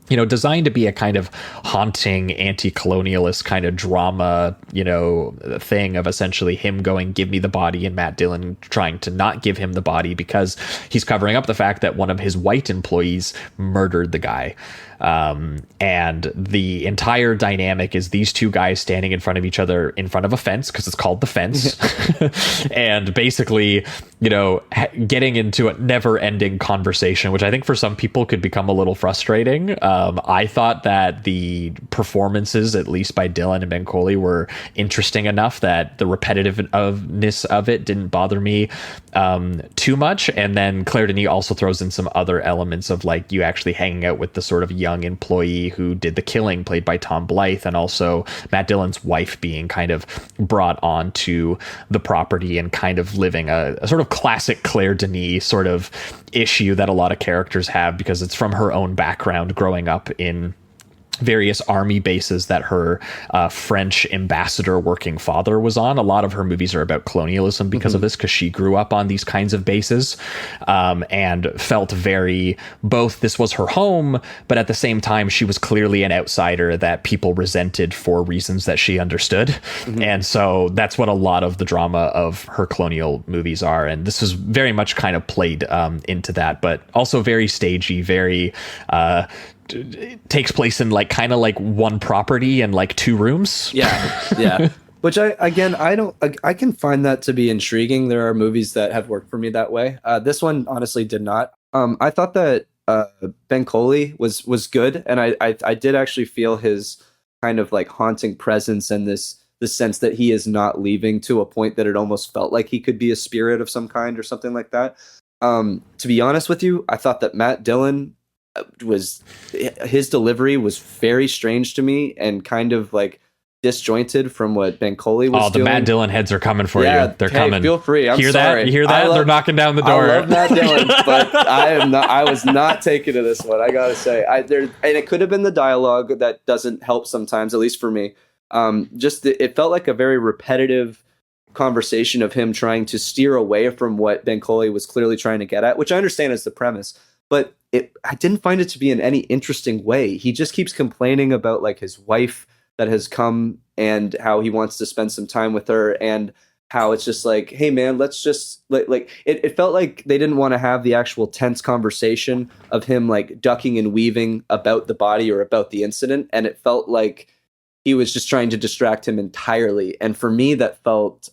designed to be a kind of haunting anti-colonialist kind of drama, thing of essentially him going, give me the body, and Matt Dillon trying to not give him the body because he's covering up the fact that one of his white employees murdered the guy. And the entire dynamic is these two guys standing in front of each other in front of a fence, because it's called The Fence, and basically, getting into a never-ending conversation, which I think for some people could become a little frustrating. I thought that the performances, at least by Dillon and Bencoli, were interesting enough that the repetitiveness of it didn't bother me too much. And then Claire Denis also throws in some other elements of like you actually hanging out with the sort of young employee who did the killing, played by Tom Blythe, and also Matt Dillon's wife being kind of brought on to the property and kind of living a sort of classic Claire Denis sort of issue that a lot of characters have, because it's from her own background growing up in various army bases that her French ambassador working father was on. A lot of her movies are about colonialism because of this, because she grew up on these kinds of bases, and felt both this was her home, but at the same time she was clearly an outsider that people resented for reasons that she understood. And so that's what a lot of the drama of her colonial movies are, and this is very much kind of played into that, but also very stagey, very it takes place in like kind of like one property and like two rooms. Yeah. But Which I can find that to be intriguing. There are movies that have worked for me that way. This one honestly did not. I thought that Bencoli was good, and I did actually feel his kind of like haunting presence and the sense that he is not leaving, to a point that it almost felt like he could be a spirit of some kind or something like that. To be honest with you, I thought that Matt Dillon his delivery was very strange to me and kind of like disjointed from what Bencoli was doing. The Matt Dillon heads are coming for you. They're coming. Feel free. I'm sorry. That? You hear that? They're knocking down the door. I love Matt Dillon, but I was not taken to this one. I gotta say, and it could have been the dialogue that doesn't help sometimes, at least for me. It felt like a very repetitive conversation of him trying to steer away from what Bencoli was clearly trying to get at, which I understand is the premise, but I didn't find it to be in any interesting way. He just keeps complaining about like his wife that has come and how he wants to spend some time with her, and how it's just like, hey man, let's just like it felt like they didn't want to have the actual tense conversation of him like ducking and weaving about the body or about the incident, and it felt like he was just trying to distract him entirely. And for me, that felt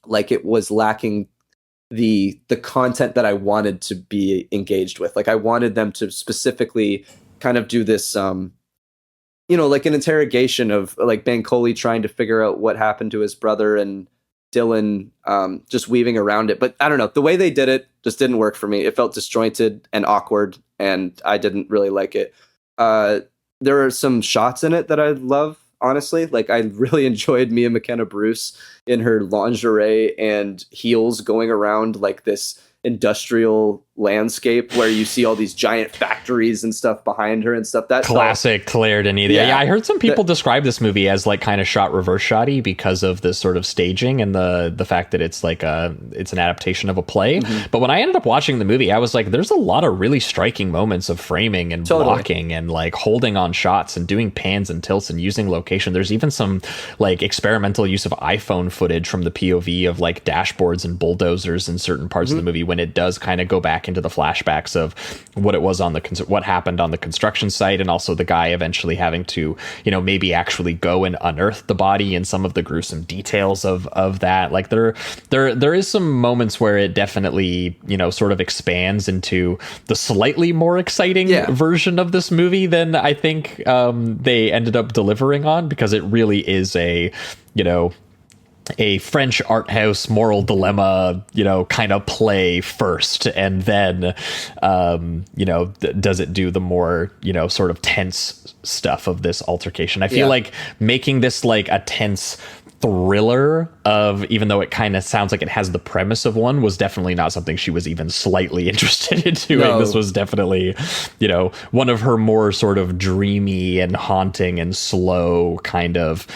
like it was lacking the content that I wanted to be engaged with. Like I wanted them to specifically kind of do this like an interrogation of like Bencoli trying to figure out what happened to his brother, and Dylan just weaving around it. But I don't know, the way they did it just didn't work for me. It felt disjointed and awkward, and I didn't really like it. There are some shots in it that I love, honestly. Like I really enjoyed Mia McKenna Bruce in her lingerie and heels going around like this industrial landscape where you see all these giant factories and stuff behind her and stuff. That classic Claire Denis. Yeah, I heard some people describe this movie as like kind of shot reverse shotty because of this sort of staging and the fact that it's like it's an adaptation of a play. Mm-hmm. But when I ended up watching the movie, I was like, there's a lot of really striking moments of framing and blocking and like holding on shots and doing pans and tilts and using location. There's even some like experimental use of iPhone footage from the POV of like dashboards and bulldozers in certain parts of the movie, when it does kind of go back into the flashbacks of what it was on what happened on the construction site, and also the guy eventually having to, maybe actually go and unearth the body, and some of the gruesome details of that. Like there is some moments where it definitely, sort of expands into the slightly more exciting version of this movie than I think they ended up delivering on, because it really is a French art house moral dilemma, kind of play first, and then, does it do the more, sort of tense stuff of this altercation. I feel like making this like a tense thriller of, even though it kind of sounds like it has the premise of one, was definitely not something she was even slightly interested in doing. No. This was definitely, one of her more sort of dreamy and haunting and slow kind of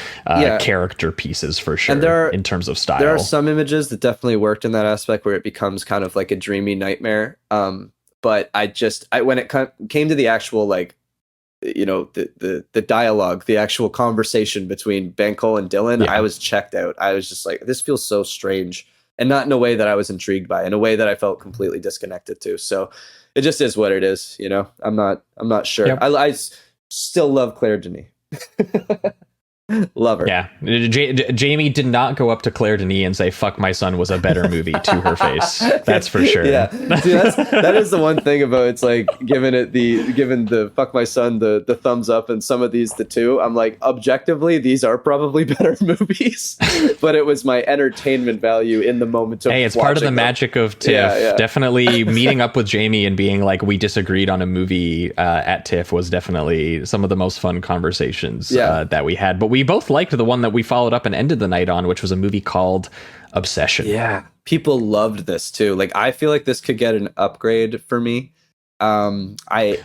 character pieces for sure. And in terms of style, there are some images that definitely worked in that aspect where it becomes kind of like a dreamy nightmare. But when it came to the actual like, the dialogue, the actual conversation between Bencol and Dylan, I was checked out. I was just like, this feels so strange, and not in a way that I was intrigued by, in a way that I felt completely disconnected to. So it just is what it is. I'm not sure. Yep. I still love Claire Denis. Love her. Yeah. Jamie did not go up to Claire Denis and say, fuck my son was a better movie to her face. That's for sure. Yeah. See, that is the one thing about, it's like given the fuck my son the thumbs up, and some of these the 2, I'm like, objectively these are probably better movies, but it was my entertainment value in the moment of it's part of the magic of TIFF. Yeah. Definitely meeting up with Jamie and being like, we disagreed on a movie at TIFF was definitely some of the most fun conversations that we had. But we both liked the one that we followed up and ended the night on, which was a movie called Obsession. Yeah, people loved this too. Like, I feel like this could get an upgrade for me.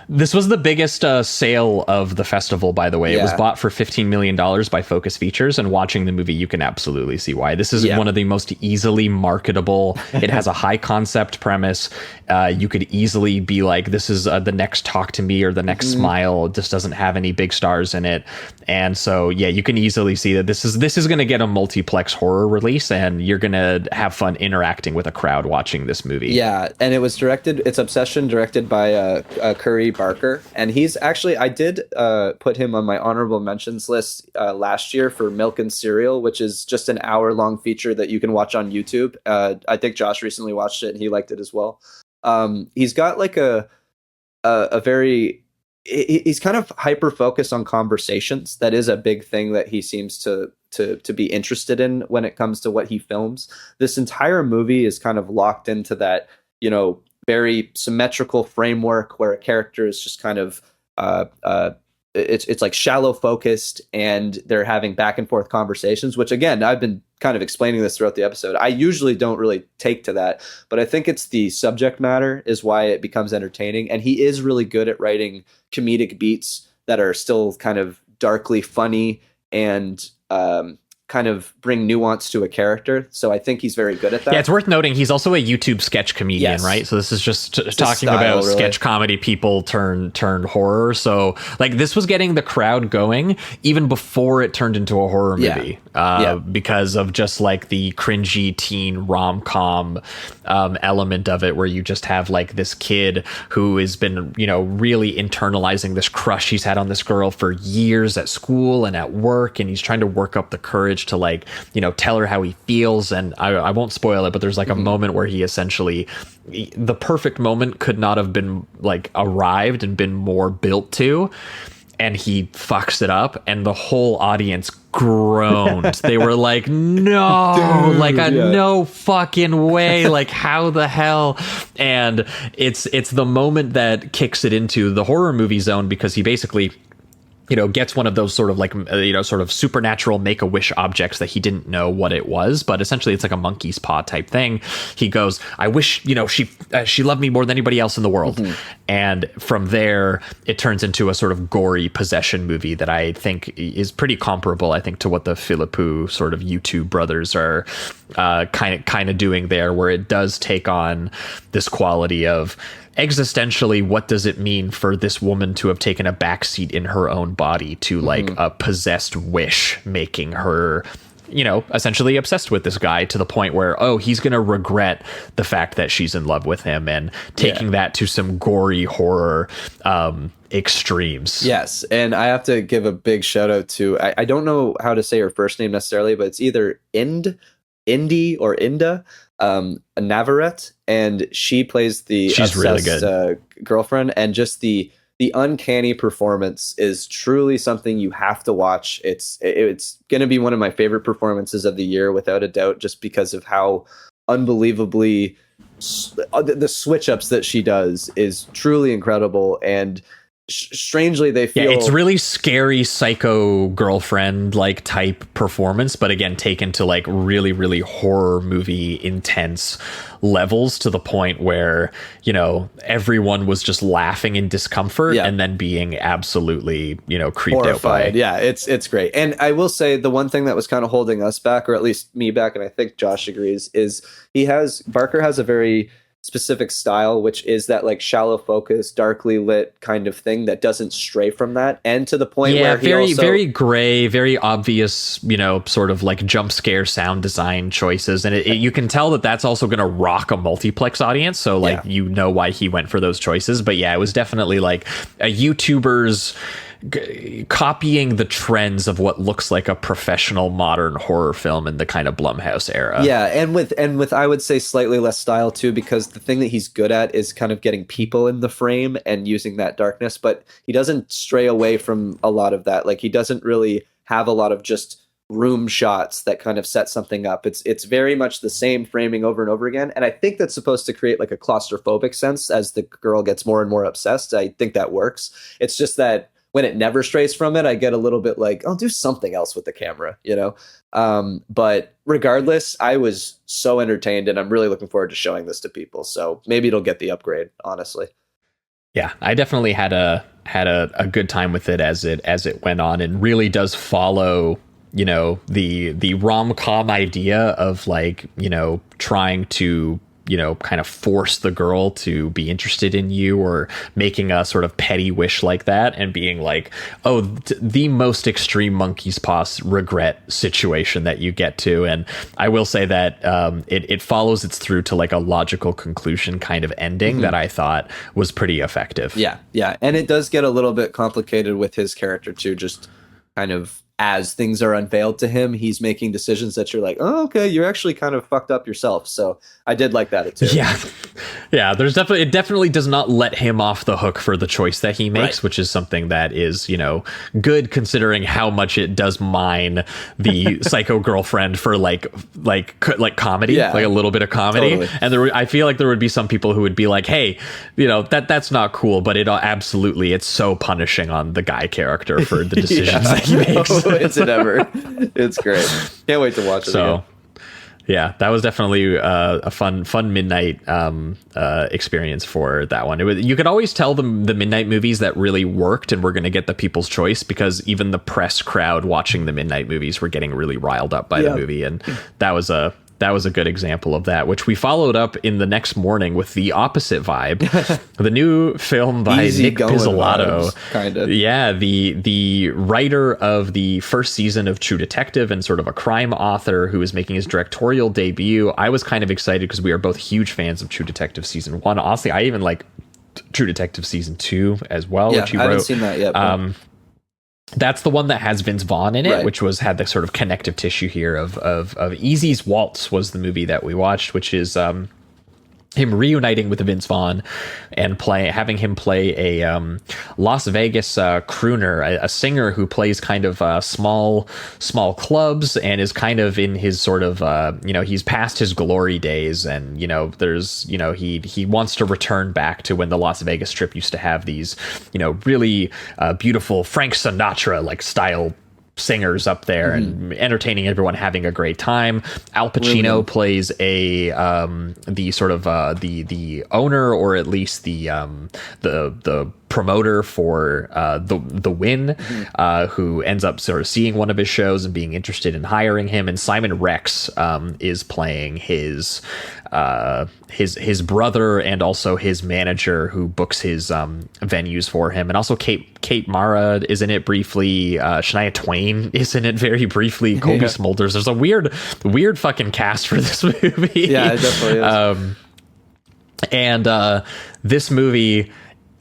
This was the biggest sale of the festival, by the way. It was bought for $15 million by Focus Features, and watching the movie, you can absolutely see why. This is one of the most easily marketable. It has a high concept premise. You could easily be like, this is the next Talk to Me or the next Smile. This doesn't have any big stars in it. And so, you can easily see that this is going to get a multiplex horror release, and you're going to have fun interacting with a crowd watching this movie. Yeah, and it's Obsession, directed by guy Curry Barker, and he's actually, I did put him on my honorable mentions list last year for Milk and Cereal, which is just an hour-long feature that you can watch on YouTube. I think Josh recently watched it and he liked it as well. He's got like a very, he's kind of hyper focused on conversations. That is a big thing that he seems to be interested in when it comes to what he films. This entire movie is kind of locked into that, you know, very symmetrical framework where a character is just kind of it's like shallow focused, and they're having back and forth conversations, which again, I've been kind of explaining this throughout the episode. I usually don't really take to that, but I think it's the subject matter is why it becomes entertaining. And he is really good at writing comedic beats that are still kind of darkly funny and kind of bring nuance to a character. So I think he's very good at that. Yeah, it's worth noting he's also a YouTube sketch comedian, Yes. right? So this is just talking style, about really. sketch comedy people turn horror. So like this was getting the crowd going even before it turned into a horror movie. Because of just like the cringy teen rom-com element of it, where you just have like this kid who has been, you know, really internalizing this crush he's had on this girl for years at school and at work, and he's trying to work up the courage to like, you know, tell her how he feels. And I won't spoil it, but there's like a moment where he essentially, the perfect moment could not have been like arrived and been more built to, and he fucks it up, and the whole audience groaned. They were like, no, dude, like no fucking way, like how the hell. And it's the moment that kicks it into the horror movie zone, because he basically, you know, gets one of those sort of like, you know, sort of supernatural Make-A-Wish objects that he didn't know what it was, but essentially it's like a monkey's paw type thing. He goes, I wish, you know, she loved me more than anybody else in the world. And from there, it turns into a sort of gory possession movie that I think is pretty comparable, I think, to what the Philippou sort of YouTube brothers are kind of doing there, where it does take on this quality of, existentially, what does it mean for this woman to have taken a backseat in her own body to like a possessed wish, making her, you know, essentially obsessed with this guy to the point where, oh, he's going to regret the fact that she's in love with him, and taking that to some gory horror extremes. Yes. And I have to give a big shout out to, I don't know how to say her first name necessarily, but it's either Indy or Inda Navarrete, and she plays the she's really good girlfriend, and just the uncanny performance is truly something you have to watch. It's going to be one of my favorite performances of the year without a doubt, just because of how unbelievably the switch ups that she does is truly incredible. And strangely, they feel it's really scary psycho girlfriend like type performance, but again taken to like really, really horror movie intense levels, to the point where, you know, everyone was just laughing in discomfort and then being absolutely, you know, creeped horrified. out by. Yeah, it's great. And I will say the one thing that was kind of holding us back, or at least me back, and I think Josh agrees, is Barker has a very specific style, which is that like shallow focus, darkly lit kind of thing that doesn't stray from that, and to the point where very gray, very obvious, you know, sort of like jump scare sound design choices, and you can tell that that's also going to rock a multiplex audience. So like you know why he went for those choices. But yeah, it was definitely like a YouTuber's copying the trends of what looks like a professional modern horror film in the kind of Blumhouse era. Yeah, and with I would say slightly less style too, because the thing that he's good at is kind of getting people in the frame and using that darkness, but he doesn't stray away from a lot of that. Like he doesn't really have a lot of just room shots that kind of set something up. It's very much the same framing over and over again, and I think that's supposed to create like a claustrophobic sense as the girl gets more and more obsessed. I think that works. It's just that when it never strays from it, I get a little bit like, I'll do something else with the camera, you know? But regardless, I was so entertained, and I'm really looking forward to showing this to people. So maybe it'll get the upgrade, honestly. Yeah, I definitely had a good time with it as it went on, and really does follow, you know, the rom-com idea of like, you know, trying to kind of force the girl to be interested in you, or making a sort of petty wish like that and being like, oh, the most extreme monkey's paw regret situation that you get to. And I will say that it follows its through to like a logical conclusion kind of ending that I thought was pretty effective. Yeah. And it does get a little bit complicated with his character too, just kind of as things are unveiled to him, he's making decisions that you're like, oh, okay, you're actually kind of fucked up yourself. So I did like that too. Yeah. It definitely does not let him off the hook for the choice that he makes, which is something that is, good considering how much it does mine the psycho girlfriend for like comedy, like a little bit of comedy. Totally. And I feel like there would be some people who would be like, hey, that's not cool, but it's so punishing on the guy character for the decisions that he makes. It's an ever. It's great. Can't wait to watch it again. Yeah, that was definitely a fun midnight experience for that one. You could always tell the midnight movies that really worked and were going to get the people's choice, because even the press crowd watching the midnight movies were getting really riled up by the movie, and that was a good example of that, which we followed up in the next morning with the opposite vibe. The new film by Nic Pizzolatto. Kind of. Yeah, the writer of the first season of True Detective and sort of a crime author who is making his directorial debut. I was kind of excited because we are both huge fans of True Detective season 1. Honestly, I even like True Detective season 2 as well, which he wrote. I haven't seen that yet. That's the one that has Vince Vaughn in it, which had the sort of connective tissue here of Easy's Waltz was the movie that we watched, which is him reuniting with Vince Vaughn and having him play a Las Vegas crooner, a singer who plays kind of small clubs and is kind of in his sort of he's past his glory days, and he wants to return back to when the Las Vegas Strip used to have these really beautiful Frank Sinatra like style singers up there and entertaining everyone, having a great time. Al Pacino plays the owner, or at least the promoter for the Win, who ends up sort of seeing one of his shows and being interested in hiring him. And Simon Rex is playing his brother and also his manager, who books his venues for him. And also Kate Mara is in it briefly. Shania Twain is in it very briefly. Kobe Smulders. There's a weird fucking cast for this movie. Yeah, it definitely is. And this movie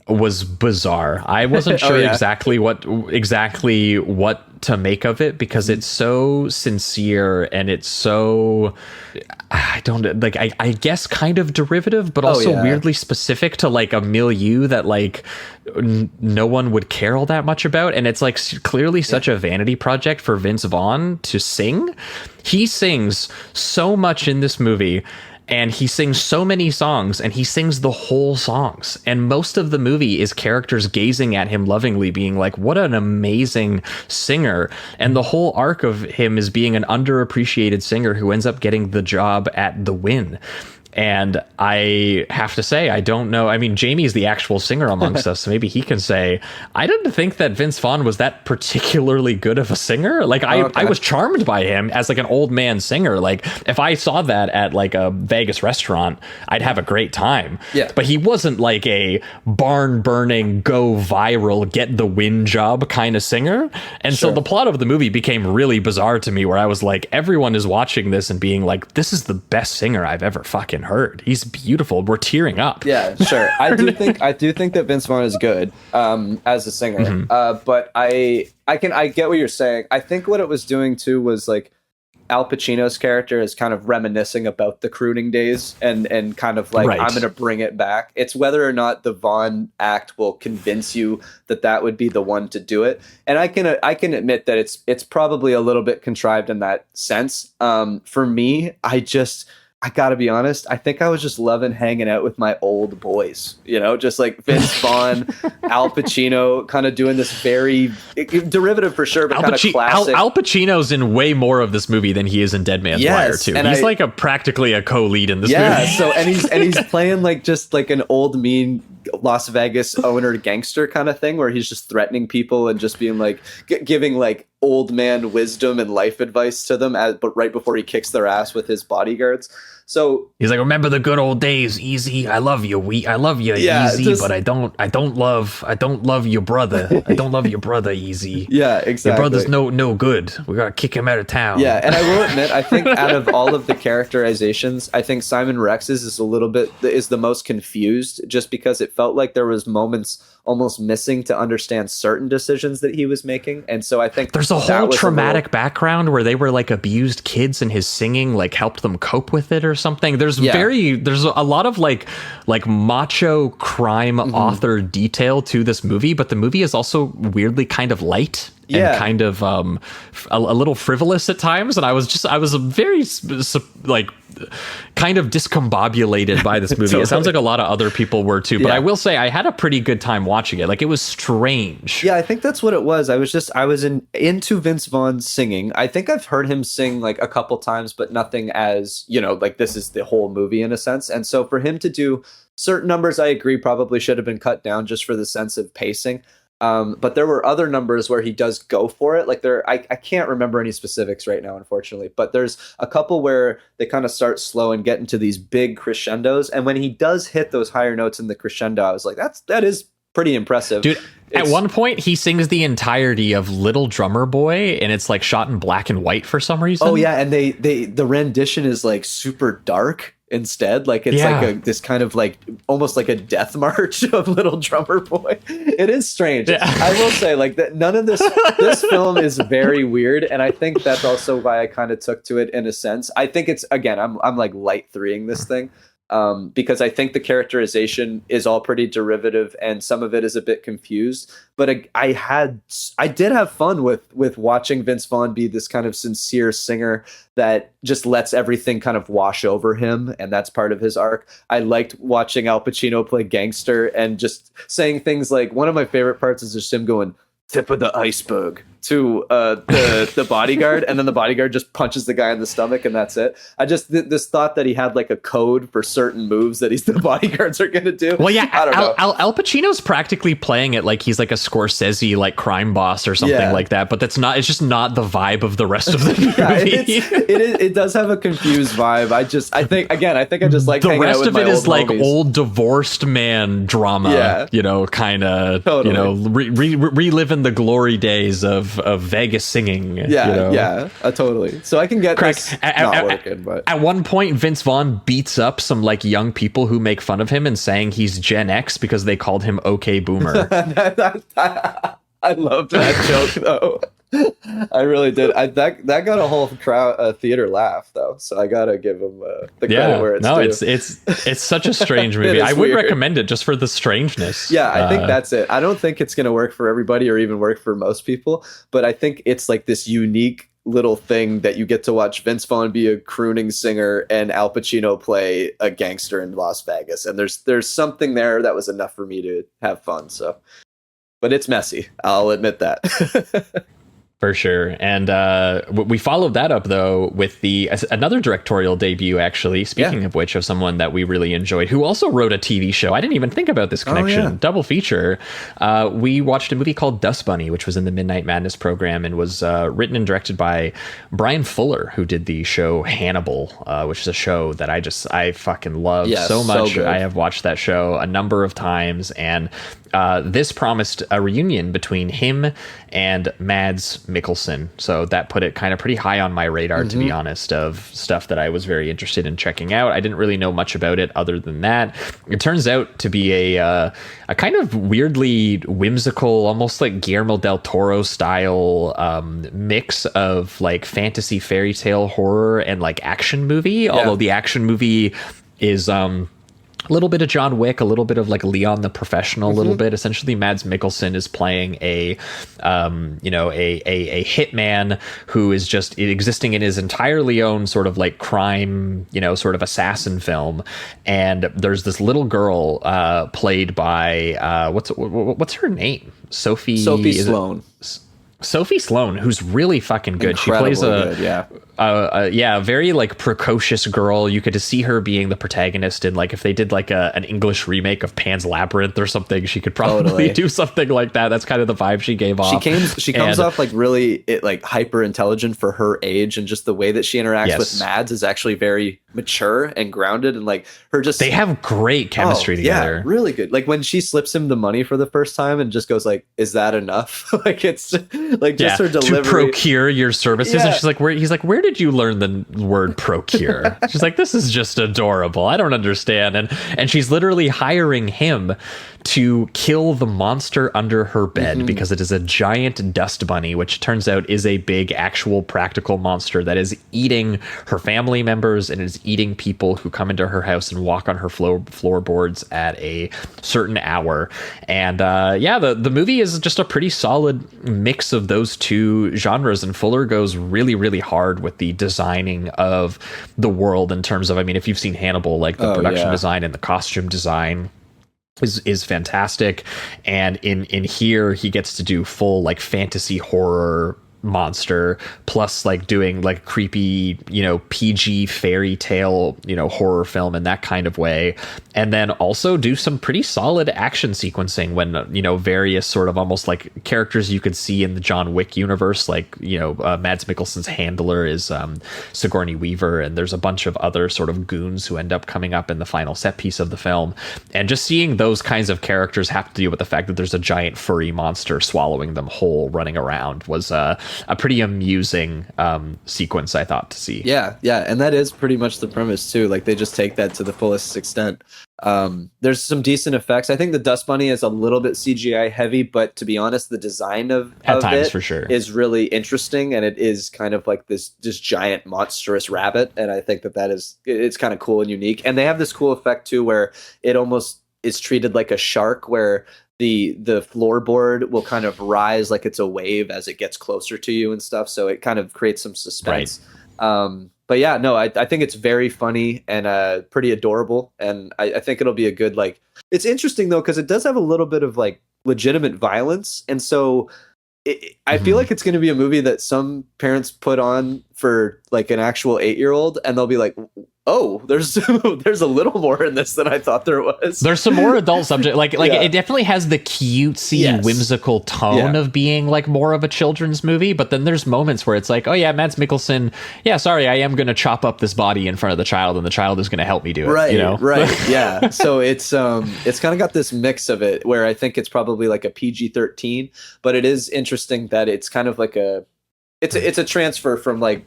was bizarre. I wasn't sure exactly what to make of it, because it's so sincere and it's so I guess kind of derivative, but also weirdly specific to like a milieu that like no one would care all that much about. And it's like clearly such a vanity project for Vince Vaughn to sing. He sings so much in this movie, and he sings so many songs, and he sings the whole songs. And most of the movie is characters gazing at him lovingly, being like, what an amazing singer. And the whole arc of him is being an underappreciated singer who ends up getting the job at the Win. And I have to say, I don't know. I mean, Jamie is the actual singer amongst us, so maybe he can say, I didn't think that Vince Vaughn was that particularly good of a singer. Like, I was charmed by him as like an old man singer. Like, if I saw that at like a Vegas restaurant, I'd have a great time. Yeah. But he wasn't like a barn burning, go viral, get the Win job kind of singer. And so the plot of the movie became really bizarre to me, where I was like, everyone is watching this and being like, this is the best singer I've ever fucking heard. He's beautiful. We're tearing up. Yeah, sure. I do think that Vince Vaughn is good as a singer. But I get what you're saying. I think what it was doing too was like Al Pacino's character is kind of reminiscing about the crooning days and kind of like, I'm going to bring it back. It's whether or not the Vaughn act will convince you that would be the one to do it. And I can admit that it's probably a little bit contrived in that sense. For me, I gotta be honest, I think I was just loving hanging out with my old boys, just like Vince Vaughn, Al Pacino, kind of doing this very derivative for sure, but kind of classic. Al Pacino's in way more of this movie than he is in Dead Man's Wire too. He's like practically a co-lead in this movie. Yeah, so and he's playing like just like an old mean Las Vegas owner gangster kind of thing, where he's just threatening people and just being like giving like old man wisdom and life advice to them, but right before he kicks their ass with his bodyguards. So he's like, remember the good old days, Easy. I love you, Easy, but I don't love your brother. I don't love your brother, Easy. Yeah, exactly. Your brother's no good. We gotta kick him out of town. Yeah, and I will admit, I think out of all of the characterizations, I think Simon Rex's is the most confused, just because it felt like there was moments almost missing to understand certain decisions that he was making. And so I think there's a whole traumatic background where they were like abused kids and his singing like helped them cope with it or something. There's a lot of like macho crime author detail to this movie, but the movie is also weirdly kind of light. And kind of a little frivolous at times, and I was very like kind of discombobulated by this movie. Totally. It sounds like a lot of other people were too, but I will say I had a pretty good time watching it. Like, it was strange. Yeah, I think that's what it was. I was into Vince Vaughn singing. I think I've heard him sing like a couple times, but nothing as, like this is the whole movie in a sense. And so for him to do certain numbers, I agree, probably should have been cut down just for the sense of pacing. But there were other numbers where he does go for it. Like I can't remember any specifics right now, unfortunately, but there's a couple where they kind of start slow and get into these big crescendos. And when he does hit those higher notes in the crescendo, I was like, that is pretty impressive. Dude, at one point he sings the entirety of Little Drummer Boy, and it's like shot in black and white for some reason. Oh yeah. And the rendition is like super dark. Instead, like it's like this kind of like almost like a death march of Little Drummer Boy. It is strange. Yeah. I will say, like, that none of this film is very weird, and I think that's also why I kind of took to it in a sense. I think it's, again, I'm like light threeing this thing. Because I think the characterization is all pretty derivative and some of it is a bit confused. But I did have fun with watching Vince Vaughn be this kind of sincere singer that just lets everything kind of wash over him, and that's part of his arc. I liked watching Al Pacino play gangster and just saying things like, one of my favorite parts is just him going, "Tip of the iceberg," to the bodyguard, and then the bodyguard just punches the guy in the stomach, and that's it. I just this thought that he had like a code for certain moves that the bodyguards are going to do. Well, yeah, I don't know. Al Pacino's practically playing it like he's like a Scorsese like crime boss or something like that, but that's not. It's just not the vibe of the rest of the movie. It does have a confused vibe. I think I just like the rest out with of it is like homies. Old divorced man drama. Yeah. Kind of totally. Reliving the glory days of Vegas singing. Totally. So I can get this not working, but at one point Vince Vaughn beats up some like young people who make fun of him and saying he's Gen X because they called him OK Boomer. I loved that joke though. I really did. That got a whole crowd theater laugh though, so I gotta give him the credit where it's due. It's such a strange movie. I would recommend it just for the strangeness. Yeah, I think that's it. I don't think it's gonna work for everybody or even work for most people, but I think it's like this unique little thing that you get to watch Vince Vaughn be a crooning singer and Al Pacino play a gangster in Las Vegas, and there's something there that was enough for me to have fun. So, but it's messy, I'll admit that. For sure. And we followed that up, though, with another directorial debut, actually, speaking of which, of someone that we really enjoyed, who also wrote a TV show. I didn't even think about this connection. Double feature. We watched a movie called Dust Bunny, which was in the Midnight Madness program and was written and directed by Bryan Fuller, who did the show Hannibal, which is a show that I fucking love so much. I have watched that show a number of times, and this promised a reunion between him and Mads Mikkelsen. So that put it kind of pretty high on my radar, to be honest, of stuff that I was very interested in checking out. I didn't really know much about it other than that. It turns out to be a kind of weirdly whimsical, almost like Guillermo del Toro style mix of like fantasy fairy tale horror and like action movie. Although the action movie is a little bit of John Wick, a little bit of like Leon the Professional, a little bit. Essentially, Mads Mikkelsen is playing a hitman who is just existing in his entirely own sort of like crime, sort of assassin film. And there's this little girl played by what's her name? Sophie Sloan. Sophie Sloane, who's really fucking good. Incredibly She plays good, a very like precocious girl. You could see her being the protagonist in like if they did like an English remake of Pan's Labyrinth or something, she could probably do something like that. That's kind of the vibe she gave off. She comes off like really like hyper intelligent for her age, and just the way that she interacts with Mads is actually very mature and grounded, and like they have great chemistry together. Yeah, really good. Like when she slips him the money for the first time and just goes like, "Is that enough?" Like it's like just her delivery to procure your services, and she's like, he's like, where did you learn the word procure? She's like, this is just adorable. I don't understand, and she's literally hiring him to kill the monster under her bed because it is a giant dust bunny, which turns out is a big actual practical monster that is eating her family members and is eating people who come into her house and walk on her floorboards at a certain hour. And the movie is just a pretty solid mix of those two genres, and Fuller goes really, really hard with the designing of the world in terms of, I mean, if you've seen Hannibal, like the production design and the costume design is fantastic, and in here he gets to do full like fantasy horror monster plus like doing like creepy, you know, PG fairy tale, you know, horror film in that kind of way, and then also do some pretty solid action sequencing when, you know, various sort of almost like characters you could see in the John Wick universe, like, you know, Mads Mikkelsen's handler is Sigourney Weaver, and there's a bunch of other sort of goons who end up coming up in the final set piece of the film, and just seeing those kinds of characters have to deal with the fact that there's a giant furry monster swallowing them whole running around was a pretty amusing sequence, I thought, to see. Yeah, and that is pretty much the premise too. Like they just take that to the fullest extent. There's some decent effects. I think the Dust Bunny is a little bit CGI heavy, but to be honest, the design of times it for sure is really interesting, and it is kind of like this giant monstrous rabbit, and I think it's kind of cool and unique. And they have this cool effect too, where it almost is treated like a shark, where the floorboard will kind of rise like it's a wave as it gets closer to you and stuff. So it kind of creates some suspense. Right. But yeah, no, I think it's very funny and pretty adorable. And I think it'll be a good, like, it's interesting though, because it does have a little bit of like legitimate violence. And so I feel like it's going to be a movie that some parents put on for like an actual 8-year-old, and they'll be like, oh, there's a little more in this than I thought there was. There's some more adult subject. Like it definitely has the cutesy, whimsical tone of being like more of a children's movie. But then there's moments where it's like, oh yeah, Mads Mikkelsen. Yeah, sorry, I am going to chop up this body in front of the child, and the child is going to help me do it. Right, you know? Right. Yeah. So it's kind of got this mix of it where I think it's probably like a PG-13, but it is interesting that it's kind of like it's a transfer from like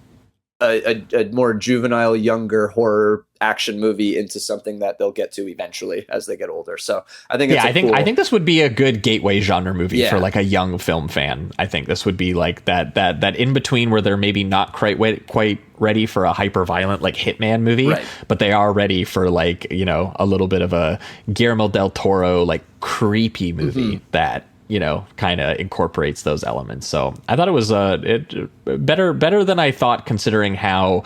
a more juvenile, younger horror action movie into something that they'll get to eventually as they get older. So I think I think this would be a good gateway genre movie for like a young film fan. I think this would be like that in between where they're maybe not quite ready for a hyper violent like Hitman movie, but they are ready for like, you know, a little bit of a Guillermo del Toro like creepy movie that, you know, kind of incorporates those elements. So I thought it was better than I thought, considering how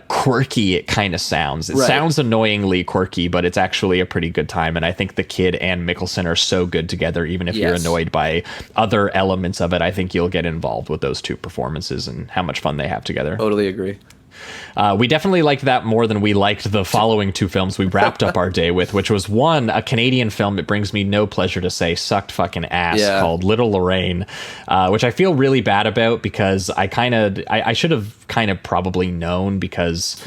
quirky it kind of sounds. It sounds annoyingly quirky, but it's actually a pretty good time. And I think the kid and Mikkelsen are so good together. Even if you're annoyed by other elements of it, I think you'll get involved with those two performances and how much fun they have together. Totally agree. We definitely liked that more than we liked the following two films we wrapped up our day with, which was one, a Canadian film, it brings me no pleasure to say, sucked fucking ass, called Little Lorraine, which I feel really bad about because I should have kind of probably known, because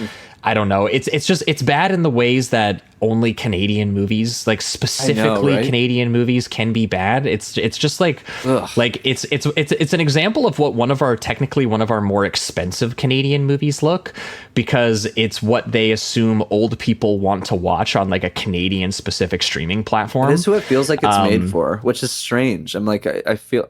I don't know. It's bad in the ways that only Canadian movies, like specifically Canadian movies, can be bad. It's just like it's an example of what one of our more expensive Canadian movies look, because it's what they assume old people want to watch on like a Canadian specific streaming platform. This is who it feels like it's made for, which is strange. I'm like,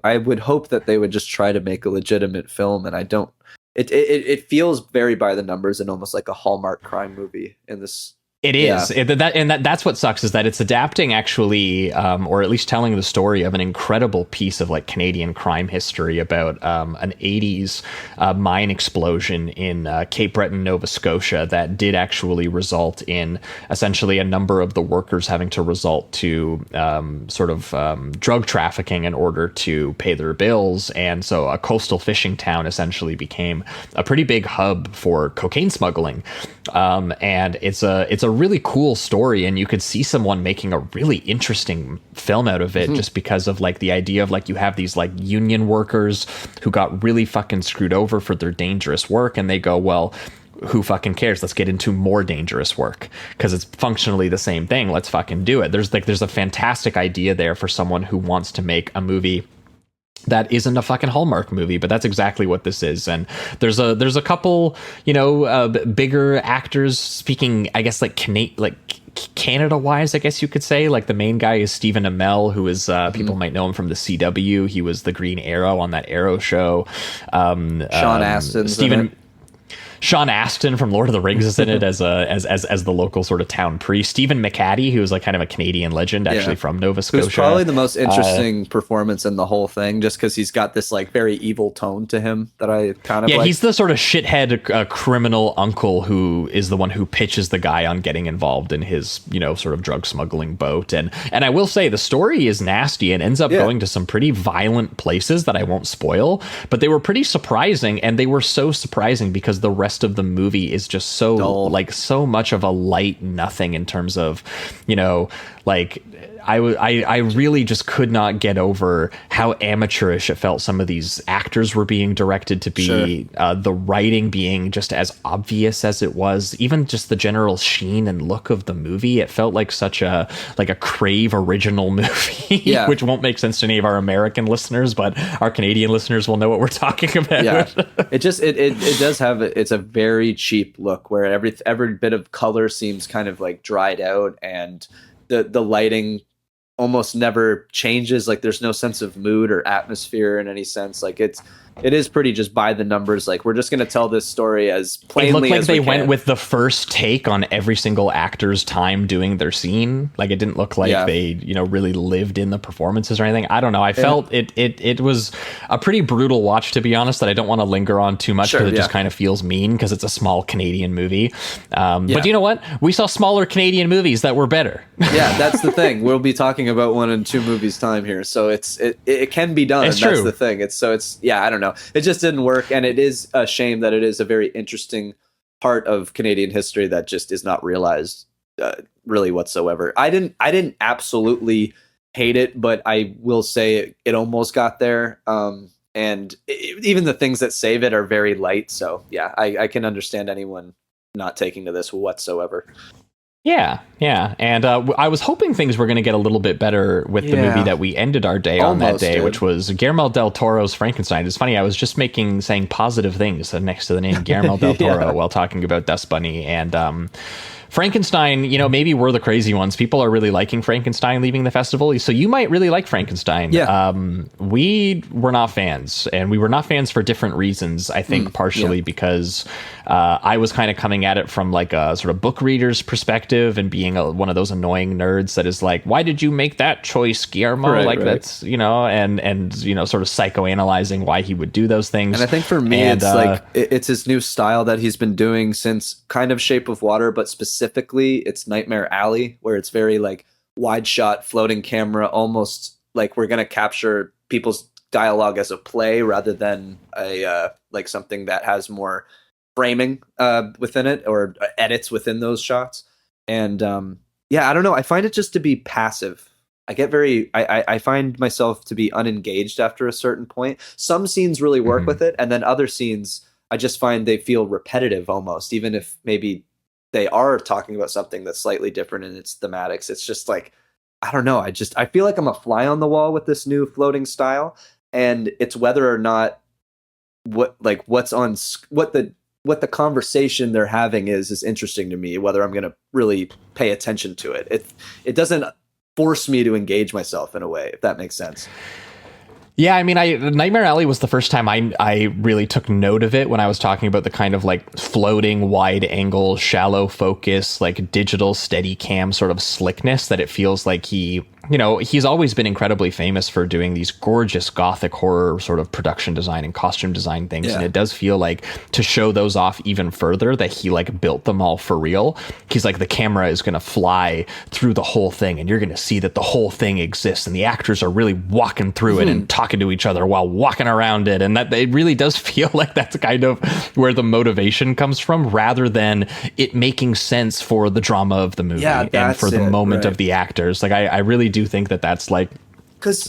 I would hope that they would just try to make a legitimate film, and I don't. It feels very by the numbers and almost like a Hallmark crime movie in this. It is. That's what sucks, is that it's adapting actually, or at least telling the story of an incredible piece of like Canadian crime history about an 80s mine explosion in Cape Breton, Nova Scotia, that did actually result in essentially a number of the workers having to resort to drug trafficking in order to pay their bills. And so a coastal fishing town essentially became a pretty big hub for cocaine smuggling. And it's a really cool story, and you could see someone making a really interesting film out of it, just because of like the idea of like you have these like union workers who got really fucking screwed over for their dangerous work, and they go, well, who fucking cares? Let's get into more dangerous work because it's functionally the same thing. Let's fucking do it. There's a fantastic idea there for someone who wants to make a movie that isn't a fucking Hallmark movie, but that's exactly what this is. And there's a couple, bigger actors speaking, I guess, like Canada wise, I guess you could say. Like the main guy is Stephen Amell, who is people might know him from the CW. He was the Green Arrow on that Arrow show. Sean Astin. Sean Astin from Lord of the Rings is in it as the local sort of town priest. Stephen McHattie, who is like kind of a Canadian legend, actually from Nova Scotia. Who's probably the most interesting performance in the whole thing, just because he's got this like very evil tone to him that I kind of like. He's the sort of shithead criminal uncle who is the one who pitches the guy on getting involved in his sort of drug smuggling boat. And I will say the story is nasty and ends up going to some pretty violent places that I won't spoil, but they were pretty surprising, and they were so surprising because the rest of the movie is just so dull. Like so much of a light nothing in terms of like I really just could not get over how amateurish it felt some of these actors were being directed to be. The writing being just as obvious as it was, even just the general sheen and look of the movie. It felt like such a Crave original movie, which won't make sense to any of our American listeners, but our Canadian listeners will know what we're talking about. It does have, it's a very cheap look where every bit of color seems kind of like dried out, and the lighting almost never changes. Like there's no sense of mood or atmosphere in any sense. Like it is pretty just by the numbers. Like we're just going to tell this story as plainly as we can. It looked like they went with the first take on every single actor's time doing their scene. Like it didn't look like they, really lived in the performances or anything. I don't know. I felt it was a pretty brutal watch, to be honest, that I don't want to linger on too much because it just kind of feels mean because it's a small Canadian movie. But you know what? We saw smaller Canadian movies that were better. Yeah, that's the thing. We'll be talking about 1 and 2 movies time here. So it can be done. It's true. That's the thing. I don't know. It just didn't work, and it is a shame that it is a very interesting part of Canadian history that just is not realized really whatsoever. I didn't absolutely hate it, but I will say it almost got there. Even the things that save it are very light. So yeah, I can understand anyone not taking to this whatsoever. Yeah. And I was hoping things were going to get a little bit better with the movie that we ended our day on that day, which was Guillermo Del Toro's Frankenstein. It's funny, I was just saying positive things next to the name Guillermo Del Toro while talking about Dust Bunny. And Frankenstein, maybe we're the crazy ones. People are really liking Frankenstein leaving the festival, so you might really like Frankenstein. We were not fans, and we were not fans for different reasons. I think partially because I was kind of coming at it from like a sort of book reader's perspective and being one of those annoying nerds that is like, why did you make that choice, Guillermo? That's, and sort of psychoanalyzing why he would do those things. And I think for me, it's his new style that he's been doing since kind of Shape of Water, but specifically it's Nightmare Alley, where it's very like wide shot floating camera, almost like we're going to capture people's dialogue as a play rather than a like something that has more framing within it or edits within those shots. And I don't know, I find it just to be passive. I find myself to be unengaged after a certain point. Some scenes really work with it, and then other scenes I just find they feel repetitive almost, even if maybe they are talking about something that's slightly different in its thematics. It's just like, I don't know. I feel like I'm a fly on the wall with this new floating style, and it's whether or not what the conversation they're having is interesting to me, whether I'm going to really pay attention to it. It doesn't force me to engage myself in a way, if that makes sense. Yeah, I mean, Nightmare Alley was the first time I really took note of it when I was talking about the kind of like floating wide angle, shallow focus, like digital steady cam sort of slickness that it feels like he's always been incredibly famous for doing these gorgeous gothic horror sort of production design and costume design things. And it does feel like to show those off even further that he like built them all for real. He's like, the camera is going to fly through the whole thing and you're going to see that the whole thing exists and the actors are really walking through it and talking to each other while walking around it. And that it really does feel like that's kind of where the motivation comes from, rather than it making sense for the drama of the movie and for the moment of the actors. Like I really do think that that's like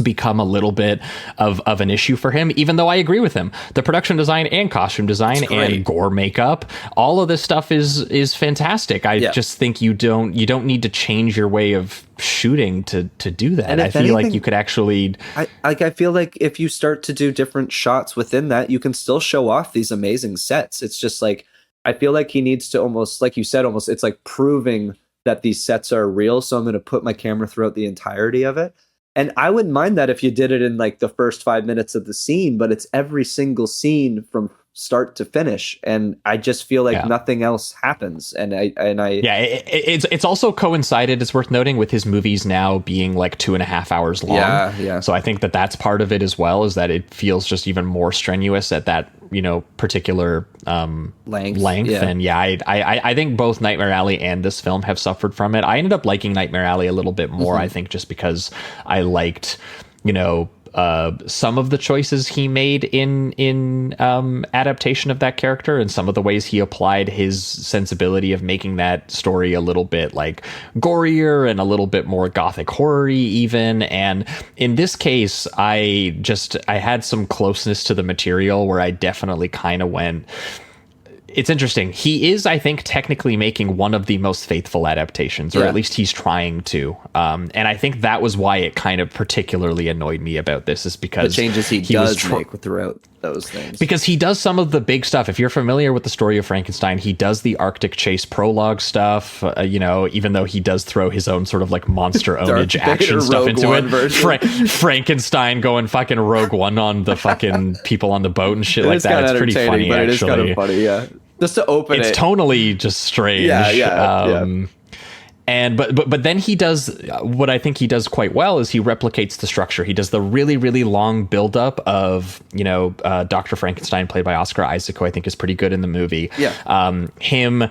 become a little bit of an issue for him, even though I agree with him. The production design and costume design and gore makeup, all of this stuff is fantastic. I just think you don't need to change your way of shooting to do that. And I feel like you could actually I feel like if you start to do different shots within that, you can still show off these amazing sets. It's just like, I feel like he needs to almost, like you said, almost it's like proving that these sets are real, so I'm going to put my camera throughout the entirety of it. And I wouldn't mind that if you did it in like the first 5 minutes of the scene, but it's every single scene from start to finish, and I just feel like nothing else happens. And it's also coincided, it's worth noting, with his movies now being like 2.5 hours long. So I think that that's part of it as well, is that it feels just even more strenuous at that particular length. And I think both Nightmare Alley and this film have suffered from it. I ended up liking Nightmare Alley a little bit more, I think, just because I liked some of the choices he made in adaptation of that character, and some of the ways he applied his sensibility of making that story a little bit like gorier and a little bit more gothic horror-y even. And in this case, I had some closeness to the material where I definitely kind of went, it's interesting. He is, I think, technically making one of the most faithful adaptations, or at least he's trying to. And I think that was why it kind of particularly annoyed me about this, is because the changes he does make throughout those things. Because he does some of the big stuff. If you're familiar with the story of Frankenstein, he does the Arctic Chase prologue stuff, even though he does throw his own sort of like monster ownage action stuff into it. Frankenstein going fucking Rogue One on the fucking people on the boat and shit like that. It's pretty funny, but actually. It is kind of funny, yeah. Just to open it's tonally just strange. And but then he does what I think he does quite well, is he replicates the structure. He does the really, really long buildup of, Dr. Frankenstein, played by Oscar Isaac, who I think is pretty good in the movie. Him,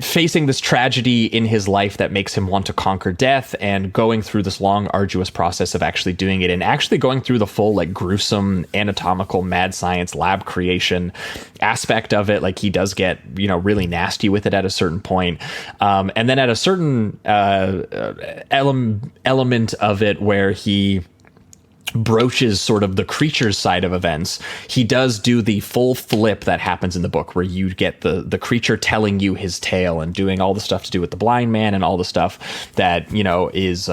facing this tragedy in his life that makes him want to conquer death, and going through this long, arduous process of actually doing it, and actually going through the full, like, gruesome anatomical mad science lab creation aspect of it. Like, he does get, really nasty with it at a certain point. And then at a certain element of it where he broaches sort of the creature's side of events, he does do the full flip that happens in the book, where you get the creature telling you his tale and doing all the stuff to do with the blind man and all the stuff that is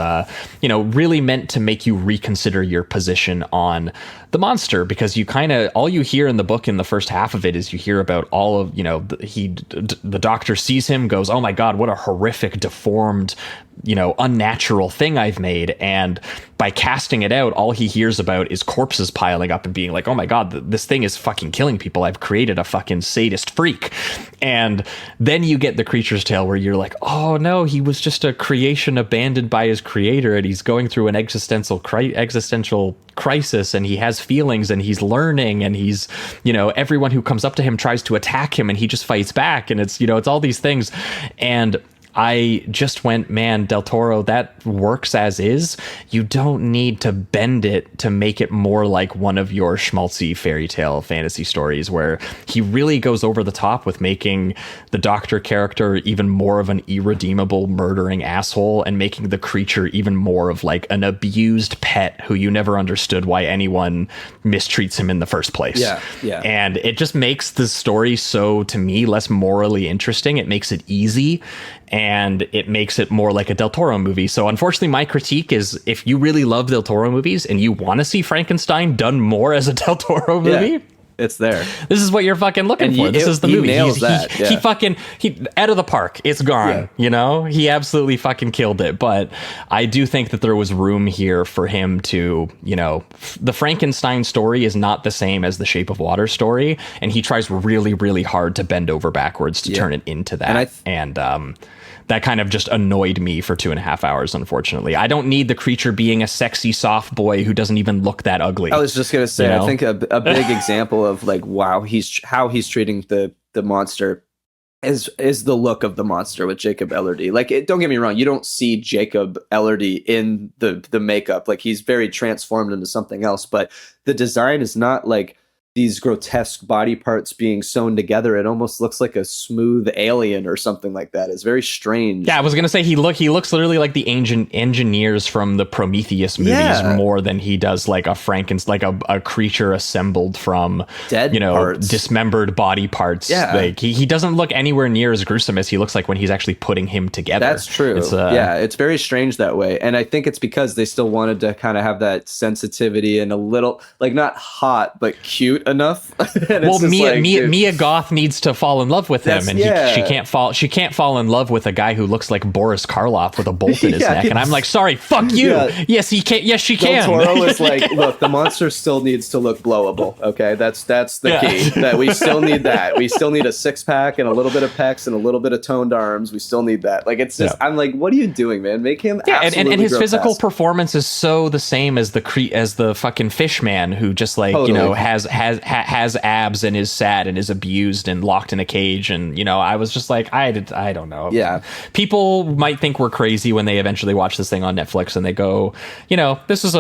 really meant to make you reconsider your position on the monster, because you kind of, all you hear in the book in the first half of it is you hear about all of, the doctor sees him, goes, oh my God, what a horrific, deformed, unnatural thing I've made. And by casting it out, all he hears about is corpses piling up and being like, oh my God, this thing is fucking killing people. I've created a fucking sadist freak. And then you get the creature's tale, where you're like, oh no, he was just a creation abandoned by his creator, and he's going through an existential crisis, and he has feelings, and he's learning, and he's, everyone who comes up to him tries to attack him, and he just fights back. And it's, it's all these things. And I just went, man, Del Toro, that works as is. You don't need to bend it to make it more like one of your schmaltzy fairy tale fantasy stories, where he really goes over the top with making the doctor character even more of an irredeemable murdering asshole, and making the creature even more of like an abused pet who you never understood why anyone mistreats him in the first place. Yeah. And it just makes the story so, to me, less morally interesting. It makes it easy, and it makes it more like a Del Toro movie. So unfortunately, my critique is, if you really love Del Toro movies and you want to see Frankenstein done more as a Del Toro movie, It's there. This is what you're fucking looking for. This is the movie. Nails that. He out of the park. It's gone. He absolutely fucking killed it. But I do think that there was room here for him to, the Frankenstein story is not the same as the Shape of Water story, and he tries really, really hard to bend over backwards to turn it into that. And that kind of just annoyed me for 2.5 hours, unfortunately. I don't need the creature being a sexy, soft boy who doesn't even look that ugly. I was just going to say, I think a big example of like, wow, how he's treating the monster is the look of the monster with Jacob Elordi. Like, don't get me wrong, you don't see Jacob Elordi in the makeup. Like, he's very transformed into something else, but the design is not like these grotesque body parts being sewn together. It almost looks like a smooth alien or something like that. It's very strange. Yeah, I was gonna say he looks literally like the engineers from the Prometheus movies more than he does like a Frankenstein, like a creature assembled from dead parts. Dismembered body parts. Yeah, like he doesn't look anywhere near as gruesome as he looks like when he's actually putting him together. That's true. It's very strange that way, and I think it's because they still wanted to kind of have that sensitivity and a little like not hot but cute enough. Well, Mia Goth needs to fall in love with him, and she can't fall in love with a guy who looks like Boris Karloff with a bolt in his neck. And I'm like, sorry, fuck you. Yes, he can. Yes, she can. Del Toro is like, look, the monster still needs to look blowable. Okay, that's the key. That we still need that. We still need a 6-pack and a little bit of pecs and a little bit of toned arms. We still need that. Like, it's just, I'm like, what are you doing, man? Make him absolutely and his grotesque. physical performance is so the same as the fucking fish man who just like has abs and is sad and is abused and locked in a cage. And I was just like, I don't know. Yeah, people might think we're crazy when they eventually watch this thing on Netflix and they go, this is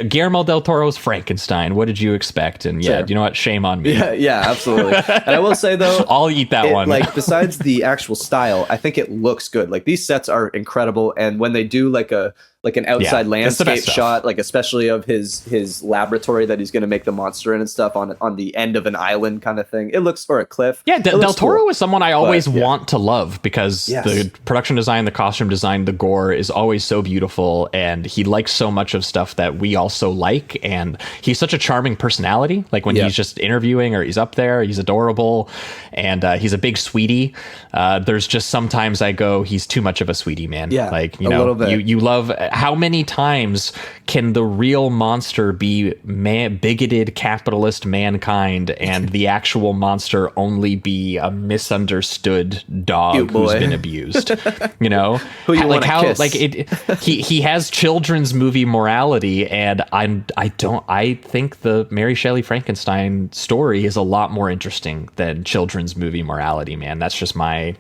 Guillermo del Toro's Frankenstein. What did you expect? And you know what? Shame on me. Yeah, absolutely. And I will say though, I'll eat that one. Like, besides the actual style, I think it looks good. Like, these sets are incredible, and when they do like an outside landscape shot, like especially of his laboratory that he's going to make the monster in and stuff on the end of an island kind of thing, it looks, or a cliff. Yeah, Del Toro is someone I always want to love because the production design, the costume design, the gore is always so beautiful, and he likes so much of stuff that we also like, and he's such a charming personality. Like when he's just interviewing or he's up there, he's adorable, and he's a big sweetie. There's just sometimes I go, he's too much of a sweetie, man. Yeah, like a little bit. You love. How many times can the real monster be bigoted capitalist mankind and the actual monster only be a misunderstood dog who's been abused? Who you like how kiss. Like he has children's movie morality, and I think the Mary Shelley Frankenstein story is a lot more interesting than children's movie morality, man. That's just my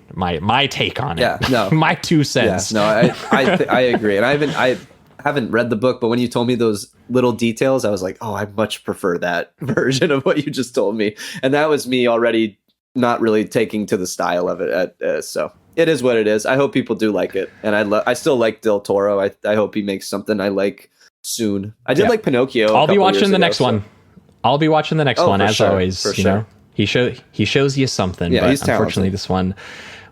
take on it. Yeah, no. My 2 cents. Yeah, no, I agree. And I haven't read the book, but when you told me those little details, I was like, oh, I much prefer that version of what you just told me. And that was me already not really taking to the style of it. So it is what it is. I hope people do like it. And I still like Del Toro. I hope he makes something I like soon. I did like Pinocchio. I'll be watching the next one. I'll be watching the next one, as always. For sure. He shows you something, but unfortunately this one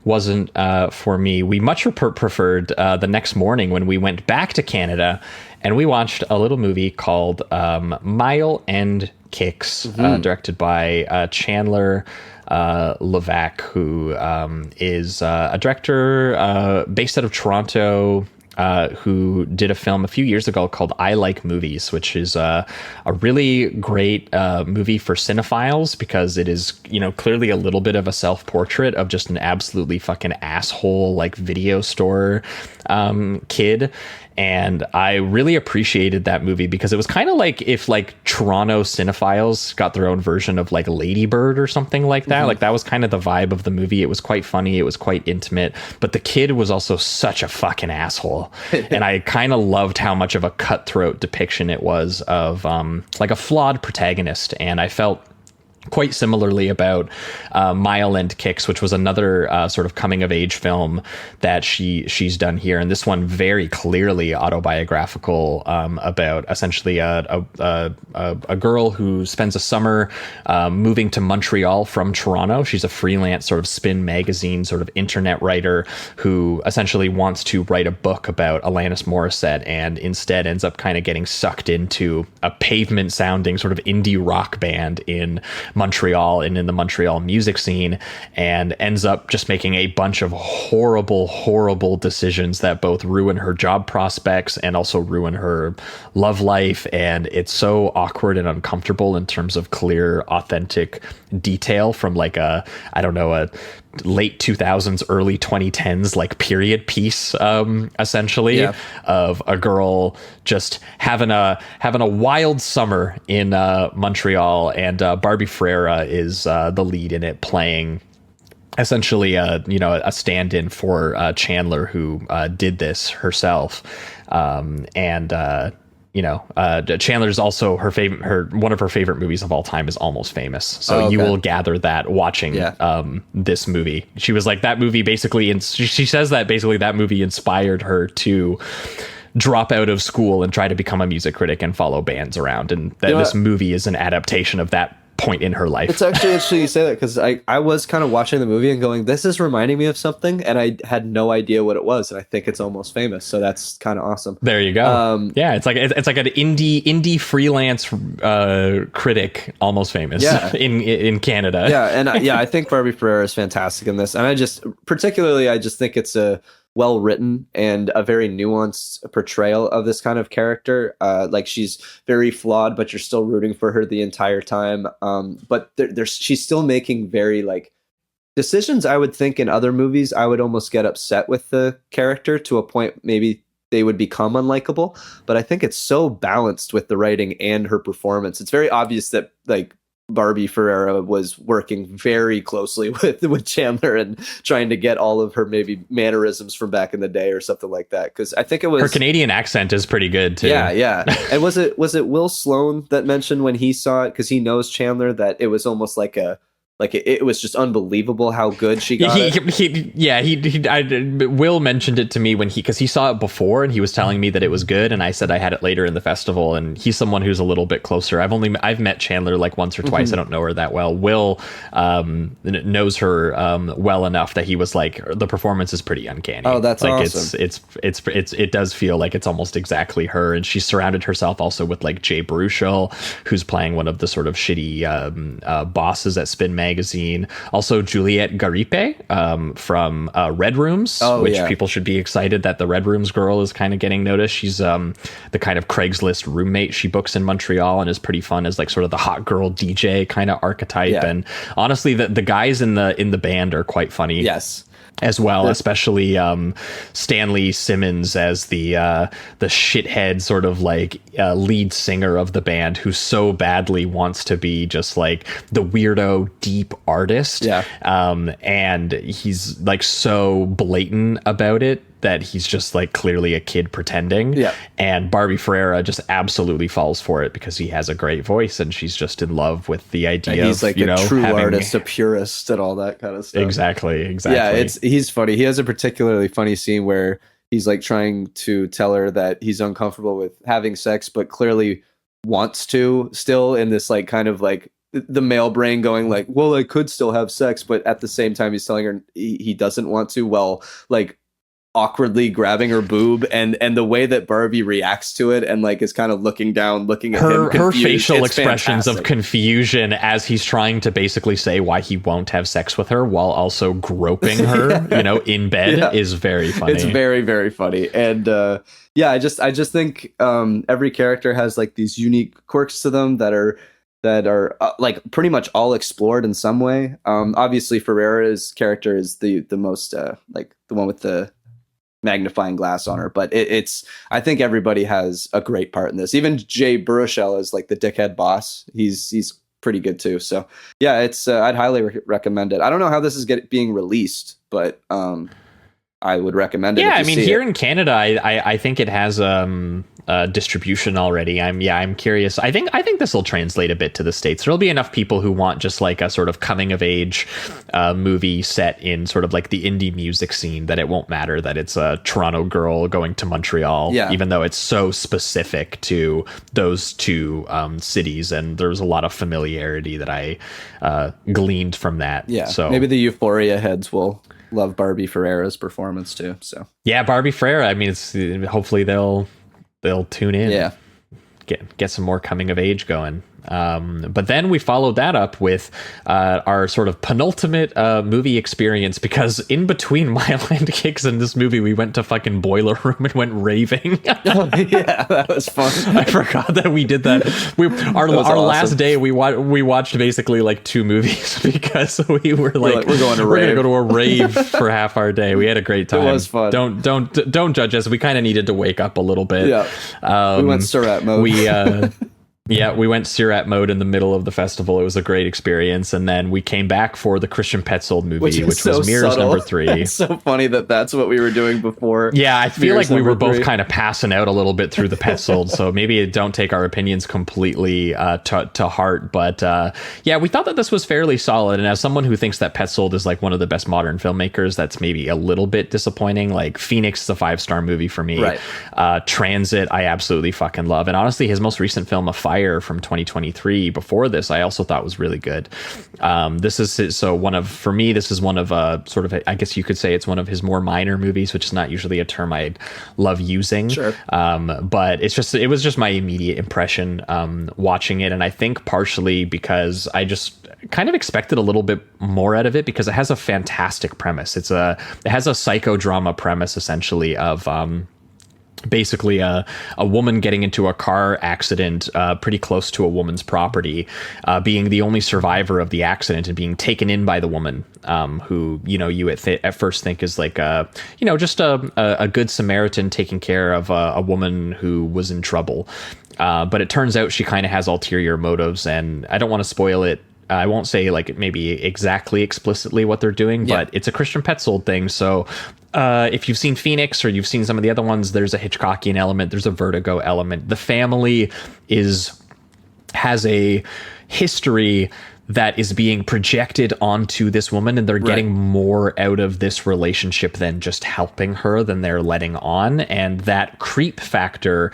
wasn't for me. We much preferred the next morning when we went back to Canada and we watched a little movie called Mile End Kicks, directed by Chandler Levack, who is a director based out of Toronto, who did a film a few years ago called I Like Movies, which is a really great movie for cinephiles because it is, clearly a little bit of a self-portrait of just an absolutely fucking asshole, like video store kid. And I really appreciated that movie because it was kind of like if like Toronto cinephiles got their own version of like Lady Bird or something like that. Like that was kind of the vibe of the movie. It was quite funny. It was quite intimate, but the kid was also such a fucking asshole. And I kind of loved how much of a cutthroat depiction it was of like a flawed protagonist. And I felt quite similarly about Mile End Kicks, which was another sort of coming of age film that she's done here, and this one very clearly autobiographical about essentially a girl who spends a summer moving to Montreal from Toronto. She's a freelance sort of spin magazine sort of internet writer who essentially wants to write a book about Alanis Morissette, and instead ends up kind of getting sucked into a pavement sounding sort of indie rock band in Montreal and in the Montreal music scene, and ends up just making a bunch of horrible decisions that both ruin her job prospects and also ruin her love life. And it's so awkward and uncomfortable in terms of clear, authentic detail from like a late 2000s, early 2010s like period piece, essentially, of a girl just having a wild summer in Montreal, and Barbie Ferreira is the lead in it, playing essentially a stand-in for Chandler, who did this herself, Chandler's also one of her favorite movies of all time is Almost Famous. So you will gather that watching this movie. She was like, that movie basically, she says that basically that movie inspired her to drop out of school and try to become a music critic and follow bands around. And that this movie is an adaptation of that point in her life. It's actually interesting you say that, because I was kind of watching the movie and going, this is reminding me of something, and I had no idea what it was, and I think it's Almost Famous, so that's kind of awesome. There you go. It's like an indie freelance critic, Almost Famous, in Canada. I think Barbie Ferreira is fantastic in this, and I just think it's a well written and a very nuanced portrayal of this kind of character. Like, she's very flawed, but you're still rooting for her the entire time. But she's still making very like decisions. I would think in other movies, I would almost get upset with the character to a point maybe they would become unlikable. But I think it's so balanced with the writing and her performance. It's very obvious that like Barbie Ferreira was working very closely with Chandler and trying to get all of her maybe mannerisms from back in the day or something like that. Because I think it was her Canadian accent is pretty good too. Yeah. And was it Will Sloan that mentioned when he saw it, because he knows Chandler, that it was almost like it was just unbelievable how good she got it. Will mentioned it to me because he saw it before and he was telling me that it was good, and I said I had it later in the festival, and he's someone who's a little bit closer. I've met Chandler like once or twice. I don't know her that well. Will knows her well enough that he was like, the performance is pretty uncanny. Oh, that's like awesome. It does feel like it's almost exactly her, and she's surrounded herself also with like Jay Baruchel, who's playing one of the sort of shitty bosses at Spin Magazine. Also Juliette Garipe from Red Rooms, which people should be excited that the Red Rooms girl is kind of getting noticed. She's the kind of Craigslist roommate she books in Montreal and is pretty fun as like sort of the hot girl DJ kind of archetype. And honestly, the guys in the band are quite funny. Yes. As well, especially Stanley Simmons as the shithead sort of like lead singer of the band, who so badly wants to be just like the weirdo deep artist. And he's like so blatant about it that he's just like clearly a kid pretending. And Barbie Ferreira just absolutely falls for it because he has a great voice, and she's just in love with the idea he's of, like a true artist, a purist, and all that kind of stuff. Exactly. Yeah, he's funny. He has a particularly funny scene where he's like trying to tell her that he's uncomfortable with having sex, but clearly wants to still, in this like kind of like the male brain going like, well, I could still have sex, but at the same time he's telling her he doesn't want to, while like awkwardly grabbing her boob, and the way that Barbie reacts to it and like is kind of looking at him confused. Her facial expressions fantastic. Of confusion as he's trying to basically say why he won't have sex with her while also groping her in bed is very funny. It's very, very funny. And I just think every character has like these unique quirks to them that are like pretty much all explored in some way. Obviously Ferreira's character is the most like the one with the magnifying glass on her, but I think everybody has a great part in this. Even Jay Baruchel is like the dickhead boss. He's pretty good too. So yeah, it's I'd highly recommend it. I don't know how this is being released, but I would recommend it. Yeah, I mean, here in Canada, I think it has distribution already. I'm curious. I think this will translate a bit to the States. There'll be enough people who want just like a sort of coming of age movie set in sort of like the indie music scene, that it won't matter that it's a Toronto girl going to Montreal, even though it's so specific to those two cities, and there's a lot of familiarity that I gleaned from that. Yeah, so maybe the Euphoria heads will love Barbie Ferreira's performance too. So yeah, Barbie Ferreira, I mean, hopefully they'll tune in. Yeah, get some more coming of age going. But then we followed that up with our sort of penultimate movie experience, because in between My Land Kicks and this movie, we went to fucking Boiler Room and went raving. Yeah, that was fun. I forgot that we did that. Our awesome. last day, we watched basically like 2 movies because we were like we're going to go to a rave for half our day. We had a great time. It was fun. Don't judge us. We kind of needed to wake up a little bit. Yeah, we went SIRAT mode. We went SIRAT mode in the middle of the festival. It was a great experience. And then we came back for the Christian Petzold movie, which was Mirrors subtle. number 3. It's so funny that that's what we were doing before. Yeah, I feel Mirrors like we were number both 3. kind of passing out a little bit through the Petzold, so maybe don't take our opinions completely to heart. But yeah, we thought that this was fairly solid. And as someone who thinks that Petzold is like one of the best modern filmmakers, that's maybe a little bit disappointing. Like Phoenix is a 5-star movie for me. Right. Transit, I absolutely fucking love. And honestly, his most recent film, A Fire from 2023, before this, I also thought was really good. This is one of sort of, I guess you could say it's one of his more minor movies, which is not usually a term I love using. Sure. But it was just my immediate impression watching it. And I think partially because I just kind of expected a little bit more out of it, because it has a fantastic premise. It has a psychodrama premise, essentially, of basically a woman getting into a car accident pretty close to a woman's property, being the only survivor of the accident and being taken in by the woman, who, you at first think is like just a good Samaritan taking care of a woman who was in trouble. But it turns out she kind of has ulterior motives, and I don't want to spoil it. I won't say like maybe exactly explicitly what they're doing, but it's a Christian Petzold thing. So if you've seen Phoenix or you've seen some of the other ones, there's a Hitchcockian element, there's a Vertigo element. The family has a history that is being projected onto this woman, and they're getting more out of this relationship than just helping her, than they're letting on. And that creep factor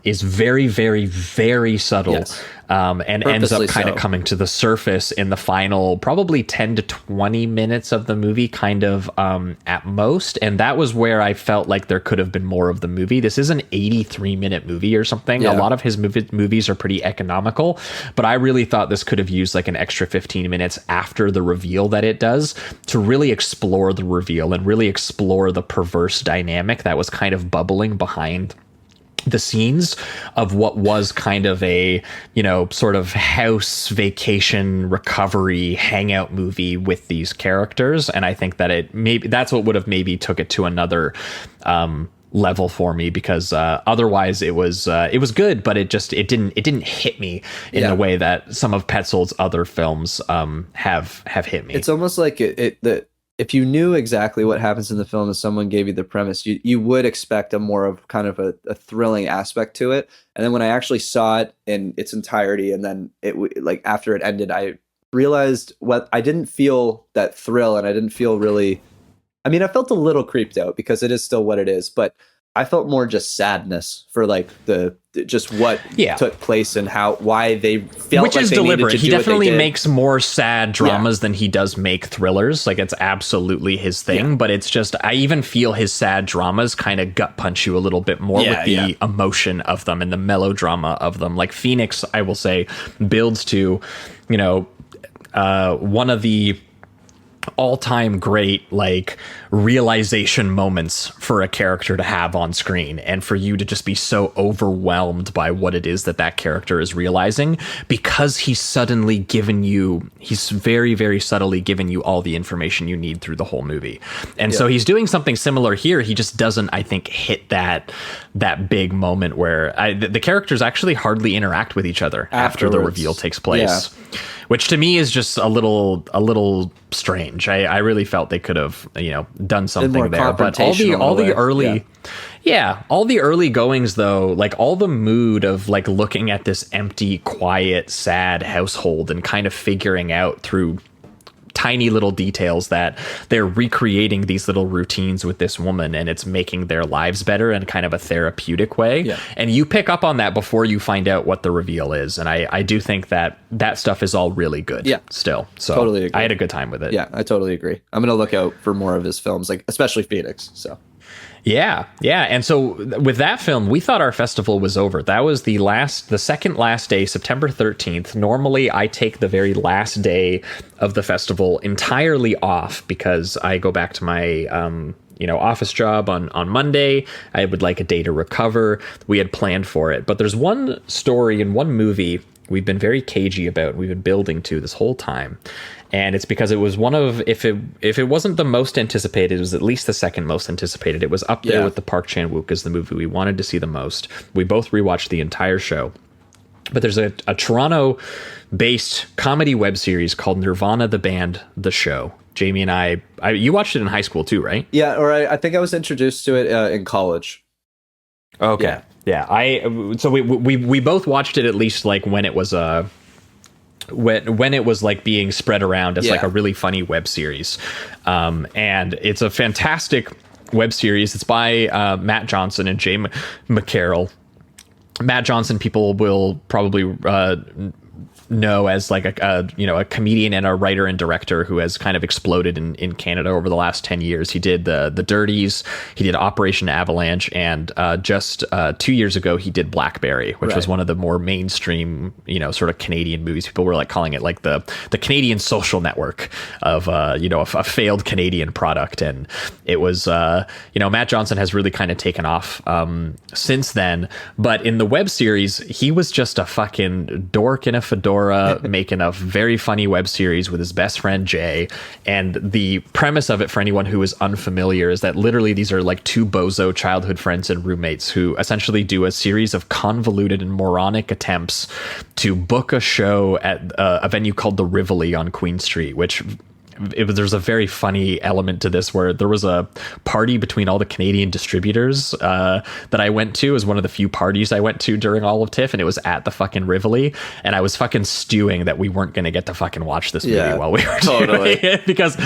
is very, very, very subtle. And ends up kind of coming to the surface in the final probably 10 to 20 minutes of the movie, kind of at most. And that was where I felt like there could have been more of the movie. This is an 83-minute movie or something. A lot of his movies are pretty economical, but I really thought this could have used like an extra 15 minutes after the reveal that it does to really explore the reveal and really explore the perverse dynamic that was kind of bubbling behind the scenes of what was kind of a, sort of house vacation recovery hangout movie with these characters. And I think that that's what would have maybe took it to another level for me, because otherwise it was good, but it didn't hit me in the way that some of Petzold's other films have hit me. It's almost like if you knew exactly what happens in the film and someone gave you the premise, you would expect a more of kind of a thrilling aspect to it. And then when I actually saw it in its entirety, and then like after it ended, I realized I didn't feel that thrill, and I didn't feel really, I mean, I felt a little creeped out because it is still what it is, but I felt more just sadness for like just what took place and why they felt, which like is deliberate. He definitely makes more sad dramas than he does make thrillers. Like, it's absolutely his thing, but it's just, I even feel his sad dramas kind of gut punch you a little bit more with the emotion of them and the melodrama of them. Like Phoenix, I will say, builds to, one of the all-time great like realization moments for a character to have on screen, and for you to just be so overwhelmed by what it is that character is realizing, because he's very, very subtly given you all the information you need through the whole movie. And so he's doing something similar here. He just doesn't, I think, hit that big moment where the characters actually hardly interact with each other after the reveal takes place. Which to me is just a little strange. I really felt they could have, done something there. But all the early goings though, like all the mood of like looking at this empty, quiet, sad household and kind of figuring out through tiny little details that they're recreating these little routines with this woman, and it's making their lives better in kind of a therapeutic way. And you pick up on that before you find out what the reveal is. And I do think that stuff is all really good still. So totally agree. I had a good time with it. Yeah, I totally agree. I'm going to look out for more of his films, like especially Phoenix. So Yeah. And so with that film, we thought our festival was over. That was the second last day, September 13th. Normally, I take the very last day of the festival entirely off because I go back to my office job on Monday. I would like a day to recover. We had planned for it. But there's one story and one movie we've been very cagey about, we've been building to this whole time. And it's because it was one of, if it wasn't the most anticipated, it was at least the second most anticipated. It was up there with the Park Chan-wook as the movie we wanted to see the most. We both rewatched the entire show. But there's a Toronto-based comedy web series called Nirvana the Band, The Show. Jamie and I you watched it in high school too, right? Yeah, or I think I was introduced to it in college. Okay. Yeah. So we both watched it at least like when it was when it was like being spread around as like a really funny web series. And it's a fantastic web series. It's by Matt Johnson and Jay McCarroll. Matt Johnson, people will probably know as like a comedian and a writer and director who has kind of exploded in Canada over the last 10 years. He did the Dirties, he did Operation Avalanche, and just 2 years ago he did Blackberry, which was one of the more mainstream sort of Canadian movies. People were like calling it like the Canadian Social Network of a failed Canadian product. And it was Matt Johnson has really kind of taken off since then. But in the web series, he was just a fucking dork in a fedora making a very funny web series with his best friend Jay. And the premise of it, for anyone who is unfamiliar, is that literally these are like two bozo childhood friends and roommates who essentially do a series of convoluted and moronic attempts to book a show at a venue called the Rivoli on Queen Street, which there's a very funny element to this where there was a party between all the Canadian distributors that I went to. It was one of the few parties I went to during all of TIFF, and it was at the fucking Rivoli, and I was fucking stewing that we weren't going to get to fucking watch this movie while we were doing it, because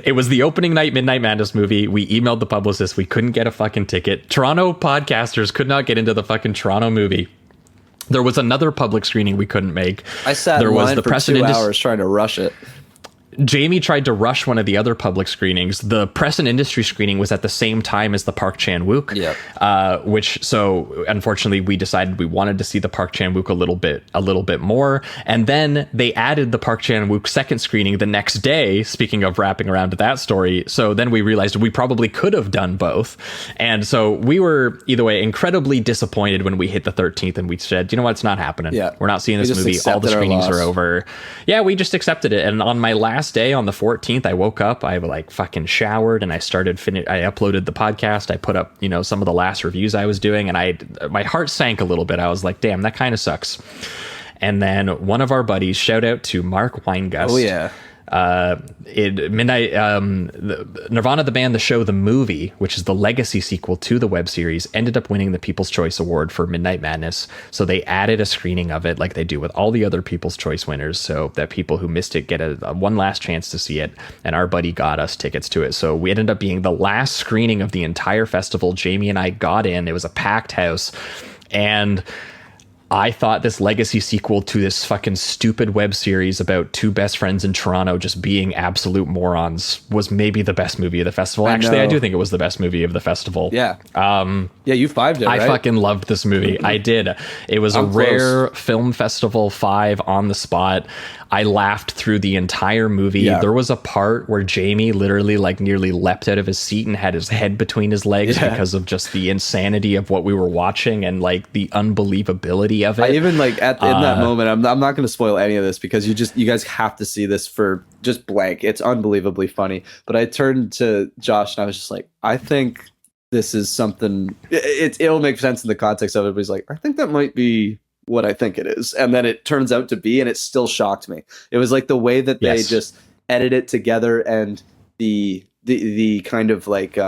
it was the opening night Midnight Madness movie. We emailed the publicist. We couldn't get a fucking ticket. Toronto podcasters could not get into the fucking Toronto movie. There was another public screening we couldn't make. I sat in line for 2 hours trying to rush it. Jamie tried to rush one of the other public screenings. The press and industry screening was at the same time as the Park Chan-wook, so unfortunately we decided we wanted to see the Park Chan-wook a little bit more. And then they added the Park Chan-wook second screening the next day, speaking of wrapping around to that story. So then we realized we probably could have done both. And so we were either way incredibly disappointed when we hit the 13th, and we said, you know what, it's not happening. We're not seeing this movie. All the screenings are over. Yeah, we just accepted it. And on my last day, on the 14th, I woke up, I like fucking showered, and I uploaded the podcast. I put up some of the last reviews I was doing, and my heart sank a little bit. I was like, damn, that kind of sucks. And then one of our buddies, shout out to Mark Weingust, Nirvana the Band, The Show, the movie, which is the legacy sequel to the web series, ended up winning the People's Choice Award for Midnight Madness. So they added a screening of it like they do with all the other People's Choice winners, so that people who missed it get a one last chance to see it. And our buddy got us tickets to it. So we ended up being the last screening of the entire festival. Jamie and I got in. It was a packed house. And I thought this legacy sequel to this fucking stupid web series about two best friends in Toronto just being absolute morons was maybe the best movie of the festival. Actually, I do think it was the best movie of the festival. Yeah. You fived it, right? I fucking loved this movie. I did. It was a rare film festival 5 on the spot. I laughed through the entire movie. Yeah. There was a part where Jamie literally like nearly leapt out of his seat and had his head between his legs because of just the insanity of what we were watching and like the unbelievability of it. I even like in that moment, I'm not going to spoil any of this because you guys have to see this for just blank. It's unbelievably funny. But I turned to Josh and I was just like, I think this is something, it'll make sense in the context of it. But he's like, I think that might be what I think it is. And then it turns out to be, and it still shocked me. It was like the way that they just edit it together, and the kind of like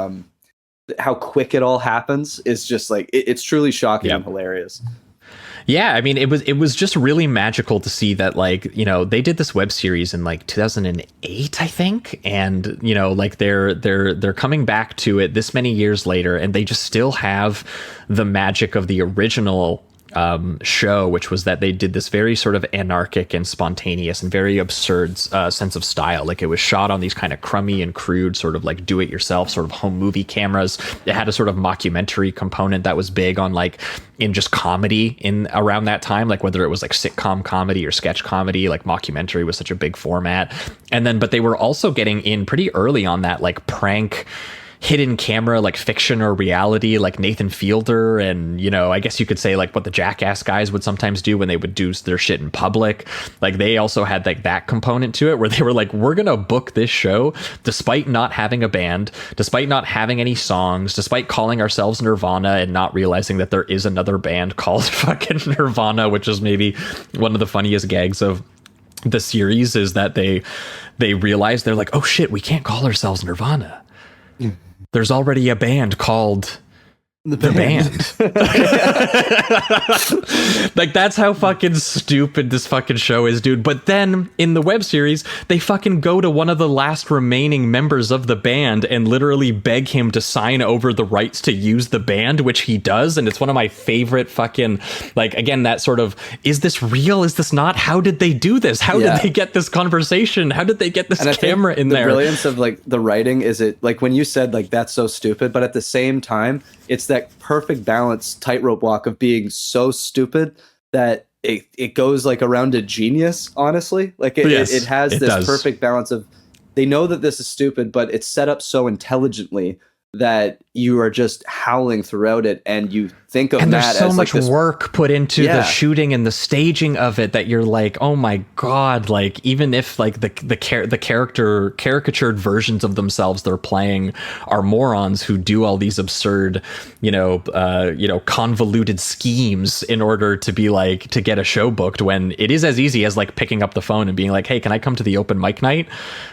how quick it all happens is just like it's truly shocking and hilarious. Yeah, I mean, it was just really magical to see that, like, they did this web series in like 2008, I think, and like they're coming back to it this many years later, and they just still have the magic of the original show, which was that they did this very sort of anarchic and spontaneous and very absurd sense of style. Like, it was shot on these kind of crummy and crude sort of like do-it-yourself sort of home movie cameras. It had a sort of mockumentary component that was big on like in just comedy in around that time, like whether it was like sitcom comedy or sketch comedy. Like, mockumentary was such a big format. And then but they were also getting in pretty early on that like prank hidden camera, like fiction or reality, like Nathan Fielder, and, you know, I guess you could say like what the Jackass guys would sometimes do when they would do their shit in public. Like, they also had like that component to it where they were like, we're gonna book this show despite not having a band, despite not having any songs, despite calling ourselves Nirvana and not realizing that there is another band called fucking Nirvana, which is maybe one of the funniest gags of the series, is that they realize they're like, oh shit, we can't call ourselves Nirvana. There's already a band called the band. Like, that's how fucking stupid this fucking show is, dude. But then in the web series, they fucking go to one of the last remaining members of the band and literally beg him to sign over the rights to use the band, which he does. And it's one of my favorite fucking, like, again, that sort of, is this real? Is this not? How did they do this? How did they get this conversation? How did they get this camera in there? The brilliance of like the writing is, it like when you said like that's so stupid, but at the same time, it's that perfect balance, tightrope walk of being so stupid that it goes like around to genius, honestly. Like it has this perfect balance of, they know that this is stupid, but it's set up so intelligently that you are just howling throughout it, and you think of that as, and there's so much like work put into the shooting and the staging of it that you're like, oh my god, like, even if like the caricatured versions of themselves they're playing are morons who do all these absurd, convoluted schemes in order to be like, to get a show booked, when it is as easy as like picking up the phone and being like, hey, can I come to the open mic night?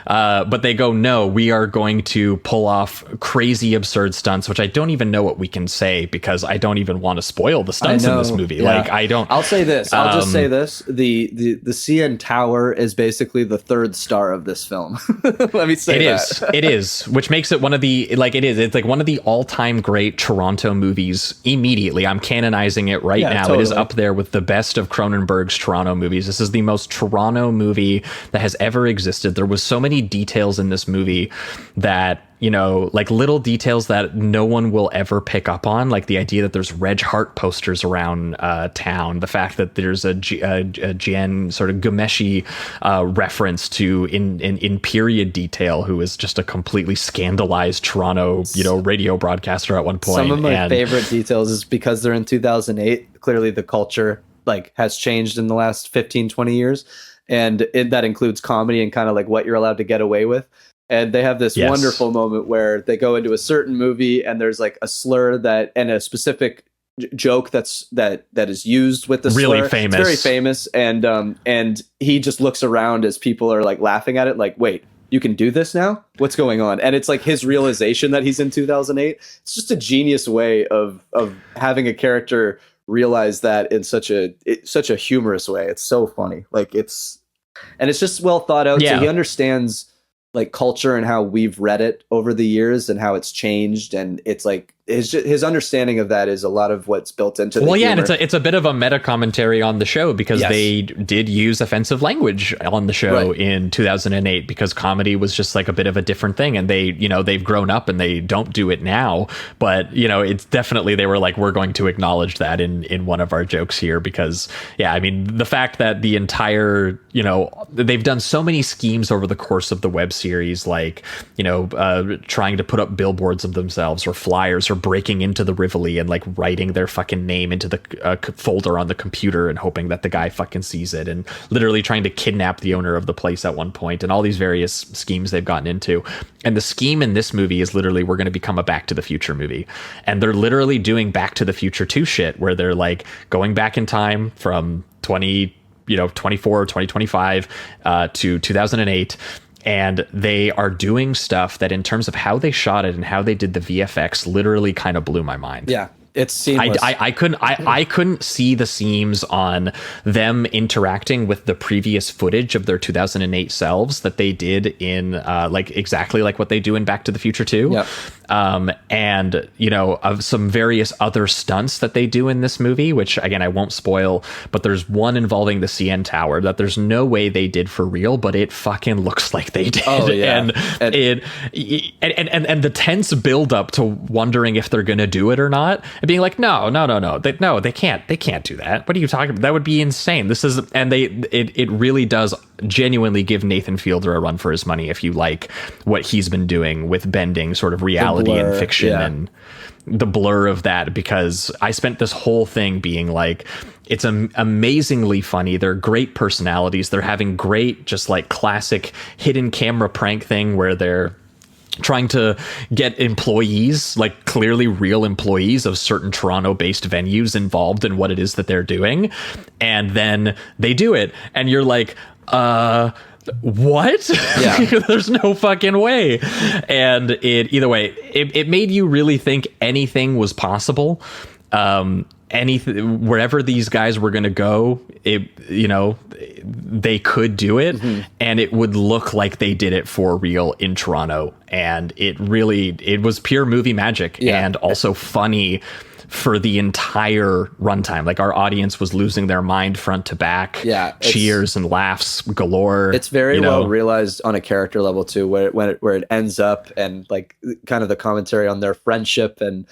But they go, no, we are going to pull off crazy absurd stunts, which I don't even know what we can say because I don't even want to spoil the stunts in this movie. Yeah. Like, I don't. I'll say this. I'll just say this. The CN Tower is basically the third star of this film. Let me say that. It is, which makes it one of the, like, it's like one of the all-time great Toronto movies immediately. I'm canonizing it right now. Totally. It is up there with the best of Cronenberg's Toronto movies. This is the most Toronto movie that has ever existed. There was so many details in this movie that, like little details that no one will ever pick up on, like the idea that there's Reg Hart posters around town, the fact that there's a Jian sort of Gumeshi reference to in period detail, who is just a completely scandalized Toronto, radio broadcaster at one point. Some of my favorite details is because they're in 2008. Clearly the culture like has changed in the last 15, 20 years. And that includes comedy and kind of like what you're allowed to get away with. And they have this wonderful moment where they go into a certain movie and there's like a slur and a specific joke that is used with the really slur. Famous. It's very famous. And he just looks around as people are like laughing at it, like, wait, you can do this now? What's going on? And it's like his realization that he's in 2008. It's just a genius way of having a character realize that in such a humorous way. It's so funny. Like it's just well thought out. Yeah. So he understands like culture and how we've read it over the years and how it's changed, and it's like his understanding of that is a lot of what's built into the humor. And it's a bit of a meta commentary on the show because they did use offensive language on the show in 2008 because comedy was just like a bit of a different thing, and they've grown up and they don't do it now, but it's definitely, they were like, we're going to acknowledge that in one of our jokes here because the fact that the entire they've done so many schemes over the course of the web series, like trying to put up billboards of themselves or flyers or breaking into the Rivoli and like writing their fucking name into the folder on the computer and hoping that the guy fucking sees it, and literally trying to kidnap the owner of the place at one point, and all these various schemes they've gotten into. And the scheme in this movie is literally, we're going to become a Back to the Future movie, and they're literally doing Back to the Future 2 shit where they're like going back in time from 2024 or 2025 to 2008. And they are doing stuff that, in terms of how they shot it and how they did the VFX, literally kind of blew my mind. Yeah. It's seamless. I couldn't see the seams on them interacting with the previous footage of their 2008 selves that they did in like exactly like what they do in Back to the Future 2. Yep. And you know, of some various other stunts that they do in this movie, which again I won't spoil, but there's one involving the CN Tower that there's no way they did for real, but it fucking looks like they did. Oh, yeah. And the tense build up to wondering if they're gonna do it or not, and being like, no, they can't do that. What are you talking about? That would be insane. This is, and it really does genuinely give Nathan Fielder a run for his money if you like what he's been doing with bending sort of reality and fiction and the blur of that, because I spent this whole thing being like, it's amazingly funny. They're great personalities. They're having great, just like classic hidden camera prank thing where they're trying to get employees, like clearly real employees of certain Toronto-based venues involved in what it is that they're doing. And then they do it. And you're like, what? Yeah. There's no fucking way. And either way, it made you really think anything was possible. Anything, wherever these guys were going to go, they could do it, and it would look like they did it for real in Toronto. And it was pure movie magic, and also funny for the entire runtime. Like, our audience was losing their mind front to back. Yeah, cheers and laughs galore. It's very well realized on a character level too, where it ends up, and like kind of the commentary on their friendship and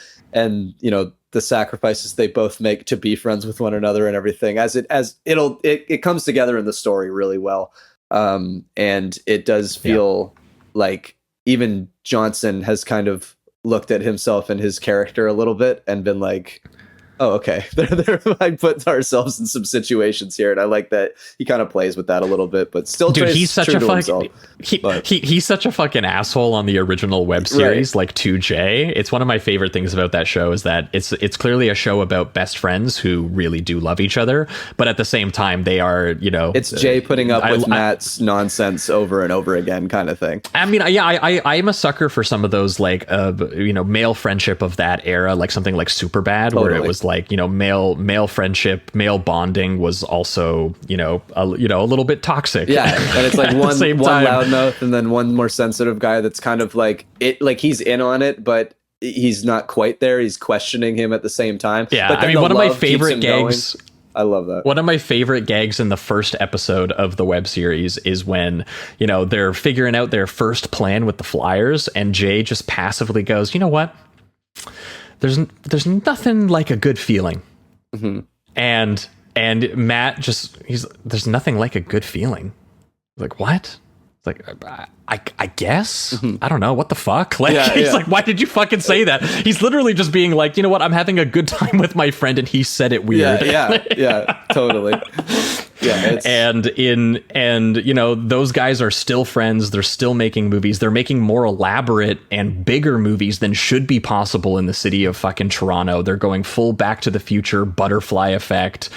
the sacrifices they both make to be friends with one another and everything, it comes together in the story really well. And it does feel like even Johnson has kind of looked at himself and his character a little bit and been like, oh, okay, I put ourselves in some situations here, and I like that he kind of plays with that a little bit, but still, dude, he's such a he's such a fucking asshole on the original web series, like 2J. It's one of my favorite things about that show is that it's clearly a show about best friends who really do love each other, but at the same time, they are, it's Jay putting up with Matt's nonsense over and over again, kind of thing. I mean, I'm a sucker for some of those like male friendship of that era, like something like Superbad, where it was like, male friendship, male bonding was also, a little bit toxic. Yeah. And it's like one loudmouth and then one more sensitive guy that's kind of like it, like he's in on it, but he's not quite there. He's questioning him at the same time. Yeah. I mean, one of my favorite gags. I love that. One of my favorite gags in the first episode of the web series is when, they're figuring out their first plan with the Flyers, and Jay just passively goes, you know what? There's nothing like a good feeling. And Matt there's nothing like a good feeling. Like, what? It's like, I guess. I don't know. What the fuck? Like, he's like, why did you fucking say that? He's literally just being like, you know what? I'm having a good time with my friend, and he said it weird. Yeah, totally. Yeah, and those guys are still friends. They're still making movies. They're making more elaborate and bigger movies than should be possible in the city of fucking Toronto. They're going full Back to the Future, Butterfly Effect,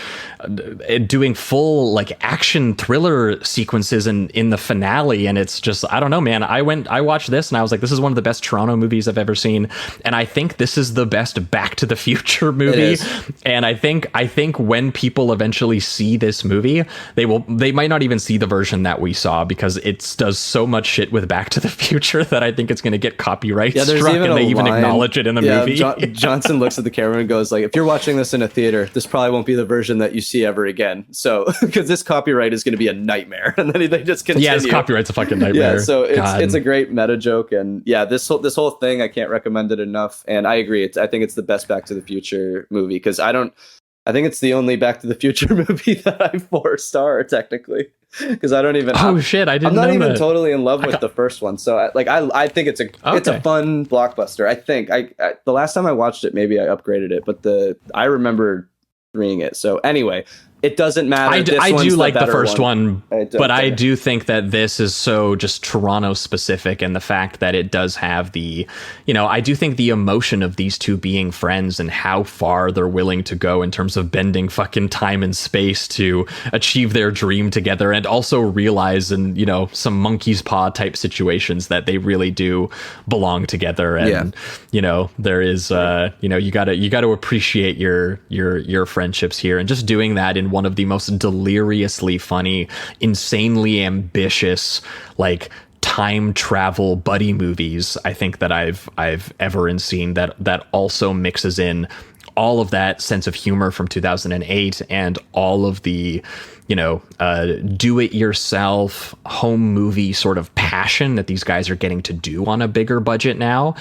doing full like action thriller sequences in the finale. And it's just, I don't know, man. I watched this and I was like, this is one of the best Toronto movies I've ever seen. And I think this is the best Back to the Future movie. And I think when people eventually see this movie, they might not even see the version that we saw, because it does so much shit with Back to the Future that I think it's going to get copyright struck, and they even acknowledge it in the movie. Johnson looks at the camera and goes like, if you're watching this in a theater, this probably won't be the version that you see ever again. So, because this copyright is going to be a nightmare. And then they just continue. Yeah, this copyright's a fucking nightmare. So it's a great meta joke. And yeah, this whole thing, I can't recommend it enough. And I agree. I think it's the best Back to the Future movie, because I think it's the only Back to the Future movie that I 4-star technically, because I don't even. Oh shit! I'm not even totally in love with the first one. So I think it's a fun blockbuster. I think the last time I watched it, maybe I upgraded it, but I remember 3ing it. So anyway, it doesn't matter. I do like the first one, but I do. do think that this is so just Toronto specific, and the fact that it does have the, I do think the emotion of these two being friends and how far they're willing to go in terms of bending fucking time and space to achieve their dream together, and also realize in, some monkey's paw type situations that they really do belong together. And, there is, you gotta appreciate your friendships here, and just doing that in one of the most deliriously funny, insanely ambitious, like time travel buddy movies I think that I've ever seen, that also mixes in all of that sense of humor from 2008 and all of the do-it-yourself home movie sort of passion that these guys are getting to do on a bigger budget now.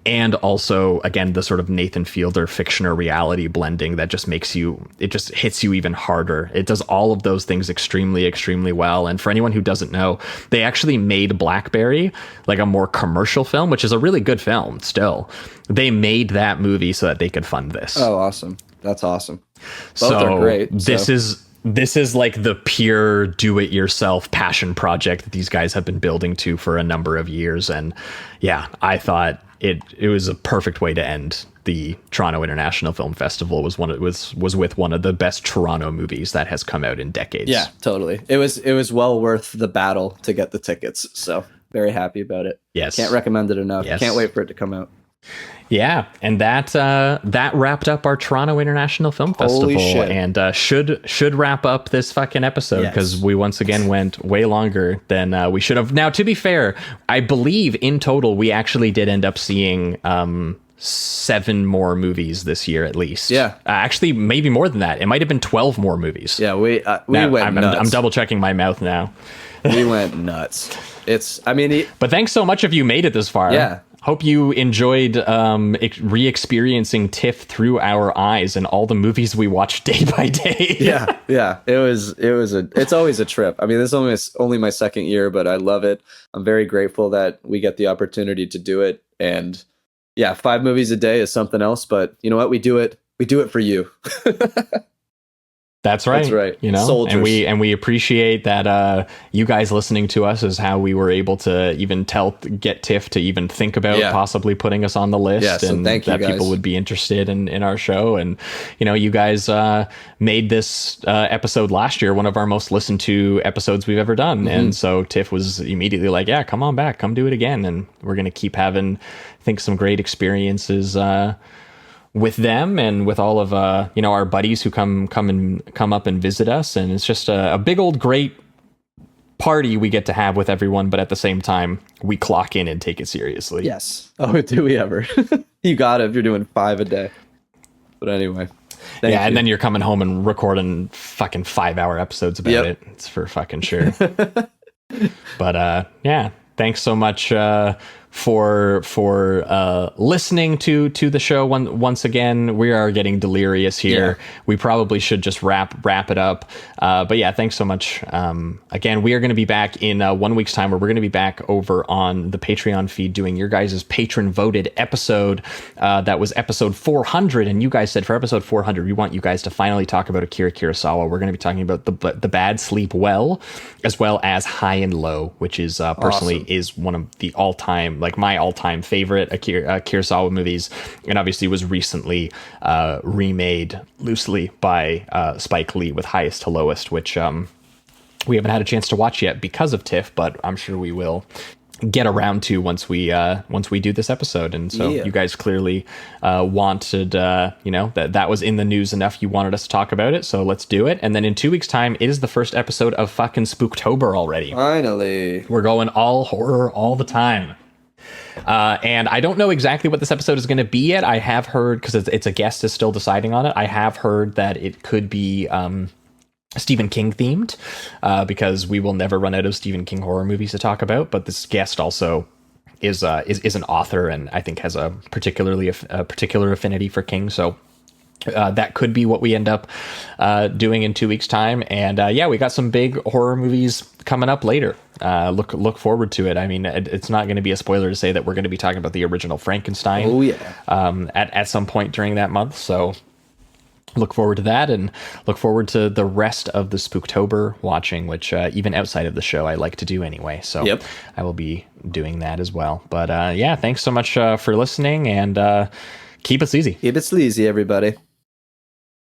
And also, again, the sort of Nathan Fielder fiction or reality blending that just just hits you even harder. It does all of those things extremely, extremely well. And for anyone who doesn't know, they actually made Blackberry, like a more commercial film, which is a really good film still. They made that movie so that they could fund this. Oh, awesome. That's awesome. Both are great. This is like the pure do-it-yourself passion project that these guys have been building to for a number of years. And yeah, I thought it was a perfect way to end the Toronto International Film Festival. Was with one of the best Toronto movies that has come out in decades. Yeah, totally. It was well worth the battle to get the tickets. So very happy about it. Yes. Can't recommend it enough. Yes. Can't wait for it to come out. Yeah, and that wrapped up our Toronto International Film Festival, and should wrap up this fucking episode, because we once again went way longer than we should have. Now, to be fair, I believe in total we actually did end up seeing 7 more movies this year at least. Yeah, actually maybe more than that. It might have been 12 more movies. Yeah, we went nuts. I'm double checking my mouth now. We went nuts. But thanks so much if you made it this far. Yeah. Hope you enjoyed re-experiencing TIFF through our eyes and all the movies we watched day by day. yeah. It's always a trip. I mean, this is only my second year, but I love it. I'm very grateful that we get the opportunity to do it. And yeah, 5 movies a day is something else, but you know what? We do it for you. That's right. Soldiers. And we appreciate that you guys listening to us is how we were able to even get TIFF to even think about possibly putting us on the list. Yes, and thank you, that guys. people would be interested in our show. And you guys made this episode last year one of our most listened to episodes we've ever done. And so TIFF was immediately like, yeah, come on back, come do it again. And we're gonna keep having, I think, some great experiences with them and with all of our buddies who come up and visit us. And it's just a big old great party we get to have with everyone, but at the same time we clock in and take it seriously. Yes. Oh, do we ever? You got it if you're doing 5 a day. But anyway, thank you. And then you're coming home and recording fucking 5-hour episodes about it. It's for fucking sure. But thanks so much for listening to the show. Once again, we are getting delirious here. We probably should just wrap it up. But yeah, thanks so much. Again, we are going to be back in 1 week's time, where we're going to be back over on the Patreon feed doing your guys' patron voted episode. That was episode 400, and you guys said for episode 400 we want you guys to finally talk about Akira Kurosawa. We're going to be talking about the Bad Sleep Well, as well as High and Low, which is personally is one of the all-time, like my all-time favorite Kurosawa movies, and obviously was recently remade loosely by Spike Lee with Highest to Lowest, which we haven't had a chance to watch yet because of TIFF, but I'm sure we will get around to once we do this episode. And so you guys clearly wanted that was in the news enough, you wanted us to talk about it, so let's do it. And then in 2 weeks time, it is the first episode of fucking Spooktober already. Finally, we're going all horror all the time. And I don't know exactly what this episode is going to be yet. I have heard, because it's a guest is still deciding on it, I have heard that it could be Stephen King themed, because we will never run out of Stephen King horror movies to talk about. But this guest also is an author, and I think has a particular affinity for King. So that could be what we end up doing in 2 weeks time. And we got some big horror movies coming up later. Look forward to it. I mean, it's not going to be a spoiler to say that we're going to be talking about the original Frankenstein. Oh yeah. At some point during that month. So look forward to that, and look forward to the rest of the Spooktober watching, which even outside of the show I like to do anyway. So I will be doing that as well. But yeah, thanks so much for listening, and keep it sleazy. Keep it sleazy, everybody.